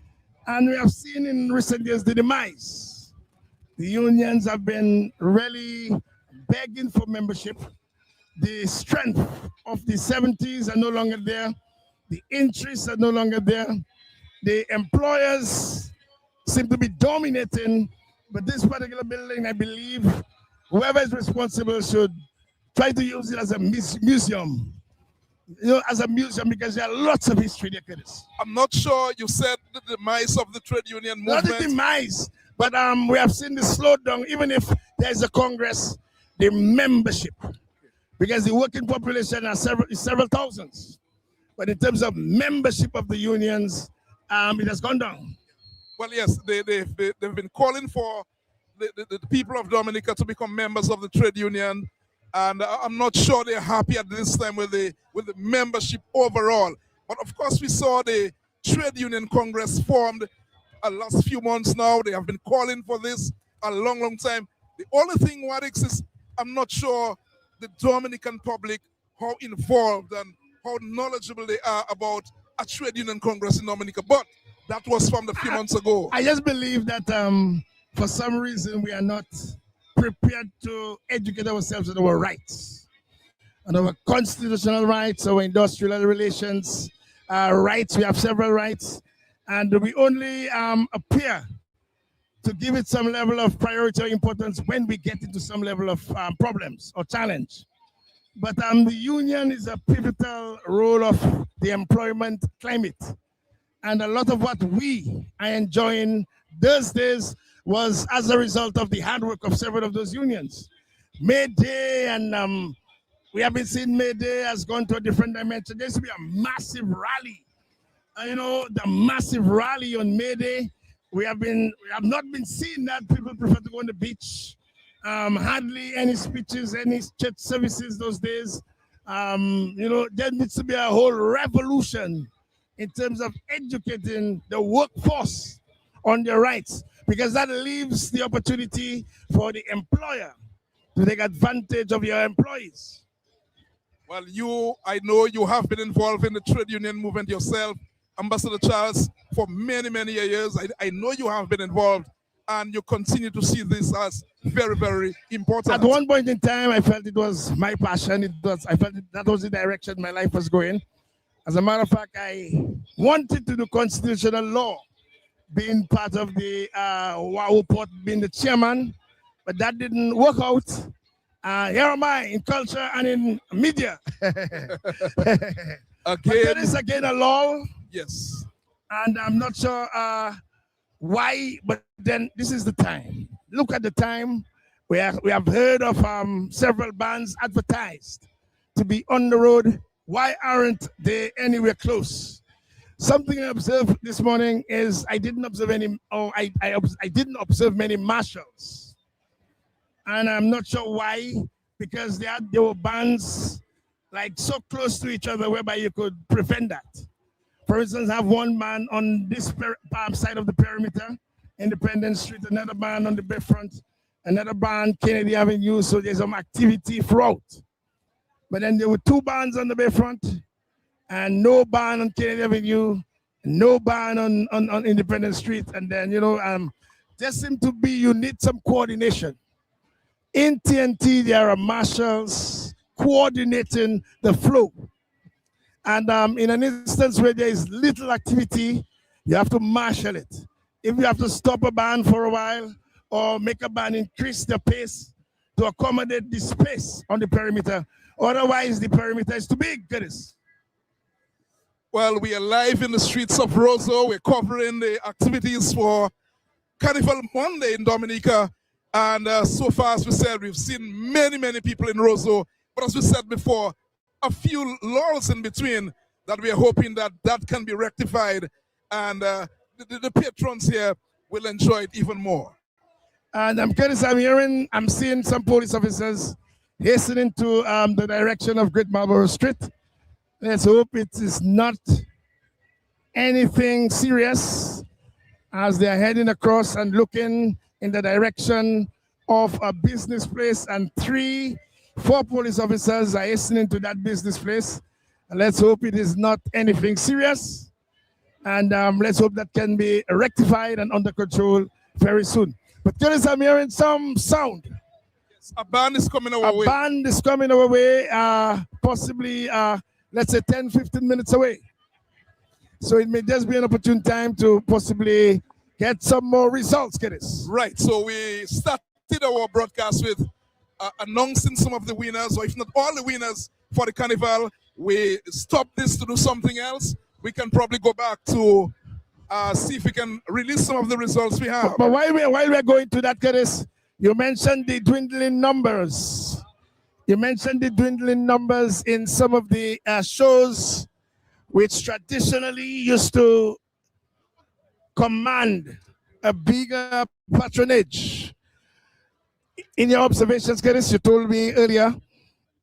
S2: And we have seen in recent years the demise. The unions have been really begging for membership. The strength of the 70s are no longer there. The interests are no longer there. The employers seem to be dominating. But this particular building, I believe, whoever is responsible should try to use it as a museum. As a museum, because there are lots of history there, Curtis.
S11: I'm not sure you said the demise of the trade union movement.
S2: Not the demise, but we have seen the slowdown. Even if there's a Congress, the membership, because the working population is several thousands. But in terms of membership of the unions, it has gone down.
S11: Well, yes, they've been calling for the people of Dominica to become members of the trade union, and I'm not sure they're happy at this time with the membership overall. But of course, we saw the trade union congress formed last few months now. They have been calling for this a long time. The only thing, Wadix, is I'm not sure the Dominican public how involved and how knowledgeable they are about a trade union congress in Dominica. But that was from a few months ago.
S2: I just believe that for some reason we are not prepared to educate ourselves on our rights, on our constitutional rights, our industrial relations rights. We have several rights, and we only appear to give it some level of priority or importance when we get into some level of problems or challenge. But the union is a pivotal role of the employment climate. And a lot of what we are enjoying these days was as a result of the hard work of several of those unions. May Day, and we have been seeing May Day has gone to a different dimension. There used to be a massive rally. You know, the massive rally on May Day. We have not been seeing that. People prefer to go on the beach. Hardly any speeches, any church services those days. You know, there needs to be a whole revolution in terms of educating the workforce on their rights, because that leaves the opportunity for the employer to take advantage of your employees.
S11: Well, I know you have been involved in the trade union movement yourself, Ambassador Charles, for many years. I know you have been involved, and you continue to see this as very important.
S2: At one point in time, I felt it was my passion. I felt that was the direction my life was going. As a matter of fact, I wanted to do constitutional law, being part of the WAU port, being the chairman, but that didn't work out. Here am I in culture and in media. There is again a law.
S11: Yes.
S2: And I'm not sure why, but then this is the time. Look at the time. We have heard of several bands advertised to be on the road. Why aren't they anywhere close? Something I observed this morning is I didn't observe I didn't observe many marshals, and I'm not sure why, because there were bands like so close to each other whereby you could prevent that. For instance, have one band on this side of the perimeter, Independence Street, another band on the Bayfront, another band Kennedy Avenue. So there's some activity throughout. But then there were two bands on the Bayfront, and no band on Kennedy Avenue, no band on Independence Street. And then, you know, there seemed to be, you need some coordination. In TNT, there are marshals coordinating the flow. And in an instance where there is little activity, you have to marshal it. If you have to stop a band for a while or make a band increase the pace to accommodate the space on the perimeter, otherwise the perimeter is too big, Curtis.
S11: Well, we are live in the streets of Roseau. We're covering the activities for Carnival Monday in Dominica. And so far, as we said, we've seen many people in Roseau. But as we said before, a few lulls in between that we are hoping that can be rectified, and the patrons here will enjoy it even more.
S2: And I'm seeing some police officers hastening to the direction of Great Marlborough Street. Let's hope it is not anything serious as they are heading across and looking in the direction of a business place, and 4 police officers are hastening to that business place. And let's hope it is not anything serious. And let's hope that can be rectified and under control very soon. But Curtis, I'm hearing some sound.
S11: Yes, a band is coming our way.
S2: A band is coming our way, possibly, let's say 10-15 minutes away. So it may just be an opportune time to possibly get some more results, Curtis.
S11: Right, so we started our broadcast with announcing some of the winners, or if not all the winners for the carnival. We stopped this to do something else. We can probably go back to see if we can release some of the results we have.
S2: But while we're going to that, Curtis, you mentioned the dwindling numbers You mentioned the dwindling numbers in some of the shows which traditionally used to command a bigger patronage. In your observations, Chris, you told me earlier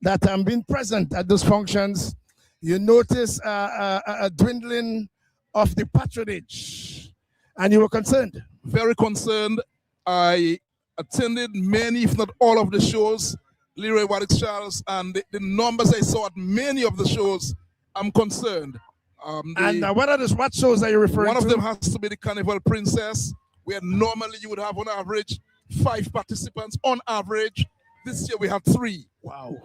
S2: that being present at those functions, you notice a dwindling of the patronage, and you were concerned.
S11: Very concerned. I attended many, if not all, of the shows, Leroy Warwick Charles, and the numbers I saw at many of the shows, I'm concerned.
S2: What shows are you referring to?
S11: One of them has to be the Carnival Princess, where normally you would have on average 5 participants on average. This year we had 3.
S2: Wow.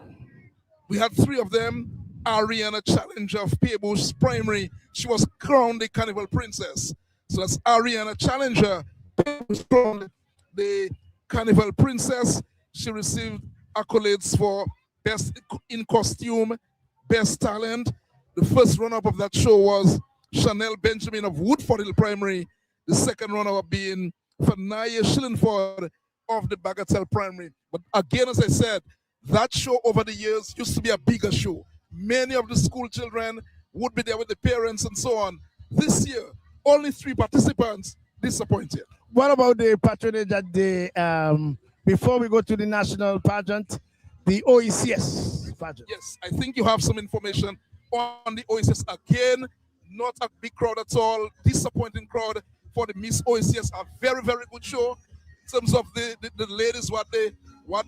S11: We had 3 of them. Ariana, challenger of Peebush Primary, she was crowned the Carnival Princess. So that's Ariana, challenger, Peebush crowned the Carnival Princess. She received accolades for best in costume, best talent. The first runner-up of that show was Chanel Benjamin of Woodford Hill Primary. The second runner-up being Fanaya Schillenford of the Bagatelle Primary. But again, as I said, that show over the years used to be a bigger show. Many of the school children would be there with the parents and so on. This year, only 3 participants, disappointed.
S2: What about the patronage at the, before we go to the national pageant, the OECS pageant?
S11: Yes, I think you have some information on the OECS. Again, not a big crowd at all, disappointing crowd for the Miss OECS. A very, very good show in terms of the ladies, what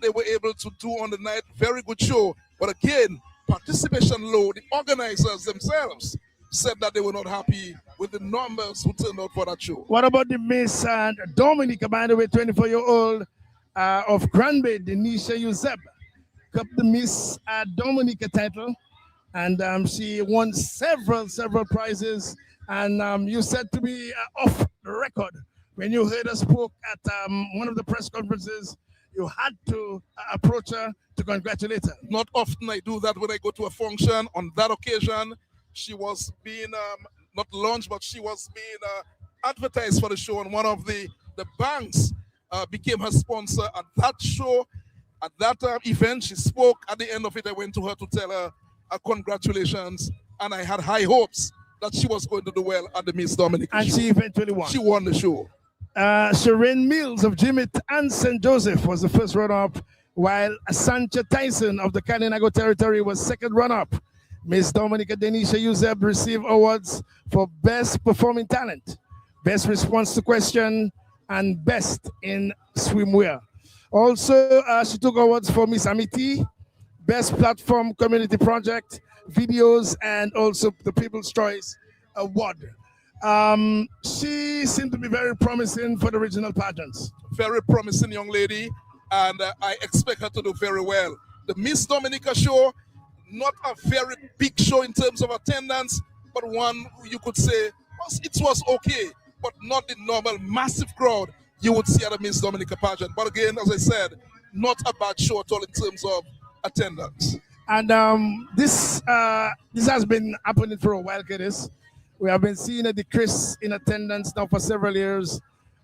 S11: they were able to do on the night. Very good show. But again, participation low. The organizers themselves said that they were not happy with the numbers who turned out for that show.
S2: What about the Miss Dominik, by the way, 24-year-old of Granby, Denisha Yuzeb, got the Miss Dominik title, and she won several prizes. And you said to be off the record when you heard her spoke at one of the press conferences. You had to approach her to congratulate her.
S11: Not often I do that when I go to a function. On that occasion, she was being, not launched, but she was being advertised for the show. And one of the banks became her sponsor at that show. At that event, she spoke. At the end of it, I went to her to tell her congratulations. And I had high hopes that she was going to do well at the Miss Dominik
S2: And
S11: show.
S2: she eventually won.
S11: She won the show.
S2: Shireen Mills of Jimit and St. Joseph was the first runner-up, while Sancha Tyson of the Kalinago territory was second runner-up. Miss Dominika Denisha Yuzeb received awards for Best Performing Talent, Best Response to Question, and Best in Swimwear. Also, she took awards for Miss Amity, Best Platform Community Project, Videos, and also the People's Choice Award. She seemed to be very promising for the regional pageants.
S11: Very promising young lady, and I expect her to do very well. The Miss Dominika show, not a very big show in terms of attendance, but one you could say it was okay, but not the normal massive crowd you would see at a Miss Dominika pageant. But again, as I said, not a bad show at all in terms of attendance.
S2: And this has been happening for a while, Curtis. We have been seeing a decrease in attendance now for several years,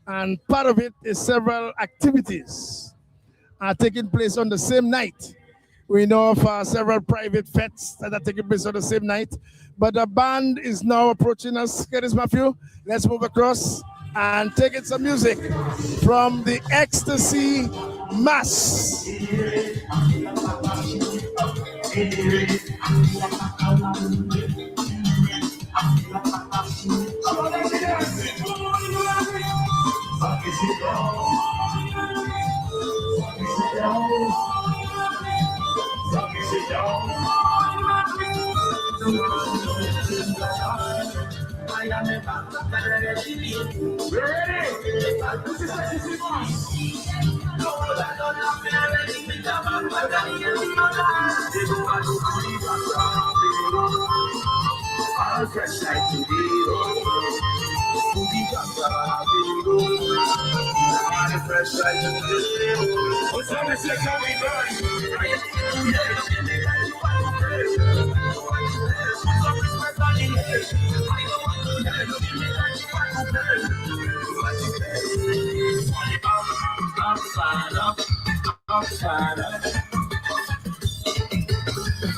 S2: and part of it is several activities are taking place on the same night. We know of several private fetes that are taking place on the same night, but the band is now approaching us. Curtis Matthew, let's move across and take in some music from the Ecstasy Mass.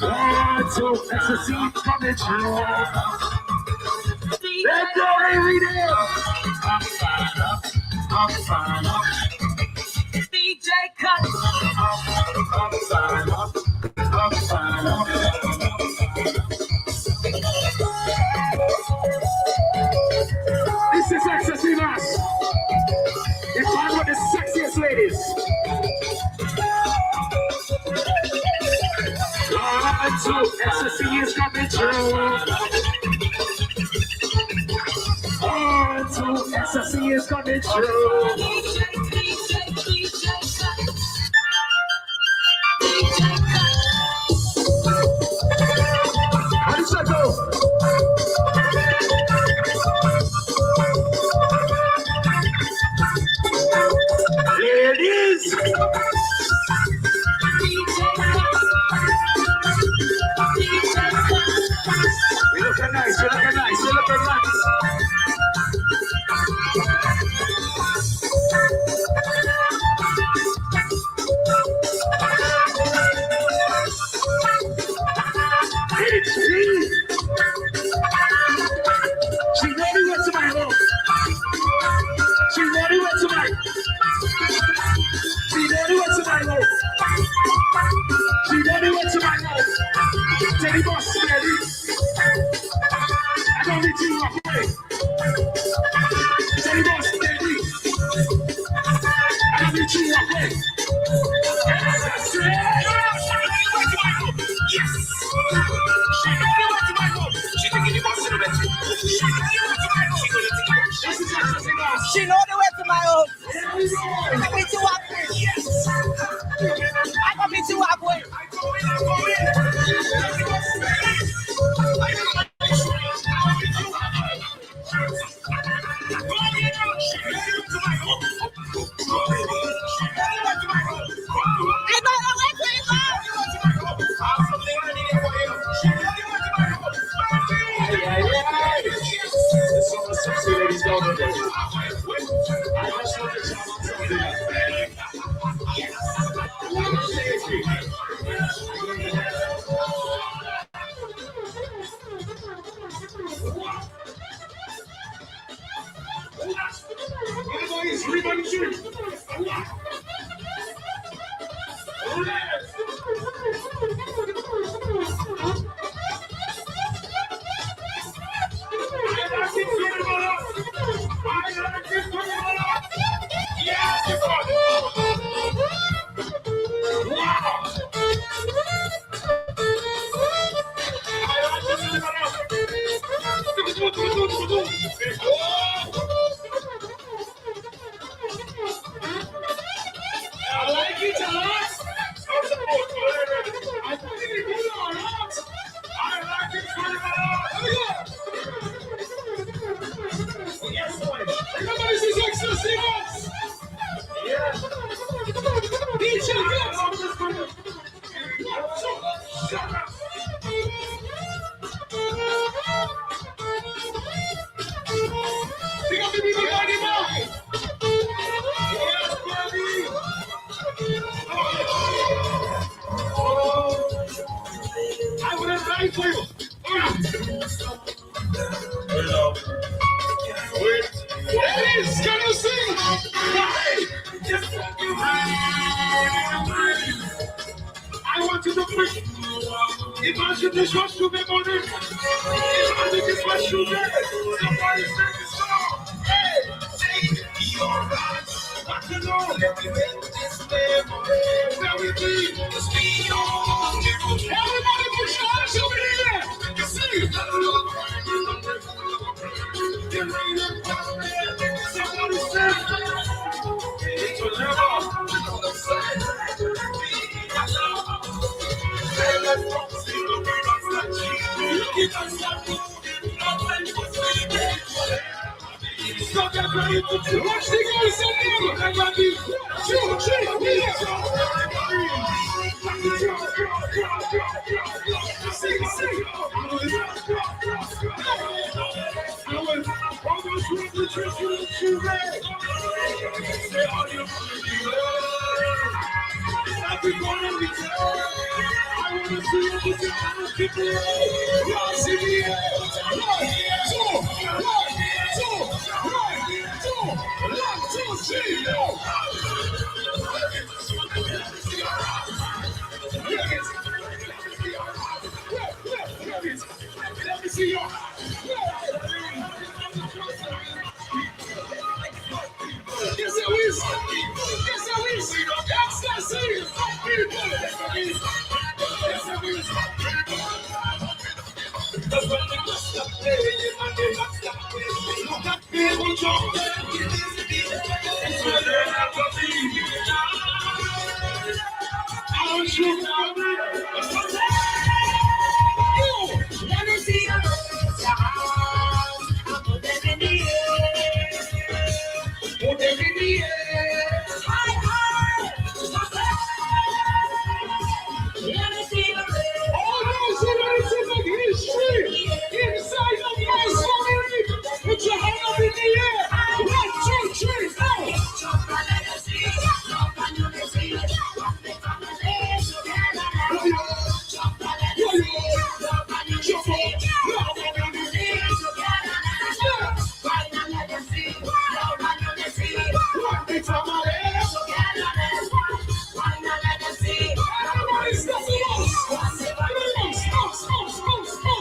S12: One, two, ecstasy coming through. Let's go, every day. I'm fine up. I'm fine up. DJ cut. I'm fine up. I'm fine up. This is Ecstasy Mass. It's one of the sexiest ladies. One, two, ecstasy is coming through. One, two, ecstasy is coming through. How does that go? Ladies! We looking nice, we looking nice, we looking nice. It's me. She ready went to my home. She ready went to my. She ready went to my home. She ready went to my home. Teddy boss ready. I don't need you away. Teddy boss ready. I don't need you away. Yes. She ready went to my home. She taking the boss in the bedroom. She ready went to my home. She know the way to my home. I can meet you halfway. Yes. I can meet you halfway. Let me see your Yes, it is. Yes, it is. Ecstasy. Yes, it is. Because when the dust stop playing and the rock stop playing, look at people jump. It's where they have to be. I want you to be. You let me see your put them in the air. Put them in the air. High, high. Let me see your red. All those who are in history inside of my story. Put your hand up in the air. 1, 2, 3, 4. Jump and let us see. Jump and let us see. Jump and let us see. Jump and let us see. Jump and let us see. Jump and let us see. Right now let us see. Jump and let us see. Jump it from our head. Right now let us see. Everybody stop it.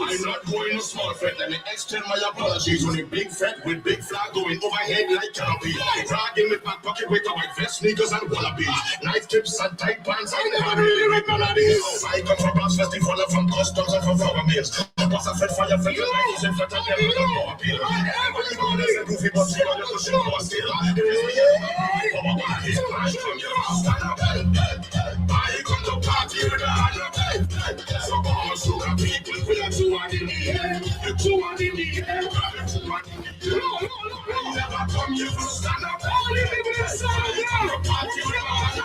S12: I'm not going to small fret. Let me extend my apologies on a big fret with big flag going overhead like canopy. Rag in my back pocket with a white vest, sneakers and wallabies. Night clips and tight pants. I never really read melodies. I come from Blast Festival from customs and from flower mills. What's a fed fire for your ladies in front of them with a more appeal. Everybody is a goofy but still on the cushion more still. It is me. Come on, party. I come here. Stand up. I come to party with the hand. So come on, sugar people. We are two and in the air. The two and in the air. The two and in the air. No. Never come here to stand up. All the people inside of here. The party with the hand.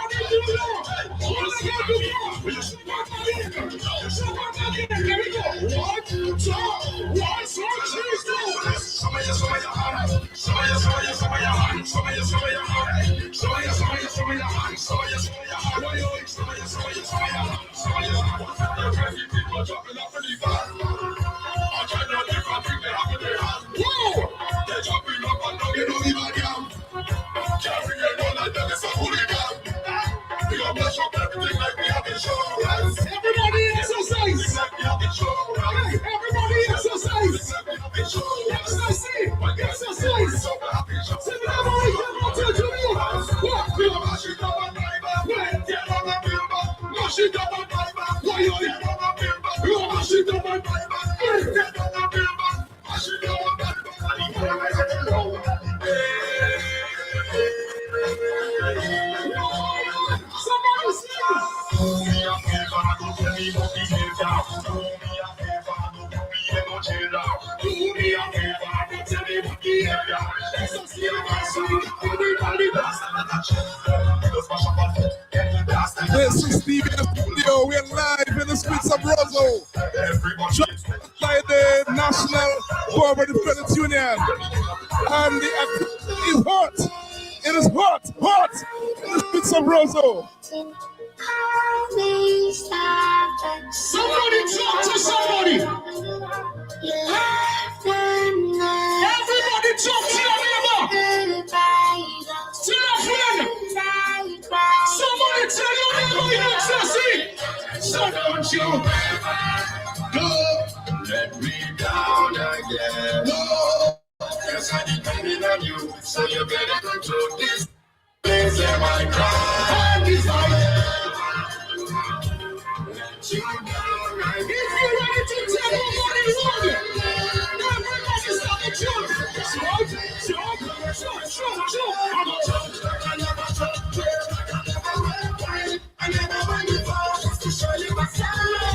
S12: All the people. We just want to get it. Here we go. 1, 2, 1, 2, 3, 4. Some of your hand. Some of your hand. Some of your hand. Some of your hand. Some of your hand. Some of your hand. Some of your hand. Some of your hand. People jumping up in the van. I cannot live up in the hand of their hand. Whoa! They're jumping up and down, you know the bad yam. Carrying on like that is a hooligan. We are mash up everything like we have insurance. Everybody exercise! Like we have insurance. Everybody exercise! Like we have insurance. Ecstasy! Exercise! See the number I cannot tell you. What? We are mashing up and driver. Get on the builder. Mashing up and driver. Why are you on the builder? You are mashing up and driver. Get on the builder. Mashing up and driver. Somebody sing! Do me a favor, don't tell me about behavior. Do me a favor, don't put me in no jail. Do me a favor, don't tell me about behavior. Let's just see my song. Everybody blast another check.
S11: This is Stevie in the studio. We're live in the streets of Roseau. By the National Forward Credit Union. And the activity is hot. It is hot in the streets of Roseau.
S12: Somebody talk to somebody. Everybody talk to your neighbor. To your friend. Somebody tell your neighbor in ecstasy. So don't you ever go let me down again. No. Yes, I depended on you. So you better control this. Please hear my cry. And this if you're ready to tell nobody wrong, everybody stop the jump. I'm a jump. I never jump. I never went before. Just to show you what's up.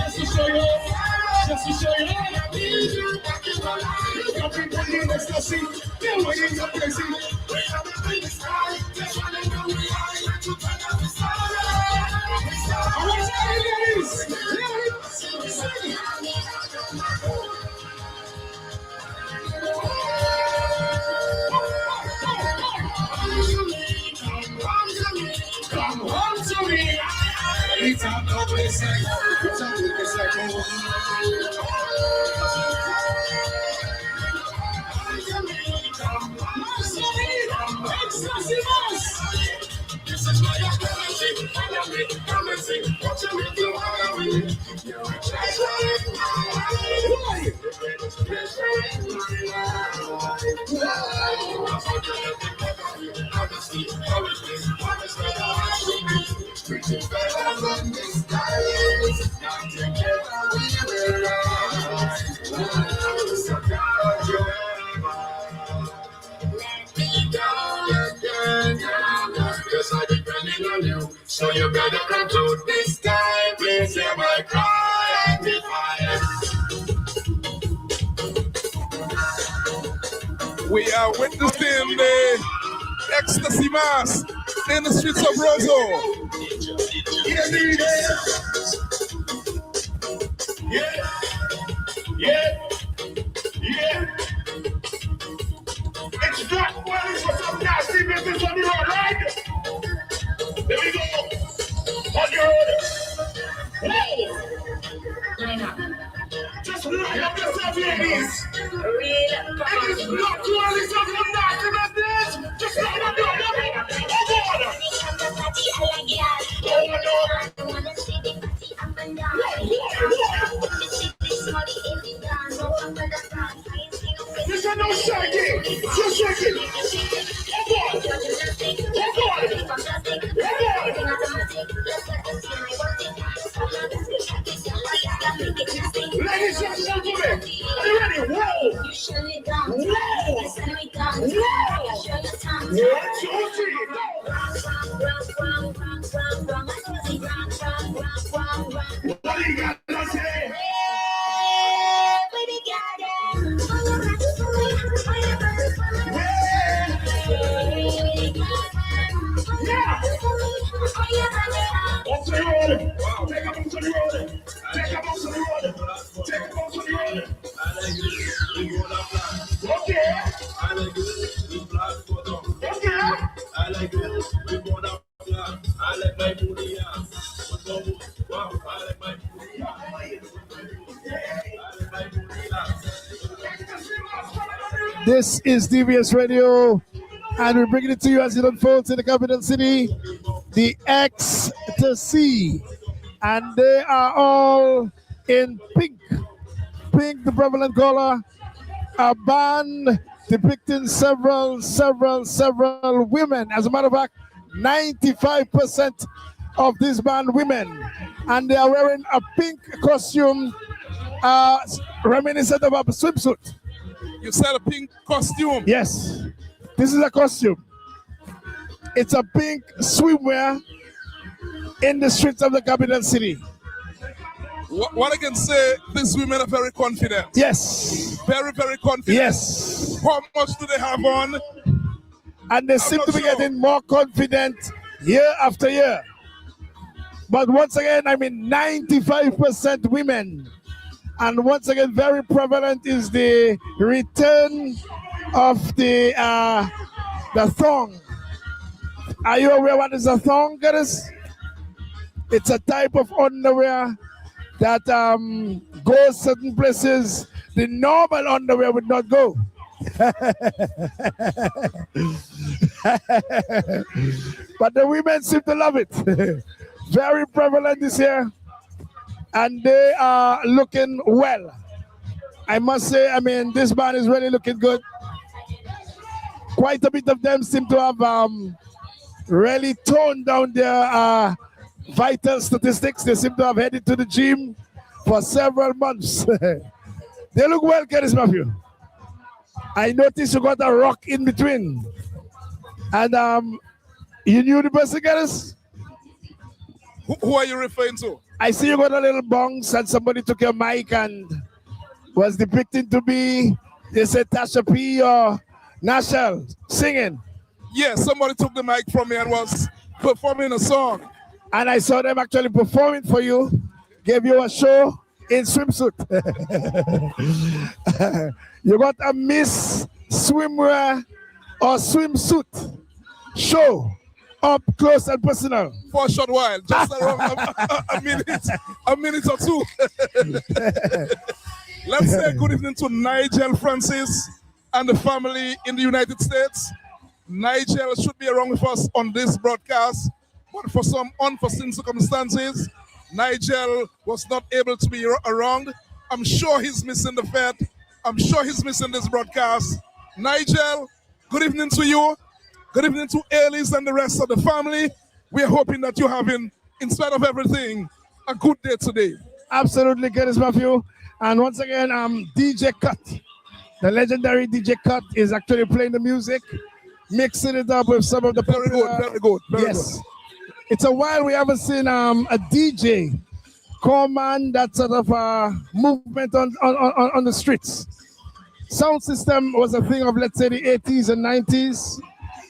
S12: Just to show you. Just to show you. I need you back in my life. Everybody in ecstasy. They're waiting up crazy. We have the biggest time. Just wanna know we are. To turn up the star. I want to tell you ladies. Come home to me. It's a This is why I'm promising, what you make you wanna win. You're a treasure in my life. Treasure in my life. Honesty, pretty better than this time. Now together we will rise. So God, you're let me down again. Cause I'm depending on you. So you better come to this time. Please hear my cry and be quiet.
S11: We are witnessing the Ecstasy Mass in the streets of Roseau.
S12: Yeah. It's not well for some nasty business on the road, right? There we go. On your road. Hey! Just line up yourself, ladies. It is not too early for some nasty business. Just line up your love. This is no shaking. Just shaking. Ladies and gentlemen, are you ready? Whoa! Whoa! What do you got to say? Yeah! Off to the road. Take a boat to the road. Take a boat to the road. Take a boat to the road. Okay. I like it. We black for them. Okay. I like it. We go down black. I like my booty. Wow. I like my booty.
S2: This is DBS Radio, and we're bringing it to you as it unfolds in the capital city, the Ecstasy. And they are all in pink. Pink, the prevalent color. A band depicting several women. As a matter of fact, 95% of this band women. And they are wearing a pink costume, reminiscent of a swimsuit.
S11: You said a pink costume?
S2: Yes. This is a costume. It's a pink swimwear in the streets of the capital city.
S11: What I can say, these women are very confident.
S2: Yes.
S11: Very, very confident.
S2: Yes.
S11: How much do they have on?
S2: And they seem to be getting more confident year after year. But once again, 95% women. And once again, very prevalent is the return of the thong. Are you aware what is a thong, guys? It's a type of underwear that goes certain places the normal underwear would not go. But the women seem to love it. Very prevalent this year. And they are looking well. I must say, this band is really looking good. Quite a bit of them seem to have really toned down their vital statistics. They seem to have headed to the gym for several months. They look well, Curtis Matthew. I noticed you got a rock in between. And you knew the person, Curtis?
S11: Who are you referring to?
S2: I see you got a little bounce and somebody took your mic and was depicting to be, they said Tasha P or Nashel singing.
S11: Yeah, somebody took the mic from me and was performing a song.
S2: And I saw them actually performing for you, gave you a show in swimsuit. You got a Miss Swimwear or swimsuit show up close and personal.
S11: For a short while, just around a minute or two. Let's say good evening to Nigel Francis and the family in the United States. Nigel should be around with us on this broadcast, but for some unforeseen circumstances, Nigel was not able to be around. I'm sure he's missing the Fed. I'm sure he's missing this broadcast. Nigel, good evening to you. Good evening to Elise and the rest of the family. We're hoping that you're having, in spite of everything, a good day today.
S2: Absolutely, Curtis Matthew. And once again, DJ Cut, the legendary DJ Cut, is actually playing the music, mixing it up with some of the
S11: very good.
S2: Yes, it's a while we haven't seen a DJ command that sort of movement on the streets. Sound system was a thing of, let's say, the 80s and 90s,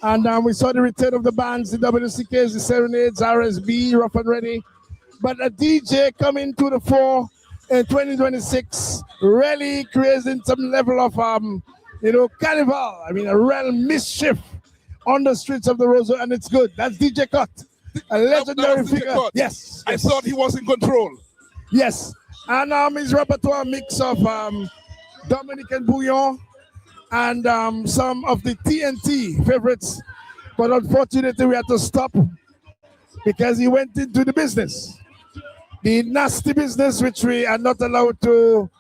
S2: and we saw the return of the bands, the WCKs, the Serenades, RSB, Rough and Ready, but a DJ coming to the fore in 2026 really creating some level of carnival. I mean, a real mischief on the streets of the Roseau, and it's good. That's DJ Cut, a legendary figure. Yes,
S11: I thought he was in control.
S2: Yes, and his repertoire mix of Dominik and Bouillon and some of the TNT favorites, but unfortunately we had to stop because he went into the business. The nasty business, which we are not allowed to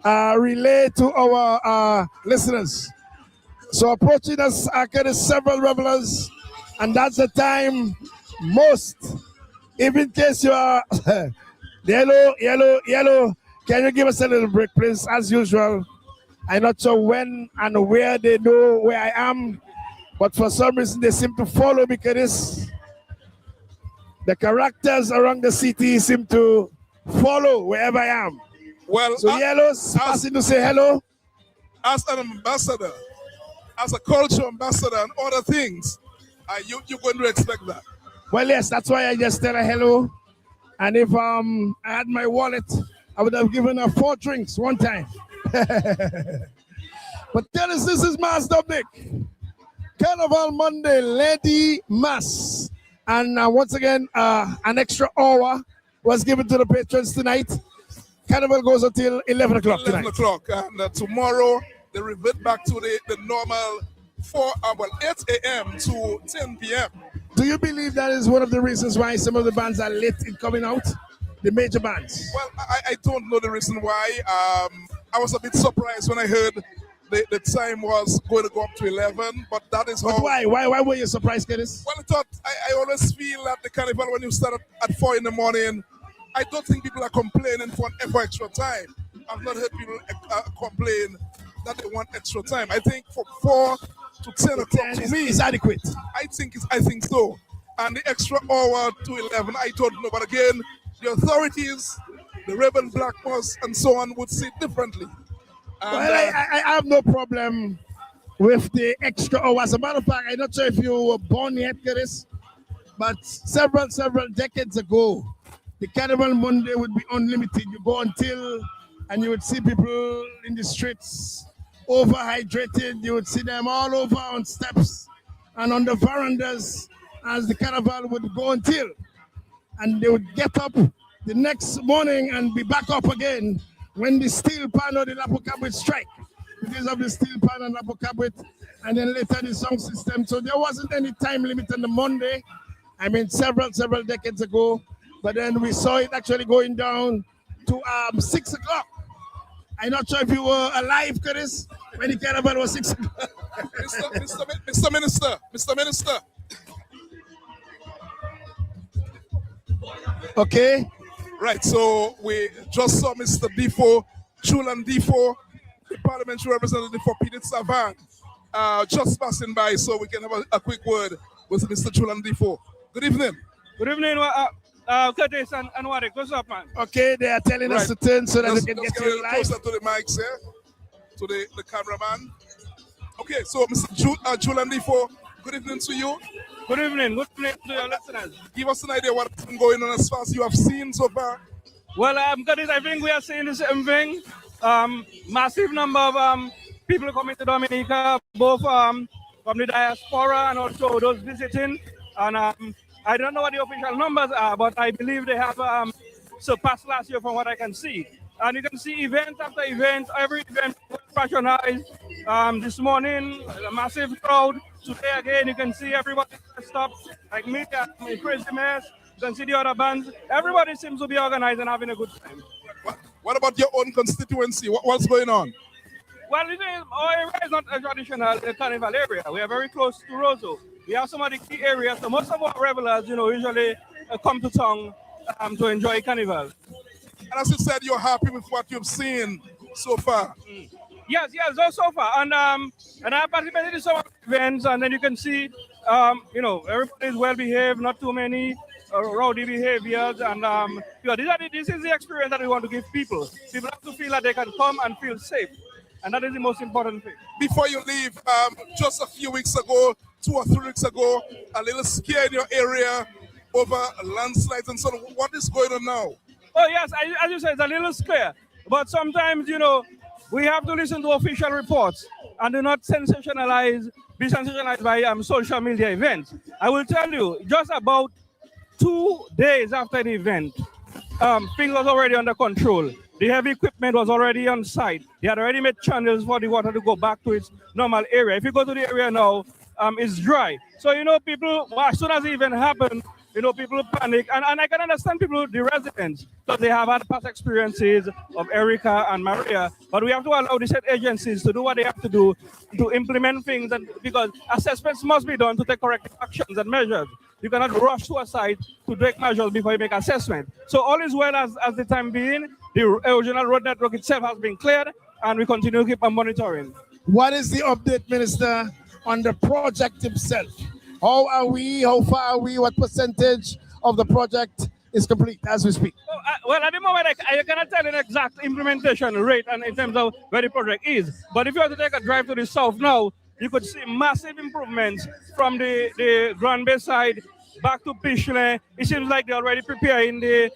S2: relay to our listeners. So approaching us are several revelers, and that's the time most, if in case you are yellow, can you give us a little break, please, as usual? I'm not sure when and where they know where I am, but for some reason they seem to follow me, because the characters around the city seem to follow wherever I am.
S11: Well,
S2: so Yellow's passing to say hello.
S11: As an ambassador, as a culture ambassador and other things, you're going to expect that.
S2: Well, yes, that's why I just tell her hello. And if I had my wallet, I would have given her 4 drinks one time. But tell us, this is Mass Dominik. Carnival Monday, Lady Mass. And once again, an extra hour was given to the patrons tonight. Carnival goes until 11 o'clock tonight.
S11: 11 o'clock. And tomorrow, they revert back to the normal 8 a.m. to 10 p.m.
S2: Do you believe that is one of the reasons why some of the bands are late in coming out? The major bands?
S11: Well, I don't know the reason why. I was a bit surprised when I heard the time was going to go up to 11, but that is how.
S2: But why? Why were you surprised, Curtis?
S11: Well, I always feel that the carnival, when you start at 4 in the morning, I don't think people are complaining for extra time. I've not heard people complain that they want extra time. I think from 4 to 10 o'clock to me
S2: is adequate.
S11: I think so. And the extra hour to 11, I don't know. But again, the authorities, the Rebel Black Moss, and so on would see it differently. And,
S2: well, I have no problem with the extra hour. As a matter of fact, I'm not sure if you were born yet, Curtis, but several decades ago, the Carnival Monday would be unlimited. You go until, and you would see people in the streets overhydrated. You would see them all over on steps and on the verandas as the carnival would go until, and they would get up the next morning and be back up again when the steel pan or the Lapo Cabot strike, because of the steel pan and Lapo Cabot, and then later the sound system. So there wasn't any time limit on the Monday. I mean, several decades ago, but then we saw it actually going down to 6 o'clock. I'm not sure if you were alive, Curtis, when the carnival was 6 o'clock.
S11: Mr. Minister.
S2: Okay.
S11: Right, so we just saw Mr. Defoe, Julian Defoe, the parliamentary representative for Peter Savan, just passing by, so we can have a quick word with Mr. Julian Defoe. Good evening.
S13: Good evening, Curtis and Warwick. What's up, man?
S2: Okay, they are telling us to turn so that we can get you live.
S11: Closer to the mics here, to the cameraman. Okay, so Mr. Julian Defoe, good evening to you.
S13: Good evening. Good evening to your listeners.
S11: Give us an idea what's been going on as far as you have seen so far.
S13: Well, Curtis, I think we are seeing the same thing. Massive number of people coming to Dominica, both from the diaspora and also those visiting. And I don't know what the official numbers are, but I believe they have surpassed last year from what I can see. And you can see event after event, every event was patronized. This morning, a massive crowd. Today again, you can see everybody dressed up, like me, Crazy Mess. You can see the other bands. Everybody seems to be organized and having a good time.
S11: What about your own constituency? What's going on?
S13: Well, our area is not a traditional carnival area. We are very close to Roseau. We have some of the key areas. So most of our revelers, usually come to town to enjoy carnival.
S11: And as you said, you're happy with what you've seen so far.
S13: Yes, so far. And I participated in some events, and then you can see, everybody is well behaved, not too many rowdy behaviors, and this is the experience that we want to give people. People have to feel that they can come and feel safe, and that is the most important thing.
S11: Before you leave, just a few weeks ago, 2 or 3 weeks ago, a little scare in your area over landslides and so on. What is going on now?
S13: Oh yes, as you said, it's a little scare, but sometimes we have to listen to official reports and do not be sensationalized by social media events. I will tell you, just about 2 days after the event, things was already under control. The heavy equipment was already on site. They had already made channels for the water to go back to its normal area. If you go to the area now, it's dry. So, people, as soon as the event happened, people panic. And I can understand people, the residents, because they have had past experiences of Erica and Maria. But we have to allow the state agencies to do what they have to do to implement things, because assessments must be done to take corrective actions and measures. You cannot rush to a site to take measures before you make assessment. So all is well as the time being. The original road network itself has been cleared, and we continue to keep on monitoring.
S2: What is the update, Minister, on the project itself? How are we? How far are we? What percentage of the project is complete as we speak?
S13: Well, at the moment, I cannot tell an exact implementation rate and in terms of where the project is. But if you were to take a drive to the south now, you could see massive improvements from the Grand Bay side back to Pichelin. It seems like they're already preparing the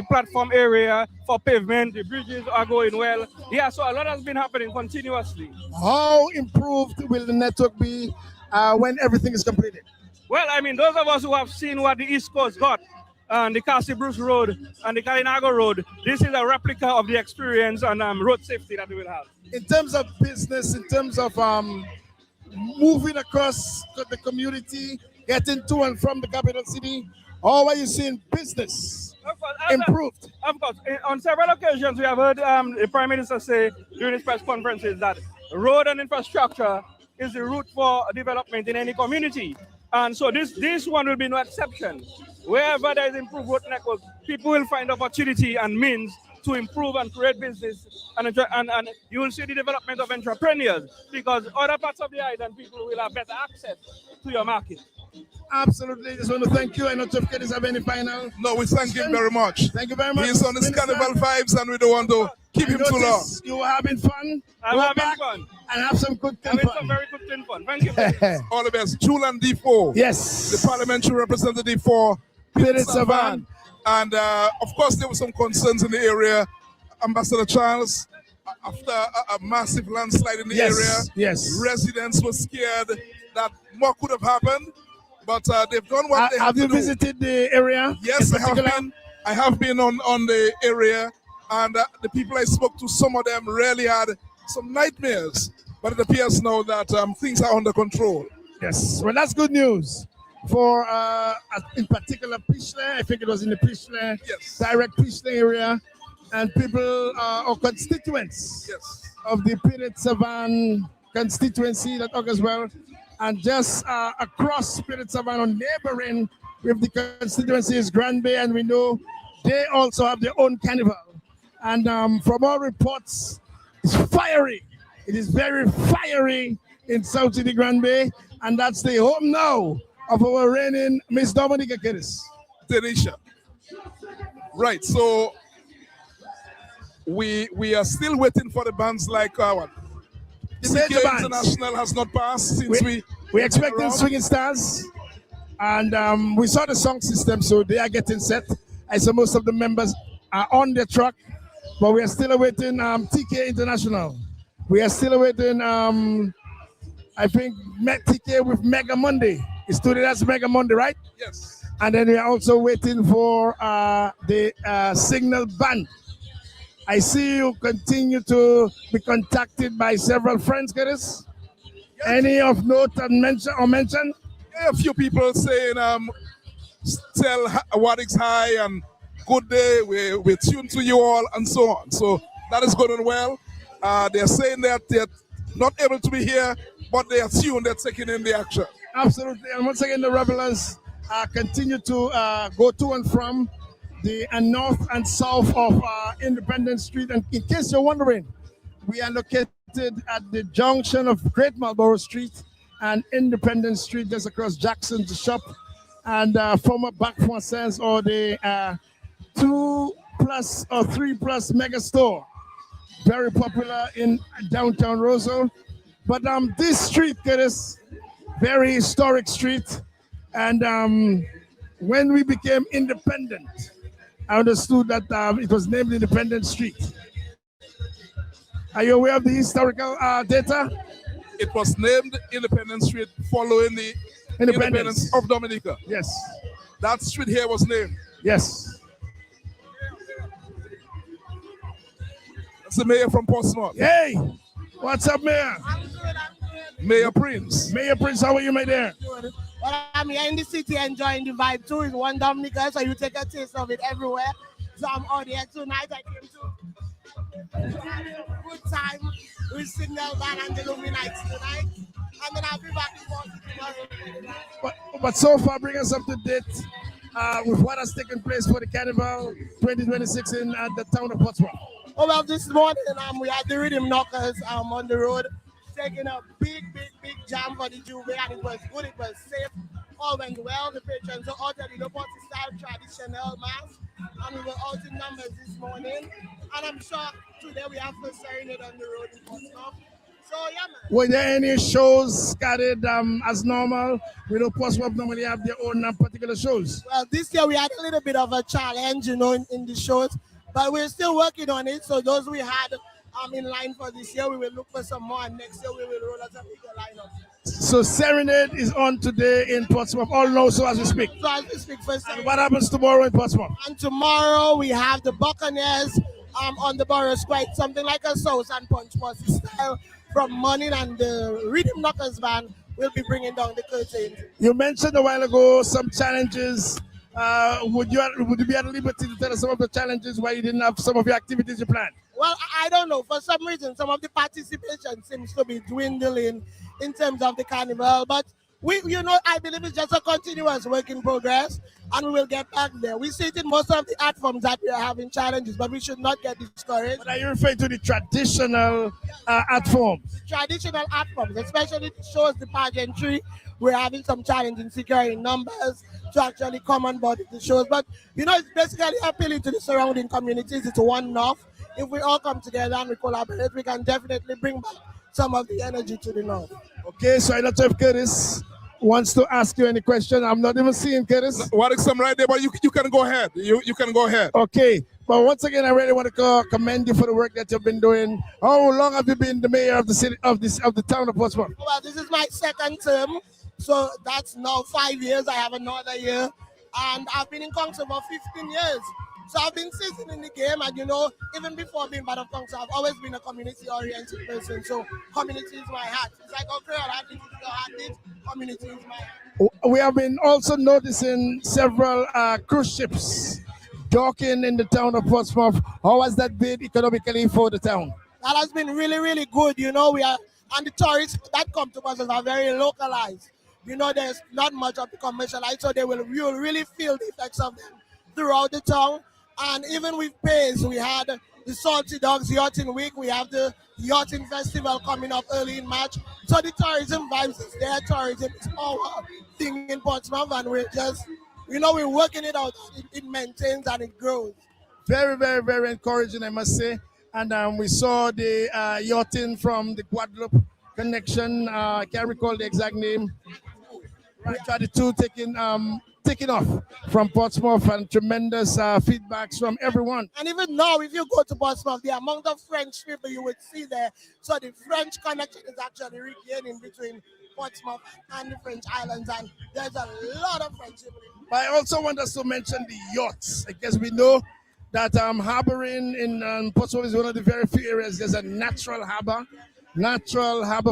S13: platform area for pavement. The bridges are going well. Yeah, so a lot has been happening continuously.
S2: How improved will the network be when everything is completed?
S13: Well, those of us who have seen what the East Coast got, and the Cassie Bruce Road and the Kalinago Road, this is a replica of the experience and road safety that we will have.
S2: In terms of business, in terms of moving across the community, getting to and from the capital city, how are you seeing business improved?
S13: Of course. On several occasions, we have heard the Prime Minister say during his press conferences that road and infrastructure is the route for development in any community. And so this one will be no exception. Wherever there is improved road network, people will find opportunity and means to improve and create business, and you will see the development of entrepreneurs, because other parts of the island people will have better access to your market.
S2: Absolutely. Just want to thank you. I know Jeff Kedis have any final.
S11: No, we thank him very much.
S2: Thank you very much.
S11: He's on his carnival vibes, and we don't want to keep him too long.
S2: You are having fun.
S13: I'm having fun.
S2: And have some good fun.
S13: Having some very good fun. Thank you.
S11: All the best. Julian D4.
S2: Yes.
S11: The parliamentary representative for
S2: Spirit Savan.
S11: And of course, there were some concerns in the area. Ambassador Charles, after a massive landslide in the area, residents were scared that more could have happened, but they've done what they have to do.
S2: Have you visited the area?
S11: Yes, I have been. I have been on the area, and the people I spoke to, some of them really had some nightmares, but it appears now that things are under control.
S2: Yes, well, that's good news. For, in particular, Pichelin, I think it was in the Pichelin, direct Pichelin area, and people or constituents of the Spirit Savan constituency that occurs well, and just across Spirit Savan on neighboring with the constituencies Grand Bay, and we know they also have their own carnival. And from all reports, it's fiery. It is very fiery in South City Grand Bay, and that's the home now of our reigning Miss Dominik
S11: Denisha. Right, so we are still waiting for the bands like what? CK International has not passed since we
S2: expecting Swinging Stars, and we saw the song system, so they are getting set. I saw most of the members are on the truck, but we are still awaiting TK International. We are still awaiting, I think, TK with Mega Monday It's today, that's Mega Monday, right?
S11: Yes.
S2: And then we are also waiting for the Signal Band. I see you continue to be contacted by several friends, Curtis. Any of note and mention?
S11: Yeah, a few people saying, tell Wadix hi and good day. We're tuned to you all and so on. So that is going well. They're saying that they're not able to be here, but they are tuned. They're taking in the action.
S2: Absolutely. And once again, the revelers continue to go to and from the north and south of Independence Street. And in case you're wondering, we are located at the junction of Great Marlborough Street and Independence Street, just across Jackson's shop and former Bac Française, or the 2+ or 3+ mega store. Very popular in downtown Roseville. But this street, Curtis, very historic street. And when we became independent, I understood that it was named Independence Street. Are you aware of the historical data?
S11: It was named Independence Street following the independence of Dominica.
S2: Yes.
S11: That street here was named.
S2: Yes.
S11: That's the mayor from Portsmouth.
S2: Hey, what's up, Mayor?
S11: Mayor Prince.
S2: Mayor Prince, how are you, my dear?
S14: Well, I'm here in the city enjoying the vibe too. It's one Dominica, so you take a taste of it everywhere. So I'm out here tonight. I came to have a good time with Signal Band and the Luminates tonight. And then I'll be back in Portsmouth tomorrow.
S2: But so far, bring us up to date with what has taken place for the Carnival 2026 in the town of Portsmouth.
S14: Oh, well, this morning we had the Rhythm Knockers on the road, taking a big jam for the Juve, and it was good, it was safe, all went well. The patrons were out at the Loponti style traditional mass, and we were out in numbers this morning. And I'm sure today we have first serenade on the road in Portsmouth. So yeah, man.
S2: Were there any shows scattered as normal? We know Portsmouth normally have their own particular shows.
S14: Well, this year we had a little bit of a challenge, in the shows, but we're still working on it. So those we had in line for this year, we will look for some more, and next year we will roll out a bigger lineup.
S2: So Serenade is on today in Portsmouth, all now, so as we speak.
S14: So as we speak, for
S2: and what happens tomorrow in Portsmouth?
S14: And tomorrow we have the Buccaneers on the Borough Square, something like a sauce and punch party style from morning, and the Rhythm Knockers band will be bringing down the curtain.
S2: You mentioned a while ago some challenges. Would you be at liberty to tell us some of the challenges why you didn't have some of your activities you planned?
S14: Well, I don't know. For some reason, some of the participation seems to be dwindling in terms of the carnival. But I believe it's just a continuous work in progress, and we will get back there. We see it in most of the art forms that we are having challenges, but we should not get discouraged.
S2: But are you referring to the traditional art forms?
S14: The traditional art forms, especially the shows, the pageantry. We're having some challenge in securing numbers to actually come on board with the shows. But, it's basically appealing to the surrounding communities. It's one enough. If we all come together and we collaborate, we can definitely bring back some of the energy to the north.
S2: Okay, so I don't know if Curtis wants to ask you any question. I'm not even seeing Curtis.
S11: What is some right there, but you can go ahead. You can go ahead.
S2: Okay, but once again, I really want to commend you for the work that you've been doing. How long have you been the mayor of the city of the town of Portsmouth?
S14: Well, this is my second term, so that's now 5 years. I have another year, and I've been in council for 15 years. So I've been seasoned in the game, and even before being part of council, I've always been a community-oriented person. So community is my heart. It's like Creole heartbeat, it's your heartbeat. Community is my heart.
S2: We have been also noticing several cruise ships docking in the town of Portsmouth. How has that been economically for the town?
S14: That has been really, really good. We are, and the tourists that come to Portsmouth are very localized. There's not much of the commercialized, so you will really feel the effects of them throughout the town. And even with Pace, we had the Salty Dogs Yachting Week. We have the Yachting Festival coming up early in March. So the tourism vibes is there. Tourism is our thing in Portsmouth, and we're just, we're working it out. It maintains and it grows.
S2: Very, very, very encouraging, I must say. And we saw the yachting from the Guadeloupe connection. I can't recall the exact name. Right, 32 taking off from Portsmouth, and tremendous feedbacks from everyone.
S14: And even now, if you go to Portsmouth, the amount of French people you would see there, so the French connection is actually regaining between Portsmouth and the French Islands, and there's a lot of friendship.
S2: But I also want us to mention the yachts. I guess we know that harboring in Portsmouth is one of the very few areas. There's a natural harbor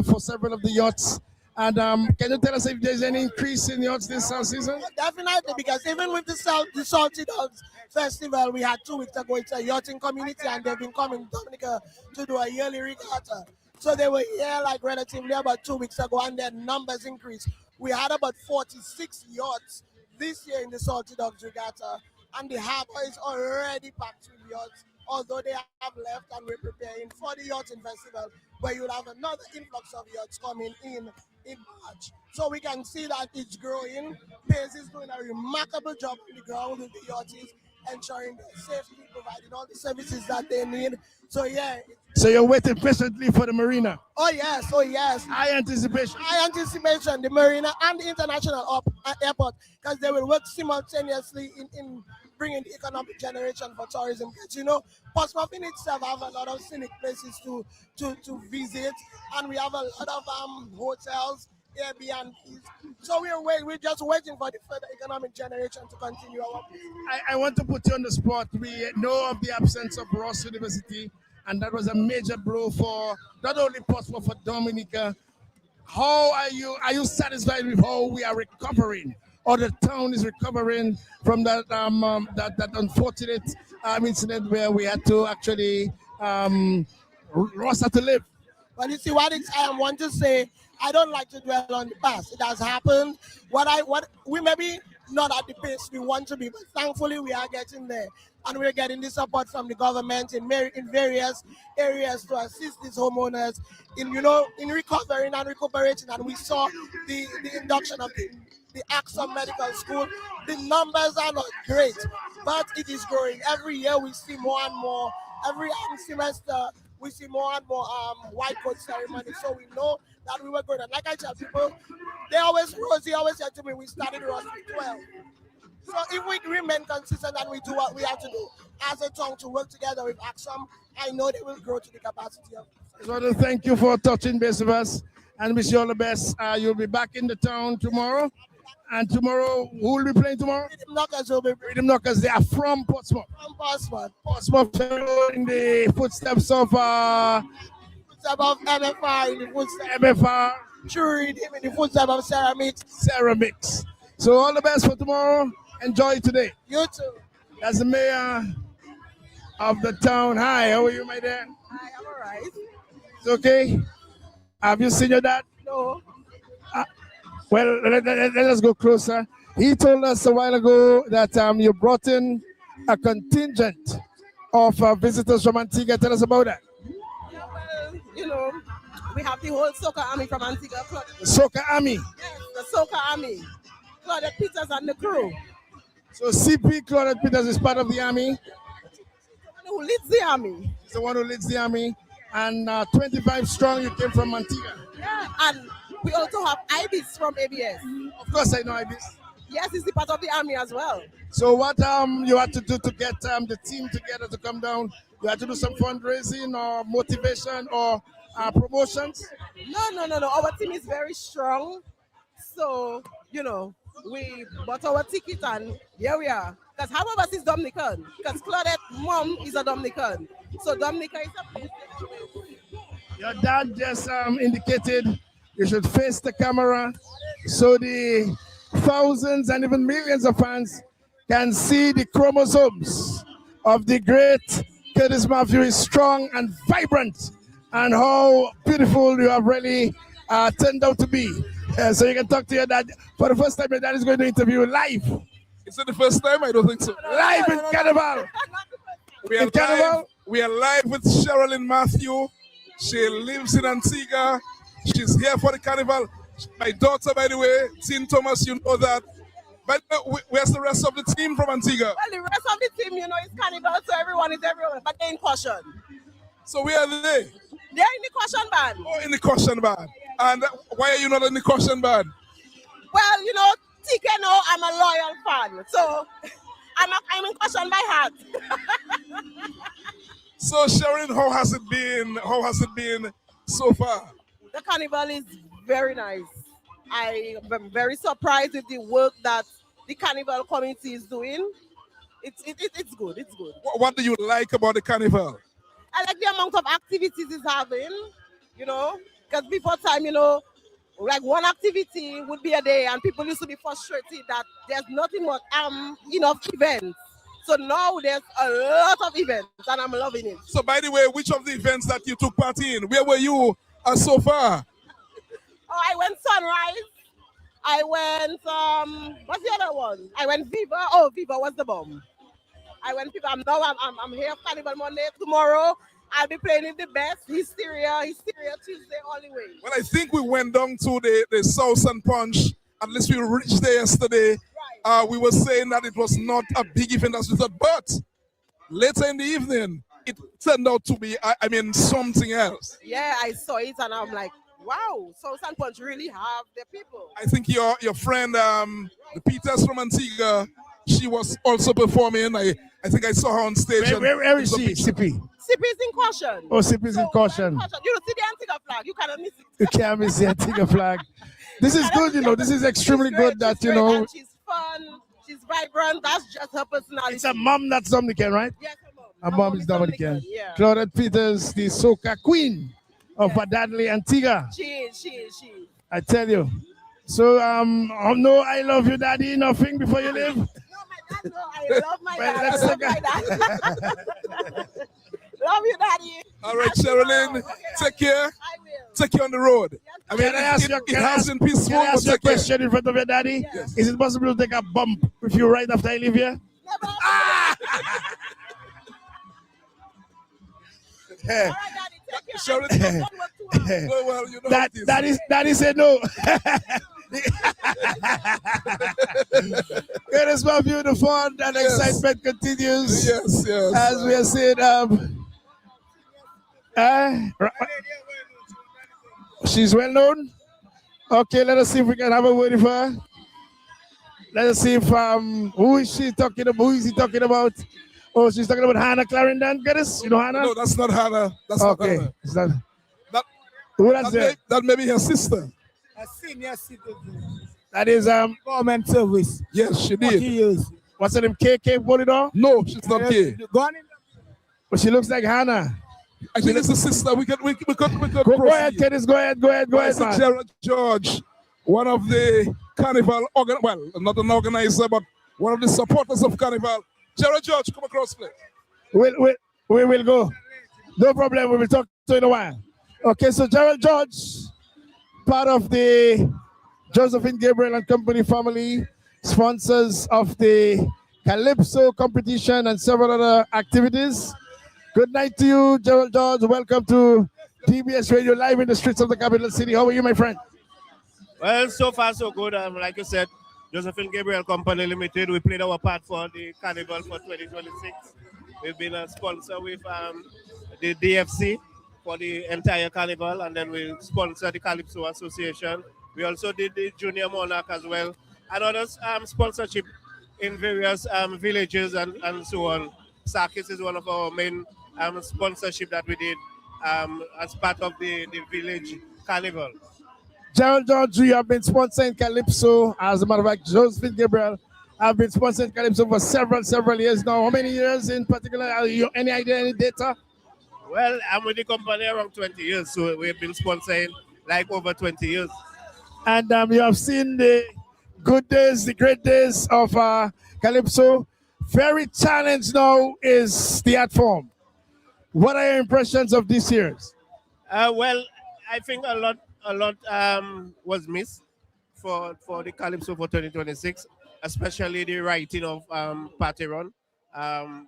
S2: for several of the yachts. And can you tell us if there's any increase in yachts this season?
S14: Definitely, because even with the Salty Dogs Festival we had 2 weeks ago, it's a yachting community, and they've been coming to Dominica to do a yearly regatta. So they were here like relatively about 2 weeks ago, and their numbers increased. We had about 46 yachts this year in the Salty Dogs Regatta, and the harbor is already packed with yachts, although they have left, and we're preparing for the Yachting Festival, where you'll have another influx of yachts coming in March. So we can see that it's growing. Pace is doing a remarkable job on the ground with the yachts, ensuring their safety, providing all the services that they need. So yeah.
S2: So you're waiting patiently for the marina?
S14: Oh yes, oh yes.
S2: High anticipation.
S14: High anticipation, the marina and the international airport, because they will work simultaneously in bringing the economic generation for tourism. Because you know, Portsmouth in itself have a lot of scenic places to visit, and we have a lot of hotels, Airbnbs. So we're just waiting for the further economic generation to continue our.
S2: I want to put you on the spot. We know of the absence of Ross University, and that was a major blow for not only Portsmouth, for Dominica. How are you? Are you satisfied with how we are recovering, or the town is recovering from that that unfortunate incident where we had to actually Ross had to live?
S14: But you see, I want to say, I don't like to dwell on the past. It has happened. What we may be not at the pace we want to be, but thankfully we are getting there, and we're getting the support from the government in various areas to assist these homeowners in recovering and recuperating. And we saw the induction of the Axon Medical School. The numbers are not great, but it is growing. Every year we see more and more. Every semester we see more and more white coat ceremonies. So we know that we were good. And like I tell people, Rosie always said to me, we started Ross with 12. So if we remain consistent and we do what we have to do as a tongue to work together with Axom, I know they will grow to the capacity of.
S2: I just want to thank you for touching base with us and wish you all the best. You'll be back in the town tomorrow. And tomorrow, who will be playing tomorrow?
S14: Rhythm Knockers will be playing.
S2: Rhythm Knockers, they are from Portsmouth.
S14: From Portsmouth.
S2: Portsmouth in the footsteps of
S14: MFR, in the footsteps.
S2: MFR.
S14: True Rhythm in the footsteps of
S2: Ceramics. So all the best for tomorrow. Enjoy today.
S14: You too.
S2: As the mayor of the town. Hi, how are you, my dear?
S15: Hi, I'm all right.
S2: It's okay. Have you seen your dad?
S15: No.
S2: Well, let us go closer. He told us a while ago that you brought in a contingent of visitors from Antigua. Tell us about that.
S15: Yeah, well, we have the whole Soca army from Antigua.
S2: The Soca army?
S15: Yes, the Soca army. Claudette Peters and the crew.
S2: So CP Claudette Peters is part of the army?
S15: The one who leads the army.
S2: He's the one who leads the army. And 25 strong, you came from Antigua.
S15: Yeah, and we also have Ibis from ABS.
S2: Of course I know Ibis.
S15: Yes, he's the part of the army as well.
S2: So what you had to do to get the team together to come down? You had to do some fundraising or motivation or promotions?
S15: No. Our team is very strong. So, we bought our ticket and here we are. Because half of us is Dominican. Because Claudette's mom is a Dominican. So Dominica is a place.
S2: Your dad just indicated you should face the camera so the thousands and even millions of fans can see the chromosomes of the great Curtis Matthew is strong and vibrant, and how beautiful you have really turned out to be. So you can talk to your dad. For the first time, your dad is going to interview live.
S11: Is it the first time? I don't think so.
S2: Live in Carnival.
S11: We are live with Sherilyn Matthew. She lives in Antigua. She's here for the carnival. My daughter, by the way, Tin Thomas, you know that. But where's the rest of the team from Antigua?
S15: Well, the rest of the team, is carnival, so everyone is everywhere, but they're in caution.
S11: So where are they?
S15: They're in the caution band.
S11: Oh, in the caution band. And why are you not in the caution band?
S15: Well, TK know I'm a loyal fan, so I'm in caution by heart.
S11: So Sharon, how has it been? How has it been so far?
S15: The carnival is very nice. I'm very surprised with the work that the carnival community is doing. It's good. It's good.
S11: What do you like about the carnival?
S15: I like the amount of activities it's having, because before time, like one activity would be a day, and people used to be frustrated that there's nothing but enough events. So now there's a lot of events, and I'm loving it.
S11: So, by the way, which of the events that you took part in? Where were you so far?
S15: Oh, I went Sunrise. I went, what's the other one? I went Viva. Oh, Viva was the bomb. I went Viva. I'm here for Carnival Monday. Tomorrow, I'll be playing with the best. Hysteria Tuesday all the way.
S11: Well, I think we went down to the South and Punch. At least we reached there yesterday. We were saying that it was not a big event as we thought, but later in the evening, it turned out to be, something else.
S15: Yeah, I saw it and I'm like, wow, South and Punch really have their people.
S11: I think your friend, the Peters from Antigua, she was also performing. I think I saw her on stage.
S2: Where is she, Sippy?
S15: Sippy is in caution.
S2: Oh, Sippy is in caution.
S15: You don't see the Antigua flag, you cannot miss it.
S2: You can't miss the Antigua flag. This is good, This is extremely good that,
S15: And she's fun, she's vibrant, that's just her personality.
S2: It's a mom that's Dominican, right?
S15: Yes,
S2: her mom is Dominican.
S15: Yeah.
S2: Claudette Peters, the Soca queen of Badadley, Antigua.
S15: She is.
S2: I tell you. So, no, I love you, daddy, nothing before you leave?
S15: No, I love my dad. I love my dad. Love you, daddy.
S11: All right, Sherilyn, take care.
S15: I will.
S11: Take care on the road.
S2: Can I ask you a question in front of your daddy? Yes. Is it possible to take a bump with you right after I leave here? Daddy said no. It is my view, the fun and excitement continues.
S11: Yes.
S2: As we are saying, she's well known. Okay, let us see if we can have a word with her. Let us see if who is she talking about? Who is he talking about? Oh, she's talking about Hannah Clarendon. Get us? You know Hannah?
S11: No, that's not Hannah. That's
S2: okay.
S11: Not Hannah.
S2: It's not. Who that's
S11: that may be her sister.
S16: A senior citizen.
S2: That is
S16: government service.
S11: Yes, she did.
S16: 40 years.
S2: What's her name? KK Polidor?
S11: No, she's not K.
S2: But she looks like Hannah.
S11: I think it's a sister. We could
S2: go ahead, Dennis. Go ahead, man.
S11: Gerald George, one of the carnival not an organizer, but one of the supporters of carnival. Gerald George, come across, please.
S2: We will go. No problem. We will talk to you in a while. Okay, so Gerald George, part of the Josephine Gabriel and Company family, sponsors of the Calypso competition and several other activities. Good night to you, Gerald George. Welcome to DBS Radio live in the streets of the capital city. How are you, my friend?
S22: Well, so far so good. Like you said, Josephine Gabriel Company Limited, we played our part for the carnival for 2026. We've been a sponsor with the DFC for the entire carnival, and then we sponsor the Calypso Association. We also did the Junior Monarch as well, and others sponsorship in various villages and so on. Sarkis is one of our main sponsorship that we did as part of the village carnival.
S2: Gerald George, you have been sponsoring Calypso. As a matter of fact, Josephine Gabriel have been sponsoring Calypso for several years now. How many years in particular? Any idea, any data?
S22: Well, I'm with the company around 20 years, so we've been sponsoring like over 20 years.
S2: And you have seen the good days, the great days of Calypso. Very challenged now is the art form. What are your impressions of this year's?
S22: Well, I think a lot was missed for the Calypso for 2026, especially the writing of Party Run.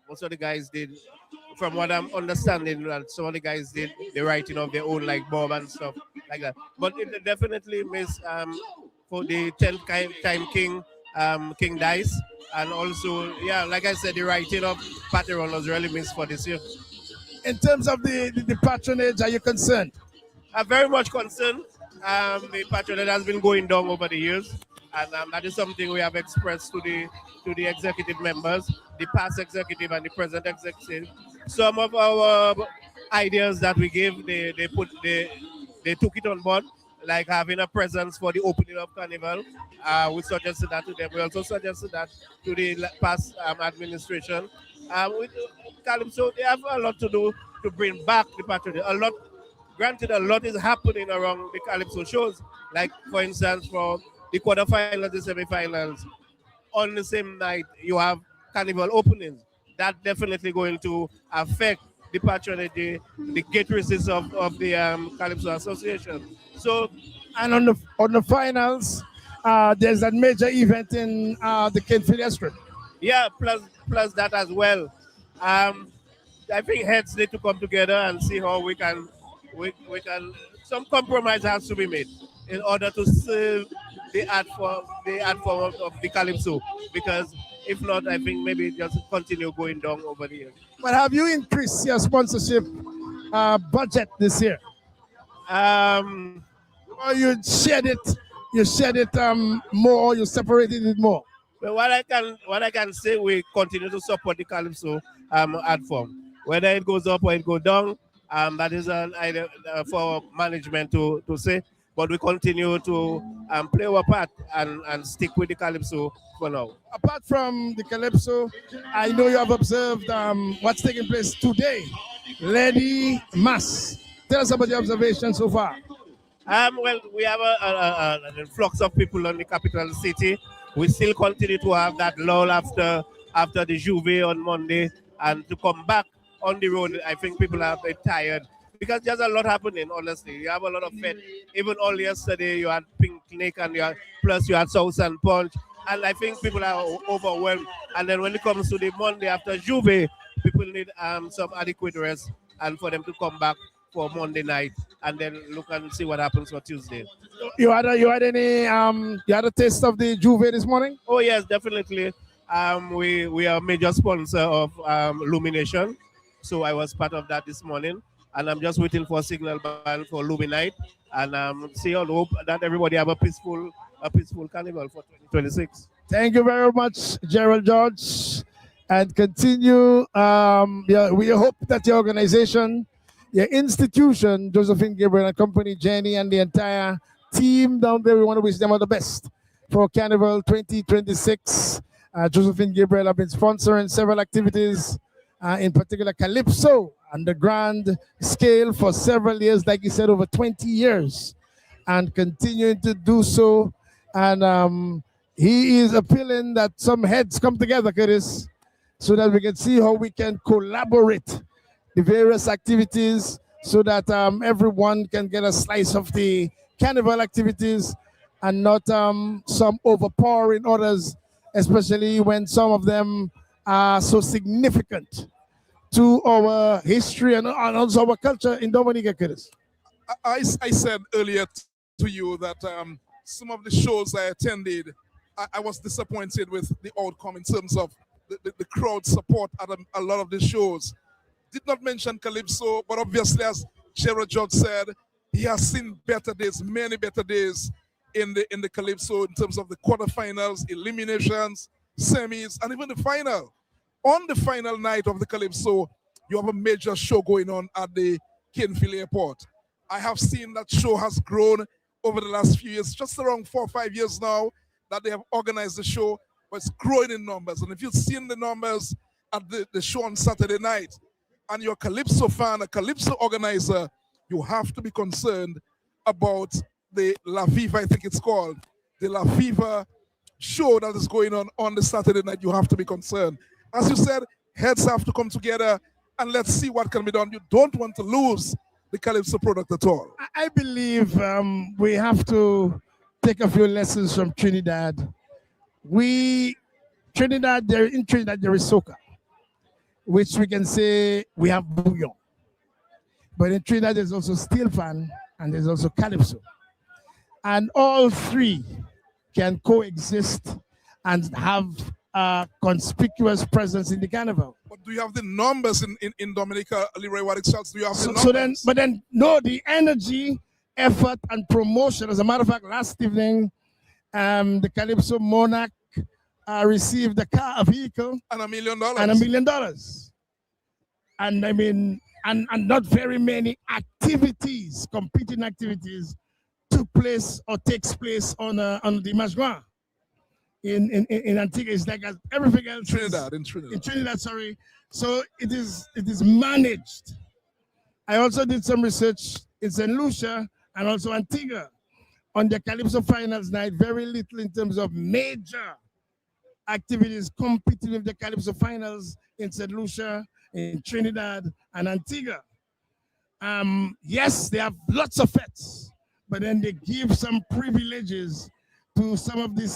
S22: Most of the guys did, from what I'm understanding, that some of the guys did the writing of their own, like Bob and stuff like that. But it definitely missed for the 10th time King, King Dice. And also, like I said, the writing of Party Run was really missed for this year.
S2: In terms of the patronage, are you concerned?
S22: I'm very much concerned. The patronage has been going down over the years, and that is something we have expressed to the executive members, the past executive and the present executive. Some of our ideas that we gave, they took it on board, like having a presence for the opening of Carnival. We suggested that to them. We also suggested that to the past administration. With Calypso, they have a lot to do to bring back the patriotism. A lot, granted, a lot is happening around the Calypso shows. Like, for instance, for the quarterfinals, the semifinals, on the same night, you have Carnival openings. That definitely going to affect the patronage, the gate receipts of the Calypso Association. So,
S2: and on the finals, there's that major event in the Kinfield Strip.
S22: yeah, plus that as well. I think heads need to come together and see how we can some compromise has to be made in order to serve the art form of the Calypso, because if not, I think maybe it just continue going down over the years.
S2: But have you increased your sponsorship budget this year? Or you shared it more, you separated it more?
S22: But what I can say, we continue to support the Calypso art form. Whether it goes up or it goes down, that is an idea for management to say. But we continue to play our part and stick with the Calypso for now.
S2: Apart from the Calypso, I know you have observed what's taking place today. Lady Mass. Tell us about the observation so far.
S22: Well, we have an influx of people on the capital city. We still continue to have that lull after the Juve on Monday, and to come back on the road, I think people are a bit tired because there's a lot happening. Honestly, you have a lot of fed. Even all yesterday, you had Picnic, and you had South and Punch, and I think people are overwhelmed. And then when it comes to the Monday after Juve, people need some adequate rest, and for them to come back for Monday night, and then look and see what happens for Tuesday.
S2: You had a taste of the Juve this morning?
S22: Oh yes, definitely. We are a major sponsor of Lumination, so I was part of that this morning, and I'm just waiting for a signal band for Luminite, and see all hope that everybody have a peaceful carnival for 2026.
S2: Thank you very much, Gerald George, and continue. We hope that your organization, your institution, Josephine Gabriel and Company, Jenny, and the entire team down there, we want to wish them all the best for Carnival 2026. Josephine Gabriel have been sponsoring several activities, in particular Calypso on the grand scale for several years, like you said, over 20 years, and continuing to do so. And he is appealing that some heads come together, Curtis, so that we can see how we can collaborate the various activities so that everyone can get a slice of the carnival activities and not some overpowering others, especially when some of them are so significant to our history and also our culture in Dominica, Curtis.
S11: I said earlier to you that some of the shows I attended, I was disappointed with the outcome in terms of the crowd support at a lot of the shows. Did not mention Calypso, but obviously, as Gerald George said, he has seen better days, many better days in the Calypso in terms of the quarterfinals, eliminations, semis, and even the final. On the final night of the Calypso, you have a major show going on at the Kinfield Airport. I have seen that show has grown over the last few years, just around 4 or 5 years now that they have organized the show, but it's growing in numbers. And if you've seen the numbers at the show on Saturday night, and you're a Calypso fan, a Calypso organizer, you have to be concerned about the La Viva, I think it's called, the La Viva show that is going on the Saturday night. You have to be concerned. As you said, heads have to come together, and let's see what can be done. You don't want to lose the Calypso product at all.
S2: I believe we have to take a few lessons from Trinidad. In Trinidad there is Soca, which we can say we have bouillon. But in Trinidad, there's also steel fan and there's also Calypso. And all three can coexist and have a conspicuous presence in the carnival.
S11: But do you have the numbers in Dominica, Leroy Waddick Charles? Do you have the numbers?
S2: No, the energy, effort, and promotion. As a matter of fact, last evening, the Calypso Monarch received a vehicle
S11: and $1 million.
S2: And $1 million. And I mean, and not very many activities, competing activities, to took place or takes place on the Majua in Antigua. It's like everything else.
S11: In
S2: Trinidad, sorry. So it is managed. I also did some research in St. Lucia and also Antigua on the Calypso Finals night. Very little in terms of major activities competing with the Calypso Finals in St. Lucia, in Trinidad, and Antigua. Yes, they have lots of fetes, but then they give some privileges to some of the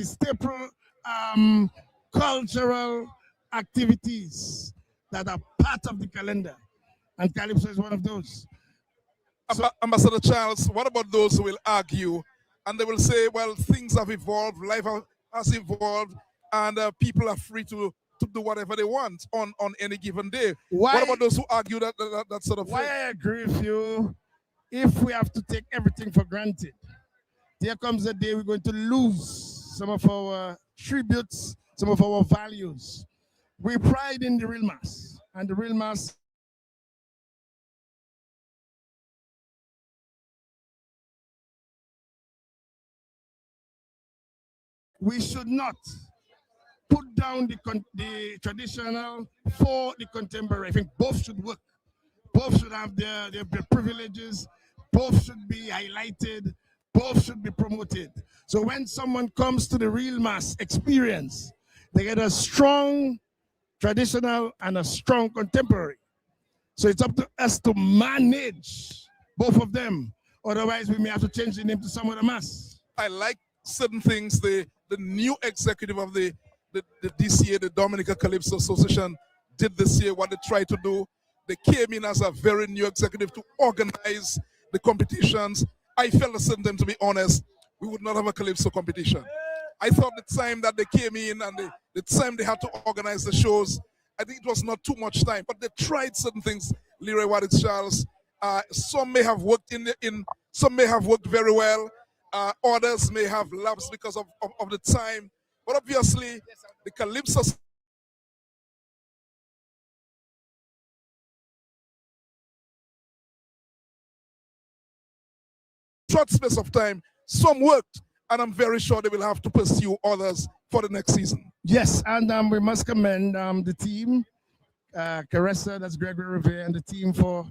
S2: staple cultural activities that are part of the calendar, and Calypso is one of those.
S11: Ambassador Charles, what about those who will argue and they will say, well, things have evolved, life has evolved, and people are free to do whatever they want on any given day? What about those who argue that sort of
S2: Why
S11: thing?
S2: I agree with you, if we have to take everything for granted, there comes a day we're going to lose some of our tributes, some of our values. We pride in the real mass, and the real mass we should not put down the traditional for the contemporary. I think both should work. Both should have their privileges. Both should be highlighted. Both should be promoted. So when someone comes to the real mass experience, they get a strong traditional and a strong contemporary. So it's up to us to manage both of them. Otherwise, we may have to change the name to some other mass.
S11: I like certain things the new executive of the DCA, the Dominica Calypso Association, did this year, what they tried to do. They came in as a very new executive to organize the competitions. I felt a certain time, to be honest, we would not have a Calypso competition. I thought the time that they came in and the time they had to organize the shows, I think it was not too much time, but they tried certain things. Leroy Waddix Charles, some may have worked some may have worked very well. Others may have lapsed because of the time. But obviously, the Calypso short space of time, some worked, and I'm very sure they will have to pursue others for the next season.
S2: Yes, and we must commend the team, Caressa, that's Gregory Revere, and the team for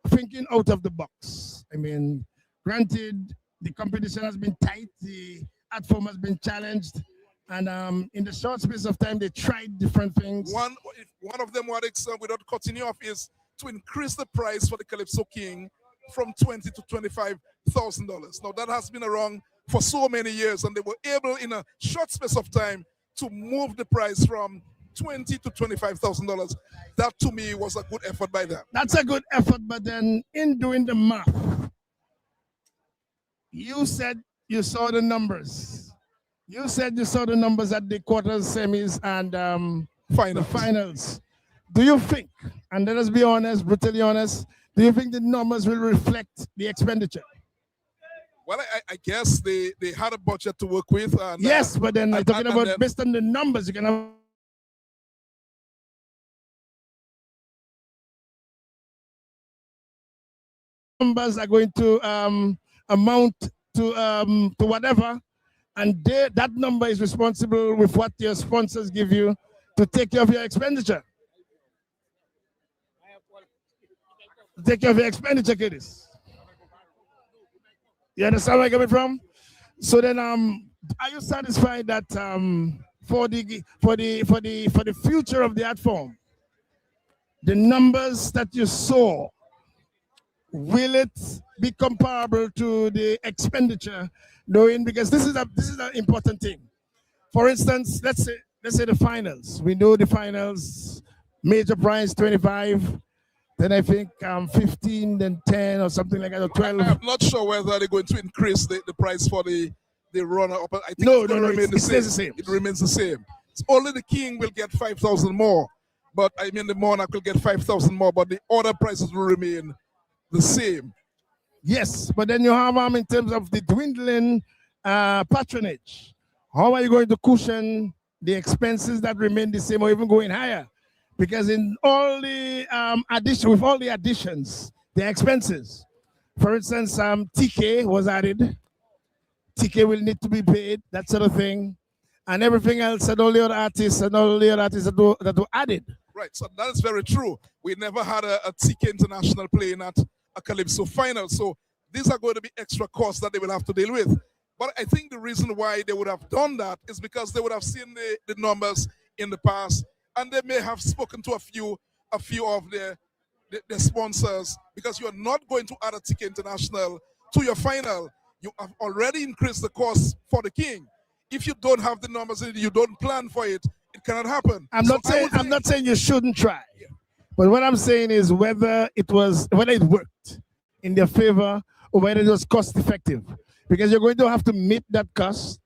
S2: thinking out of the box. I mean, granted, the competition has been tight, the art form has been challenged, and in the short space of time, they tried different things.
S11: One of them, without cutting you off, is to increase the price for the Calypso King from $20,000 to $25,000. Now, that has been around for so many years, and they were able, in a short space of time, to move the price from $20,000 to $25,000. That, to me, was a good effort by them.
S2: That's a good effort, but then in doing the math, you said you saw the numbers. You said you saw the numbers at the quarters, semis, and the finals. Do you think, and let us be honest, brutally honest, do you think the numbers will reflect the expenditure?
S11: Well, I guess they had a budget to work with. And,
S2: yes, but then I'm talking about based on the numbers, you can have numbers are going to amount to whatever, and that number is responsible with what your sponsors give you to take care of your expenditure. Take care of your expenditure, kiddies. You understand where I'm coming from? So then, are you satisfied that for the future of the art form, the numbers that you saw, will it be comparable to the expenditure? Knowing, because this is an important thing. For instance, let's say the finals. We know the finals, major prize 25. Then I think 15, then 10 or something like that, or 12.
S11: I'm not sure whether they're going to increase the price for the runner-up. I think
S2: no,
S11: it's going to remain the same. It remains the same. It's only the king will get 5,000 more, but I mean the monarch will get 5,000 more, but the other prices will remain the same.
S2: Yes, but then you have in terms of the dwindling patronage. How are you going to cushion the expenses that remain the same or even going higher? Because in all the with all the additions, the expenses, For instance, TK was added. TK will need to be paid, that sort of thing. And everything else, and all the other artists that were added.
S11: Right, so that is very true. We never had a TK International playing at a Calypso final. So these are going to be extra costs that they will have to deal with. But I think the reason why they would have done that is because they would have seen the numbers in the past, and they may have spoken to a few of their sponsors, because you're not going to add a TK International to your final. You have already increased the cost for the king. If you don't have the numbers and you don't plan for it, it cannot happen.
S2: I'm not saying you shouldn't try. But what I'm saying is whether it worked in their favor or whether it was cost effective. Because you're going to have to meet that cost.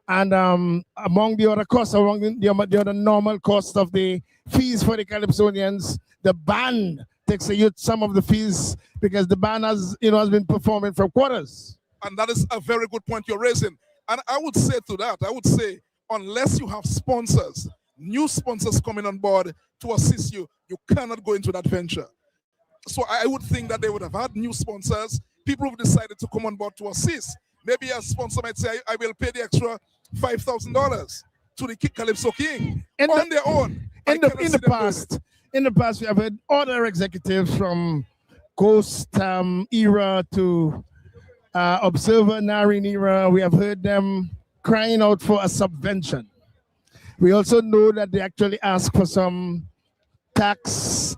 S2: And among the other costs, among the other normal costs of the fees for the Calypsonians, the band takes some of the fees, because the band has been performing for quarters.
S11: And that is a very good point you're raising. And I would say to that, unless you have sponsors, new sponsors coming on board to assist you, you cannot go into that venture. So I would think that they would have had new sponsors, people who've decided to come on board to assist. Maybe a sponsor might say, I will pay the extra $5,000 to the Calypso King on their own.
S2: In the past, we have had other executives from Ghost era to Observer Narine era. We have heard them crying out for a subvention. We also know that they actually ask for some tax,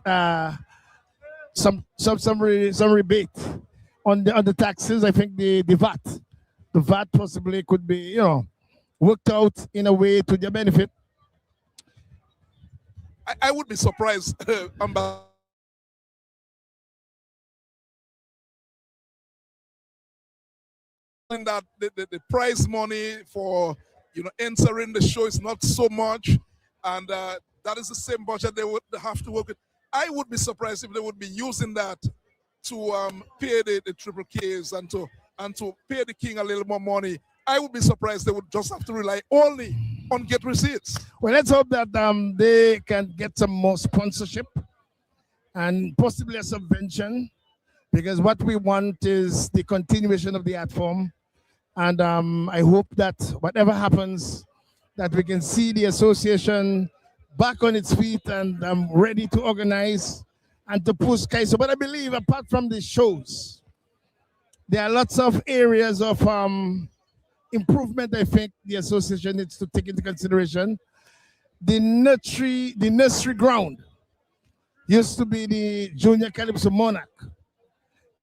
S2: some rebate on the taxes. I think the VAT. The VAT possibly could be, worked out in a way to their benefit.
S11: I would be surprised, that the prize money for entering the show is not so much, and that is the same budget they would have to work with. I would be surprised if they would be using that to pay the Triple Ks and to pay the king a little more money. I would be surprised they would just have to rely only on get receipts.
S2: Well, let's hope that they can get some more sponsorship and possibly a subvention, because what we want is the continuation of the art form. And I hope that whatever happens, that we can see the association back on its feet and ready to organize and to push Kaiso. But I believe apart from the shows, there are lots of areas of improvement I think the association needs to take into consideration. The nursery ground used to be the Junior Calypso Monarch.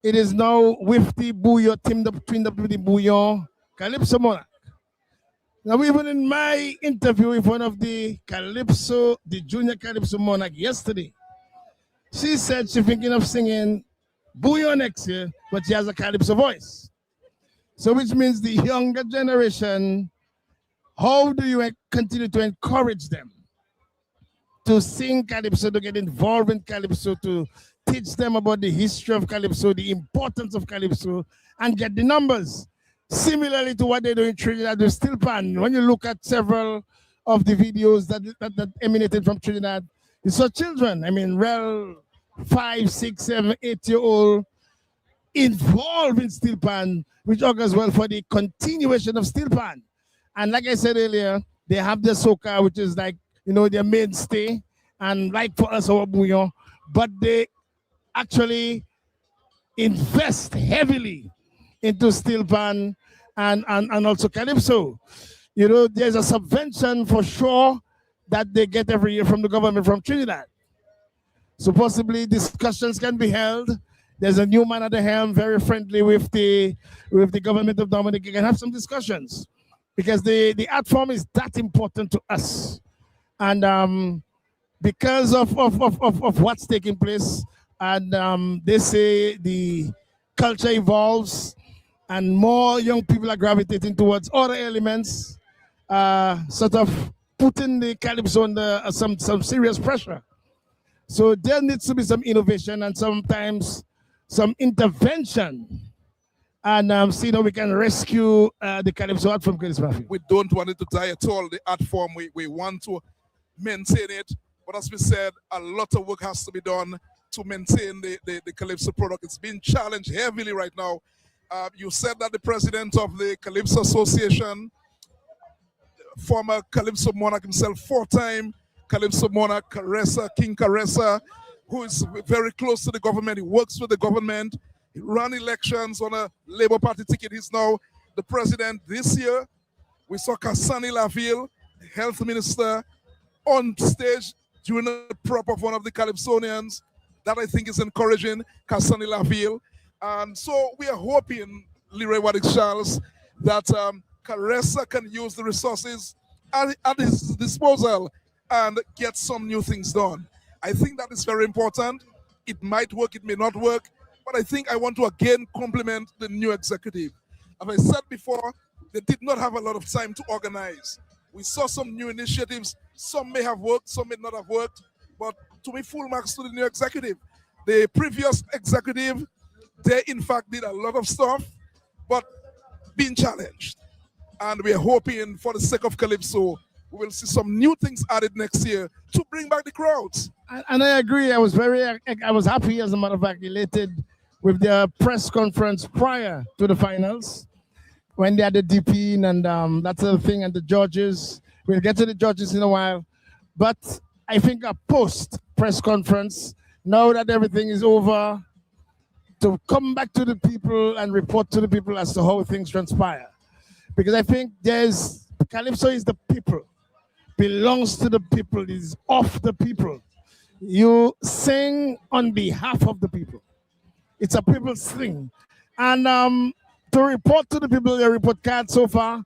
S2: It is now with the Bouillon, teamed up with the Bouillon Calypso Monarch. Now, even in my interview with one of the Junior Calypso Monarch yesterday, she said she's thinking of singing Bouillon next year, but she has a Calypso voice. So which means the younger generation, how do you continue to encourage them to sing Calypso, to get involved in Calypso, to teach them about the history of Calypso, the importance of Calypso, and get the numbers? Similarly to what they do in Trinidad with Steel Pan. When you look at several of the videos that emanated from Trinidad, you saw children, 5, 6, 7, 8-year-old, involved in Steel Pan, which augurs well for the continuation of Steel Pan. And like I said earlier, they have the Soca, which is like, their mainstay, and like for us, our Bouillon, but they actually invest heavily into Steel Pan and also Calypso. There's a subvention for sure that they get every year from the government from Trinidad. So possibly discussions can be held. There's a new man at the helm, very friendly with the government of Dominik. You can have some discussions, because the art form is that important to us. And because of what's taking place, and they say the culture evolves and more young people are gravitating towards other elements, sort of putting the Calypso under some serious pressure. So there needs to be some innovation and sometimes some intervention, and see how we can rescue the Calypso art form.
S11: We don't want it to die at all, the art form. We want to maintain it. But as we said, a lot of work has to be done to maintain the Calypso product. It's been challenged heavily right now. You said that the president of the Calypso Association, former Calypso monarch himself, four-time Calypso monarch, King Caressa, who is very close to the government. He works with the government. He ran elections on a Labour Party ticket. He's now the president. This year, we saw Cassani Laville, the health minister, on stage during a prop of one of the Calypsonians. That I think is encouraging, Cassani Laville. And so we are hoping, Leroy Waddick Charles, that Caressa can use the resources at his disposal and get some new things done. I think that is very important. It might work, it may not work, but I think I want to again compliment the new executive. As I said before, they did not have a lot of time to organize. We saw some new initiatives. Some may have worked, some may not have worked, but to me, full marks to the new executive. The previous executive, they in fact did a lot of stuff, but being challenged. And we are hoping, for the sake of Calypso, we will see some new things added next year to bring back the crowds.
S2: And I agree. I was happy, as a matter of fact, elated with their press conference prior to the finals, when they had the DP and that sort of thing, and the judges. We'll get to the judges in a while. But I think a post press conference, now that everything is over, to come back to the people and report to the people as to how things transpire. Because I think Calypso is the people, belongs to the people, is of the people. You sing on behalf of the people. It's a people's thing. And to report to the people, your report card so far,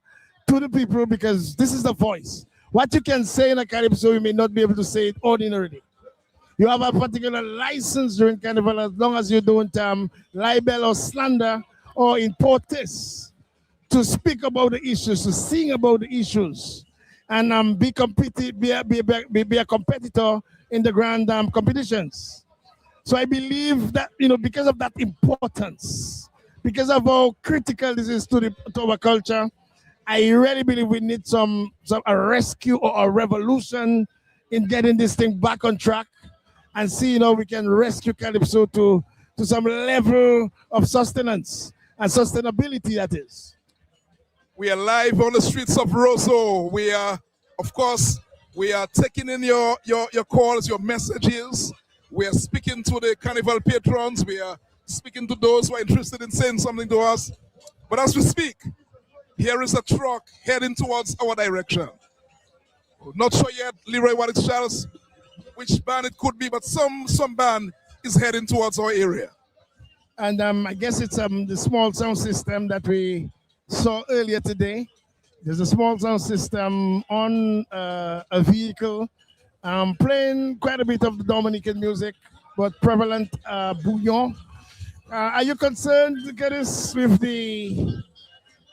S2: to the people, because this is the voice. What you can say in a Calypso, you may not be able to say it ordinarily. You have a particular license during Carnival as long as you don't libel or slander or import this, to speak about the issues, to sing about the issues, and be a competitor in the grand competitions. So I believe that, because of that importance, because of how critical this is to our culture, I really believe we need a rescue or a revolution in getting this thing back on track, and see, we can rescue Calypso to some level of sustenance and sustainability, that is.
S11: We are live on the streets of Roseau. We are, of course, taking in your calls, your messages. We are speaking to the Carnival patrons. We are speaking to those who are interested in saying something to us. But as we speak, here is a truck heading towards our direction. Not sure yet, Leroy Waddick Charles, which band it could be, but some band is heading towards our area.
S2: And I guess it's the small sound system that we saw earlier today. There's a small sound system on a vehicle playing quite a bit of the Dominican music, but prevalent bouillon. Are you concerned, Geddes, with the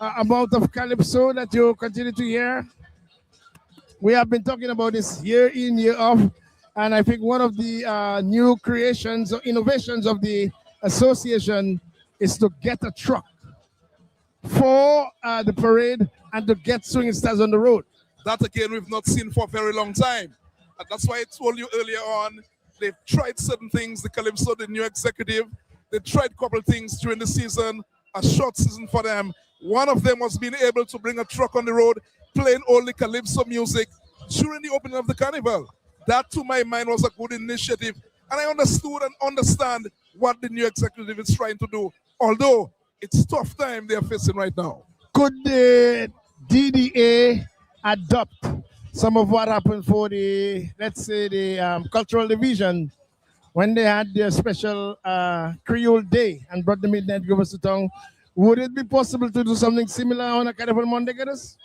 S2: amount of Calypso that you continue to hear? We have been talking about this year in, year off, and I think one of the new creations or innovations of the association is to get a truck for the parade and to get swinging stars on the road.
S11: That again we've not seen for a very long time. And that's why I told you earlier on, they've tried certain things, the Calypso, the new executive, they tried a couple of things during the season, a short season for them. One of them was being able to bring a truck on the road, playing all the Calypso music during the opening of the carnival. That, to my mind, was a good initiative. And I understood and understand what the new executive is trying to do, although it's a tough time they're facing right now.
S2: Could the DDA adopt some of what happened for the, let's say, the cultural division when they had their special Creole Day and brought the Midnight Grovers to town? Would it be possible to do something similar on a Carnival Monday, Geddes?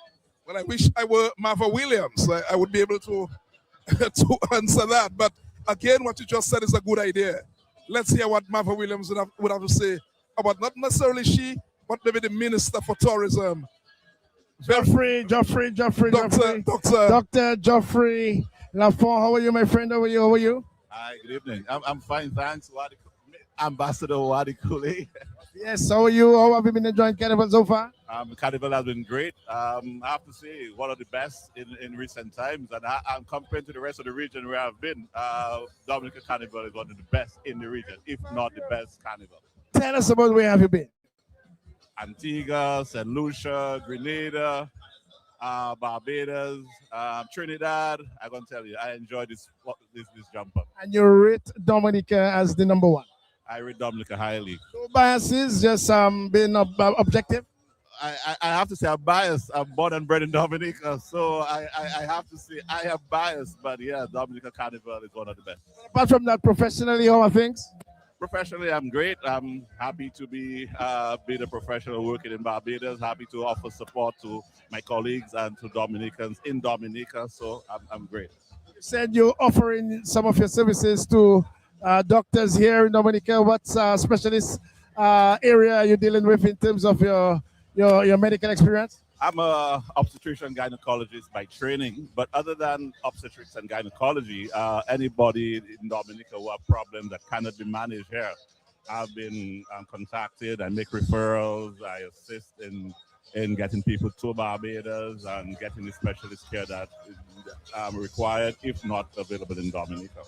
S11: Well, I wish I were Martha Williams. I would be able to, to answer that. But again, what you just said is a good idea. Let's hear what Martha Williams would have to say about not necessarily she, but maybe the Minister for Tourism.
S2: Dr. Geoffrey Lafont, how are you, my friend? How are you?
S6: Hi, good evening. I'm fine, thanks. Ambassador Wadi Kule.
S2: Yes, how are you? How have you been enjoying Carnival so far?
S6: Carnival has been great. I have to say, one of the best in recent times. And I'm comparing to the rest of the region where I've been. Dominica Carnival is one of the best in the region, if not the best carnival.
S2: Tell us about where have you been?
S6: Antigua, St. Lucia, Grenada, Barbados, Trinidad. I'm going to tell you, I enjoy this jump up.
S2: And you rate Dominica as the number one?
S6: I rate Dominica highly.
S2: No biases, just being objective?
S6: I have to say I'm biased. I'm born and bred in Dominica, so I have to say I am biased. But yeah, Dominica Carnival is one of the best.
S2: Apart from that, professionally, how are things?
S6: Professionally, I'm great. I'm happy to be a professional working in Barbados. Happy to offer support to my colleagues and to Dominicans in Dominica. So I'm great.
S2: You said you're offering some of your services to doctors here in Dominica. What specialist area are you dealing with in terms of your medical experience?
S6: I'm a obstetrician gynecologist by training, but other than obstetrics and gynecology, anybody in Dominica who have problems that cannot be managed here, I've been contacted. I make referrals. I assist in getting people to Barbados and getting the specialist care that is required, if not available in Dominica.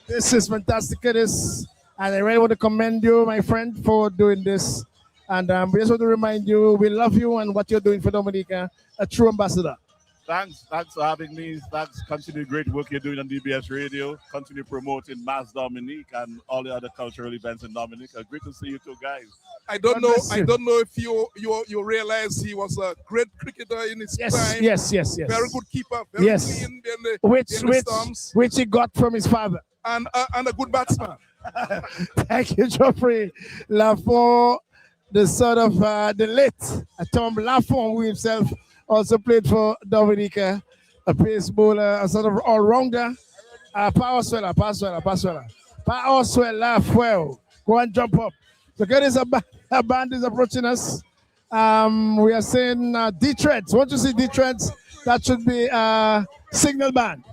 S2: This is fantastic, Curtis, and I really want to commend you, my friend, for doing this. And we just want to remind you, we love you and what you're doing for Dominica, a true ambassador.
S6: Thanks for having me. Thanks. Continue the great work you're doing on DBS Radio. Continue promoting Mass Dominique and all the other cultural events in Dominica. Great to see you two guys.
S11: I don't know if you realize he was a great cricketer in his time.
S2: Yes.
S11: Very good keeper. Very clean in the stumps.
S2: Which he got from his father.
S11: And a good batsman.
S2: Thank you, Geoffrey Lafont, the son of the late Tom Lafont, who himself also played for Dominica, a pace bowler, a sort of all-rounder. Power sweller. Lafont. Go and jump up. So there is a band is approaching us. We are saying D-Treads. Once you see D-Treads, that should be Signal Band.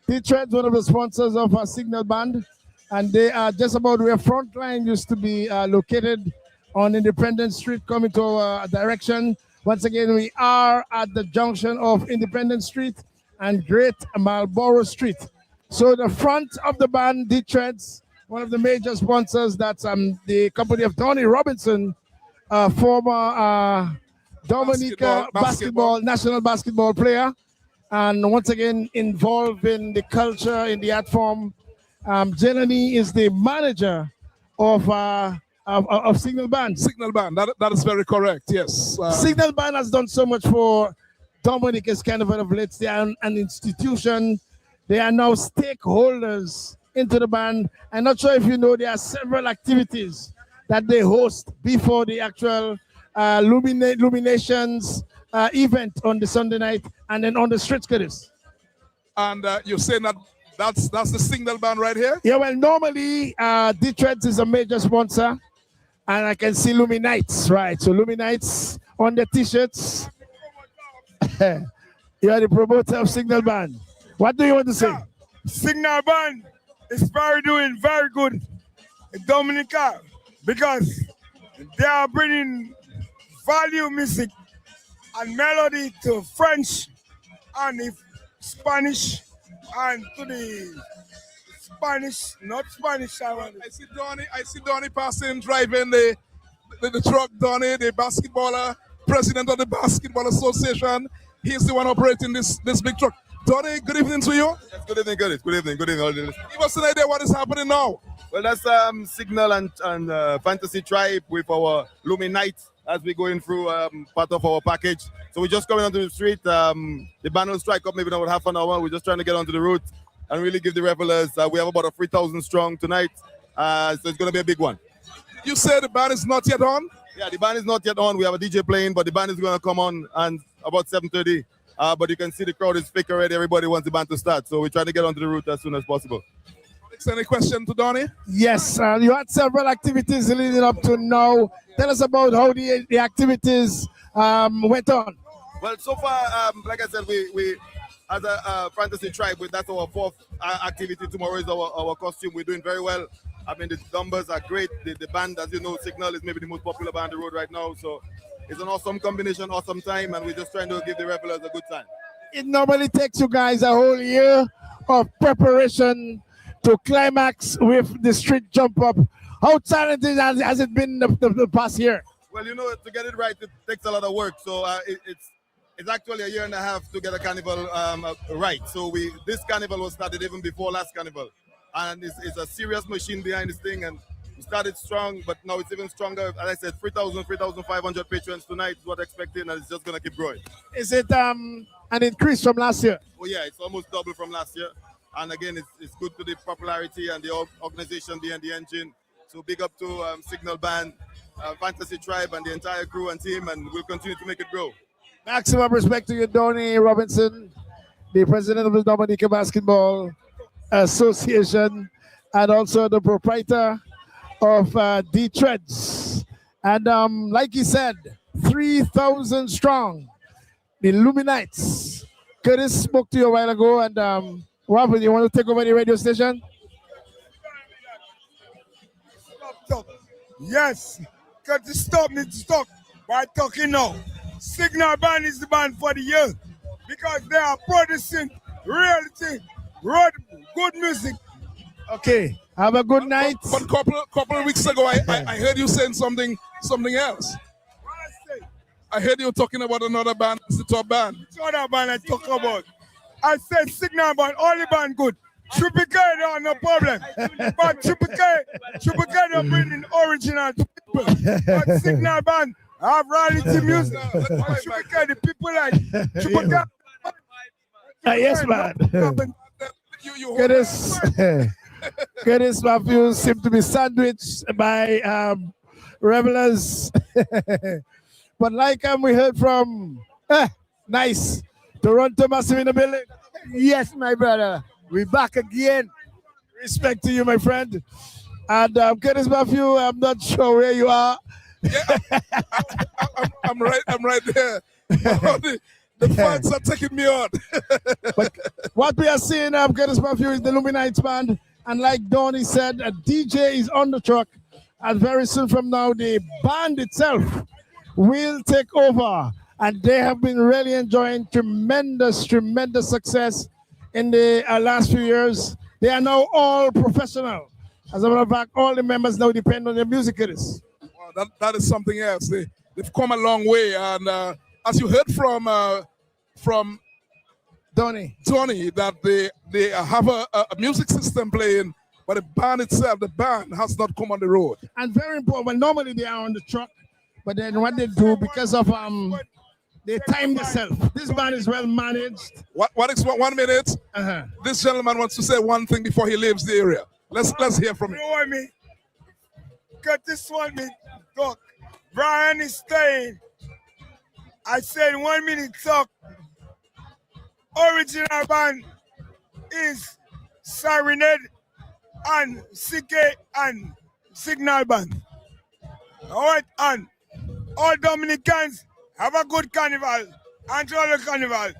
S2: D-Treads, one of the sponsors of our Signal Band. And they are just about where Frontline used to be located on Independence Street, coming to our direction. Once again, we are at the junction of Independence Street and Great Marlborough Street. So the front of the band, D-Treads, one of the major sponsors, that's the company of Tony Robinson, former Dominica national basketball player, and once again involved in the culture, in the art form. Jelani is the manager of Signal Band.
S11: Signal Band, that is very correct, yes.
S2: Signal Band has done so much for Dominica's Carnival of Lights. They are an institution. They are now stakeholders into the band. I'm not sure if you know, there are several activities that they host before the actual Luminations event on the Sunday night and then on the streets, Curtis.
S11: And you're saying that's the Signal Band right here?
S2: Yeah, well, normally D-Treads is a major sponsor, and I can see Luminites, right? So Luminites on the t-shirts. You are the promoter of Signal Band. What do you want to say?
S17: Signal Band is doing very good in Dominica because they are bringing value music and melody to French and Spanish and to the Spanish, not Spanish.
S11: I see Donnie passing, driving the truck. Donnie, the basketballer, president of the Basketball Association. He's the one operating this big truck. Donnie, good evening to you.
S23: Yes, good evening, Good evening. All
S11: Give us an idea what is happening now.
S23: Well, that's Signal and Fantasy Tribe with our Luminite as we're going through part of our package. So we're just coming onto the street. The band will strike up maybe in about half an hour. We're just trying to get onto the route and really give the revelers. We have about 3,000 strong tonight. So it's going to be a big one.
S11: You say the band is not yet on?
S23: Yeah, the band is not yet on. We have a DJ playing, but the band is going to come on and about 7:30. But you can see the crowd is thick already. Everybody wants the band to start. So we're trying to get onto the route as soon as possible.
S11: Any question to Donnie?
S2: Yes, you had several activities leading up to now. Tell us about how the activities went on.
S23: Well, so far, like I said, we as a Fantasy Tribe, that's our fourth activity. Tomorrow is our costume. We're doing very well. I mean, the numbers are great. The band, as you know, Signal is maybe the most popular band on the road right now. So it's an awesome combination, awesome time, and we're just trying to give the revelers a good time.
S2: It normally takes you guys a whole year of preparation to climax with the street jump up. How talented has it been the past year?
S23: Well, you know, to get it right, it takes a lot of work. So it's actually a year and a half to get a carnival right. So this carnival was started even before last carnival. And it's a serious machine behind this thing. And we started strong, but now it's even stronger. As I said, 3,500 patrons tonight is what I'm expecting, and it's just going to keep growing.
S2: Is it an increase from last year?
S23: Oh, yeah, it's almost double from last year. And again, it's good to the popularity and the organization behind the engine. So big up to Signal Band, Fantasy Tribe, and the entire crew and team, and we'll continue to make it grow.
S2: Maximum respect to you, Donnie Robinson, the president of the Dominica Basketball Association, and also the proprietor of D Treads. And like he said, 3,000 strong, the Illuminates. Curtis spoke to you a while ago, and what happened? You want to take over the radio station?
S17: Stop. Yes, Curtis stop me to stop by talking now. Signal Band is the band for the year because they are producing reality, good music.
S2: Okay, have a good night.
S11: But couple of weeks ago, I heard you saying something else. I heard you talking about another band. It's the top band.
S17: It's other band I talk about. I said Signal Band, only band good. Triple K, no problem. But Triple K don't bring in original to people. But Signal Band have reality music. Triple K, the people like Triple K.
S2: Yes, man. Curtis Matthews seem to be sandwiched by revelers. But like we heard from nice Toronto Massive in the building.
S16: Yes, my brother. We're back again.
S2: Respect to you, my friend. And Curtis Matthew, I'm not sure where you are.
S11: Yeah, I'm right there. The fans are taking me on.
S2: But what we are seeing, Curtis Matthew, is the Illuminates band. And like Donnie said, a DJ is on the truck. And very soon from now, the band itself will take over. And they have been really enjoying tremendous success in the last few years. They are now all professional. As a matter of fact, all the members now depend on their music careers.
S11: Wow, that is something else. They've come a long way. And as you heard from
S2: Donnie,
S11: that they have a music system playing, but the band itself, the band has not come on the road.
S2: And very important, well, normally they are on the truck, but then what they do, because of they time themselves. This band is well managed.
S11: What is 1 minute? This gentleman wants to say one thing before he leaves the area. Let's hear from him.
S17: You know what I mean? Curtis want me to talk. Brian is staying. I said 1 minute talk. Original band is Serenade and CK and Signal Band. All right, and all Dominicans have a good carnival. Enjoy the carnival.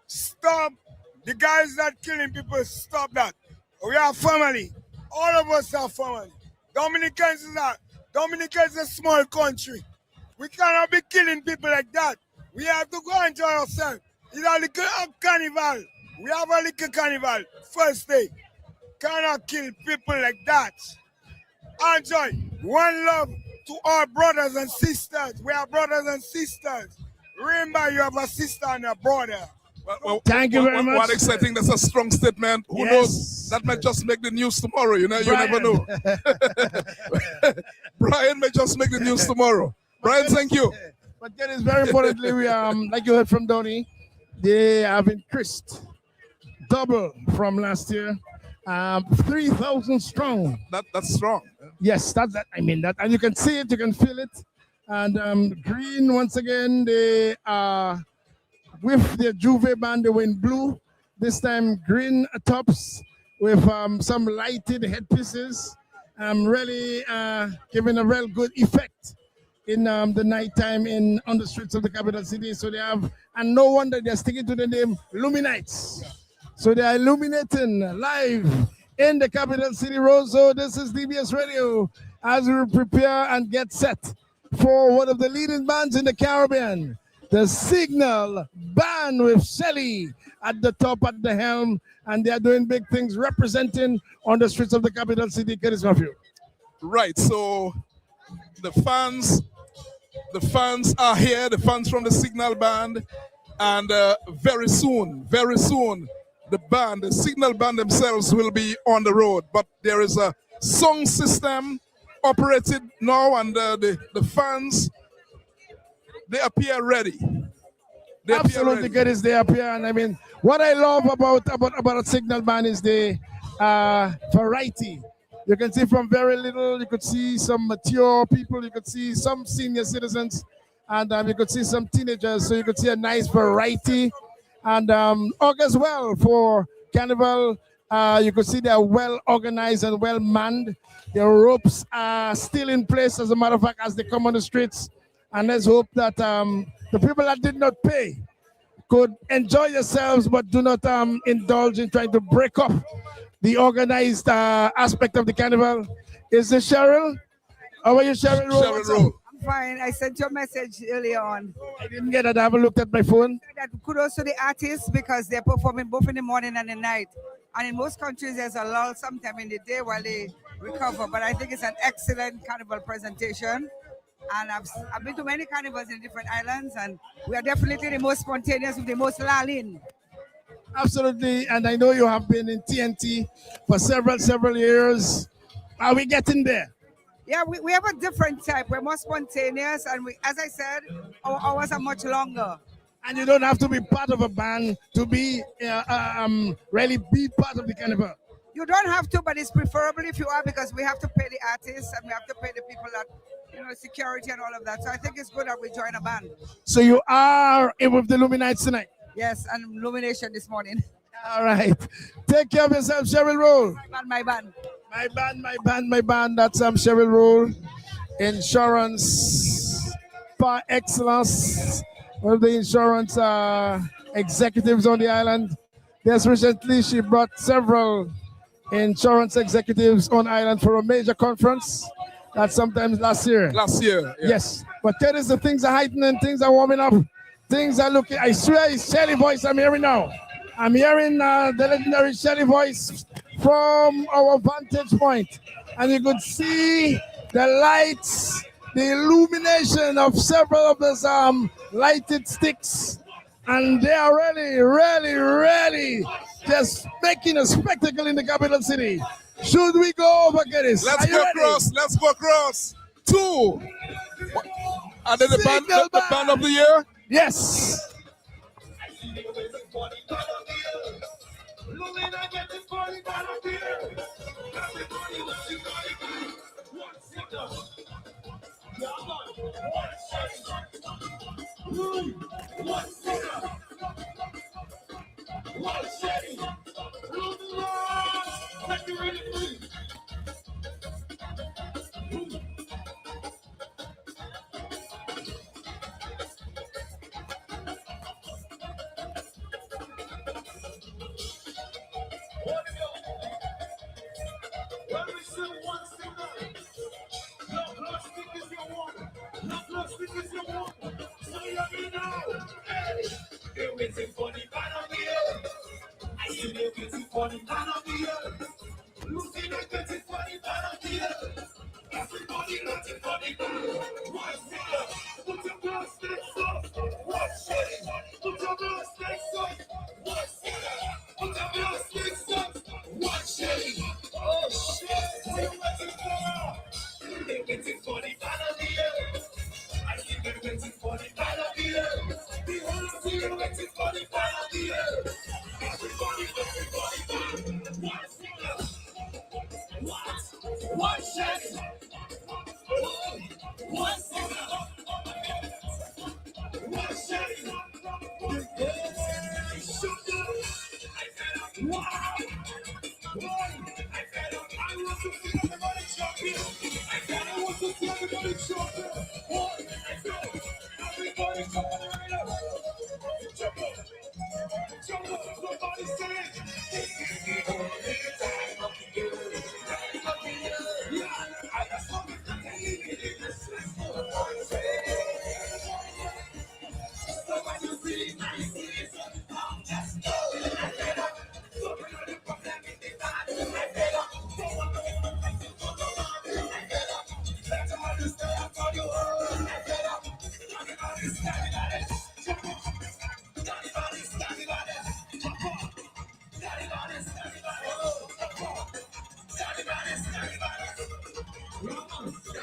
S17: Stop the guys that killing people. Stop that. We are family. All of us are family. Dominicans is a small country. We cannot be killing people like that. We have to go enjoy ourselves. It's a little carnival. We have a little carnival. First day. Cannot kill people like that. Enjoy. One love to our brothers and sisters. We are brothers and sisters. Remember, you have a sister and a brother.
S11: Well,
S2: thank you very much.
S11: What exciting! That's a strong statement. Who knows? That might just make the news tomorrow. You never know. Brian may just make the news tomorrow. Brian, thank you.
S2: But that is very importantly, we like you heard from Donnie, they have increased double from last year. 3,000 strong.
S11: That's strong.
S2: Yes, that's that. I mean that, and you can see it, you can feel it. And green once again, they are with the Juve band. They were in blue. This time green tops with some lighted headpieces. Really giving a real good effect in the nighttime on the streets of the capital city. So they have, and no wonder they're sticking to the name Illuminates. So they are illuminating live in the capital city, Roseau. This is DBS Radio as we prepare and get set for one of the leading bands in the Caribbean, the Signal Band with Shelly at the top, at the helm, and they are doing big things representing on the streets of the capital city. Curtis Matthew.
S11: Right, so the fans are here, the fans from the Signal Band, and very soon, the Signal Band themselves will be on the road. But there is a song system operated now, and the fans, they appear ready.
S2: Absolutely, Curtis, they appear, and I mean, what I love about a Signal Band is the variety. You can see from very little, you could see some mature people, you could see some senior citizens, and you could see some teenagers, so you could see a nice variety. And August well for Carnival, you could see they're well organized and well manned. The ropes are still in place, as a matter of fact, as they come on the streets. And let's hope that the people that did not pay could enjoy yourselves, but do not indulge in trying to break up the organized aspect of the carnival. Is this Cheryl? How are you, Cheryl?
S7: I'm fine. I sent you a message earlier on.
S2: I didn't get it. I haven't looked at my phone.
S7: That kudos to the artists because they're performing both in the morning and the night. And in most countries, there's a lull sometime in the day while they recover. But I think it's an excellent carnival presentation. And I've been to many carnivals in different islands, and we are definitely the most spontaneous with the most lulling.
S2: Absolutely, and I know you have been in TNT for several years. Are we getting there?
S7: Yeah, we have a different type. We're more spontaneous, and we, as I said, our hours are much longer.
S2: And you don't have to be part of a band to be really be part of the carnival.
S7: You don't have to, but it's preferable if you are, because we have to pay the artists and we have to pay the people that, security and all of that. So I think it's good that we join a band.
S2: So you are with the Luminites tonight?
S7: Yes, and Illumination this morning.
S2: All right. Take care of yourself, Cheryl Roll.
S7: My band.
S2: My band. That's Cheryl Roll. Insurance par excellence. One of the insurance executives on the island. Yes, recently she brought several insurance executives on island for a major conference. That's sometimes last year.
S11: Yeah.
S2: Yes. But Curtis, the things are heightening, things are warming up, things are looking. I swear it's Shelly voice I'm hearing now. I'm hearing the legendary Shelly voice from our vantage point. And you could see the lights, the illumination of several of those lighted sticks. And they are really just making a spectacle in the capital city. Should we go over, Curtis?
S11: Let's go across. 2. And then the band of the year?
S2: Yes.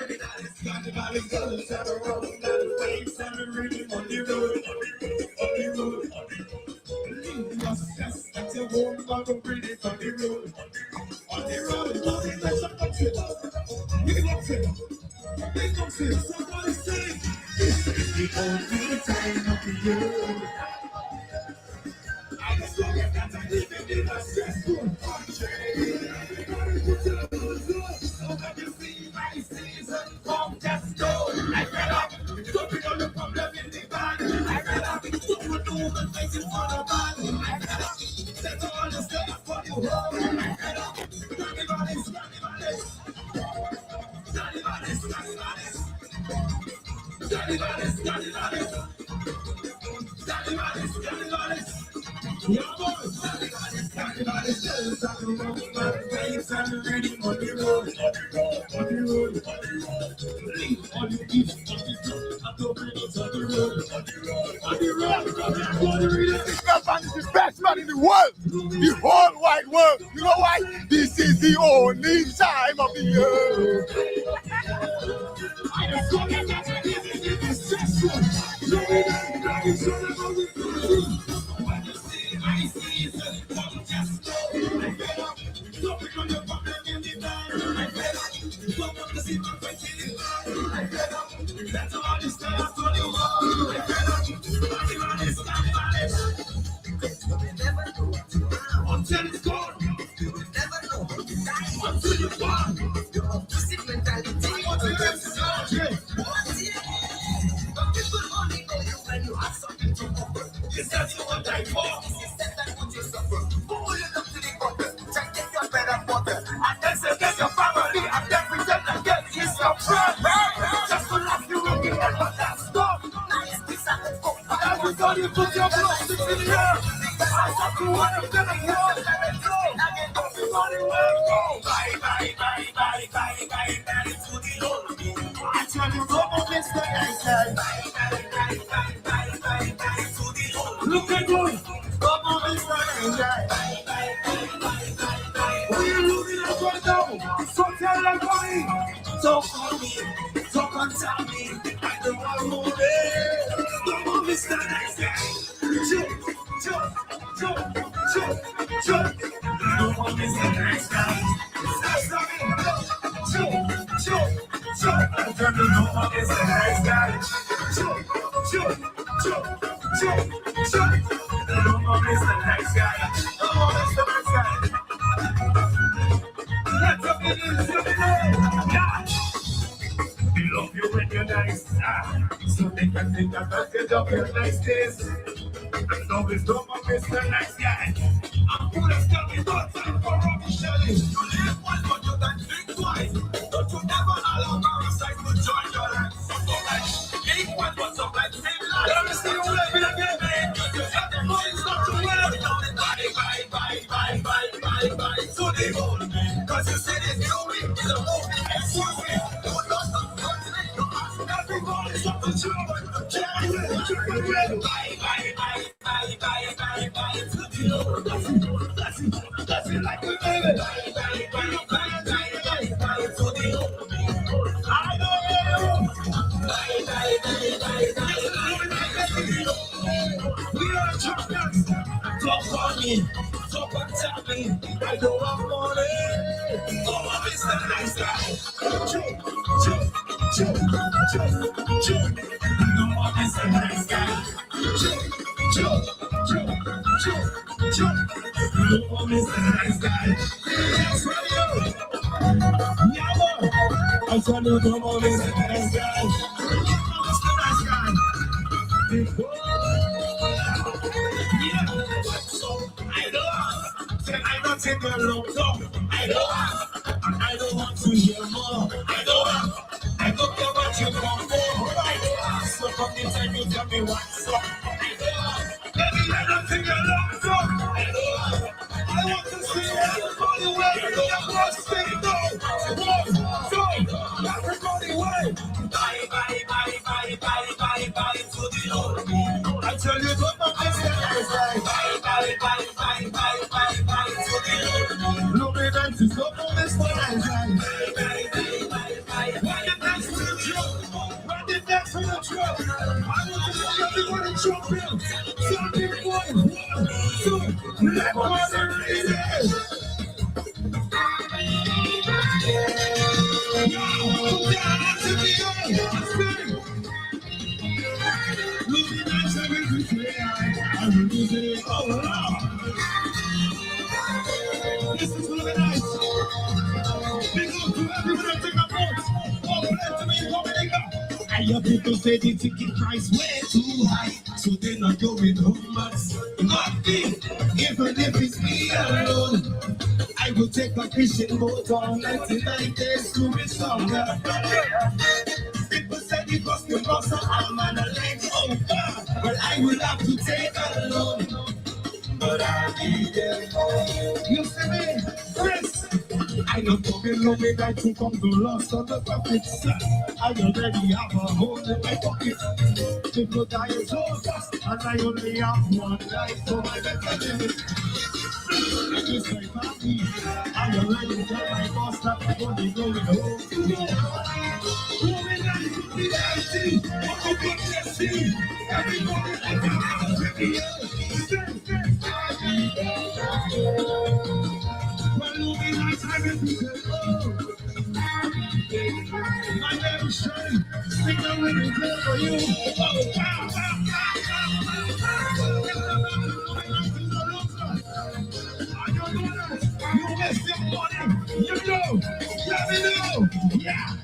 S3: Carnival is girls and the road and the waves and the rhythm on the road, on the road, on the road. Leave your stress at your home, but go bring it on the road, on the road. Nothing like some country. We don't say, they don't say, somebody say, this is the only time of the year. I just want to get a living in a stressful country. Everybody put your hands up. So when you see my season come, just go. I fed up. Stopping all the problem in the van. I fed up. Don't move and waiting for the van. I fed up. Let's all the stuff for you home. I fed up. Carnivalists, carnivalists. Carnivalists, carnivalists. Carnivalists, carnivalists. Carnivalists, carnivalists. Yeah, boys. Carnivalists, girls on the road, man. Waves and the rhythm on the road, on the road, on the road. Leave all you eat on the road, and go bring it on the road, on the road, on the road, on the road.
S17: This man is the best man in the world, the whole wide world. You know why? This is the only time of the year.
S3: I just go get that and give it this stressful. When you see my season come, just go. I fed up. Don't pick on your problem in the van. I fed up. Don't want to see my friends in the van. I fed up. That's all this time I told you all. I fed up. Carnivalists, carnivalists. You never know what you are until it's gone. You will never know how to die until you're gone. Your opposite mentality. Until it's gone. But people only know you when you have something to offer. Is that you want die for? Is that what you suffer? Pull it up to the bottom. Check get your bread and butter. And then say get your family. And then pretend and get kiss your friend. Just to laugh you will get that, but that's stop. Nice kiss and let's go. Everybody put your blood in the air. I talk to one of them and go. Everybody will go. Bye, bye, bye, bye, bye, bye, bye, to the old me. I tell you, go on, Mr. Nice Guy. Bye, bye, bye, bye, bye, bye, bye, to the old me. Look at good. Go on, Mr. Nice Guy. Bye, bye, bye, bye, bye, bye. What are you looking at right now? It's so terrible, money. Don't call me. Don't contact me. I don't want to move it. Go on, Mr. Nice Guy. Jump, jump, jump, jump, jump. Go on, Mr. Nice Guy. Stop me. Jump, jump, jump. I don't know Mr. Nice Guy. Jump, jump, jump, jump, jump. Come on, Mr. Nice Guy. Come on, Mr. Nice Guy. Let's up in this yeah. We love you when you're nice. So they can take advantage of your niceness. There's always no more Mr. Nice Guy. I'm good as tell me no time for rubbish. You live once, but you can think twice. Don't you never allow parasites to join your life. So like, think one, but some like same life. Let me see you living again, man. You have the voice not to wear. Bye, bye, bye, bye, bye, bye, bye, to the old man. Cause you said it's movie, it's a movie. Excuse me, you lost the country. Everybody's up the children. Bye, bye, bye, bye, bye, bye, bye, to the old man. That's it like we baby. Bye, bye, bye, bye, bye, bye, bye, to the old man. I know you. Bye, bye, bye, bye, bye, to the old man. We are champions. Don't call me. Don't contact me. I don't want money. Come on, Mr. Nice Guy. Jump, jump, jump, jump, jump. Come on, Mr. Nice Guy. Jump, jump, jump, jump, jump. Come on, Mr. Nice Guy. Yes, radio. Yeah, boy. I tell you, come on, Mr. Nice Guy. Come on, Mr. Nice Guy. Yeah. So, I don't take a long talk. I don't want to hear more. I don't care what you come for. So come this and you tell me what's up. Baby, I don't take a long talk. I want to see everybody where you are sitting down. Everybody wait. Bye, bye, bye, bye, bye, bye, bye, to the old me. I tell you, don't know this guy. Bye, bye, bye, bye, bye, bye, bye, to the old me. Look at that, it's not on this one. Bye, bye, bye, bye, bye, bye. This is really nice. Big up to everyone that take a vote. Oh, let me Dominica. I hear people say the ticket price way too high, so they're not going home much. Nothing, even if it's me alone. I will take a fishing boat on 99 days to be stronger. People say it was the boss of all man alive. Oh, God. Well, I will have to take a loan. But I'll be there for you. You see me? Chris, I know coming low me like to come to lost on the profits. I already have a hole in my pocket. People die so fast, and I only have one life, so I better live it. Just like me, I already tell my boss that I'm going going home. Moving on to the empty, what you think you see? Everybody like well, moving on time and my name is Shane, stick with it there for you. You missed your money, you know, let me know. Yeah,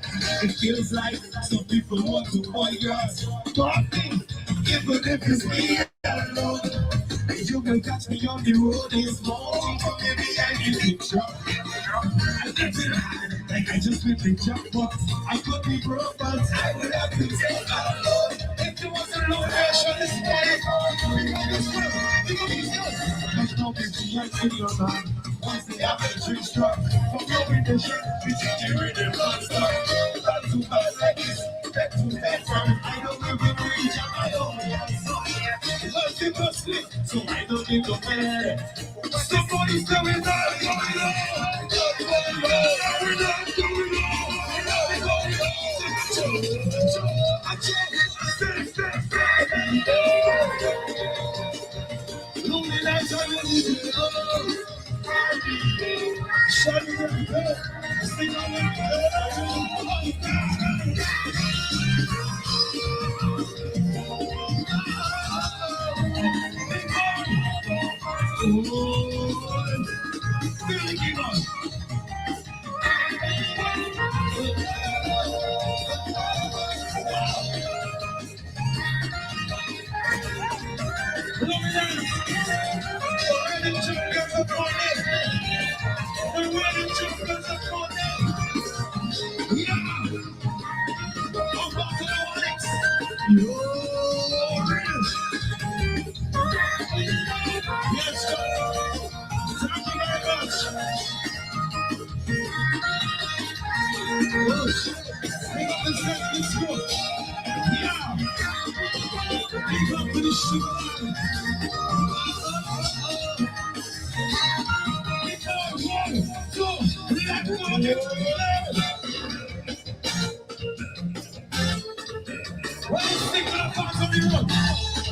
S3: it feels like some people want to boy yours. Talking, even if it's me alone. You can catch me on the road this morning, maybe I need a job. I get it hard, like I just went the jackpot. I could be broke, but I would have to take a loan. If there was a location, this morning, there's no BTS in your mind. Once the average struck, from knowing the shit, we take it with the monster. Not too bad like this, back to back from. I don't even reach out my own. So I don't need to pay. Somebody say we're not going on. Lonely nights I will be alone. Shut it up, sing on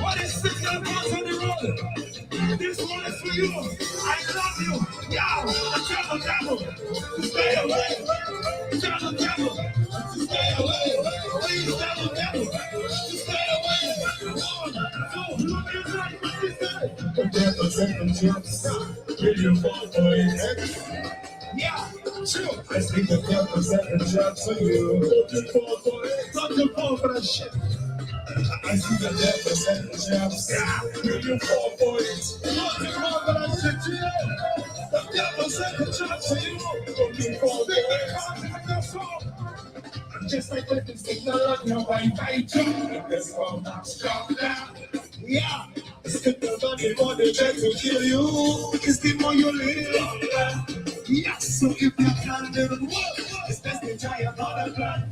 S3: What is signal box on the road? This one is for you. I love you. Yo, tell the devil to stay away. Tell the devil to stay away. Please tell the devil to stay away. 1, 2, look at that. What is that? The devil sent the chips. Will you fall for it? Yeah, true. I think the devil sent the chips for you. Don't you fall for it? Don't you fall for that shit? I see the devil send the chaps. Will you fall for it? Don't you fall for that shit, yeah. The devil sent the chaps for you. Don't you fall for it? Just like the signal on your Wi-Fi jump. This one not stop now. Yeah, it's the more they try to kill you. It's the more you live. Yeah, so if you can't live in work, it's best to try another plan.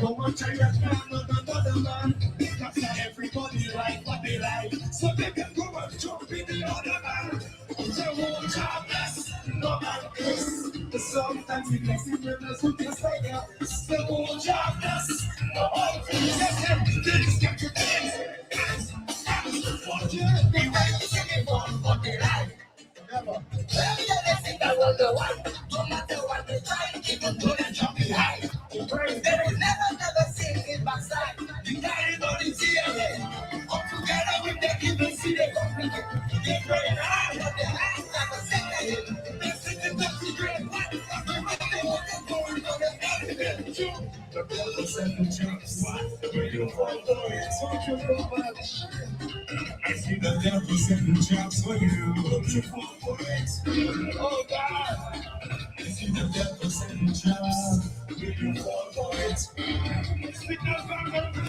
S3: Go on, try your plan with another man. That's how everybody like what they like. So they can go and jump in the other man. They won't have less, no man is. Sometimes it makes it realize who can say that. They won't have less, no man is. I see the devil setting traps for you. Don't you fall for it? Oh God! I see the devil setting traps. Will you fall for it? Stick that back up. The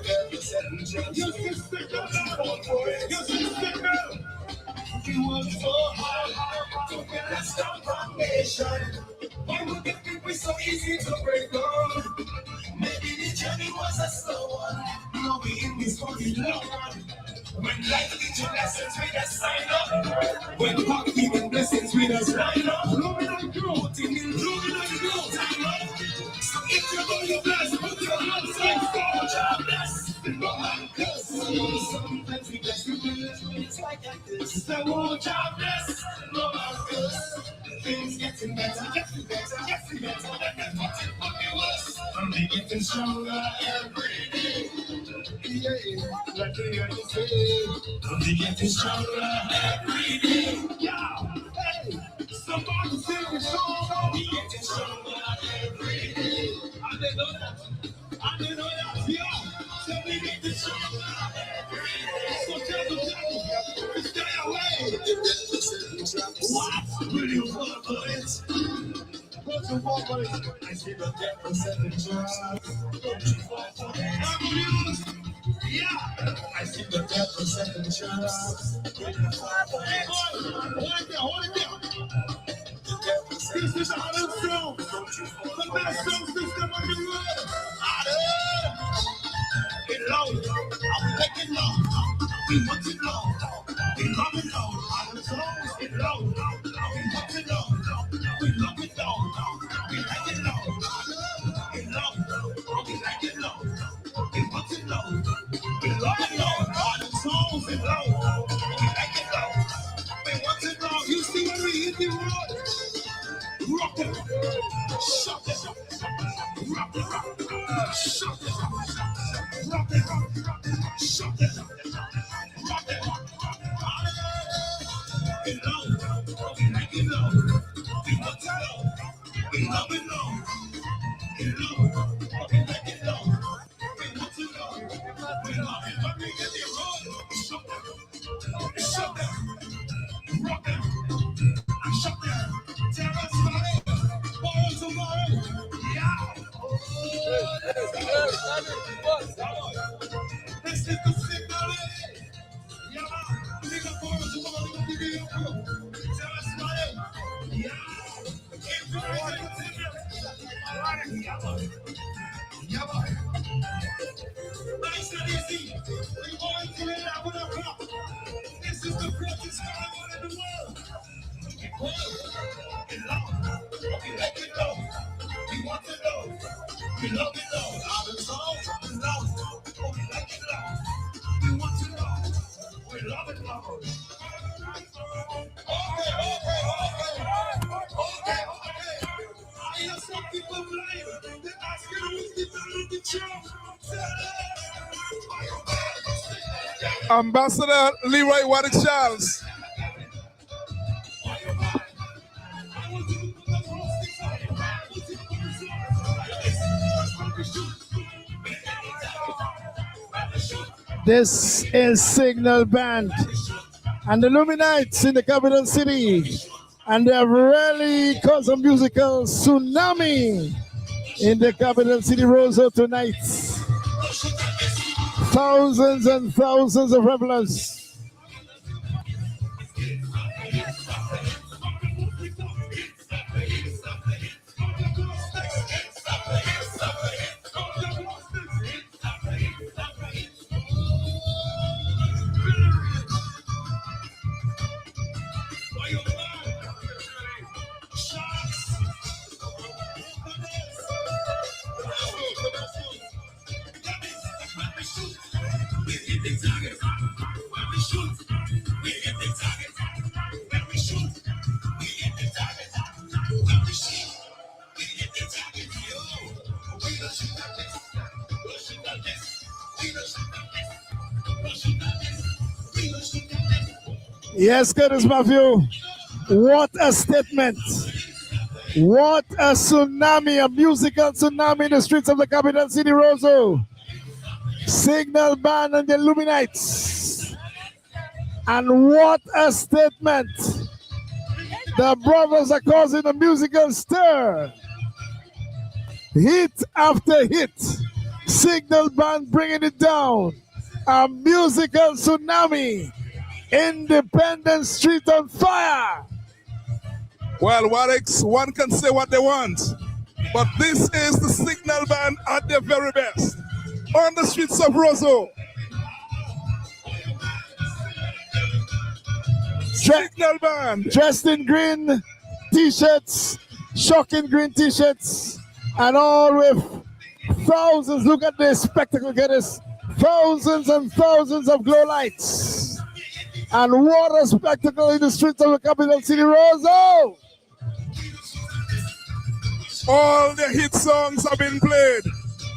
S3: devil setting traps. You can stick that back up. You can stick that. You work so hard to build a strong foundation. Why would it be so easy to break down? Maybe the journey was a slow one. Now we in this funny long one. When life gives you lessons, we just sign up. When God gives you blessings, we just line up. Blowing on growth, in blowing on growth, time up. So if you're going to bless, put your hands like God bless. Sometimes we bless you, it's like this. So won't you bless? No, things getting better, getting better, getting better. Then what's it for me worse? And they getting stronger every day. Yeah, like you hear you say. And they getting stronger every day. Yeah, hey, somebody sing the song. They getting stronger every day. And they know that. And they know that. Yeah, so we getting stronger every day. So tell the devil, stay away. What? Will you fall for it? Don't you fall for it? I see the devil setting traps. Don't you fall for it? Yeah, I see the devil setting traps. Don't you fall for it? Hold it down. This is our song. The best song system of the world. It loud, I will make it loud. We want it loud. We love it loud. Our songs it loud. We want it loud. We love it loud. We like it loud. It loud. We like it loud. We want it loud. We love it loud. Our songs it loud. We like it loud. We want it loud. You see when we hit the road. Rock it. Shut it. Rock it. Shut it. Rock it. Shut it. Rock it. It low. We like it low. We want it low. We love it low. It low. We like it low. We want it low. We love it. But we get it wrong. Shut it. Shut it. Rock it. Shut it. Tell us about it. Borrow tomorrow. Yeah. This is the signal. Yeah. Nigga, borrow tomorrow. Tell us about it. Yeah. Yeah, boy. Nice and easy. We going to it out with a cup. This is the greatest carnival in the world. It loud. We like it low. We want it low. We love it low. Loud and soft. And loud. We like it low. We want it low. We love it low. Okay. I hear some people lying. They ask you who's the truth.
S11: Ambassador Leroy Waddick Charles.
S2: This is Signal Band and the Luminites in the capital city, and they have really caused a musical tsunami in the capital city, Roseau, tonight. Thousands and thousands of revelers. Yes, Curtis Matthew. What a statement. What a tsunami, a musical tsunami in the streets of the capital city, Roseau. Signal Band and the Illuminates. And what a statement. The brothers are causing a musical stir. Hit after hit. Signal Band bringing it down. A musical tsunami. Independence Street on fire.
S11: Well, Warwick's, one can say what they want, but this is the Signal Band at their very best on the streets of Roseau. Signal Band.
S2: Dressed in green t-shirts, shocking green t-shirts, and all with thousands, look at this spectacle, get this, thousands and thousands of glow lights. And what a spectacle in the streets of the capital city, Roseau.
S11: All the hit songs have been played.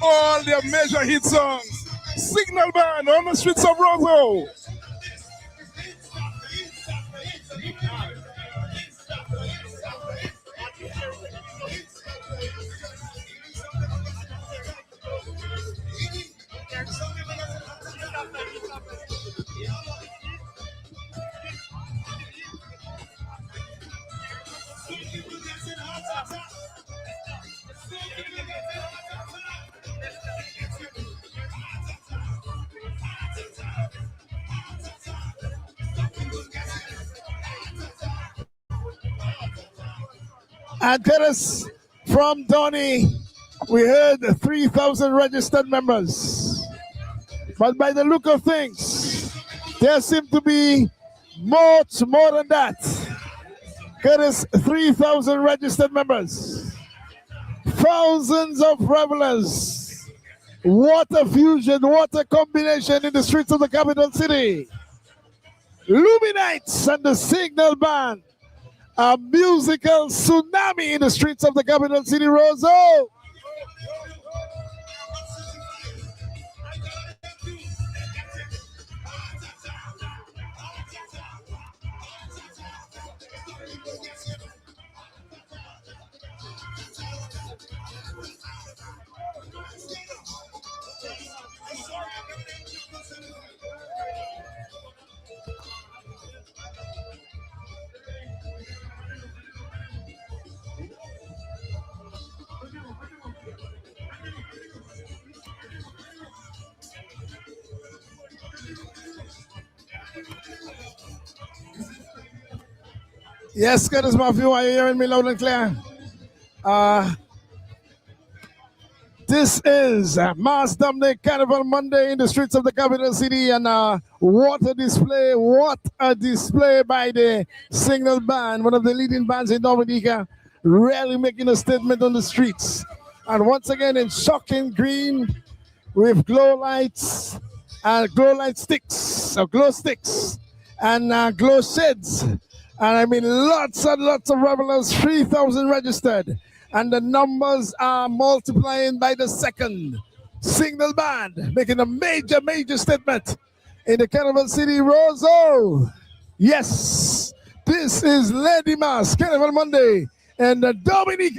S11: All their major hit songs. Signal Band on the streets of Roseau.
S2: And Curtis, from Donny, we heard 3,000 registered members. But by the look of things, there seem to be much more than that. Curtis, 3,000 registered members. Thousands of revelers. What a fusion, what a combination in the streets of the capital city. Illuminates and the Signal Band. A musical tsunami in the streets of the capital city, Roseau. Yes, Curtis Matthew, are you hearing me loud and clear? This is Mass Dominik Carnival Monday in the streets of the capital city, and what a display by the Signal Band, one of the leading bands in Dominica, really making a statement on the streets. And once again in shocking green with glow lights and glow light sticks, or glow sticks, and glow sheds. And I mean, lots and lots of revelers, 3,000 registered. And the numbers are multiplying by the second. Signal Band making a major, major statement in the Carnival City, Roseau. Yes, this is Lady Mass Carnival Monday and the Dominik.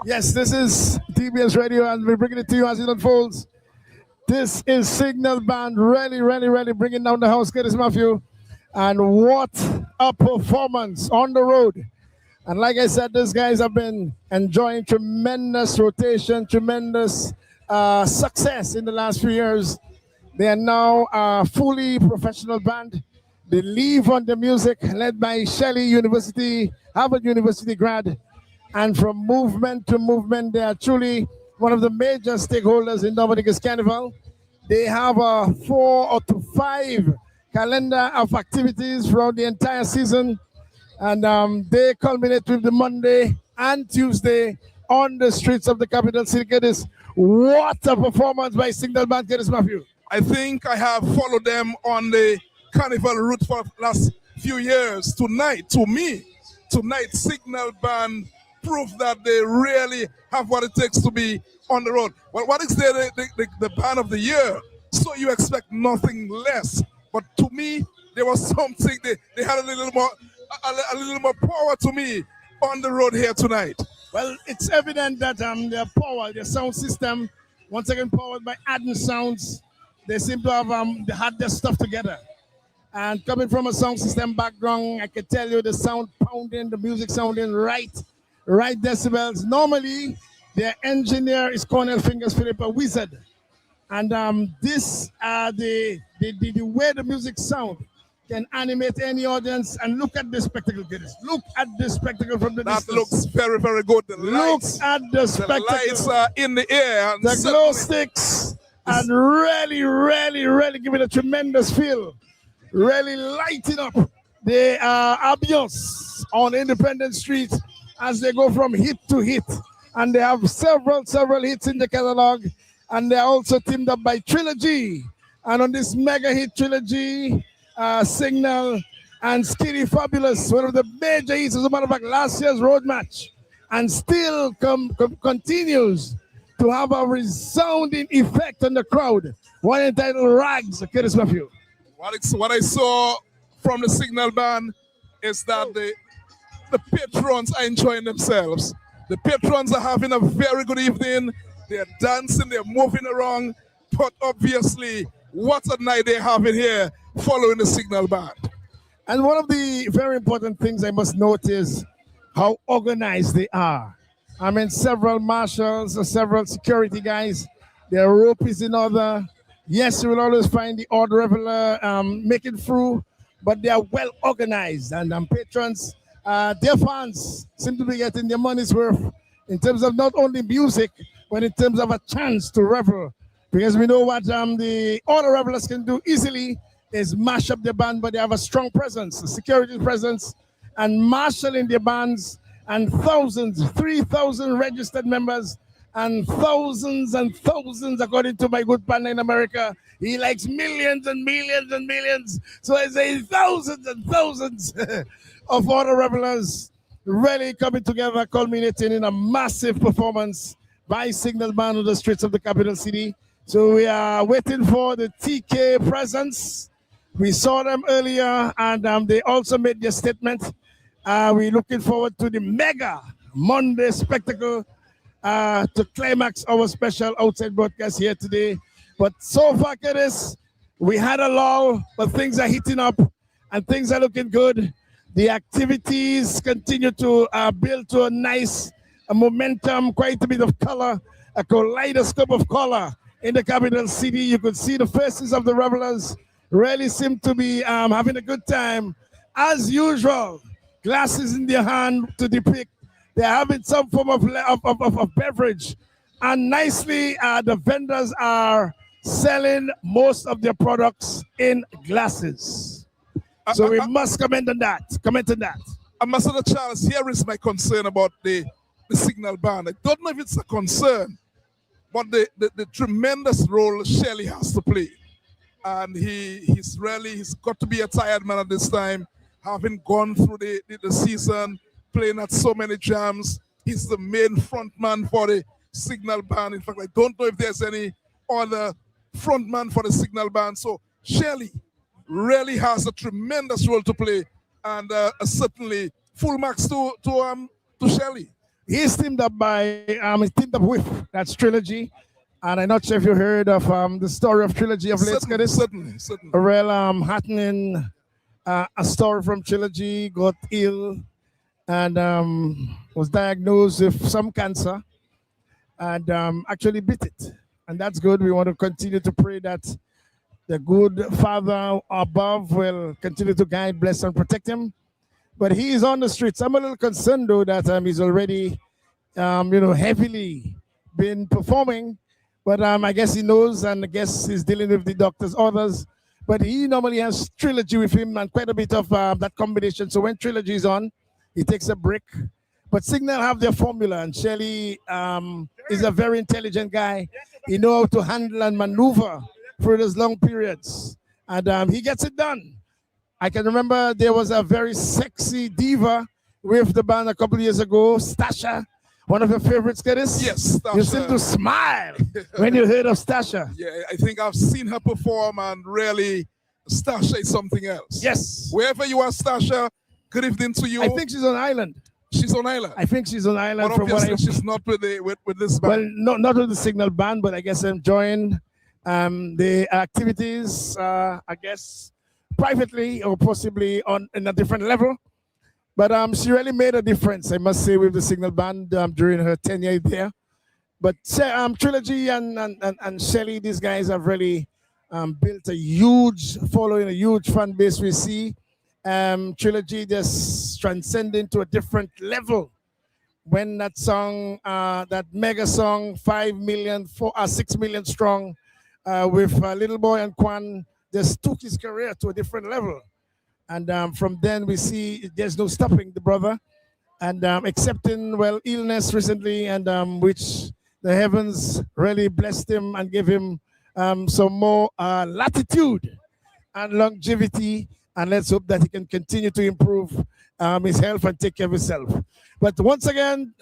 S2: Yes, this is TBS Radio, and we're bringing it to you as it unfolds. This is Signal Band, really bringing down the house, Curtis Matthew. And what a performance on the road. And like I said, these guys have been enjoying tremendous rotation, tremendous success in the last few years. They are now a fully professional band. the Leave on the Music, led by Shelley University, Harvard University grad. And from movement to movement, they are truly one of the major stakeholders in Dominica's Carnival. They have a 4 to 5 calendar of activities throughout the entire season. And they culminate with the Monday and Tuesday on the streets of the capital city. Curtis, what a performance by Signal Band, Curtis Matthew.
S11: I think I have followed them on the carnival route for the last few years. Tonight, to me, Signal Band proved that they really have what it takes to be on the road. Well, what is the band of the year? So you expect nothing less. But to me, there was something, they had a little more power to me on the road here tonight.
S2: Well, it's evident that their power, their sound system, once again powered by Adden Sounds, they seem to have they had their stuff together. And coming from a sound system background, I can tell you the sound pounding, the music sounding right decibels. Normally, their engineer is Cornell Fingers Philip, a wizard. And this, the way the music sound can animate any audience. And look at the spectacle, Dennis. Look at the spectacle from the distance.
S11: That looks very, very good.
S2: Look at the spectacle.
S11: The lights are in the air. And
S2: the glow sticks and really giving a tremendous feel. Really lighting up the ambience on Independence Street as they go from hit to hit. And they have several hits in the catalog. And they're also teamed up by Trilogy. And on this mega hit Trilogy, Signal and Skitty Fabulous, one of the major hits, as a matter of fact, last year's road match, and still continues to have a resounding effect on the crowd. One entitled Rags, Curtis Matthew.
S11: What I saw from the Signal Band is that the patrons are enjoying themselves. The patrons are having a very good evening. They're dancing, they're moving around, but obviously, what a night they're having here following the Signal Band.
S2: And one of the very important things I must note is how organized they are. I mean, several marshals, several security guys, their rope is in order. Yes, you will always find the odd reveler making through, but they are well organized. And patrons, their fans seem to be getting their money's worth in terms of not only music, but in terms of a chance to revel. Because we know what the other revelers can do easily is mash up the band, but they have a strong presence, a security presence, and marshalling their bands, and thousands, 3,000 registered members, and thousands, according to my good partner in America. He likes millions and millions and millions. So I say thousands and thousands of other revelers really coming together, culminating in a massive performance by Signal Band on the streets of the capital city. So we are waiting for the TK presence. We saw them earlier, and they also made their statement. We're looking forward to the mega Monday spectacle to climax our special outside broadcast here today. But so far, Curtis, we had a lull, but things are heating up and things are looking good. The activities continue to build to a nice momentum, quite a bit of color, a kaleidoscope of color in the capital city. You could see the faces of the revelers really seem to be having a good time. As usual, glasses in their hand to depict. They're having some form of beverage. And nicely, the vendors are selling most of their products in glasses. So we must comment on that.
S11: Ambassador Charles, here is my concern about the Signal Band. I don't know if it's a concern, but the tremendous role Shelley has to play. And he's got to be a tired man at this time, having gone through the season, playing at so many jams. He's the main front man for the Signal Band. In fact, I don't know if there's any other front man for the Signal Band. So Shelley really has a tremendous role to play, and certainly full marks to Shelley.
S2: He's teamed up with that's Trilogy, and I'm not sure if you heard of the story of Trilogy of late.
S11: Certainly.
S2: Aurel Hatton, a story from Trilogy, got ill and was diagnosed with some cancer, and actually beat it, and that's good. We want to continue to pray that The good Father above will continue to guide, bless, and protect him. But he is on the streets. I'm a little concerned, though, that he's already, heavily been performing. But I guess he knows, and I guess he's dealing with the doctor's orders. But he normally has Trilogy with him and quite a bit of that combination. So when Trilogy is on, he takes a break. But Signal have their formula, and Shelly is a very intelligent guy. He knows how to handle and maneuver through those long periods, and he gets it done. I can remember there was a very sexy diva with the band a couple of years ago, Stasha. One of your favorites, Curtis?
S11: Yes, Stasha.
S2: You seem to smile when you heard of Stasha.
S11: Yeah, I think I've seen her perform, and really, Stasha is something else.
S2: Yes.
S11: Wherever you are, Stasha, good evening to you.
S2: I think she's on island.
S11: She's on island.
S2: I think she's on island.
S11: But obviously, she's not with this band.
S2: Well, not with the Signal band, but I guess enjoying the activities. I guess privately or possibly on a different level. But she really made a difference, I must say, with the Signal band during her tenure there. But Trilogy and Shelly, these guys have really built a huge following, a huge fan base. We see Trilogy just transcending to a different level. When that song, that mega song, 6 million strong, with Little Boy and Kwan, just took his career to a different level. And from then we see there's no stopping the brother. And accepting, illness recently, and which the heavens really blessed him and gave him some more latitude and longevity. And let's hope that he can continue to improve his health and take care of himself. But once again,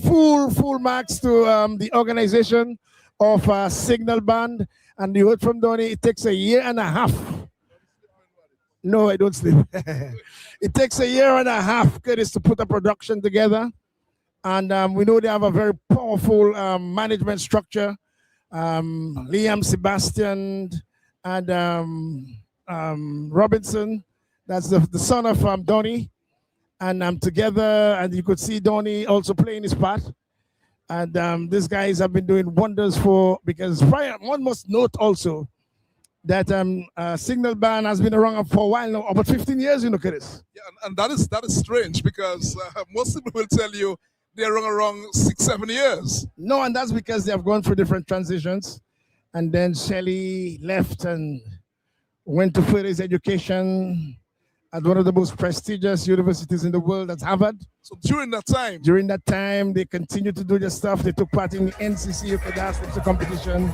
S2: full marks to the organization of Signal Band. And you heard from Donny, it takes a year and a half. No, I don't sleep. It takes a year and a half, Curtis, to put a production together. And we know they have a very powerful management structure. Liam, Sebastian, and Robinson, that's the son of Donny. And together, and you could see Donny also playing his part. And these guys have been doing wonders because one must note also that Signal Band has been around for a while now, about 15 years, Curtis.
S11: Yeah, and that is strange because most people will tell you they're around 6-7 years.
S2: No, and that's because they have gone through different transitions. And then Shelly left and went to further his education at one of the most prestigious universities in the world, that's Harvard.
S11: So during that time?
S2: During that time, they continued to do their stuff. They took part in the NCC, you could ask, the competition.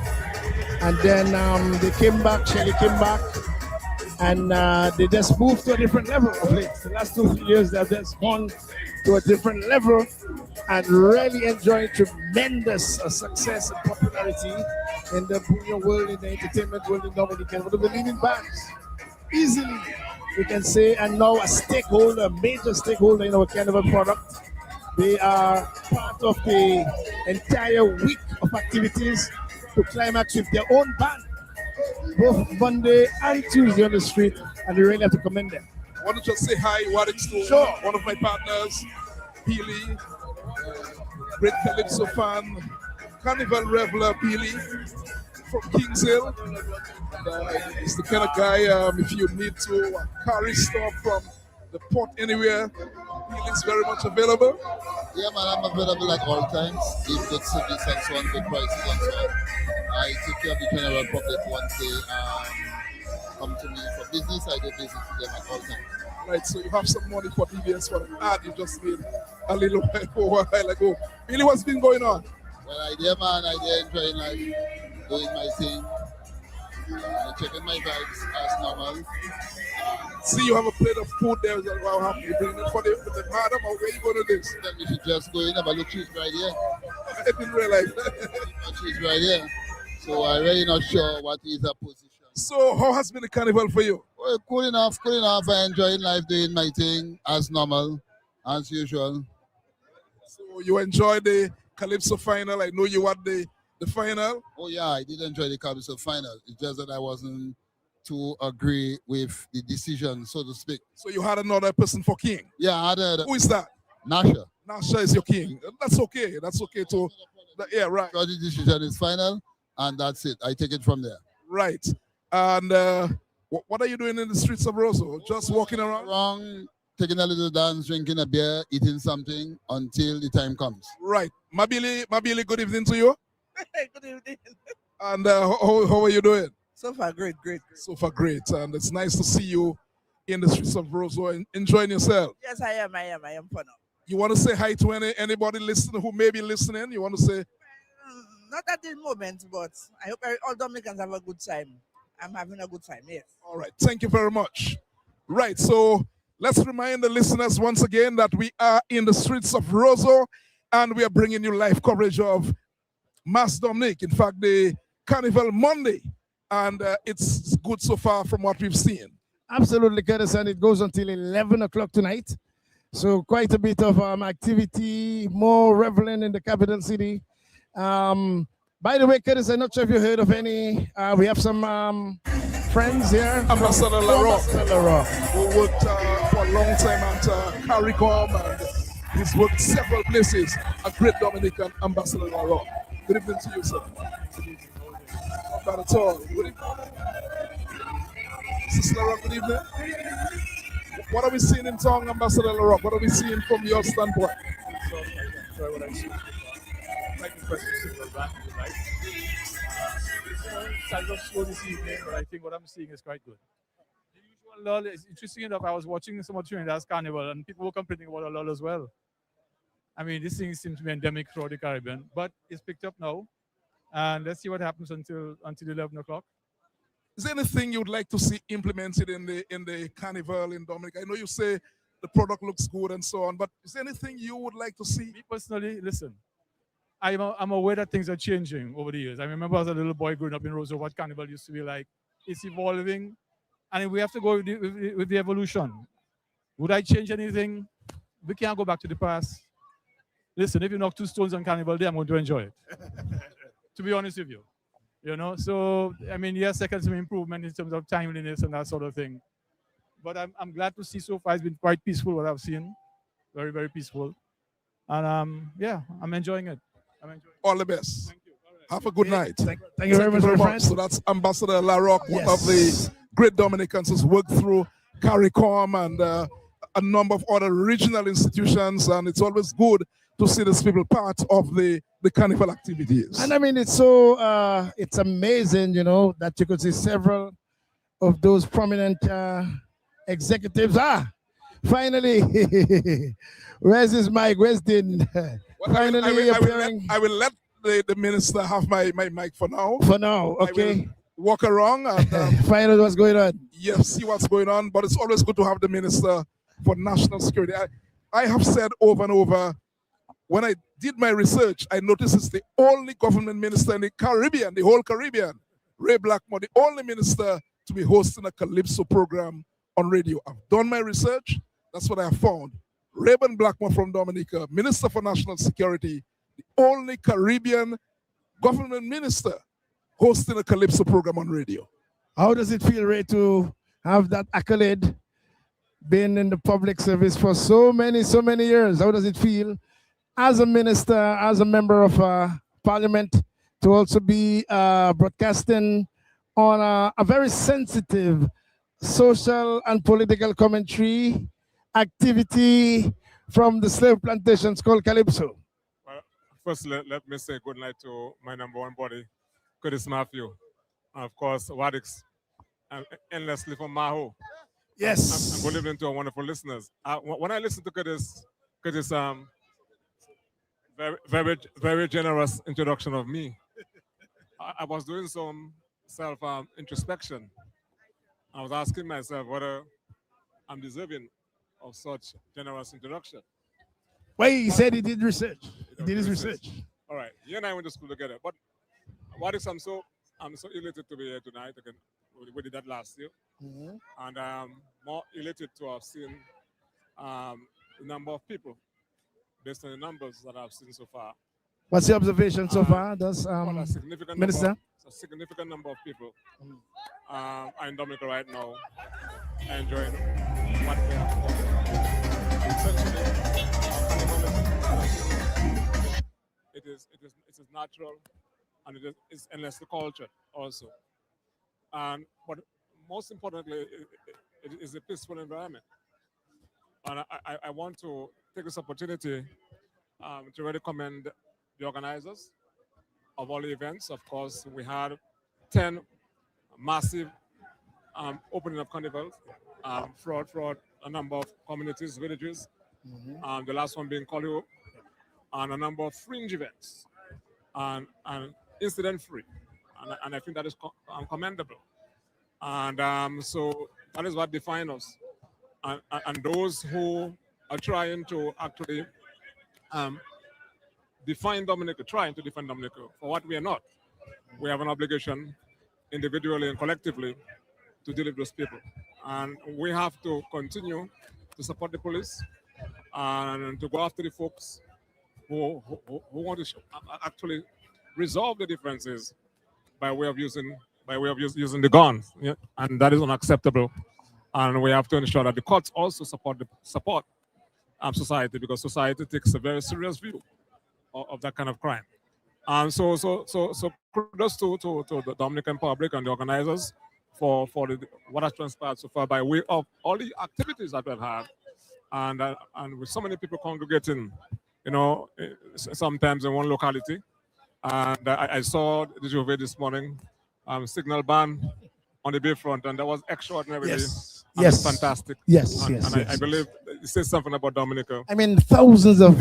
S2: And then they came back, Shelly came back, and they just moved to a different level of late. The last 2 years, they've just gone to a different level and really enjoying tremendous success and popularity in the bouillon world, in the entertainment world in Dominica. One of the leading bands, easily, we can say, and now a major stakeholder in our carnival product. They are part of the entire week of activities to climax with their own band, both Monday and Tuesday on the street, and we really have to commend them.
S11: I want to just say hi, Warwick to
S2: sure.
S11: One of my partners, Peely, great Calypso fan, carnival reveler Peely from Kings Hill. He's the kind of guy, if you need to carry stuff from the port anywhere, Peely's very much available.
S18: Yeah, man, I'm available at all times. Give good service and so on, good prices and so on. I take care of the general public once they come to me for business. I do business with them at all times.
S11: Right, so you have some money for DBS for an ad you just made a little while ago. Really, what's been going on?
S18: Well, I there, man. I there enjoying life, doing my thing, checking my vibes as normal.
S11: See, you have a plate of food there. Well, how you bring it for the madam, or where you go to this?
S18: Then we should just go in, but look, she's right here.
S11: I didn't realize
S18: She's right here. So I'm really not sure what is her position.
S11: So how has been the carnival for you?
S18: Well, cool enough. I enjoying life, doing my thing as normal, as usual.
S11: So you enjoyed the Calypso final. I know you were the final.
S18: Oh yeah, I did enjoy the Calypso final. It's just that I wasn't to agree with the decision, so to speak.
S11: So you had another person for king?
S18: Yeah, I had
S11: Who is that?
S18: Nasha.
S11: Nasha is your king. That's okay. That's okay too. Yeah, right.
S18: So the decision is final, and that's it. I take it from there.
S11: Right. And what are you doing in the streets of Roseau? Just walking around?
S18: Taking a little dance, drinking a beer, eating something until the time comes.
S11: Right. Mabili, good evening to you.
S5: Good evening.
S11: And how are you doing?
S5: So far, great.
S11: So far, great. And it's nice to see you in the streets of Roseau and enjoying yourself.
S5: Yes, I am for now.
S11: You want to say hi to anybody listening who may be listening? You want to say?
S5: Not at this moment, but I hope all Dominicans have a good time. I'm having a good time, yes.
S11: All right. Thank you very much. Right. So let's remind the listeners once again that we are in the streets of Roseau and we are bringing you live coverage of Mass Dominik. In fact, the Carnival Monday. And it's good so far from what we've seen.
S2: Absolutely, Curtis, and it goes until 11 o'clock tonight. So quite a bit of activity, more reveling in the capital city. By the way, Curtis, I'm not sure if you heard of any. We have some friends here.
S11: Ambassador Larock, who worked for a long time at CARICOM, and he's worked several places. A great Dominican, Ambassador Larock. Good evening to you, sir. Not bad at all. Good evening. Sister Larock, good evening. What are we seeing in town, Ambassador Larock? What are we seeing from your standpoint?
S19: Sorry, what I see. Like the question signal back to the light. It's a little slow this evening, but I think what I'm seeing is quite good. The usual lull is interesting enough. I was watching some of Trinidad's carnival, and people were complaining about a lull as well. I mean, this thing seems to be endemic throughout the Caribbean, but it's picked up now. And let's see what happens until 11 o'clock.
S11: Is there anything you'd like to see implemented in the carnival in Dominik? I know you say the product looks good and so on, but is there anything you would like to see?
S19: Me personally, listen, I'm aware that things are changing over the years. I remember as a little boy growing up in Roseau what carnival used to be like. It's evolving, and we have to go with the evolution. Would I change anything? We can't go back to the past. Listen, if you knock 2 stones on Carnival Day, I'm going to enjoy it. To be honest with you. You know, so, I mean, yes, there can be some improvement in terms of timeliness and that sort of thing. But I'm glad to see so far it's been quite peaceful what I've seen. Very, very peaceful. And, yeah, I'm enjoying it.
S11: All the best.
S19: Thank you.
S11: Have a good night.
S2: Thank you very much, my friend.
S11: So that's Ambassador Larock, one of the great Dominicans who's worked through CARICOM and a number of other regional institutions. And it's always good to see these people part of the carnival activities.
S2: And I mean, it's so, it's amazing, you know, that you could see several of those prominent executives. Finally, where's his mic? Where's Din? Finally appearing.
S11: I will let the minister have my mic for now.
S2: For now, okay.
S11: I will walk around and
S2: find out what's going on.
S11: Yes, see what's going on. But it's always good to have the Minister for National Security. I have said over and over, when I did my research, I noticed it's the only government minister in the Caribbean, the whole Caribbean, Ray Blackmore, the only minister to be hosting a Calypso program on radio. I've done my research. That's what I have found. Rayburn Blackmore from Dominica, Minister for National Security, the only Caribbean government minister hosting a Calypso program on radio.
S2: How does it feel, Ray, to have that accolade, been in the public service for so many years? How does it feel as a minister, as a member of parliament, to also be broadcasting on a very sensitive social and political commentary activity from the slave plantations called Calypso?
S21: Well, first, let me say good night to my number one buddy, Curtis Matthew, and of course, Wadix, and endlessly from Maho.
S2: Yes.
S21: I'm good evening to our wonderful listeners. When I listen to Curtis, very generous introduction of me. I was doing some self introspection. I was asking myself whether I'm deserving of such generous introduction.
S2: Well, he said he did research. He did his research.
S21: All right, you and I went to school together. But what is I'm so elated to be here tonight. Again, we did that last year, and more elated to have seen the number of people based on the numbers that I've seen so far.
S2: What's your observation so far? Does
S21: well, a significant
S2: Minister?
S21: a significant number of people are in Dominica right now enjoying what they have. It is natural, and it's endlessly cultured also. But most importantly, it is a peaceful environment. And I want to take this opportunity to really commend the organizers of all the events. Of course, we had 10 massive opening of carnivals throughout a number of communities, villages. The last one being Colio, and a number of fringe events, and incident free. And I think that is commendable. And so that is what defines us. And those who are trying to actually define Dominica, trying to define Dominica for what we are not, we have an obligation individually and collectively to deal with those people. And we have to continue to support the police and to go after the folks who want to actually resolve the differences by way of using using the guns. Yeah? And that is unacceptable. And we have to ensure that the courts also support society, because society takes a very serious view of that kind of crime. And so kudos to the Dominican public and the organizers for what has transpired so far by way of all the activities that we've had, and with so many people congregating, sometimes in one locality. And I saw the Juve this morning, signal ban on the bayfront, and that was extraordinarily fantastic.
S2: Yes,
S21: and
S2: yes,
S21: I
S2: yes.
S21: believe it says something about Dominica.
S2: I mean, thousands of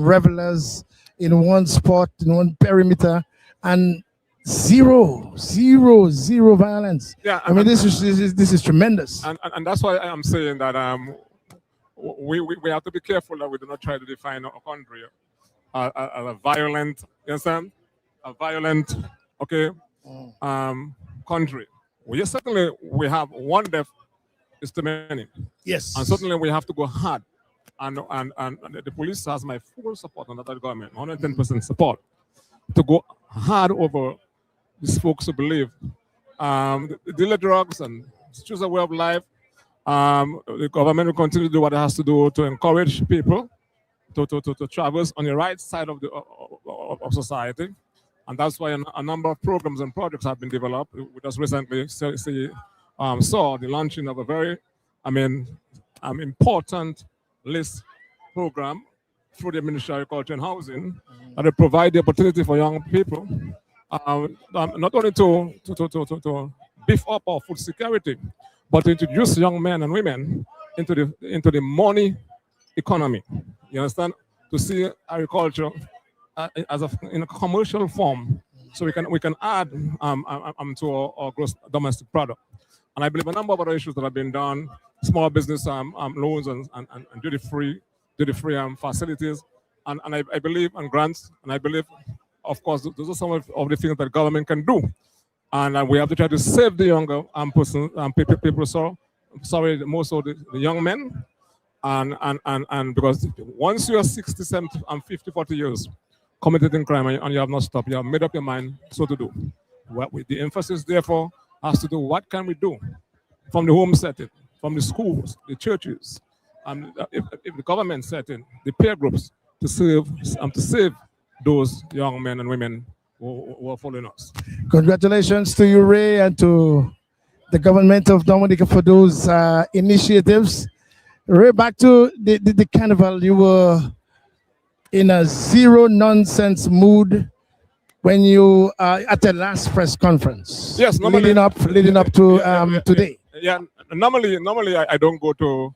S2: revelers in one spot, in one perimeter, and zero violence.
S21: Yeah,
S2: I mean, this is tremendous.
S21: And that's why I'm saying that we have to be careful that we do not try to define our country as a violent, you understand? A violent, country. Well, yes, certainly we have one death is too many.
S2: Yes.
S21: And certainly we have to go hard. And the police has my full support on that government, 110% support, to go hard over these folks who believe the dealer drugs and choose a way of life. The government will continue to do what it has to do to encourage people to traverse on the right side of society. And that's why a number of programs and projects have been developed. We just recently saw the launching of a very, important list program through the Ministry of Agriculture and Housing that will provide the opportunity for young people, not only to beef up our food security, but to introduce young men and women into the money economy. You understand? To see agriculture in a commercial form, so we can add to our gross domestic product. And I believe a number of other issues that have been done, small business loans and duty-free facilities, and I believe, and grants, and I believe, of course, those are some of the things that government can do. And we have to try to save the younger people, most of the young men, and because once you are 60, 70, and 50, 40 years committed in crime and you have not stopped, you have made up your mind so to do. The emphasis, therefore, has to do what can we do from the home setting, from the schools, the churches, and if the government setting, the peer groups, to save those young men and women who are following us.
S2: Congratulations to you, Ray, and to the government of Dominica for those initiatives. Ray, back to the carnival. You were in a zero nonsense mood when you at the last press conference.
S21: Yes, normally,
S2: leading up to today.
S21: Yeah, normally I don't go to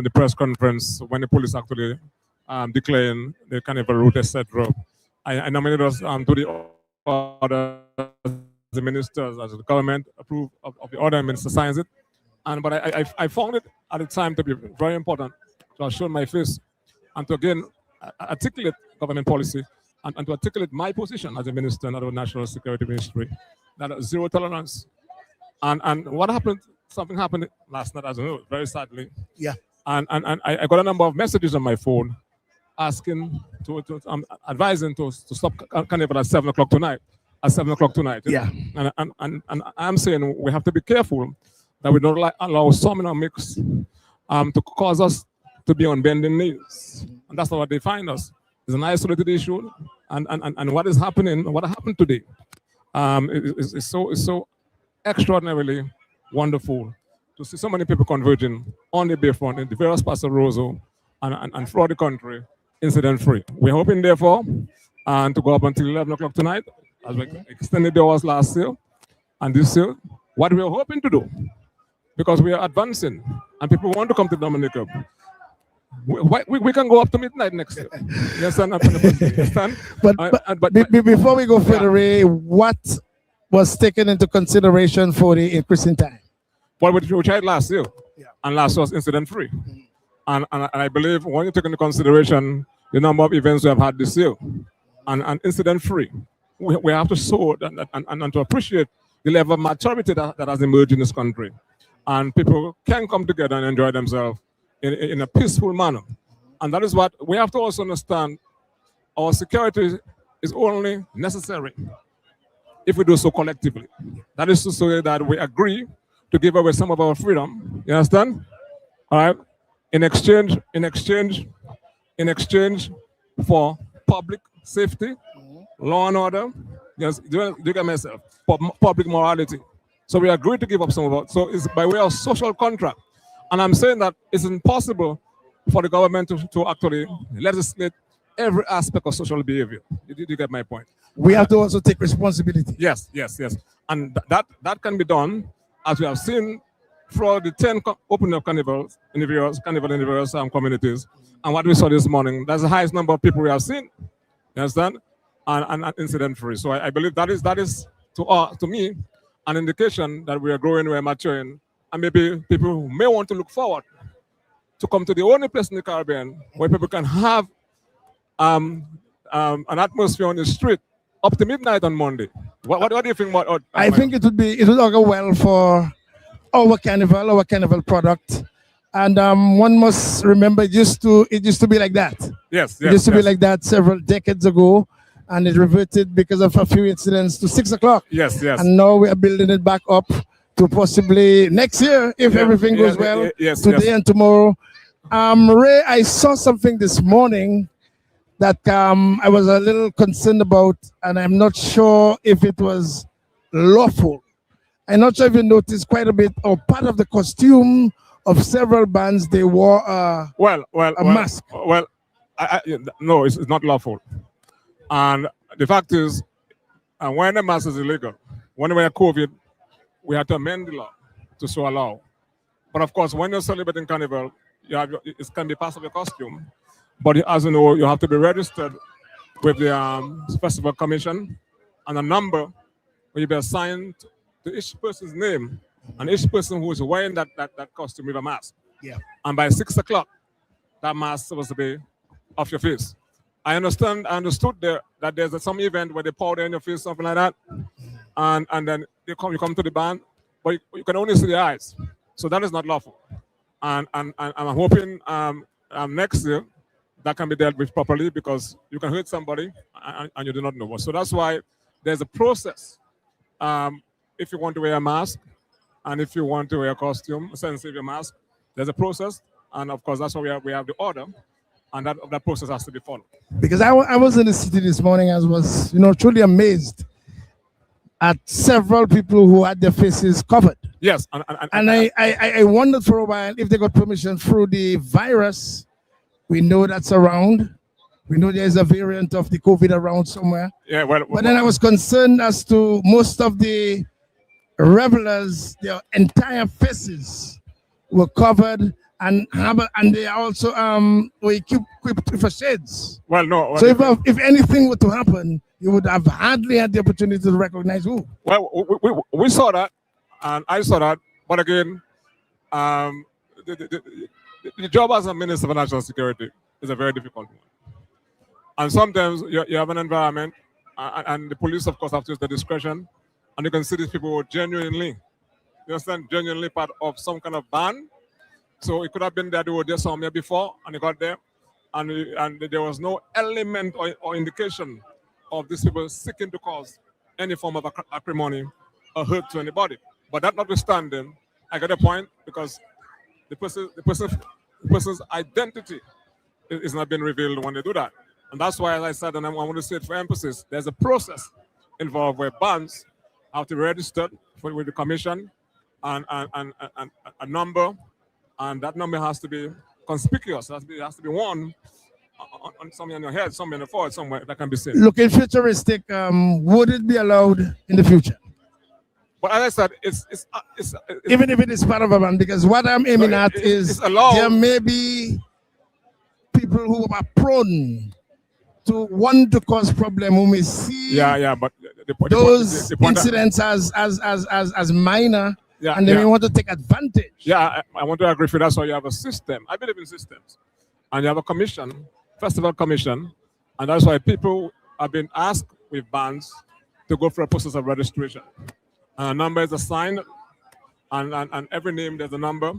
S21: the press conference when the police actually declaring the carnival route, etc. I normally just do the order, the ministers, as the government approve of the order, and minister signs it. But I found it at the time to be very important to show my face and to again articulate government policy and to articulate my position as a minister of the National Security Ministry, that zero tolerance. And what happened? Something happened last night, as you know, very sadly.
S2: Yeah.
S21: And I got a number of messages on my phone asking advising to stop carnival at 7 o'clock tonight. At 7 o'clock tonight.
S2: Yeah.
S21: And I'm saying we have to be careful that we don't allow some in our mix to cause us to be on bending knees. And that's not what they find us. It's an isolated issue. And what is happening, what happened today is so extraordinarily wonderful to see so many people converging on the Bayfront in the various parts of Roseau and throughout the country, incident-free. We're hoping, therefore, and to go up until 11 o'clock tonight, as we extended the hours last year and this year. What we're hoping to do, because we are advancing and people want to come to Dominica, we can go up to midnight next year. Yes, understand?
S2: But before we go further, Ray, what was taken into consideration for the increasing time?
S21: Well, we tried last year, and last was incident-free. And I believe when you take into consideration the number of events we have had this year, and incident-free, we have to show and to appreciate the level of maturity that has emerged in this country. And people can come together and enjoy themselves in a peaceful manner. And that is what we have to also understand. Our security is only necessary if we do so collectively. That is to say that we agree to give away some of our freedom. You understand? All right. In exchange for public safety, law and order. Yes, do you get myself? Public morality. So we agree to give up some of it. So it's by way of social contract. And I'm saying that it's impossible for the government to actually legislate every aspect of social behavior. You get my point?
S2: We have to also take responsibility.
S21: Yes. And that can be done, as we have seen throughout the 10 opening of carnivals in the various communities. And what we saw this morning, that's the highest number of people we have seen. You understand? And incident-free. So I believe that is to me an indication that we are growing, we are maturing, and maybe people who may want to look forward to come to the only place in the Caribbean where people can have an atmosphere on the street up to midnight on Monday. What do you think about?
S2: I think it would go well for our carnival product, and one must remember it used to be like that.
S21: Yes.
S2: It used to be like that several decades ago, and it reverted because of a few incidents to 6 o'clock.
S21: Yes.
S2: And now we are building it back up to possibly next year if everything goes well. Today and tomorrow. Ray, I saw something this morning that I was a little concerned about, and I'm not sure if it was lawful. I'm not sure if you noticed quite a bit, or part of the costume of several bands, they wore a mask.
S21: Well, no, it's not lawful. And the fact is, when the mask is illegal, when we had COVID, we had to amend the law to so allow. But of course, when you're celebrating carnival, it can be part of your costume. But as you know, you have to be registered with the Festival Commission, and a number will be assigned to each person's name and each person who is wearing that costume with a mask.
S2: Yeah.
S21: And by 6 o'clock, that mask is supposed to be off your face. I understood that there's some event where they powder in your face, something like that, and then you come to the band, but you can only see the eyes. So that is not lawful. And I'm hoping next year that can be dealt with properly, because you can hurt somebody and you do not know. So that's why there's a process. If you want to wear a mask, and if you want to wear a costume, sensitive mask, there's a process. And of course, that's why we have the order, and that process has to be followed.
S2: Because I was in the city this morning, I was truly amazed at several people who had their faces covered.
S21: Yes.
S2: And I wondered for a while if they got permission through the virus. We know that's around. We know there's a variant of the COVID around somewhere.
S21: Yeah, but
S2: then I was concerned as to most of the revelers, their entire faces were covered, and they also were equipped with shades.
S21: Well, no.
S2: So if anything were to happen, you would have hardly had the opportunity to recognize who.
S21: Well, we saw that, and I saw that, but again, the job as a Minister for National Security is a very difficult one. And sometimes you have an environment, and the police, of course, have to use their discretion, and you can see these people were genuinely part of some kind of band. So it could have been that they were there somewhere before, and they got there, and there was no element or indication of these people seeking to cause any form of acrimony or hurt to anybody. But that notwithstanding, I get a point, because the person's identity is not being revealed when they do that. And that's why, as I said, and I want to say it for emphasis, there's a process involved where bands have to be registered with the commission and a number, and that number has to be conspicuous. It has to be worn on somewhere on your head, somewhere in the forehead, somewhere that can be seen.
S2: Looking futuristic, would it be allowed in the future?
S21: But as I said, it's
S2: even if it is part of a band, because what I'm aiming at is there may be people who are prone to want to cause problem who may see
S21: but
S2: those incidents as minor, and they may want to take advantage.
S21: Yeah, I want to agree with that. That's why you have a system. I believe in systems, and you have a commission, festival commission, and that's why people have been asked with bands to go through a process of registration. A number is assigned, and every name there's a number,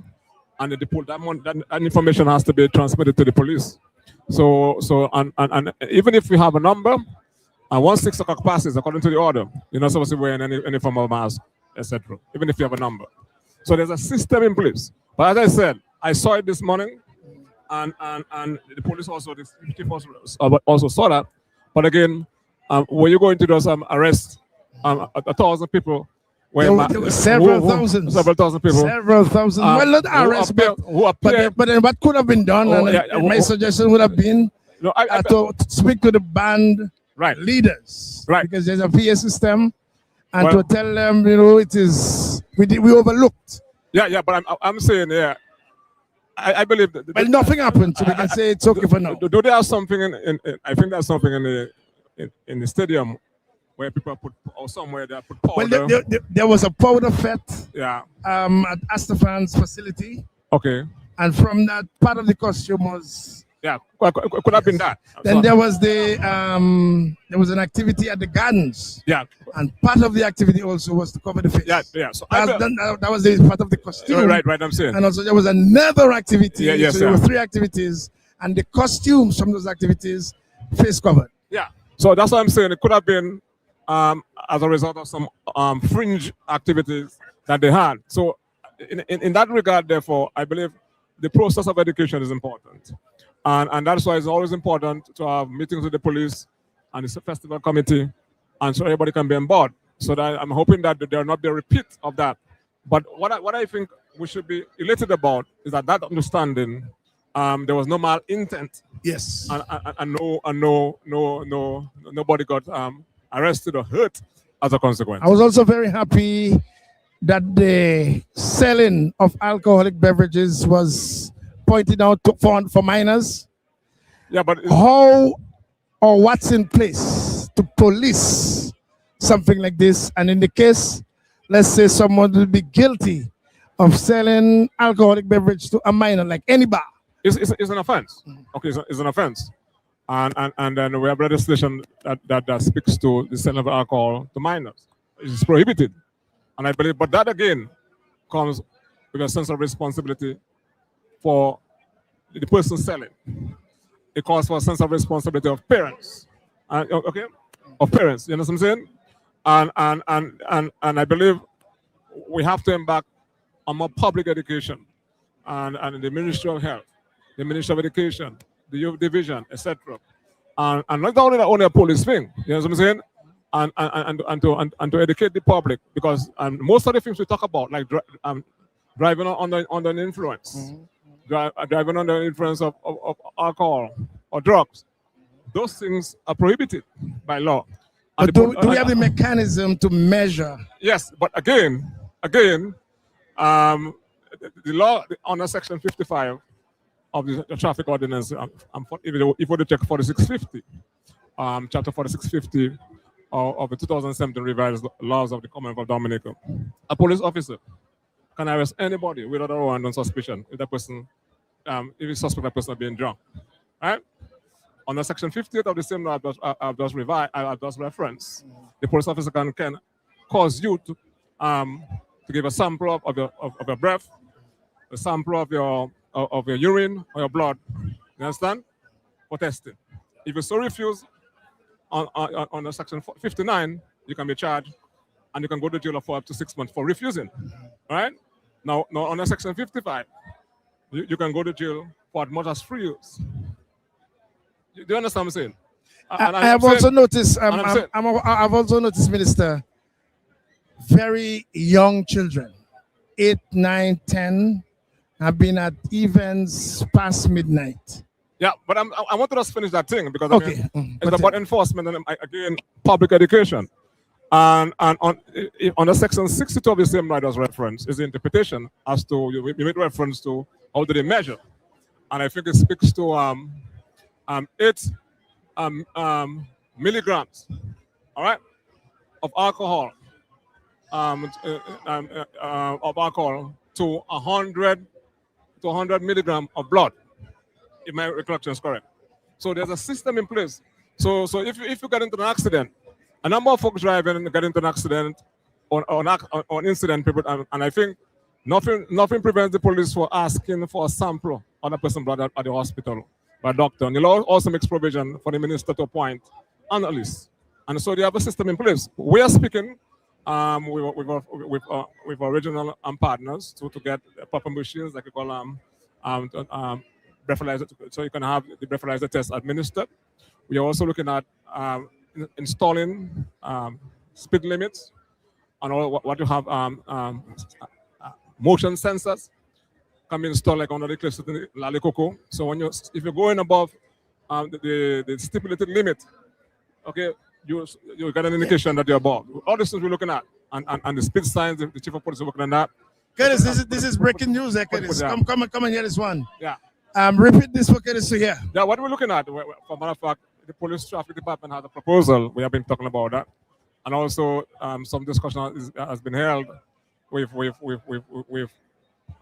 S21: and that information has to be transmitted to the police. So even if we have a number, and once 6 o'clock passes, according to the order, you're not supposed to wear any form of mask, etc. Even if you have a number. So there's a system in place. But as I said, I saw it this morning, and the police also, the chief also saw that. But again, when you go into those arrests, 1,000 people.
S2: There were several thousand people. Several thousand. Well, not arrest, but then what could have been done? My suggestion would have been to speak to the band leaders, because there's a PA system, and to tell them, it is we overlooked.
S21: But I'm saying, I believe that.
S2: Well, nothing happened, so we can say it's okay for now.
S21: Do they have something in I think there's something in the stadium where people put, or somewhere they put powder.
S2: Well, there was a powder fete.
S21: Yeah.
S2: At Astafan's facility.
S21: Okay.
S2: And from that, part of the costume was.
S21: Yeah, could have been that.
S2: Then there was there was an activity at the gardens.
S21: Yeah.
S2: And part of the activity also was to cover the face.
S21: Yeah. So
S2: that was the part of the costume.
S21: Right. I'm saying.
S2: And also there was another activity.
S21: Yes,
S2: so there were 3 activities, and the costumes from those activities face covered.
S21: Yeah. So that's what I'm saying. It could have been as a result of some fringe activities that they had. So in that regard, therefore, I believe the process of education is important. And that's why it's always important to have meetings with the police and the festival committee, and so everybody can be on board. So that I'm hoping that there will not be a repeat of that. But what I think we should be elated about is that understanding, there was no mal intent.
S2: Yes.
S21: And nobody got arrested or hurt as a consequence.
S2: I was also very happy that the selling of alcoholic beverages was pointed out for minors.
S21: Yeah, but
S2: how or what's in place to police something like this? And in the case, let's say someone will be guilty of selling alcoholic beverage to a minor, like any bar.
S21: It's an offense. Okay, it's an offense. And then we have legislation that speaks to the selling of alcohol to minors. It's prohibited. And I believe, but that again comes with a sense of responsibility for the person selling. It calls for a sense of responsibility of parents. Of parents. You know what I'm saying? And I believe we have to embark on more public education, and the Ministry of Health, the Ministry of Education, the Youth Division, etc. And not only a police thing. You know what I'm saying? And to educate the public, because most of the things we talk about, like driving under an influence, driving under the influence of alcohol or drugs, those things are prohibited by law.
S2: But do we have the mechanism to measure?
S21: Yes, but again, the law under Section 55 of the traffic ordinance, if we check 4650, Chapter 4650 of the 2017 revised laws of the Commonwealth of Dominica, a police officer can arrest anybody without a warrant on suspicion if that person, if you suspect that person of being drunk, right? Under Section 58 of the same law I've just referenced, the police officer can cause you to give a sample of your breath, a sample of your urine or your blood. You understand? For testing. If you so refuse on Section 59, you can be charged and you can go to jail for up to 6 months for refusing. Right? Now under Section 55, you can go to jail for as much as 3 years. Do you understand what I'm saying?
S2: I've also noticed, Minister, very young children, 8, 9, 10, have been at events past midnight.
S21: Yeah, but I want to just finish that thing because
S2: Okay.
S21: I mean, it's about enforcement and again public education. And on the section 62 of the same writer's reference is the interpretation as to you made reference to how do they measure, and I think it speaks to 8 milligrams, all right, of alcohol, of alcohol to 100 milligram of blood, if my recollection is correct. So there's a system in place. So if you get into an accident, a number of folks driving and get into an accident on incident people, and I think nothing prevents the police from asking for a sample on a person's blood at the hospital by a doctor. And the law also makes provision for the minister to appoint analysts. And so they have a system in place. We are speaking with our regional partners to get proper machines like we call breathalyzer, so you can have the breathalyzer test administered. We are also looking at installing speed limits and all what you have motion sensors can be installed like under the cliffs in Lalikoko. So if you're going above the stipulated limit, okay, you get an indication that you're above. All the things we're looking at, and the speed signs, the chief of police is working on that.
S2: Curtis, this is breaking news, Curtis. Come and hear this one.
S21: Yeah.
S2: Repeat this for Curtis to hear.
S21: Yeah, what we're looking at, for matter of fact, the police traffic department has a proposal. We have been talking about that, and also some discussion has been held with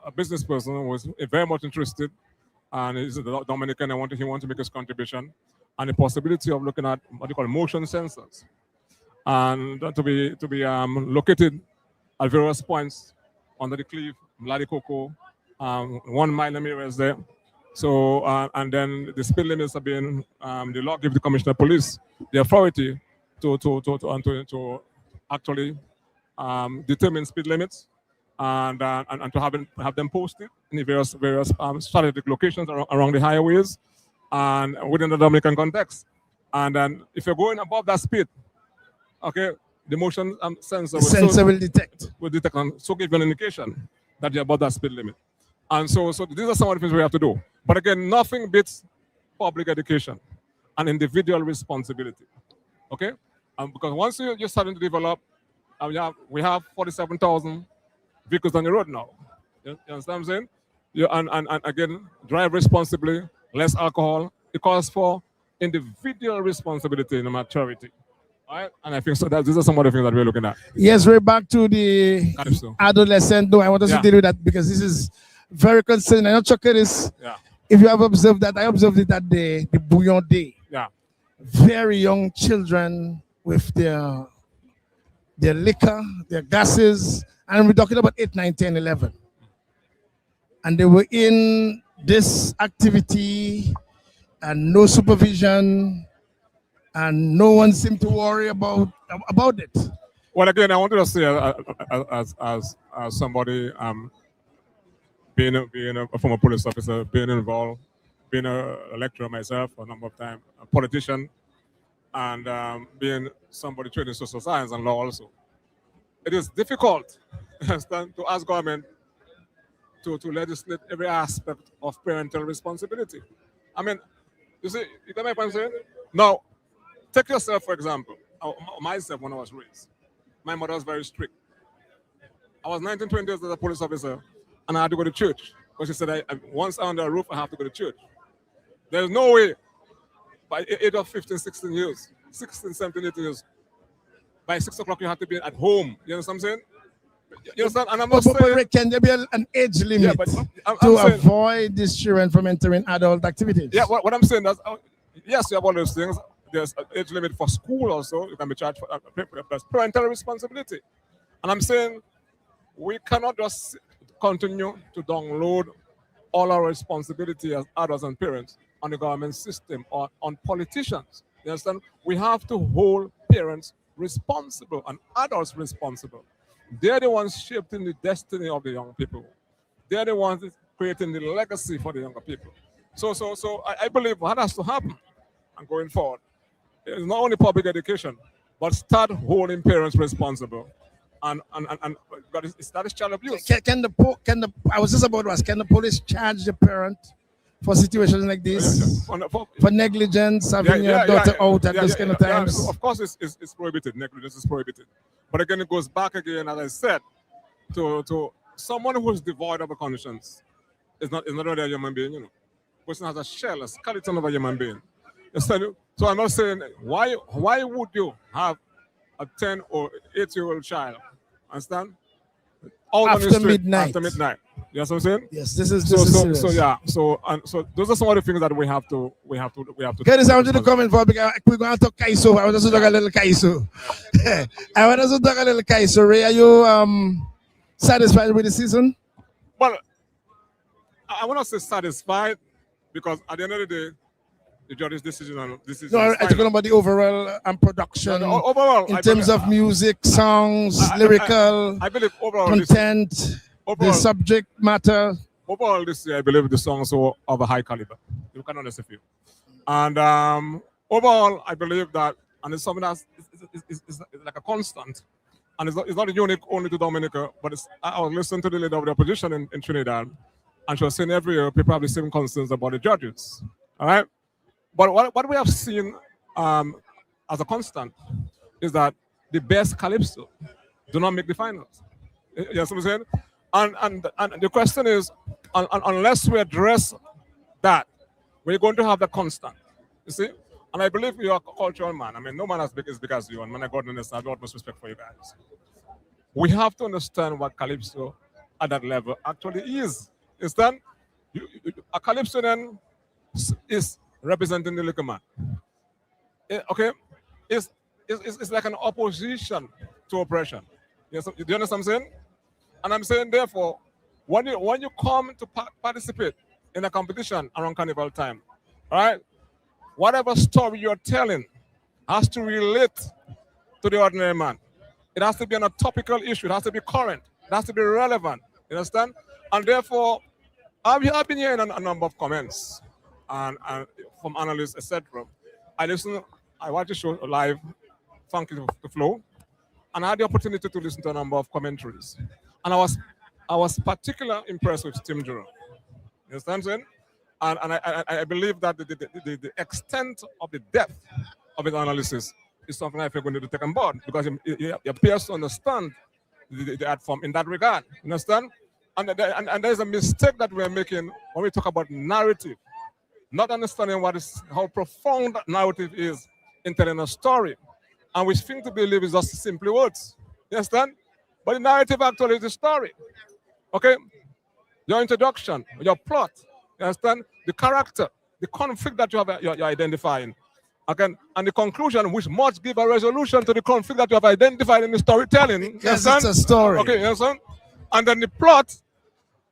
S21: a business person who was very much interested, and he's Dominik, and he wants to make his contribution, and the possibility of looking at what you call motion sensors, and to be located at various points under the cliff, Mladikoko, 1 mile areas there. So, and then the speed limits are being, the law gives the commissioner of police the authority to actually determine speed limits and to have them posted in the various strategic locations around the highways and within the Dominican context. And then if you're going above that speed, okay, the motion sensor
S2: will detect.
S21: Will detect and so give you an indication that you're above that speed limit. And so these are some of the things we have to do. But again, nothing beats public education and individual responsibility. Okay? Because once you're starting to develop, we have 47,000 vehicles on the road now. You understand what I'm saying? And again, drive responsibly, less alcohol. It calls for individual responsibility and maturity. All right? And I think so that these are some of the things that we're looking at.
S2: Yes, we're back to the adolescent. No, I want us to deal with that because this is very concerning. I know Chuck Curtis.
S21: Yeah.
S2: If you have observed that, I observed it at the Bouillon Day.
S21: Yeah.
S2: Very young children with their liquor, their gases, and we're talking about 8, 9, 10, 11. And they were in this activity and no supervision, and no one seemed to worry about it.
S21: Well, again, I wanted to say as somebody being a former police officer, being involved, being a lecturer myself for a number of times, a politician, and being somebody trained in social science and law also. It is difficult to ask government to legislate every aspect of parental responsibility. I mean, you see, you get my point saying? Now, take yourself, for example, myself when I was raised. My mother was very strict. I was 19, 20 years as a police officer, and I had to go to church. Because she said, once I'm under a roof, I have to go to church. There's no way, by age of 15, 16 years, 16, 17, 18 years, by 6 o'clock you have to be at home. You understand what I'm saying? You understand? And I'm not saying...
S2: Can there be an age limit
S21: I'm
S2: to
S21: saying,
S2: avoid these children from entering adult activities?
S21: Yeah, what I'm saying is, yes, you have all those things. There's an age limit for school also. You can be charged for parental responsibility. And I'm saying we cannot just continue to download all our responsibility as adults and parents on the government system or on politicians. You understand? We have to hold parents responsible and adults responsible. They're the ones shaping the destiny of the young people. They're the ones creating the legacy for the younger people. So I believe what has to happen and going forward is not only public education, but start holding parents responsible and God is that is child abuse.
S2: Can the I was just about to ask, can the police charge the parent for situations like this? For negligence, having your daughter out at those kind of times?
S21: So of course, it's prohibited. Negligence is prohibited. But again, it goes back again, as I said, to someone who is devoid of a conscience. Is not really a human being, Person has a shell, a skeleton of a human being. So I'm not saying why would you have a 10 or 8-year-old child, understand? Out on the
S2: After
S21: street
S2: midnight.
S21: After midnight. You know what I'm saying?
S2: Yes, this is
S21: so
S2: serious.
S21: yeah. So those are some of the things that we have to.
S2: Guys, I want you to comment for because we're going to talk Kaiso. I want us to talk a little Kaiso. I want us to talk a little Kaiso. Ray, are you satisfied with the season?
S21: Well, I want to say satisfied because at the end of the day, the judge's decision on this is.
S2: No, I'm talking about the overall production.
S21: Overall,
S2: in terms of music, songs, lyrical,
S21: I believe overall
S2: content, the subject matter.
S21: Overall, this year, I believe the songs were of a high caliber. You can honestly feel. And overall, I believe that, and it's something that's it's like a constant. And it's not unique only to Dominica, but I was listening to the leader of the opposition in Trinidad, and she was saying every year people have the same concerns about the judges. All right? But what we have seen as a constant is that the best calypso do not make the finals. You know what I'm saying? And the question is, unless we address that, we're going to have the constant. You see? And I believe you're a cultural man. I mean, no man as big as you, and man, I got to have the utmost respect for you guys. We have to understand what calypso at that level actually is. Understand? A Calypsonian is representing the liquor man. Okay? It's like an opposition to oppression. Do you understand what I'm saying? And I'm saying, therefore, when you come to participate in a competition around carnival time, all right, whatever story you're telling has to relate to the ordinary man. It has to be on a topical issue. It has to be current. It has to be relevant. You understand? And therefore, I've been hearing a number of comments and from analysts, etc. I watched the show live, Funky the Flow, and I had the opportunity to listen to a number of commentaries. And I was particularly impressed with Tim Jerome. You understand what I'm saying? And I believe that the extent of the depth of his analysis is something I think we need to take on board because he appears to understand the art form in that regard. You understand? And there's a mistake that we're making when we talk about narrative, not understanding how profound narrative is in telling a story. And we think to believe is just simply words. You understand? But the narrative actually is the story. Okay? Your introduction, your plot, you understand? The character, the conflict that you're identifying. Okay? And the conclusion, which must give a resolution to the conflict that you have identified in the storytelling.
S2: Yes, it's a story.
S21: Okay, you understand? And then the plot,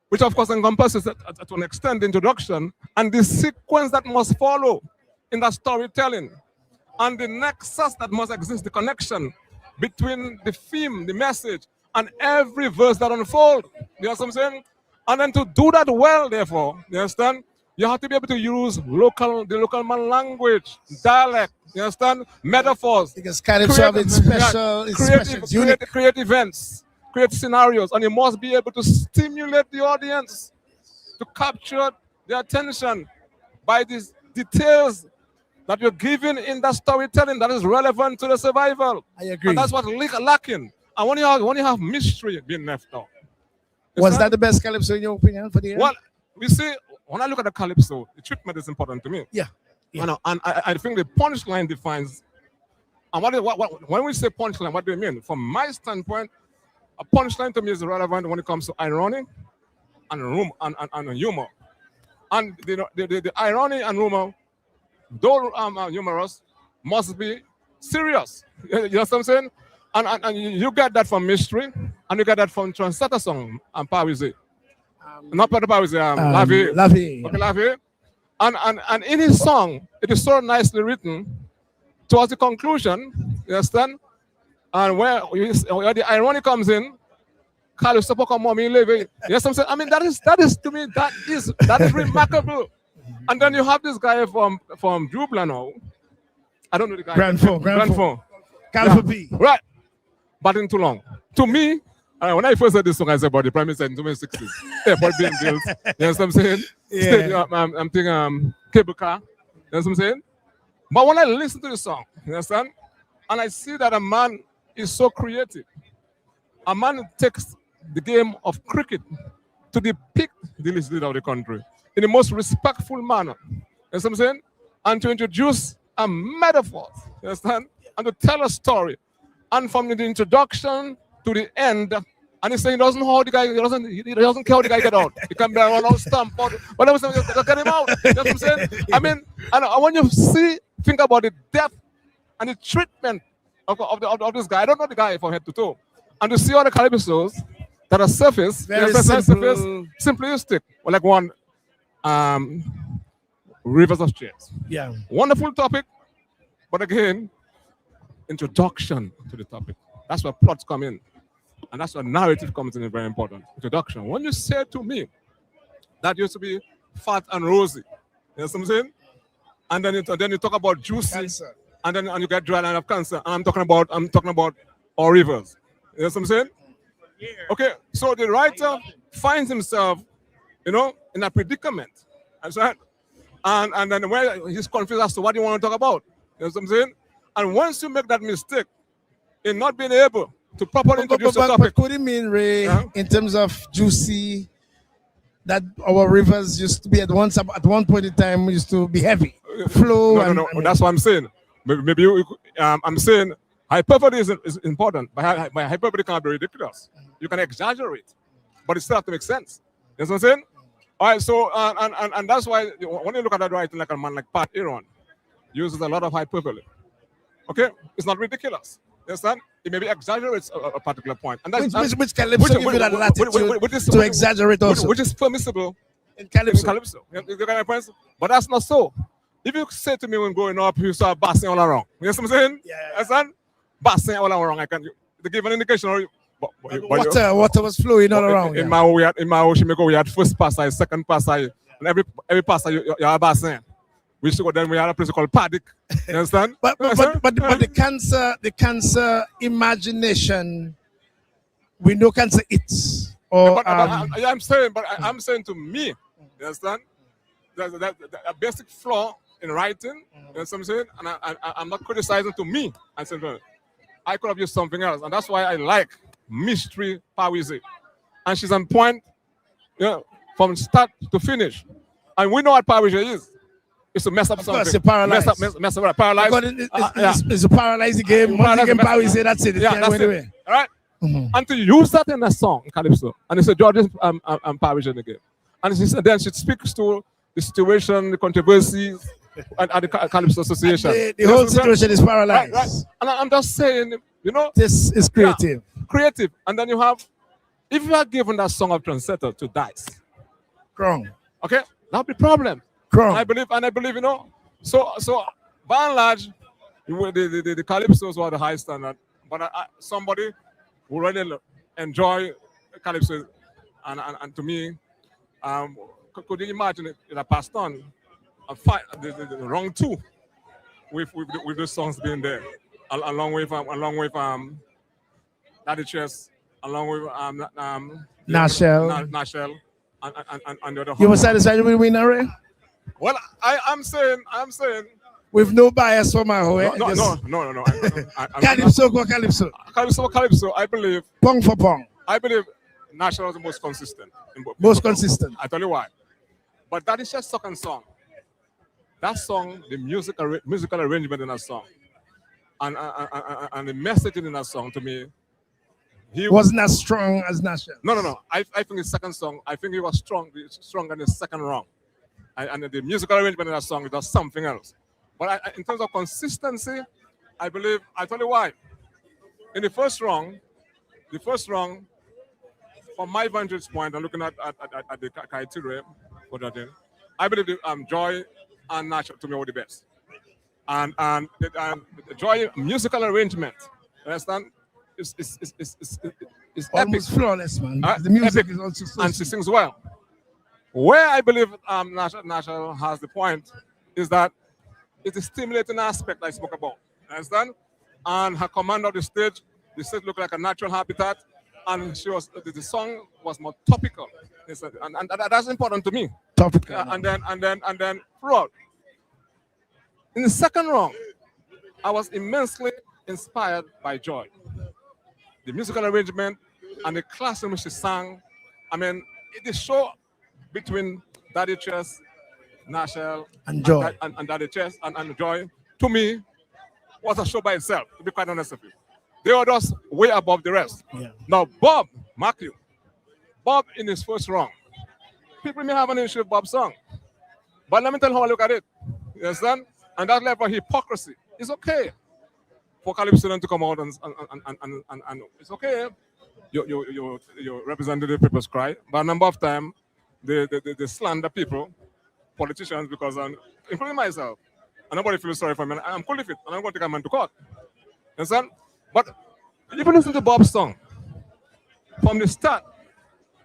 S21: which of course encompasses to an extent the introduction, and the sequence that must follow in that storytelling. And the nexus that must exist, the connection between the theme, the message, and every verse that unfolds. You know what I'm saying? And then to do that well, therefore, you understand? You have to be able to use the local man language, dialect, you understand? Metaphors.
S2: Because calypso have its special,
S21: create events, create scenarios, and you must be able to stimulate the audience to capture their attention by these details that you're giving in that storytelling that is relevant to the survival.
S2: I agree.
S21: And that's what's lacking. And when you have mystery being left out.
S2: Was that the best calypso in your opinion for the year?
S21: Well, we see, when I look at the calypso, the treatment is important to me.
S2: Yeah.
S21: You know, and I think the punchline defines. And when we say punchline, what do you mean? From my standpoint, a punchline to me is relevant when it comes to irony and humor. And the irony and humor, though humorous, must be serious. You know what I'm saying? And you get that from mystery, and you get that from Transata song and Pawizi. Not Pawizi, Lavi. Okay, Lavi. And in his song, it is so nicely written towards the conclusion, you understand? And where the irony comes in, yes, I'm saying, I mean, that is to me, that is remarkable. And then you have this guy from Jubla now. I don't know the guy.
S2: Grand Four.
S21: Yeah.
S2: Calfa B.
S21: Right. But in too long.
S4: To me, when I first heard this song, I said about the Prime Minister in 2060s. Airport being built. You know what I'm saying?
S2: Yeah.
S4: Stadium, I'm thinking cable car. You know what I'm saying? But when I listen to the song, you understand? And I see that a man is so creative. A man takes the game of cricket to depict the leader of the country in the most respectful manner. You know what I'm saying? And to introduce a metaphor, you understand? And to tell a story. And from the introduction to the end, and he's saying he doesn't hold the guy, he doesn't care how the guy get out. He can be around all stamp out. But I was saying, get him out. You know what I'm saying? I mean, and when you think about the depth and the treatment of this guy, I don't know the guy from head to toe. And to see all the calypsos that are surface,
S2: Very
S4: simplistic, or like one Rivers of Tears.
S2: Yeah.
S4: Wonderful topic, but again, introduction to the topic. That's where plots come in. And that's where narrative comes in, very important. Introduction. When you say to me, that used to be fat and rosy, you know what I'm saying? And then you talk about juicy,
S2: Cancer.
S4: and then you get dry line of cancer. And I'm talking about all rivers. You know what I'm saying? Yeah. Okay, so the writer finds himself, in a predicament. That's right. And then where he's confused as to what you want to talk about. You know what I'm saying? And once you make that mistake in not being able to properly introduce the topic.
S2: But could it mean, Ray, in terms of juicy, that our rivers used to be at one point in time used to be heavy, flow?
S4: No. That's what I'm saying. Maybe I'm saying hyperbole is important, but hyperbole can't be ridiculous. You can exaggerate, but it still have to make sense. You know what I'm saying? All right, so and that's why when you look at that writing, like a man like Pat Aaron uses a lot of hyperbole. Okay, it's not ridiculous. You understand? It maybe exaggerates a particular point, and that's
S2: which Calypso give you that latitude to exaggerate also,
S4: which is permissible
S2: in Calypso.
S4: You get my point? But that's not so. If you say to me when growing up, you saw bassing all around. You know what I'm saying? Yeah. Understand? Bassing all around. I can to give an indication.
S2: Water was flowing all around.
S4: In my ocean, we had first pass, second pass, and every pass you are bassing. We should go then. We had a place called Paddock. You understand?
S2: but the cancer imagination, we know cancer eats. Or
S4: I'm saying to me, you understand? There's a basic flaw in writing. You know what I'm saying? And I'm not criticizing to me. I'm saying I could have used something else, and that's why I like mystery poesy. And she's on point, from start to finish. And we know what poesy is. It's to mess up something.
S2: Of course, paralyze.
S4: Mess up, paralyze.
S2: It's a paralyzing game. Once you get power, that's it.
S4: Yeah, that's it. All right? And to use that in a song, Calypso, and it's a George's poetry in the game. And then she speaks to the situation, the controversies, and the Calypso Association.
S2: The whole situation is paralyzed.
S4: Right. And I'm just saying,
S2: this is creative.
S4: Yeah, creative. And then you have, if you are given that song of Trendsetter to dice,
S2: wrong.
S4: Okay, that'll be problem.
S2: Wrong.
S4: And I believe, so by and large, the Calypsos were the high standard. But somebody who really enjoy Calypso, and to me, could you imagine it passed on the wrong two with the songs being there, along with Daddy Chess, along with
S2: Nashel,
S4: and the other.
S2: You were satisfied with winner, Ray?
S4: Well, I'm saying.
S2: With no bias for my whole.
S4: No.
S2: Calypso.
S4: Calypso. I believe.
S2: Pong for pong.
S4: I believe National is the most consistent.
S2: Most consistent.
S4: I tell you why. But that is just second song. That song, the musical arrangement in that song, and the messaging in that song, to me, he
S2: wasn't as strong as National.
S4: No. I think his second song, I think he was stronger in the second round. And the musical arrangement in that song is just something else. But in terms of consistency, I believe, I tell you why. In the first round, from my vantage point, I'm looking at the criteria for that thing, I believe Joy and Nash to me were the best. And the Joy musical arrangement, you understand, is
S2: almost
S4: epic.
S2: Flawless, man. The music
S4: epic.
S2: is also so
S4: and she sings well. Where I believe National has the point is that it's a stimulating aspect I spoke about. Understand? And her command of the stage The stage looked like a natural habitat, and the song was more topical. And that's important to me.
S2: Topical.
S4: And then throughout. In the second round, I was immensely inspired by Joy. The musical arrangement and the class in which she sang. I mean, the show between Daddy Chess, Nashel,
S2: And Joy.
S4: and Daddy Chess and Joy, to me, was a show by itself, to be quite honest with you. They were just way above the rest.
S2: Yeah.
S4: Now, Bob, mark you, Bob in his first round, people may have an issue with Bob's song, but let me tell you how I look at it. You understand? And that level of hypocrisy is okay for Calypsonian to come out and it's okay. You represented the people's cry, but a number of times they slander people, politicians, because including myself, and nobody feels sorry for me. I'm cool with it, and I'm going to take a man to court. Understand? But if you listen to Bob's song from the start,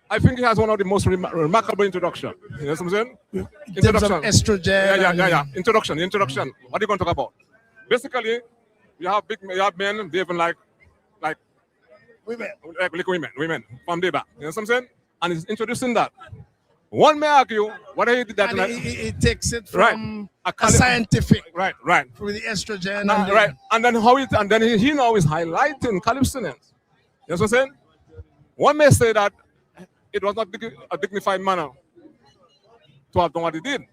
S4: I think he has one of the most remarkable introduction. You know what I'm saying?
S2: Introduction. Estrogen.
S4: Yeah. Introduction. What are you going to talk about? Basically, you have men behaving like women from day back. You know what I'm saying? And he's introducing that. One may argue whether he did that.
S2: And he takes it from
S4: a
S2: scientific.
S4: Right.
S2: Through the estrogen.
S4: Right. And then he now is highlighting Calypsonians. You know what I'm saying? One may say that it was not a dignified manner to have done what he did.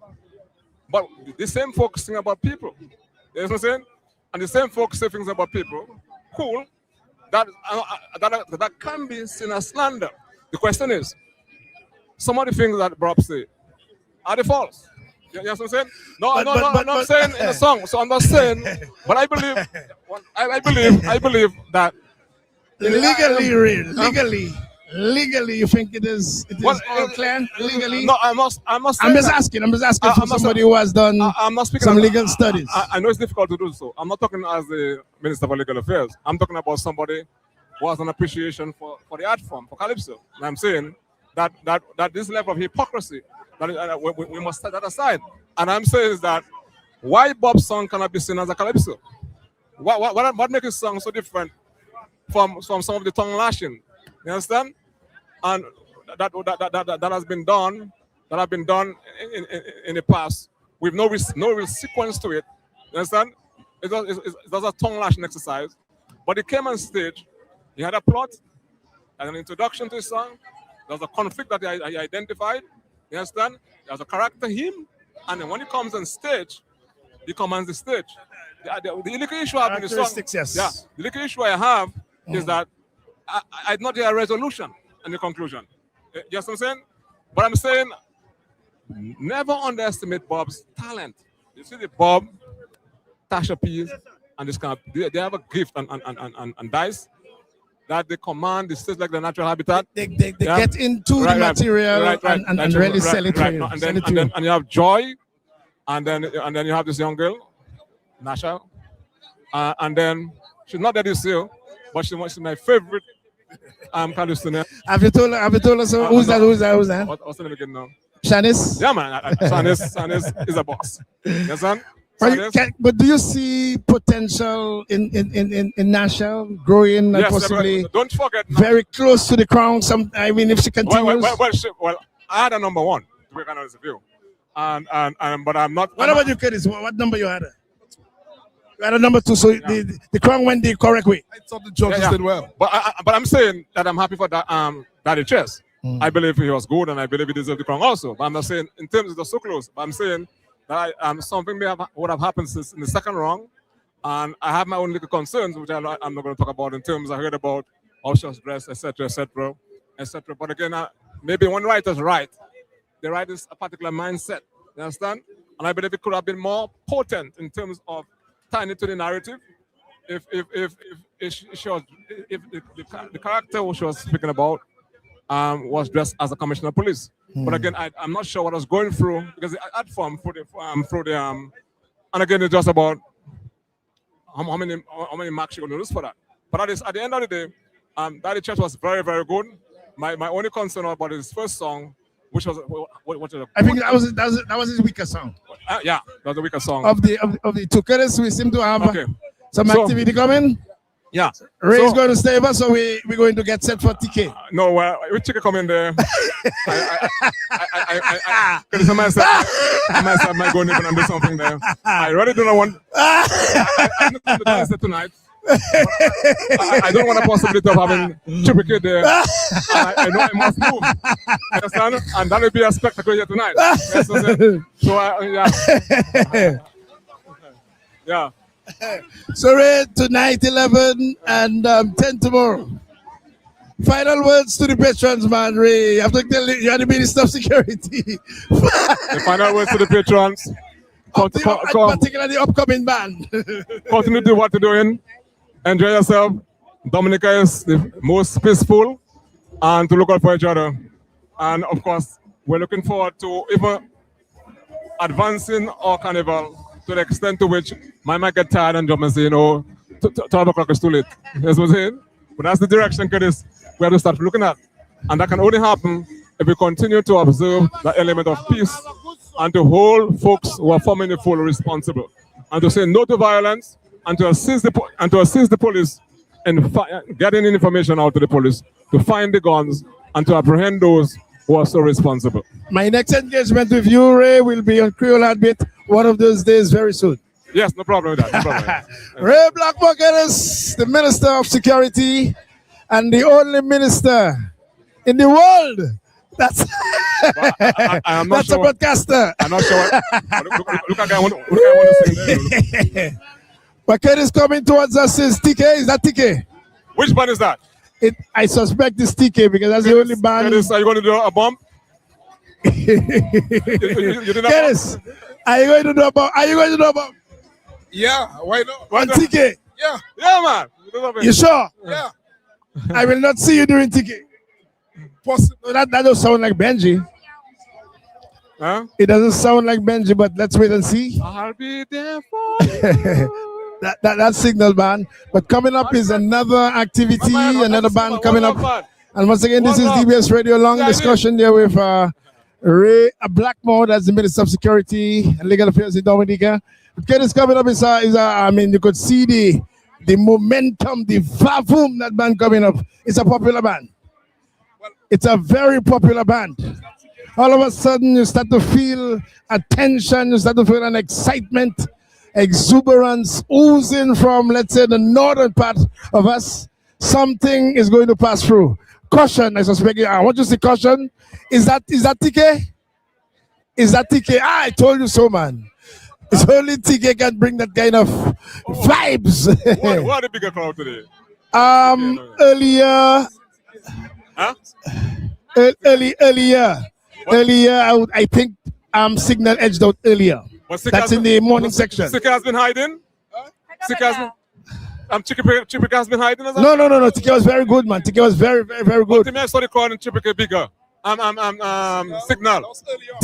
S4: But the same folks sing about people. You know what I'm saying? And the same folks say things about people, cool, that can be seen as slander. The question is, some of the things that Bob say, are they false? You know what I'm saying? No, I'm not saying in the song. So I'm not saying, but I believe that
S2: legally, you think it is all clear? Legally?
S4: No, I'm not
S2: I'm just asking for somebody who has done some legal studies.
S4: I know it's difficult to do so. I'm not talking as the Minister for Legal Affairs. I'm talking about somebody who has an appreciation for the art form, for Calypso. And I'm saying that this level of hypocrisy, we must set that aside. And I'm saying is that why Bob's song cannot be seen as a Calypso? What makes his song so different from some of the tongue lashing? You understand? And that has been done. That have been done in the past with no real sequence to it. You understand? It was a tongue lashing exercise. But he came on stage. He had a plot, and an introduction to his song. There was a conflict that he identified. You understand? There's a character, him, and then when he comes on stage, he commands the stage. The little issue I have in the song,
S2: yes.
S4: yeah, the little issue I have is that I did not hear a resolution and the conclusion. You know what I'm saying? But I'm saying, never underestimate Bob's talent. You see the Bob, Tasha Pease, and this kind of, they have a gift and dice that they command the stage like the natural habitat.
S2: They get into the material and really sell it to you.
S4: And you have Joy, and then you have this young girl, Nasha, and then she's not that you see, but she's my favorite Calypsonian.
S2: Have you told her so? Who's that?
S4: What's the name again now?
S2: Shanice?
S4: Yeah, man. Shanice is a boss. Yes, son?
S2: But do you see potential in Nashville growing and possibly
S4: don't forget
S2: very close to the crown? I mean, if she continues.
S4: Well, I had a number one, to be honest with you. But I'm not.
S2: What about you, Curtis? What number you had? You had a number 2, so the crown went the correct way.
S11: I thought the judges did well.
S4: But I'm saying that I'm happy for that Daddy Chess. I believe he was good, and I believe he deserved the crown also. But I'm not saying in terms of the so close. But I'm saying that something would have happened since in the second round, and I have my own little concerns, which I'm not going to talk about in terms I heard about how she was dressed, etc., etc., etc. But again, maybe when writers write, they write this a particular mindset. You understand? And I believe it could have been more potent in terms of tying it to the narrative. If the character who she was speaking about was dressed as a commissioner of police. But again, I'm not sure what I was going through because the art form and again, it's just about how many marks you're going to lose for that. But at the end of the day, Daddy Chess was very, very good. My only concern about his first song, which was
S2: I think that was his weaker song.
S4: Yeah, that was the weaker song
S2: of the two. Curtis, we seem to have some activity coming.
S4: Yeah.
S2: Ray's
S4: So-
S2: going to stay with us, so we're going to get set for TK.
S4: No, which chicken come in there? Because I myself might go in and do something there. I really do not want. I'm not going to dance there tonight. I don't want a possibility of having Triple there. I know I must move. Understand? And that will be a spectacle here tonight. Yes, so yeah. Yeah.
S2: So Ray, tonight 11 and 10 tomorrow. Final words to the patrons, man. Ray, you have to tell you are the Minister of Security.
S4: The final words to the patrons.
S2: Particularly the upcoming band.
S4: Continue to do what you're doing. Enjoy yourself. Dominica is the most peaceful, and to look out for each other. And of course, we're looking forward to even advancing our carnival to the extent to which might get tired and jump and say, 12 o'clock is too late. That's what I'm saying. But that's the direction, Curtis, we have to start looking at. And that can only happen if we continue to observe the element of peace and to hold folks who are forming the full responsible. And to say no to violence and to assist the police in getting information out to the police to find the guns and to apprehend those who are so responsible.
S2: My next engagement with you, Ray, will be on Creole Heartbeat one of those days very soon.
S4: Yes, no problem with that. No problem with that.
S2: Ray Blackmore is the Minister of Security and the only minister in the world that's
S4: I'm not
S2: that's
S4: sure.
S2: a broadcaster.
S4: I'm not sure. Look at guy want to sing there.
S2: But Curtis coming towards us is TK. Is that TK?
S4: Which band is that?
S2: I suspect it's TK because that's the only band.
S4: Curtis, are you going to do a bomb? you did a
S2: Curtis, are you going to do a bomb? Are you going to do a bomb?
S11: Yeah, why not?
S2: On TK?
S11: Yeah.
S4: Yeah, man.
S2: You sure?
S11: Yeah.
S2: I will not see you doing TK. No, that doesn't sound like Benji.
S4: Huh?
S2: It doesn't sound like Benji, but let's wait and see.
S4: I'll be there for you.
S2: That's Signal Band. But coming up is another activity, another band coming up. And once again, this is DBS Radio Long Discussion there with Ray Blackmore, that's the Minister of Security and Legal Affairs in Dominica. Curtis coming up I mean, you could see the momentum, the vavum that band coming up. It's a popular band. It's a very popular band. All of a sudden, you start to feel a tension, you start to feel an excitement, exuberance oozing from, let's say, the northern part of us. Something is going to pass through. Caution, I suspect. I want you to see caution. Is that TK? Is that TK? I told you so, man. It's only TK can bring that kind of vibes.
S4: What a bigger crowd today.
S2: Earlier.
S4: Huh?
S2: Earlier, I think Signal edged out earlier. That's in the morning section.
S4: Sika has been hiding? Sika has been, Chipika has been hiding?
S2: No. Tike was very good, man. Tike was very, very, very good.
S4: But I saw the crowd in Chipika bigger. Signal.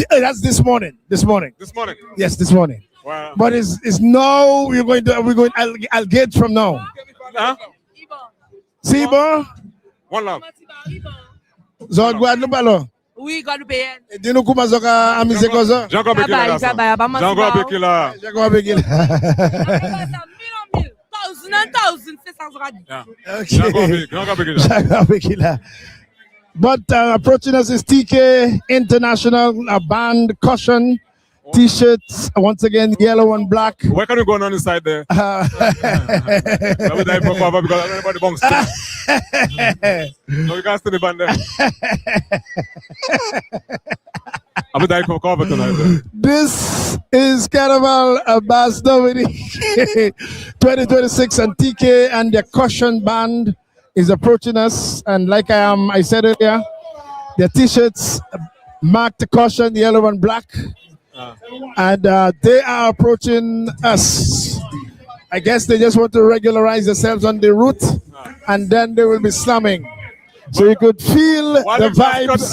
S2: That's this morning. This morning.
S4: This morning?
S2: Yes, this morning.
S4: Wow.
S2: But it's now we're going. I'll get from now.
S4: Huh?
S2: Sibo.
S4: One love.
S2: Zod Guadeloupe alors.
S8: Oui, Guadeloupe.
S2: Dis-nous comment ça va amuser comme ça.
S4: Jean-Claude Bekila. Jean-Claude Bekila.
S2: Jean-Claude Bekila. Jean-Claude Bekila. But approaching us is TK International, a band, Caution, T-shirts, once again, yellow and black.
S4: Where can you go on the side there? I will die for cover because everybody bumps. No, you can't stay in the band there. I will die for cover tonight.
S2: This is Carnival Bass Dominik 2026, and TK and their Caution band is approaching us. And like I said earlier, their T-shirts marked Caution, yellow and black. And they are approaching us. I guess they just want to regularize themselves on the route, and then they will be slamming. So you could feel the vibes.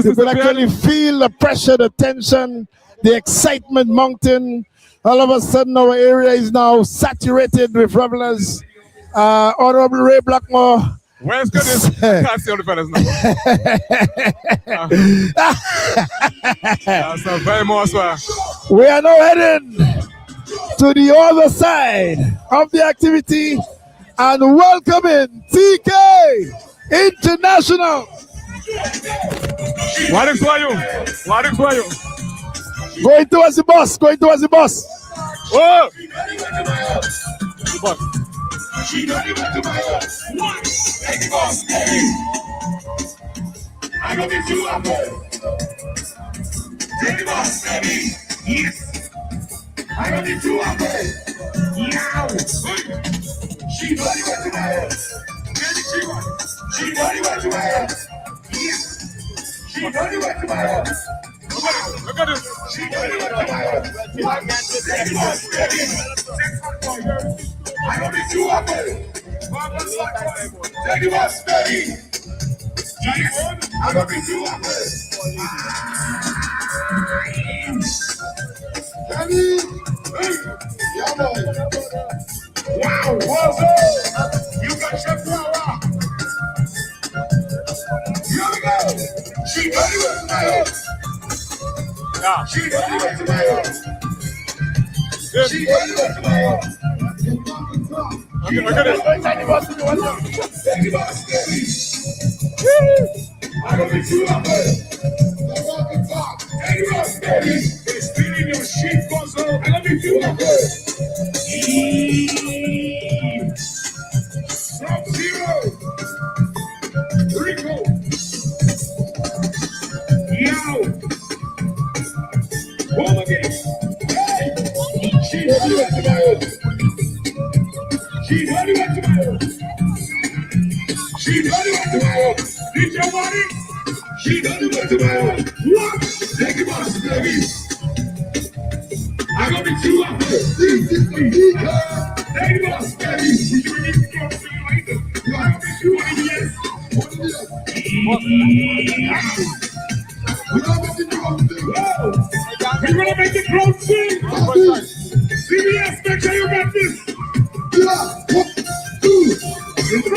S2: You could actually feel the pressure, the tension, the excitement mounting. All of a sudden, our area is now saturated with revelers. Honorable Ray Blackmore.
S4: Where's Curtis? I can't see all the fellas now. So very much.
S2: We are now heading to the other side of the activity, and welcoming TK International.
S21: What is for you? What is for you?
S2: Going towards the bus, going towards the bus.
S21: Oh!
S12: The bus. She don't even do my house. Take the boss, I gonna be too up. Take the boss, baby. Yes. I gonna be too up. Yeah. She don't even do my house. She don't even do my house. Yeah. She don't even do my house.
S21: Look at this.
S12: She don't even do my house. Take the boss, baby. I gonna be too up. Take the boss, baby. Yes, I'm gonna be too up. Kenny, yeah, boy. Wow, what's up? You got your power. Here we go. She got it with my house. Yeah. She got it with my house. She got it with my house. I'm gonna be too up. It's spinning your sheep puzzle. I'm gonna be too up. From zero. Rico. Yo. Home again. Hey. She heard you at tomorrow. She heard you at tomorrow. She heard you at tomorrow. Did your money? She heard you at tomorrow. What? Take it boss, baby. I'm gonna be too up. Take it boss, baby. We can get to go later. You are gonna be too up. Yes. We're gonna make the crowd sing. CBS, make sure you got this. Yeah. 1, 2, 3.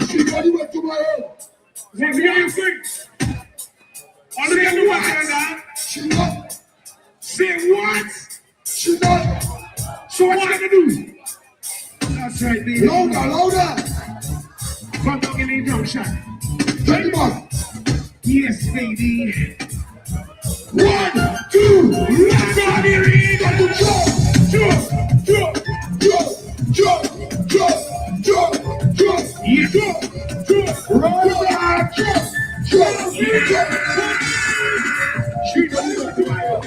S12: She got you back to my head. Once again, you sing. On the end of what? She not. Say what? She not. So what you gonna do? That's right, baby. Louder, louder. Come down in the junction. Take him up. Yes, baby. 1, 2, let's go, baby. Got to jump. Yeah, jump. Right, jump. She don't even to my house.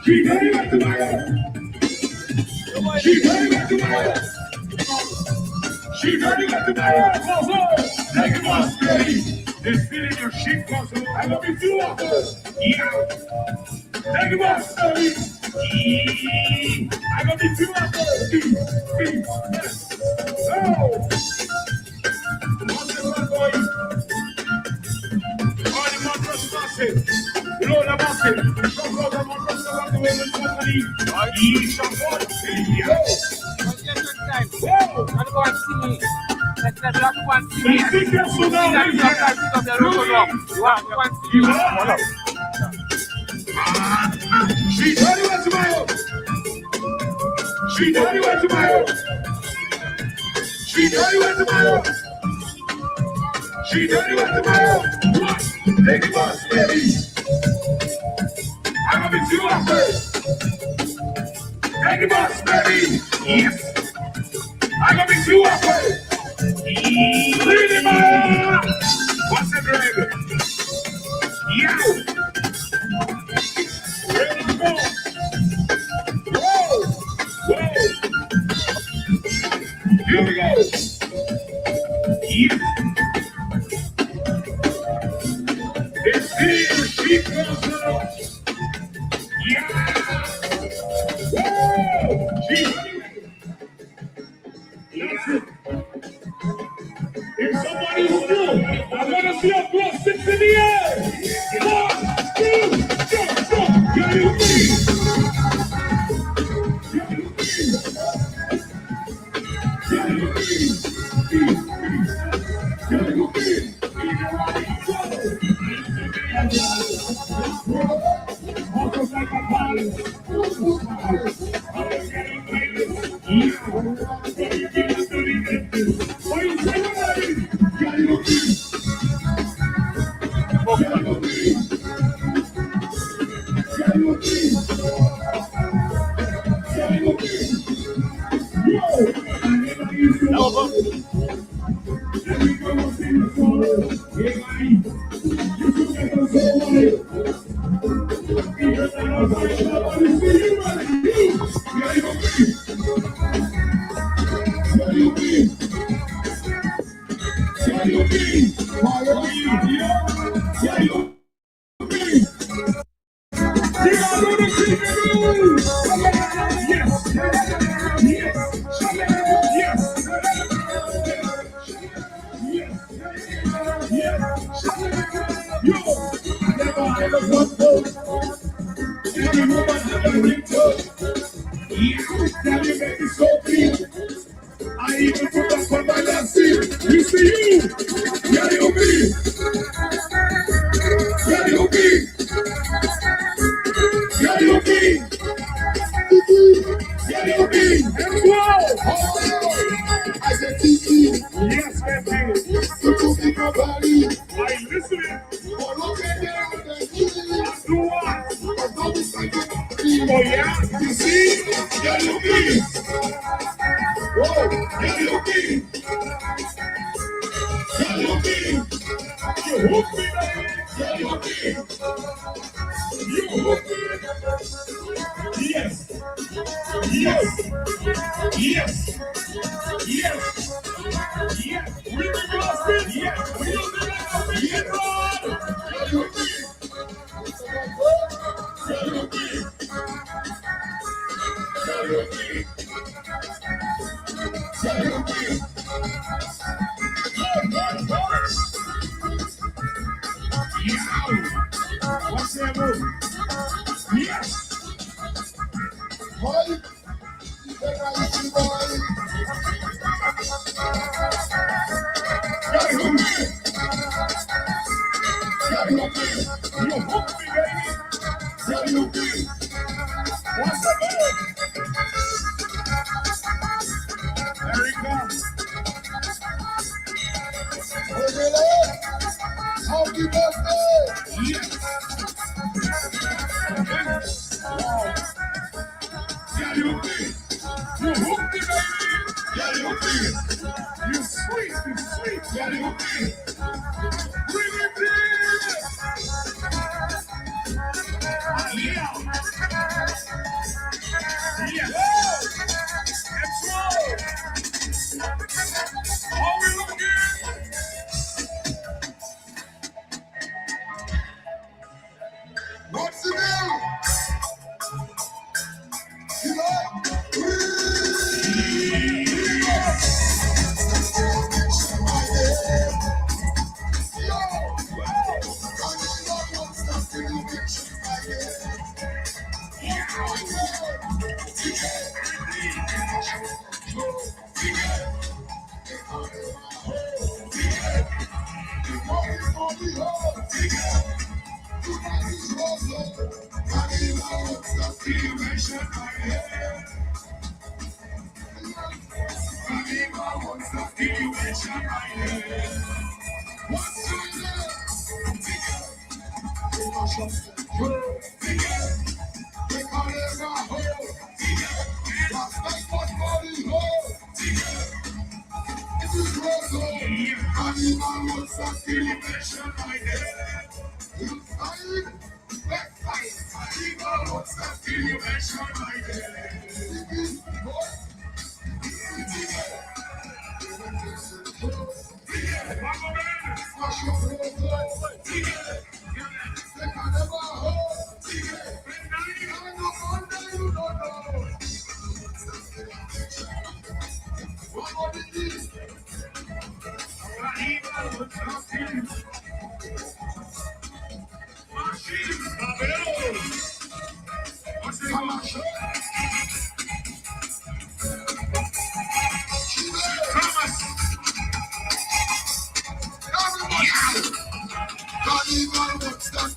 S12: She don't even to my house. She don't even to my house. She don't even to my house. Take him off, baby. They're spinning your sheep puzzle. I love you too. Yeah. Take him off, baby. I love you too. Oh. What's the one, boy? All the monsters massive. Blow the massive. Come blow the monsters around the women's company. Each of one. Yeah. Whoa. I'm going to see me. Let's go and see me. I think that's so now. She told you what tomorrow. She told you what tomorrow. She told you what tomorrow. She told you what tomorrow. What? Take it boss, baby. I'm gonna be too up first. Take it boss, baby. Yes. I'm gonna be too up first. Lead him on. What's the drag? Yeah. Ready to go. Whoa. Whoa. Here we go. Yeah. This is sheep puzzle. Yeah. Whoa. Sheep. That's it. If somebody's still, I want to see a plus 6 in the air. 1, 2, jump. Can you see? I even put up on my last seat. You see you. Yeah, you be. Yeah, you be. Yeah, you be. Yeah, you be. And whoa. I said, Tiki. Yes, thank you. You took me nobody. I listening. Oh, look at them. Do what? Oh, yeah. You see? Yeah, you be. Whoa. Yeah, you be. Yeah, you be. You hook me, baby. Yeah, you be. You hook me. Yes. Yes. Yes. Yes. Yes. We the gospel. Yes. We the gospel. Yes. Yeah, you be. Yeah, you be. Yeah, you be. Yeah, you be. What's that move? Yes. Boy, you hooked me, baby. Yeah, you be. What's that move? There he comes. Happy birthday! Yes. Yeah, you be. You hooked me, baby. Yeah, you be. You sweet, you sweet. Yeah, you be. Bring it in. Yeah. Yeah. Let's go. How we looking? What's the deal? You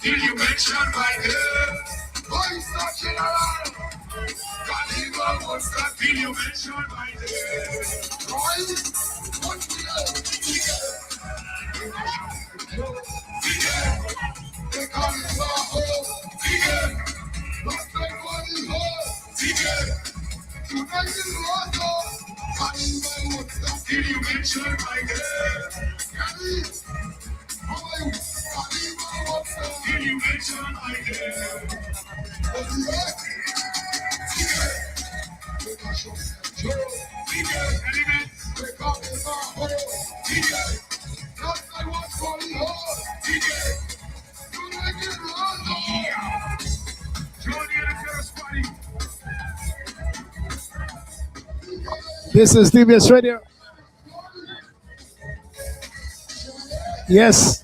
S12: Till you mention my name, voice of general. Carnival won't stop till you mention my name.
S2: This is TBS Radio. Yes.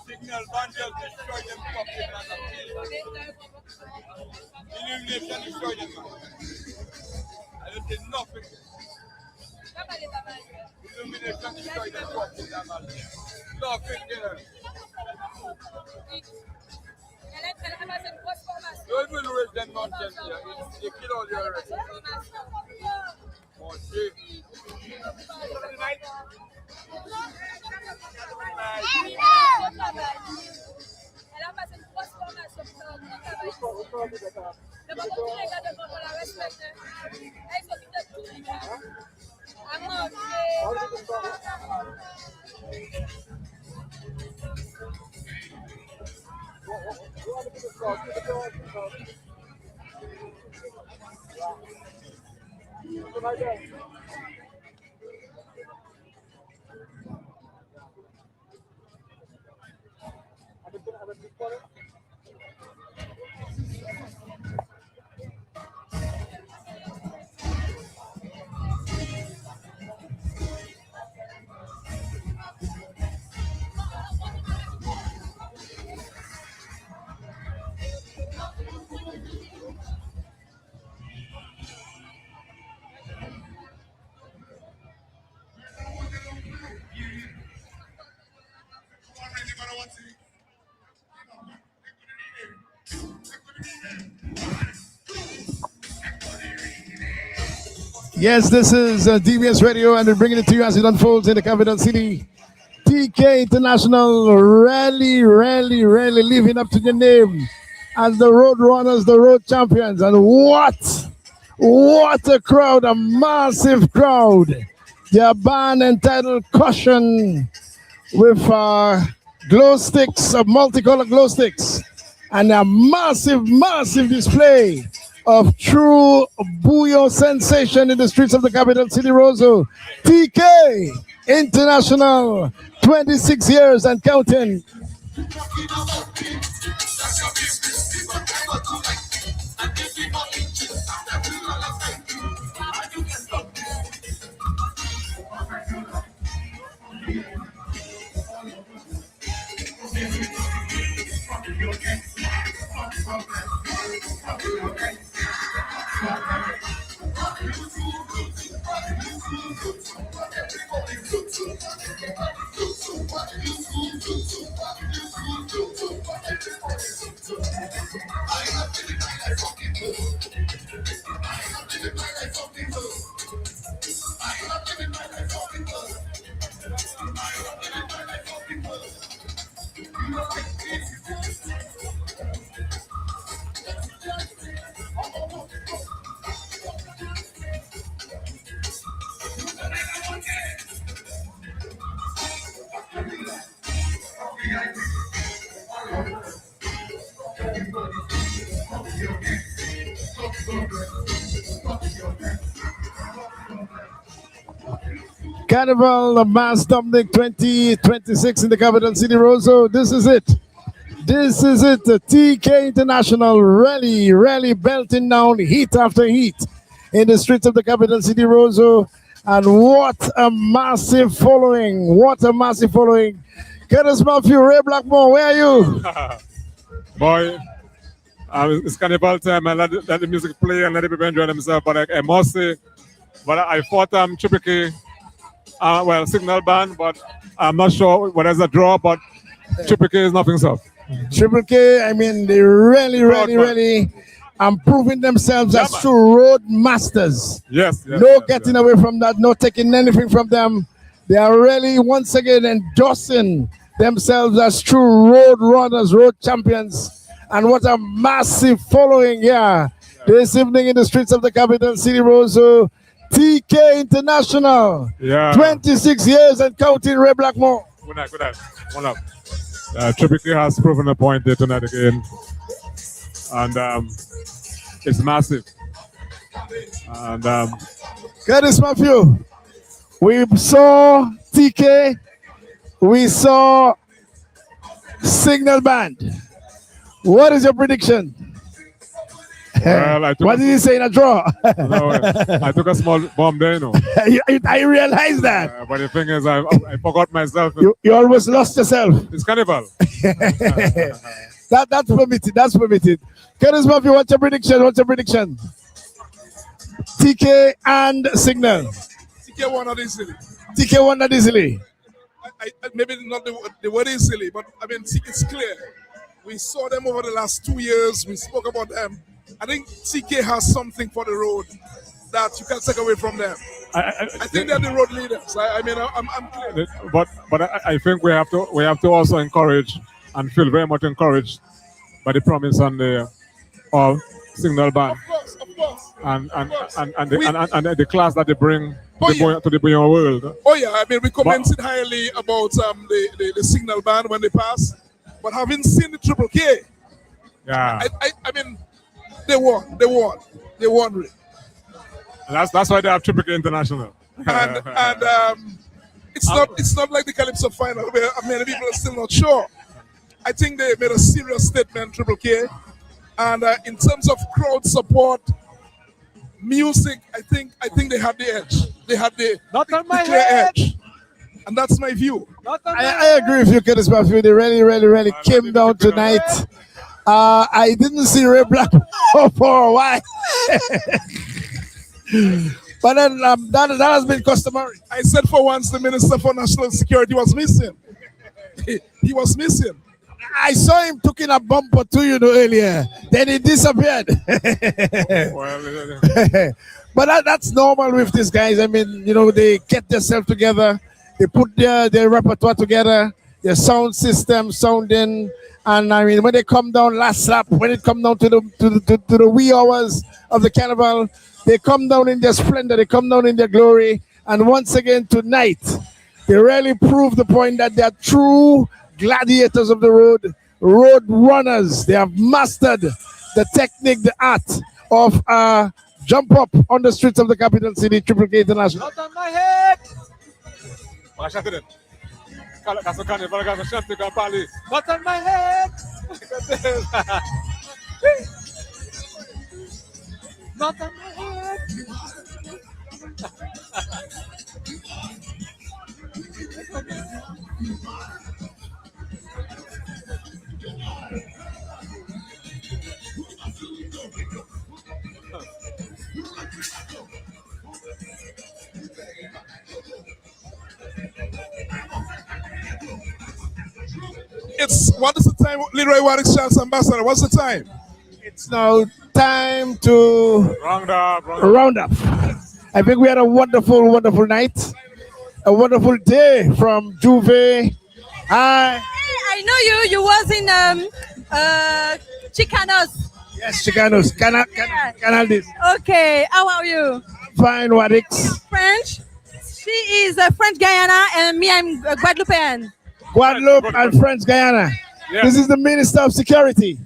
S8: Signal bundle destroy them fucking man. Illumination destroy them man. I don't say nothing. Illumination destroy them fucking man. Nothing there. Don't even raise them nonsense here. You kill all your rest. Oh shit.
S10: Elle a passé une grosse formation pour travailler. Le moment où les gars devant la respecter, elle s'occupe de tout les gars. À manger.
S2: Yes, this is DBS Radio, and we're bringing it to you as it unfolds in the capital city. TK International rally living up to the name as the road runners, the road champions. And what a crowd, a massive crowd. Their band entitled Caution with glow sticks, multicolored glow sticks. and a massive, massive display of true bouillon sensation in the streets of the capital city, Roseau. TK International, 26 years and counting. Carnival of Mass Dominik 2026 in the capital city, Roseau. This is it. This is it. The TK International rally belting down heat after heat in the streets of the capital city, Roseau. And what a massive following. What a massive following. Curtis Matthew, Ray Blackmore, where are you?
S21: Boy, it's carnival time. I let the music play and let people enjoy themselves. But I must say, I thought Triple K, Signal Band, but I'm not sure whether it's a draw, but Triple K is nothing soft.
S2: Triple K, I mean, they really proving themselves as true road masters.
S21: Yes.
S2: No getting away from that, no taking anything from them. They are really once again endorsing themselves as true road runners, road champions. And what a massive following here this evening in the streets of the capital city, Roseau. TK International, 26 years and counting, Ray Blackmore.
S21: Good night. One up. Triple K has proven a point there tonight again. And it's massive. And
S2: Curtis Matthew, we saw TK, we saw Signal Band. What is your prediction?
S21: Well,
S2: what did he say in a draw?
S21: No, I took a small bomb there,
S2: I realized that.
S21: But the thing is, I forgot myself.
S2: You almost lost yourself.
S21: It's carnival.
S2: That's permitted. That's permitted. Curtis Murphy, what's your prediction? TK and Signal.
S11: TK won not easily.
S2: TK won not easily.
S11: Maybe not the word is silly, but I mean, it's clear. We saw them over the last 2 years. We spoke about them. I think TK has something for the road that you can take away from them. I think they're the road leaders. I'm clear.
S21: But I think we have to also encourage and feel very much encouraged by the promise on the Signal Band.
S11: Of course.
S21: And the class that they bring to the bouillon world.
S11: Oh yeah, I mean we commented highly about the Signal Band when they passed, but having seen the Triple K, I mean they won. Really.
S21: And that's why they have Triple K International.
S11: And it's not like the Calypso final where many people are still not sure. I think they made a serious statement, Triple K, and in terms of crowd support, music, I think they had the edge. They had the clear edge, and that's my view.
S2: I agree with you, Curtis Matthew. They really came down tonight. I didn't see Ray Black for a while. But then that has been customary.
S11: I said for once the Minister for National Security was missing. He was missing.
S2: I saw him taking a bumper too, earlier. Then he disappeared. But that's normal with these guys. I mean, they get themselves together. They put their repertoire together, their sound system, sounding. And I mean, when they come down last lap, when it come down to the wee hours of the carnival, they come down in their splendor, they come down in their glory. And once again tonight, they really prove the point that they are true gladiators of the road, road runners. They have mastered the technique, the art of jump up on the streets of the capital city, Triple K International.
S21: Not on my head. That's a carnival, that's a shot to go party. Not on my head. Not on my head.
S11: What is the time, Leroy Warwick Charles Ambassador? What's the time?
S2: It's now time to
S21: round up.
S2: I think we had a wonderful, wonderful night, a wonderful day from Juve. Hi.
S10: I know you. You was in Chicanos.
S2: Yes, Chicanos. Canal this.
S10: Okay. How are you?
S2: Fine, Wadix.
S10: French. She is a French Guyana, and me, I'm Guadeloupean.
S2: Guadeloupe and French Guyana.
S10: Yeah.
S2: This is the Minister of Security.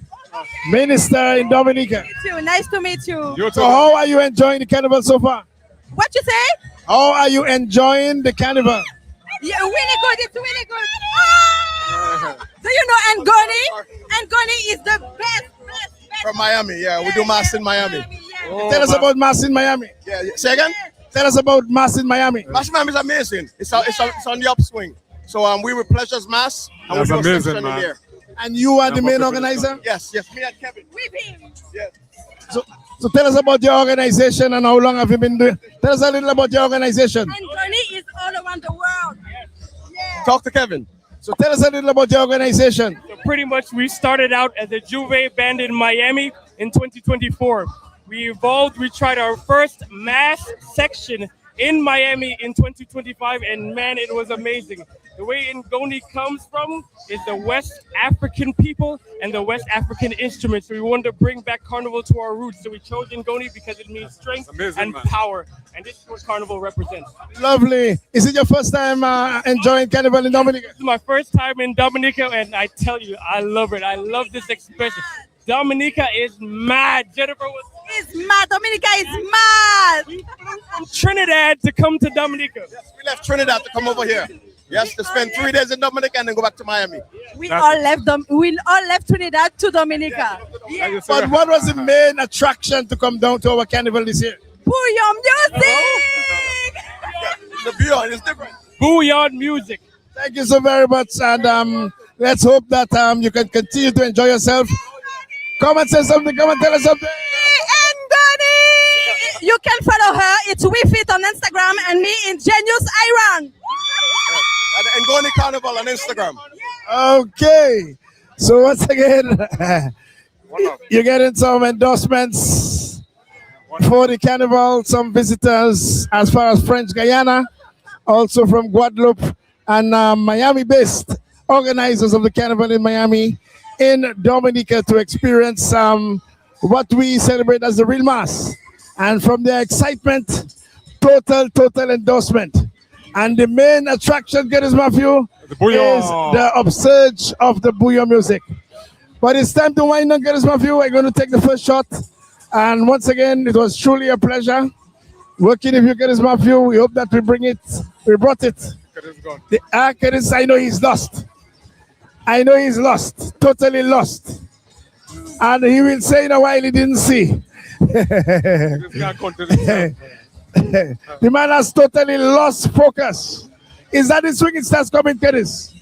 S2: Minister in Dominica.
S10: Nice to meet you.
S2: So how are you enjoying the carnival so far?
S10: What you say?
S2: How are you enjoying the carnival?
S10: Yeah, really good. It's really good. Ah! Do you know Angoni? Angoni is the best.
S23: From Miami, yeah. We do mass in Miami.
S2: Tell us about mass in Miami.
S23: Yeah. Say again?
S2: Tell us about mass in Miami.
S23: Mass in Miami is amazing. It's on the upswing. So we with Pleasure's Mass. And
S2: That's
S23: we do
S2: amazing,
S23: extension in
S2: man.
S23: here.
S2: And you are the main organizer?
S23: Yes, me and Kevin. Yes.
S2: So tell us about your organization and how long have you been doing? Tell us a little about your organization.
S10: Angoni is all around the world.
S23: Talk to Kevin.
S2: So tell us a little about your organization.
S1: So pretty much we started out as a Juve band in Miami in 2024. We evolved, we tried our first mass section in Miami in 2025, and man, it was amazing. The way Ngoni comes from is the West African people and the West African instruments. So we wanted to bring back carnival to our roots. So we chose Ngoni because it means strength and power. And this is what carnival represents.
S2: Lovely. Is it your first time enjoying carnival in Dominica?
S1: This is my first time in Dominica, and I tell you, I love it. I love this expression. Dominica is mad. Jennifer was
S10: It's mad. Dominica is mad.
S1: from Trinidad to come to Dominica.
S23: Yes, we left Trinidad to come over here. Yes, to spend 3 days in Dominica and then go back to Miami.
S10: We all left Trinidad to Dominica. Yeah.
S2: But what was the main attraction to come down to our carnival this year?
S10: Bouillon music.
S23: The bouillon is different.
S1: Bouillon music.
S2: Thank you so very much, and let's hope that you can continue to enjoy yourself. Come and say something. Come and tell us something.
S10: Angoni. You can follow her. It's WeFit on Instagram and me in Genius Iran.
S23: And Ngoni Carnival on Instagram.
S2: Okay. So once again, you're getting some endorsements for the carnival, some visitors as far as French Guyana, also from Guadeloupe and Miami-based organizers of the carnival in Miami, in Dominica to experience what we celebrate as the real mass. And from their excitement, total endorsement. And the main attraction, Geddes Matthew, is the upsurge of the bouillon music. But it's time to wind up, Geddes Matthew. We're going to take the first shot. And once again, it was truly a pleasure working with you, Geddes Matthew. We hope that we brought it. Geddes, I know he's lost. I know he's lost, totally lost. And he will say in a while he didn't see. The man has totally lost focus. Is that the swinging stars coming, Geddes?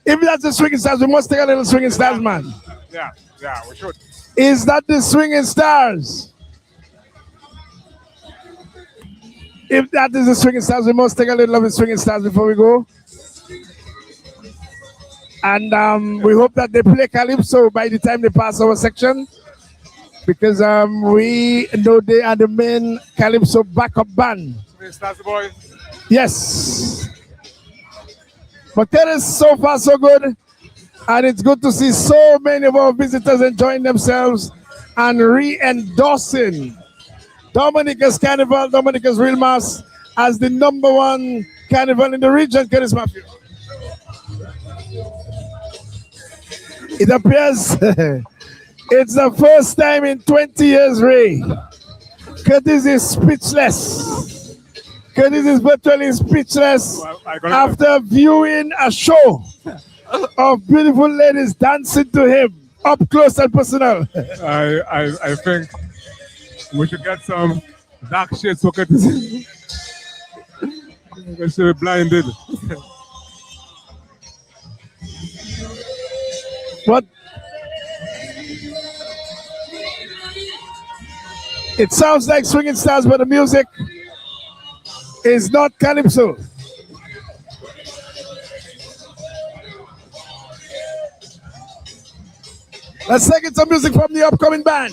S2: If that's the swinging stars, we must take a little swinging stars, man.
S21: Yeah, we should.
S2: Is that the swinging stars? If that is the swinging stars, we must take a little of the swinging stars before we go. And we hope that they play Calypso by the time they pass our section. Because we know they are the main Calypso backup band.
S21: Stars, boys.
S2: Yes. But that is so far so good. And it's good to see so many of our visitors enjoying themselves and re-endorsing Dominica's Carnival, Dominica's Real Mass, as the #1 carnival in the region, Geddes Matthew. It appears it's the first time in 20 years, Ray. Curtis is speechless. Curtis is virtually speechless after viewing a show of beautiful ladies dancing to him up close and personal.
S21: I think we should get some dark shades for Curtis. We should be blinded.
S2: What? It sounds like swinging stars, but the music is not calypso. Let's take it some music from the upcoming band.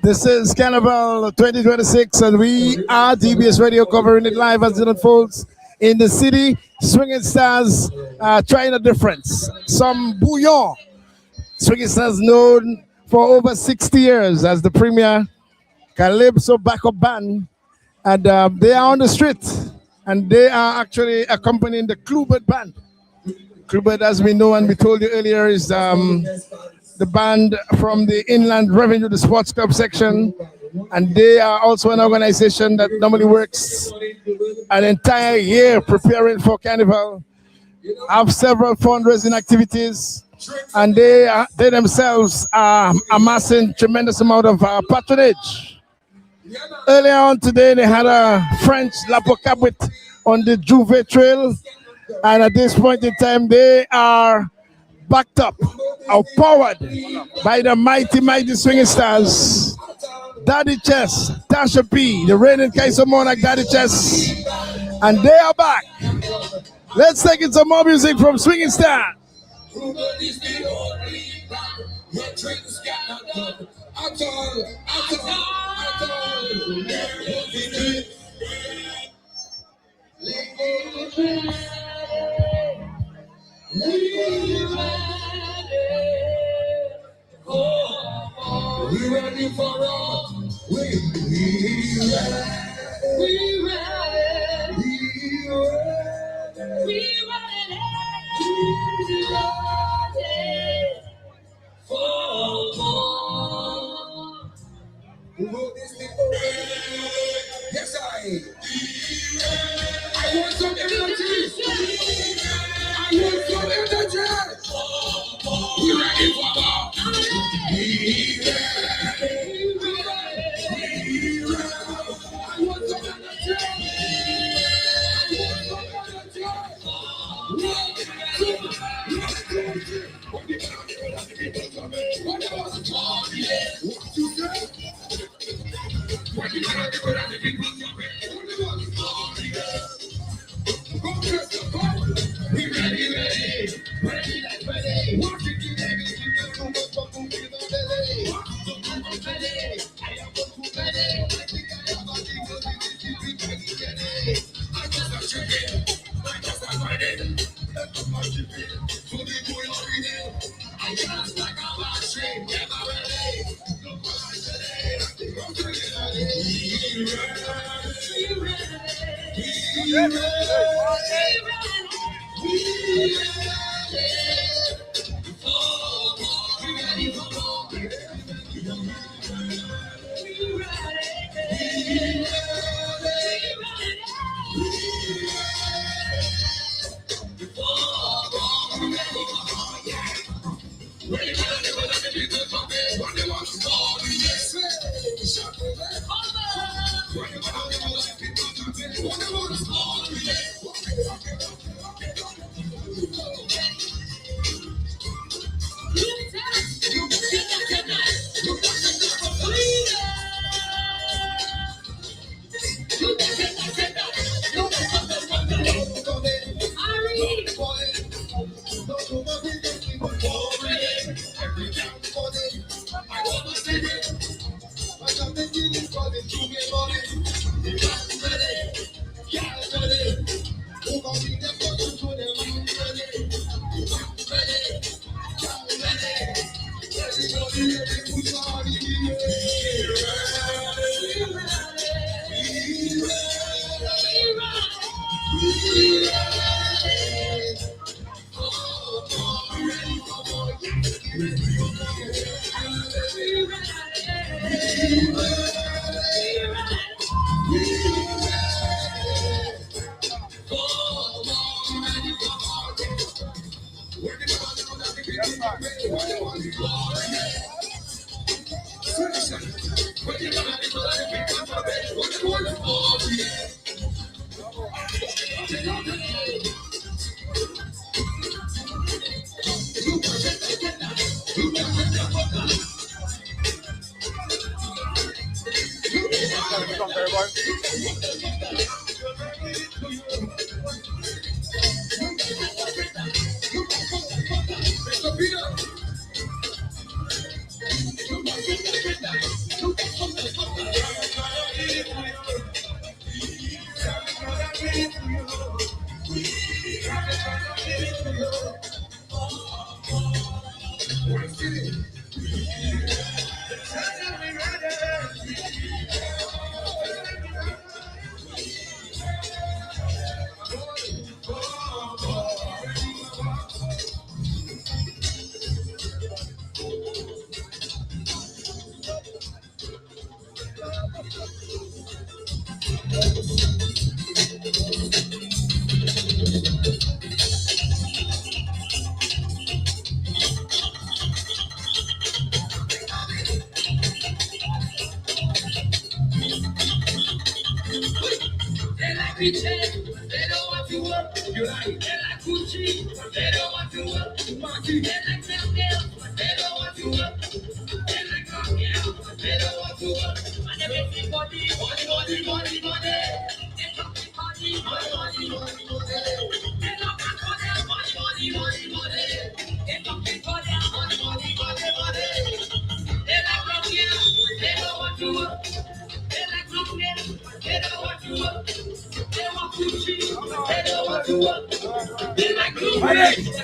S2: This is Carnival 2026, and we are DBS Radio covering it live as it unfolds in the city. Swinging Stars trying a difference. Some bouillon. Swinging Stars known for over 60 years as the premier Calypso backup band, and they are on the street, and they are actually accompanying the Clubert band. Clubert, as we know and we told you earlier, is the band from the Inland Revenue, the sports club section, and they are also an organization that normally works an entire year preparing for Carnival, have several fundraising activities, and they themselves are amassing tremendous amount of patronage. Earlier on today, they had a French Lapocabit on the Juve Trail, and at this point in time, they are backed up, powered by the mighty Swinging Stars. Daddy Chess, Tasha P, the reigning Kaiser Monarch Daddy Chess, and they are back. Let's take in some more music from Swinging Stars.
S12: We ready for rock. We ready. We ready. We ready. For more. Who wrote this thing? Yes, I want some energy. I want some energy. We ready for rock. We ready. We ready. I want some energy.
S3: They like Richard, they don't want to work. You like, they like Gucci, they don't want to work. They like Melville, they don't want to work. They like Rockville, they don't want to work. And they make me money. They talk me money. They talk me for them money. They talk me for them money. They like Rockville, they don't want to work. They like Rockville, they don't want to work. They want Gucci, they don't want to work. They like Louis,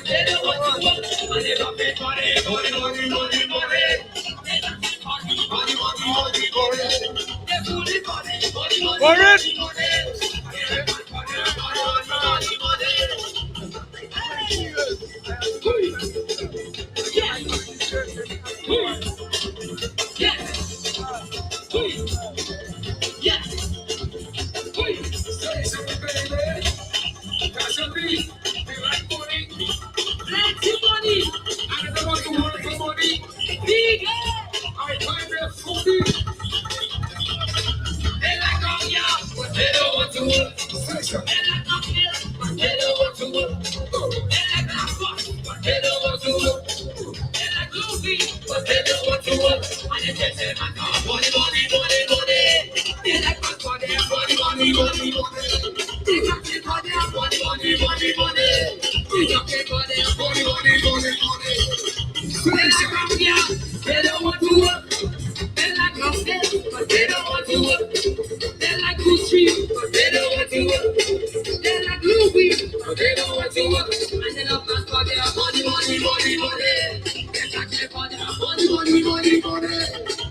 S3: they don't want to work. And they don't pay money. They don't pay money.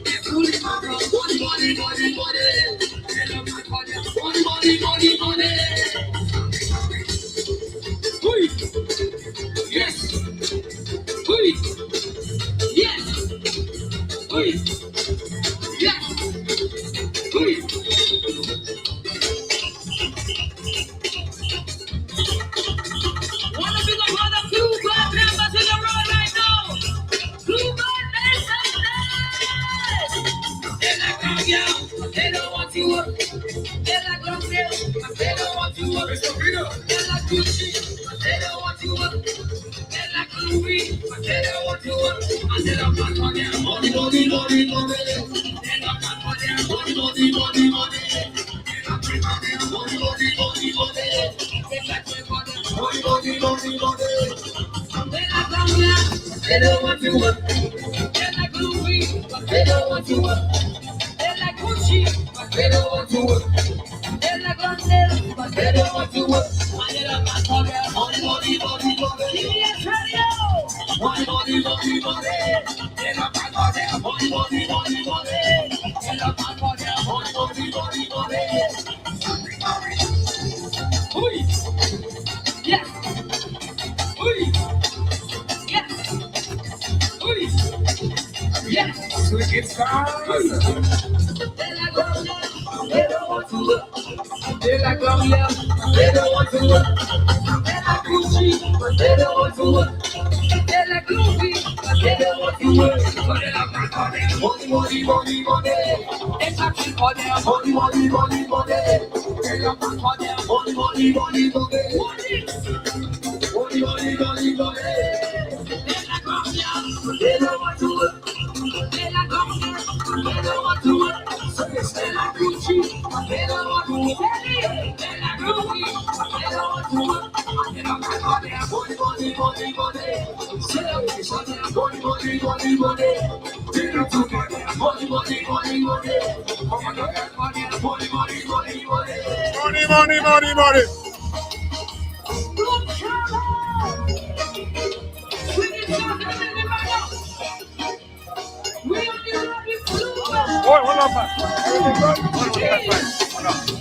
S3: They fully money. Money. like Gucci, but they don't want you up. They like Louis, but they don't want you up. I said I'm not for them. Money, money, money, money. They're not for them. Money, money, money, money. They're not for them. Money, money, money, money. They like for them. Money, money, money, money. They like Louis, but they don't want you up. They like Louis, but they don't want you up. They like Gucci, but they don't want you up. They like London, but they don't want you up. I need a man for them. Money, money, money, money. Give me a radio. Money, money, money, money. They like man for them. Money, money, money, money. They like man for them. Money, money, money, money. Oi. Yeah. Oi. Yeah. Oi. Yeah. So it gets started. They like London, they don't want to look. They like London, they don't want to look. They like Gucci, but they don't want to look. They like Louis, but they don't want to look. But they like my money, money, money, money, money. They talking for them, money, money, money, money. They like my money, money, money, money, money. Money, money, money, money. They like London, but they don't want to look. They like London, they don't want to look. They like Gucci, but they don't want to look. They like Louis, but they don't want to look. They don't like money, money, money, money, money. Celebration, money, money, money, money. They don't do money, money, money, money, money. Come on, money, money, money, money, money.
S17: Money, money, money, money.
S3: Boy, hold on, man. Hold on.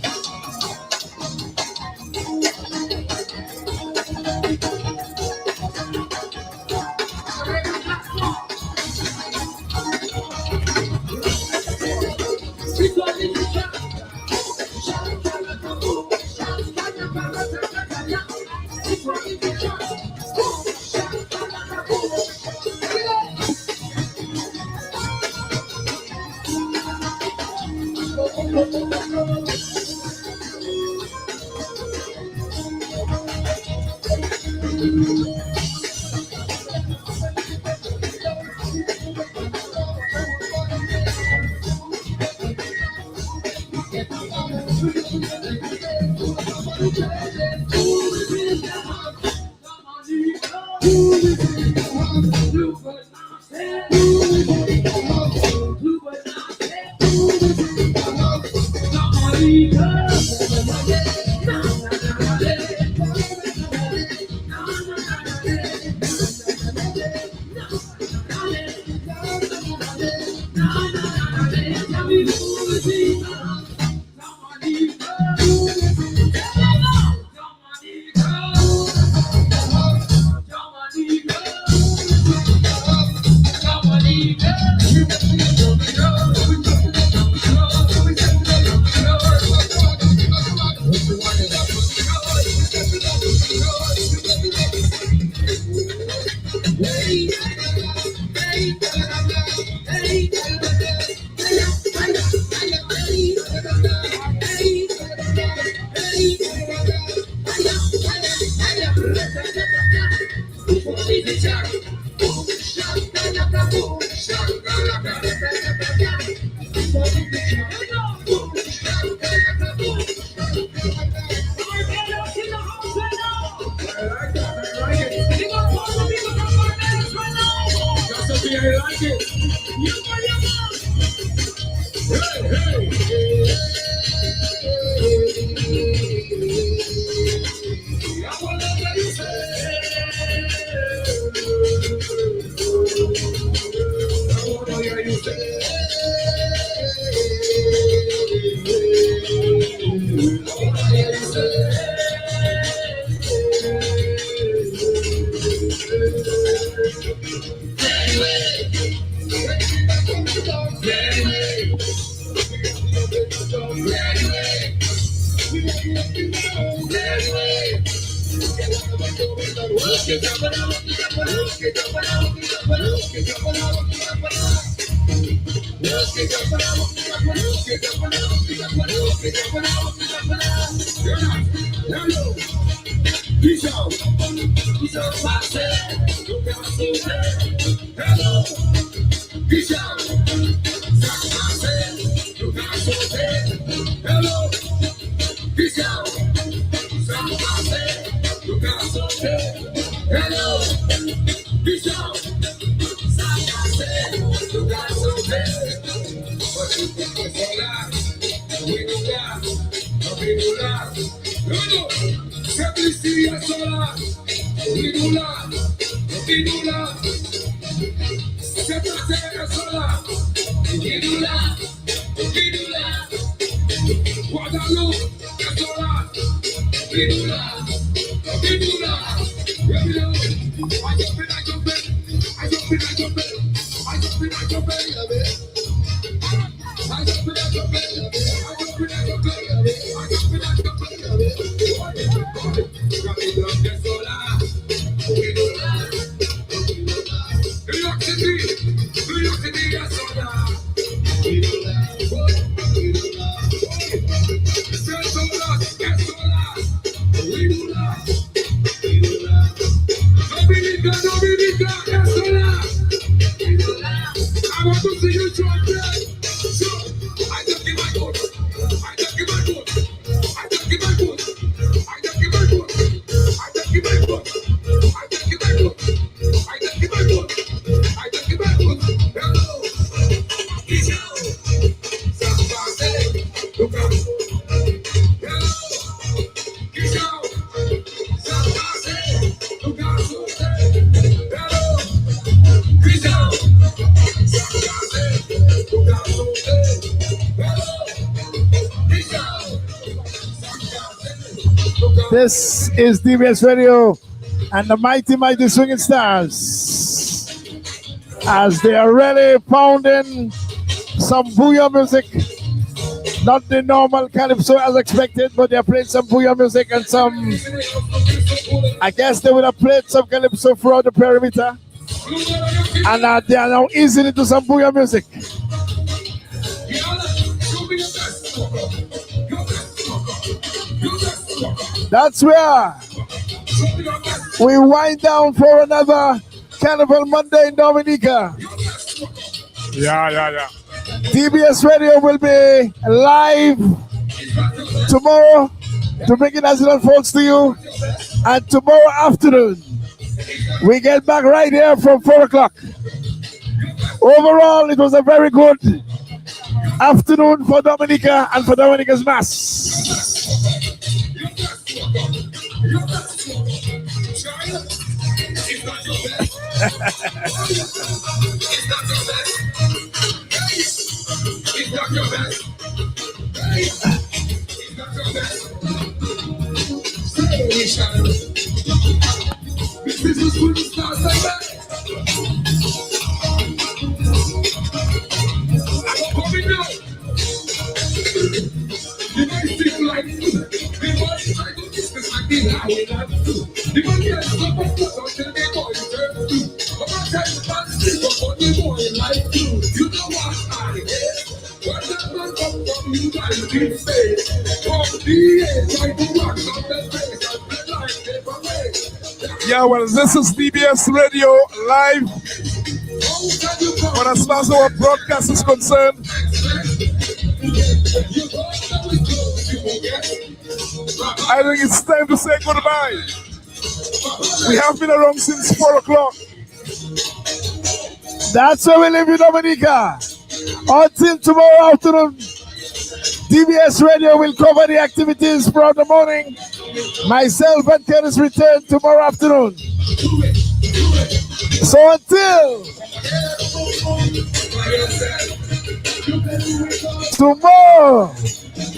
S2: This is DBS Radio and the mighty swinging stars as they are really pounding some booyah music. Not the normal calypso as expected, but they are playing some booyah music and some, I guess they would have played some calypso throughout the perimeter. And they are now easing into some booyah music. That's where we wind down for another Carnival Monday in Dominica.
S21: Yeah.
S2: DBS Radio will be live tomorrow to bring it as it unfolds to you. And tomorrow afternoon, we get back right here from 4 o'clock. Overall, it was a very good afternoon for Dominica and for Dominica's Mass.
S11: Yeah, well, this is DBS Radio live. But as far as our broadcast is concerned, I think it's time to say goodbye. We have been around since 4 o'clock.
S2: That's where we live in Dominica. Until tomorrow afternoon, DBS Radio will cover the activities throughout the morning. Myself and Curtis return tomorrow afternoon. So until tomorrow,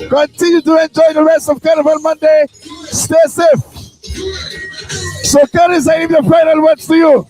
S2: continue to enjoy the rest of Carnival Monday. Stay safe. So Curtis, I leave the final words to you.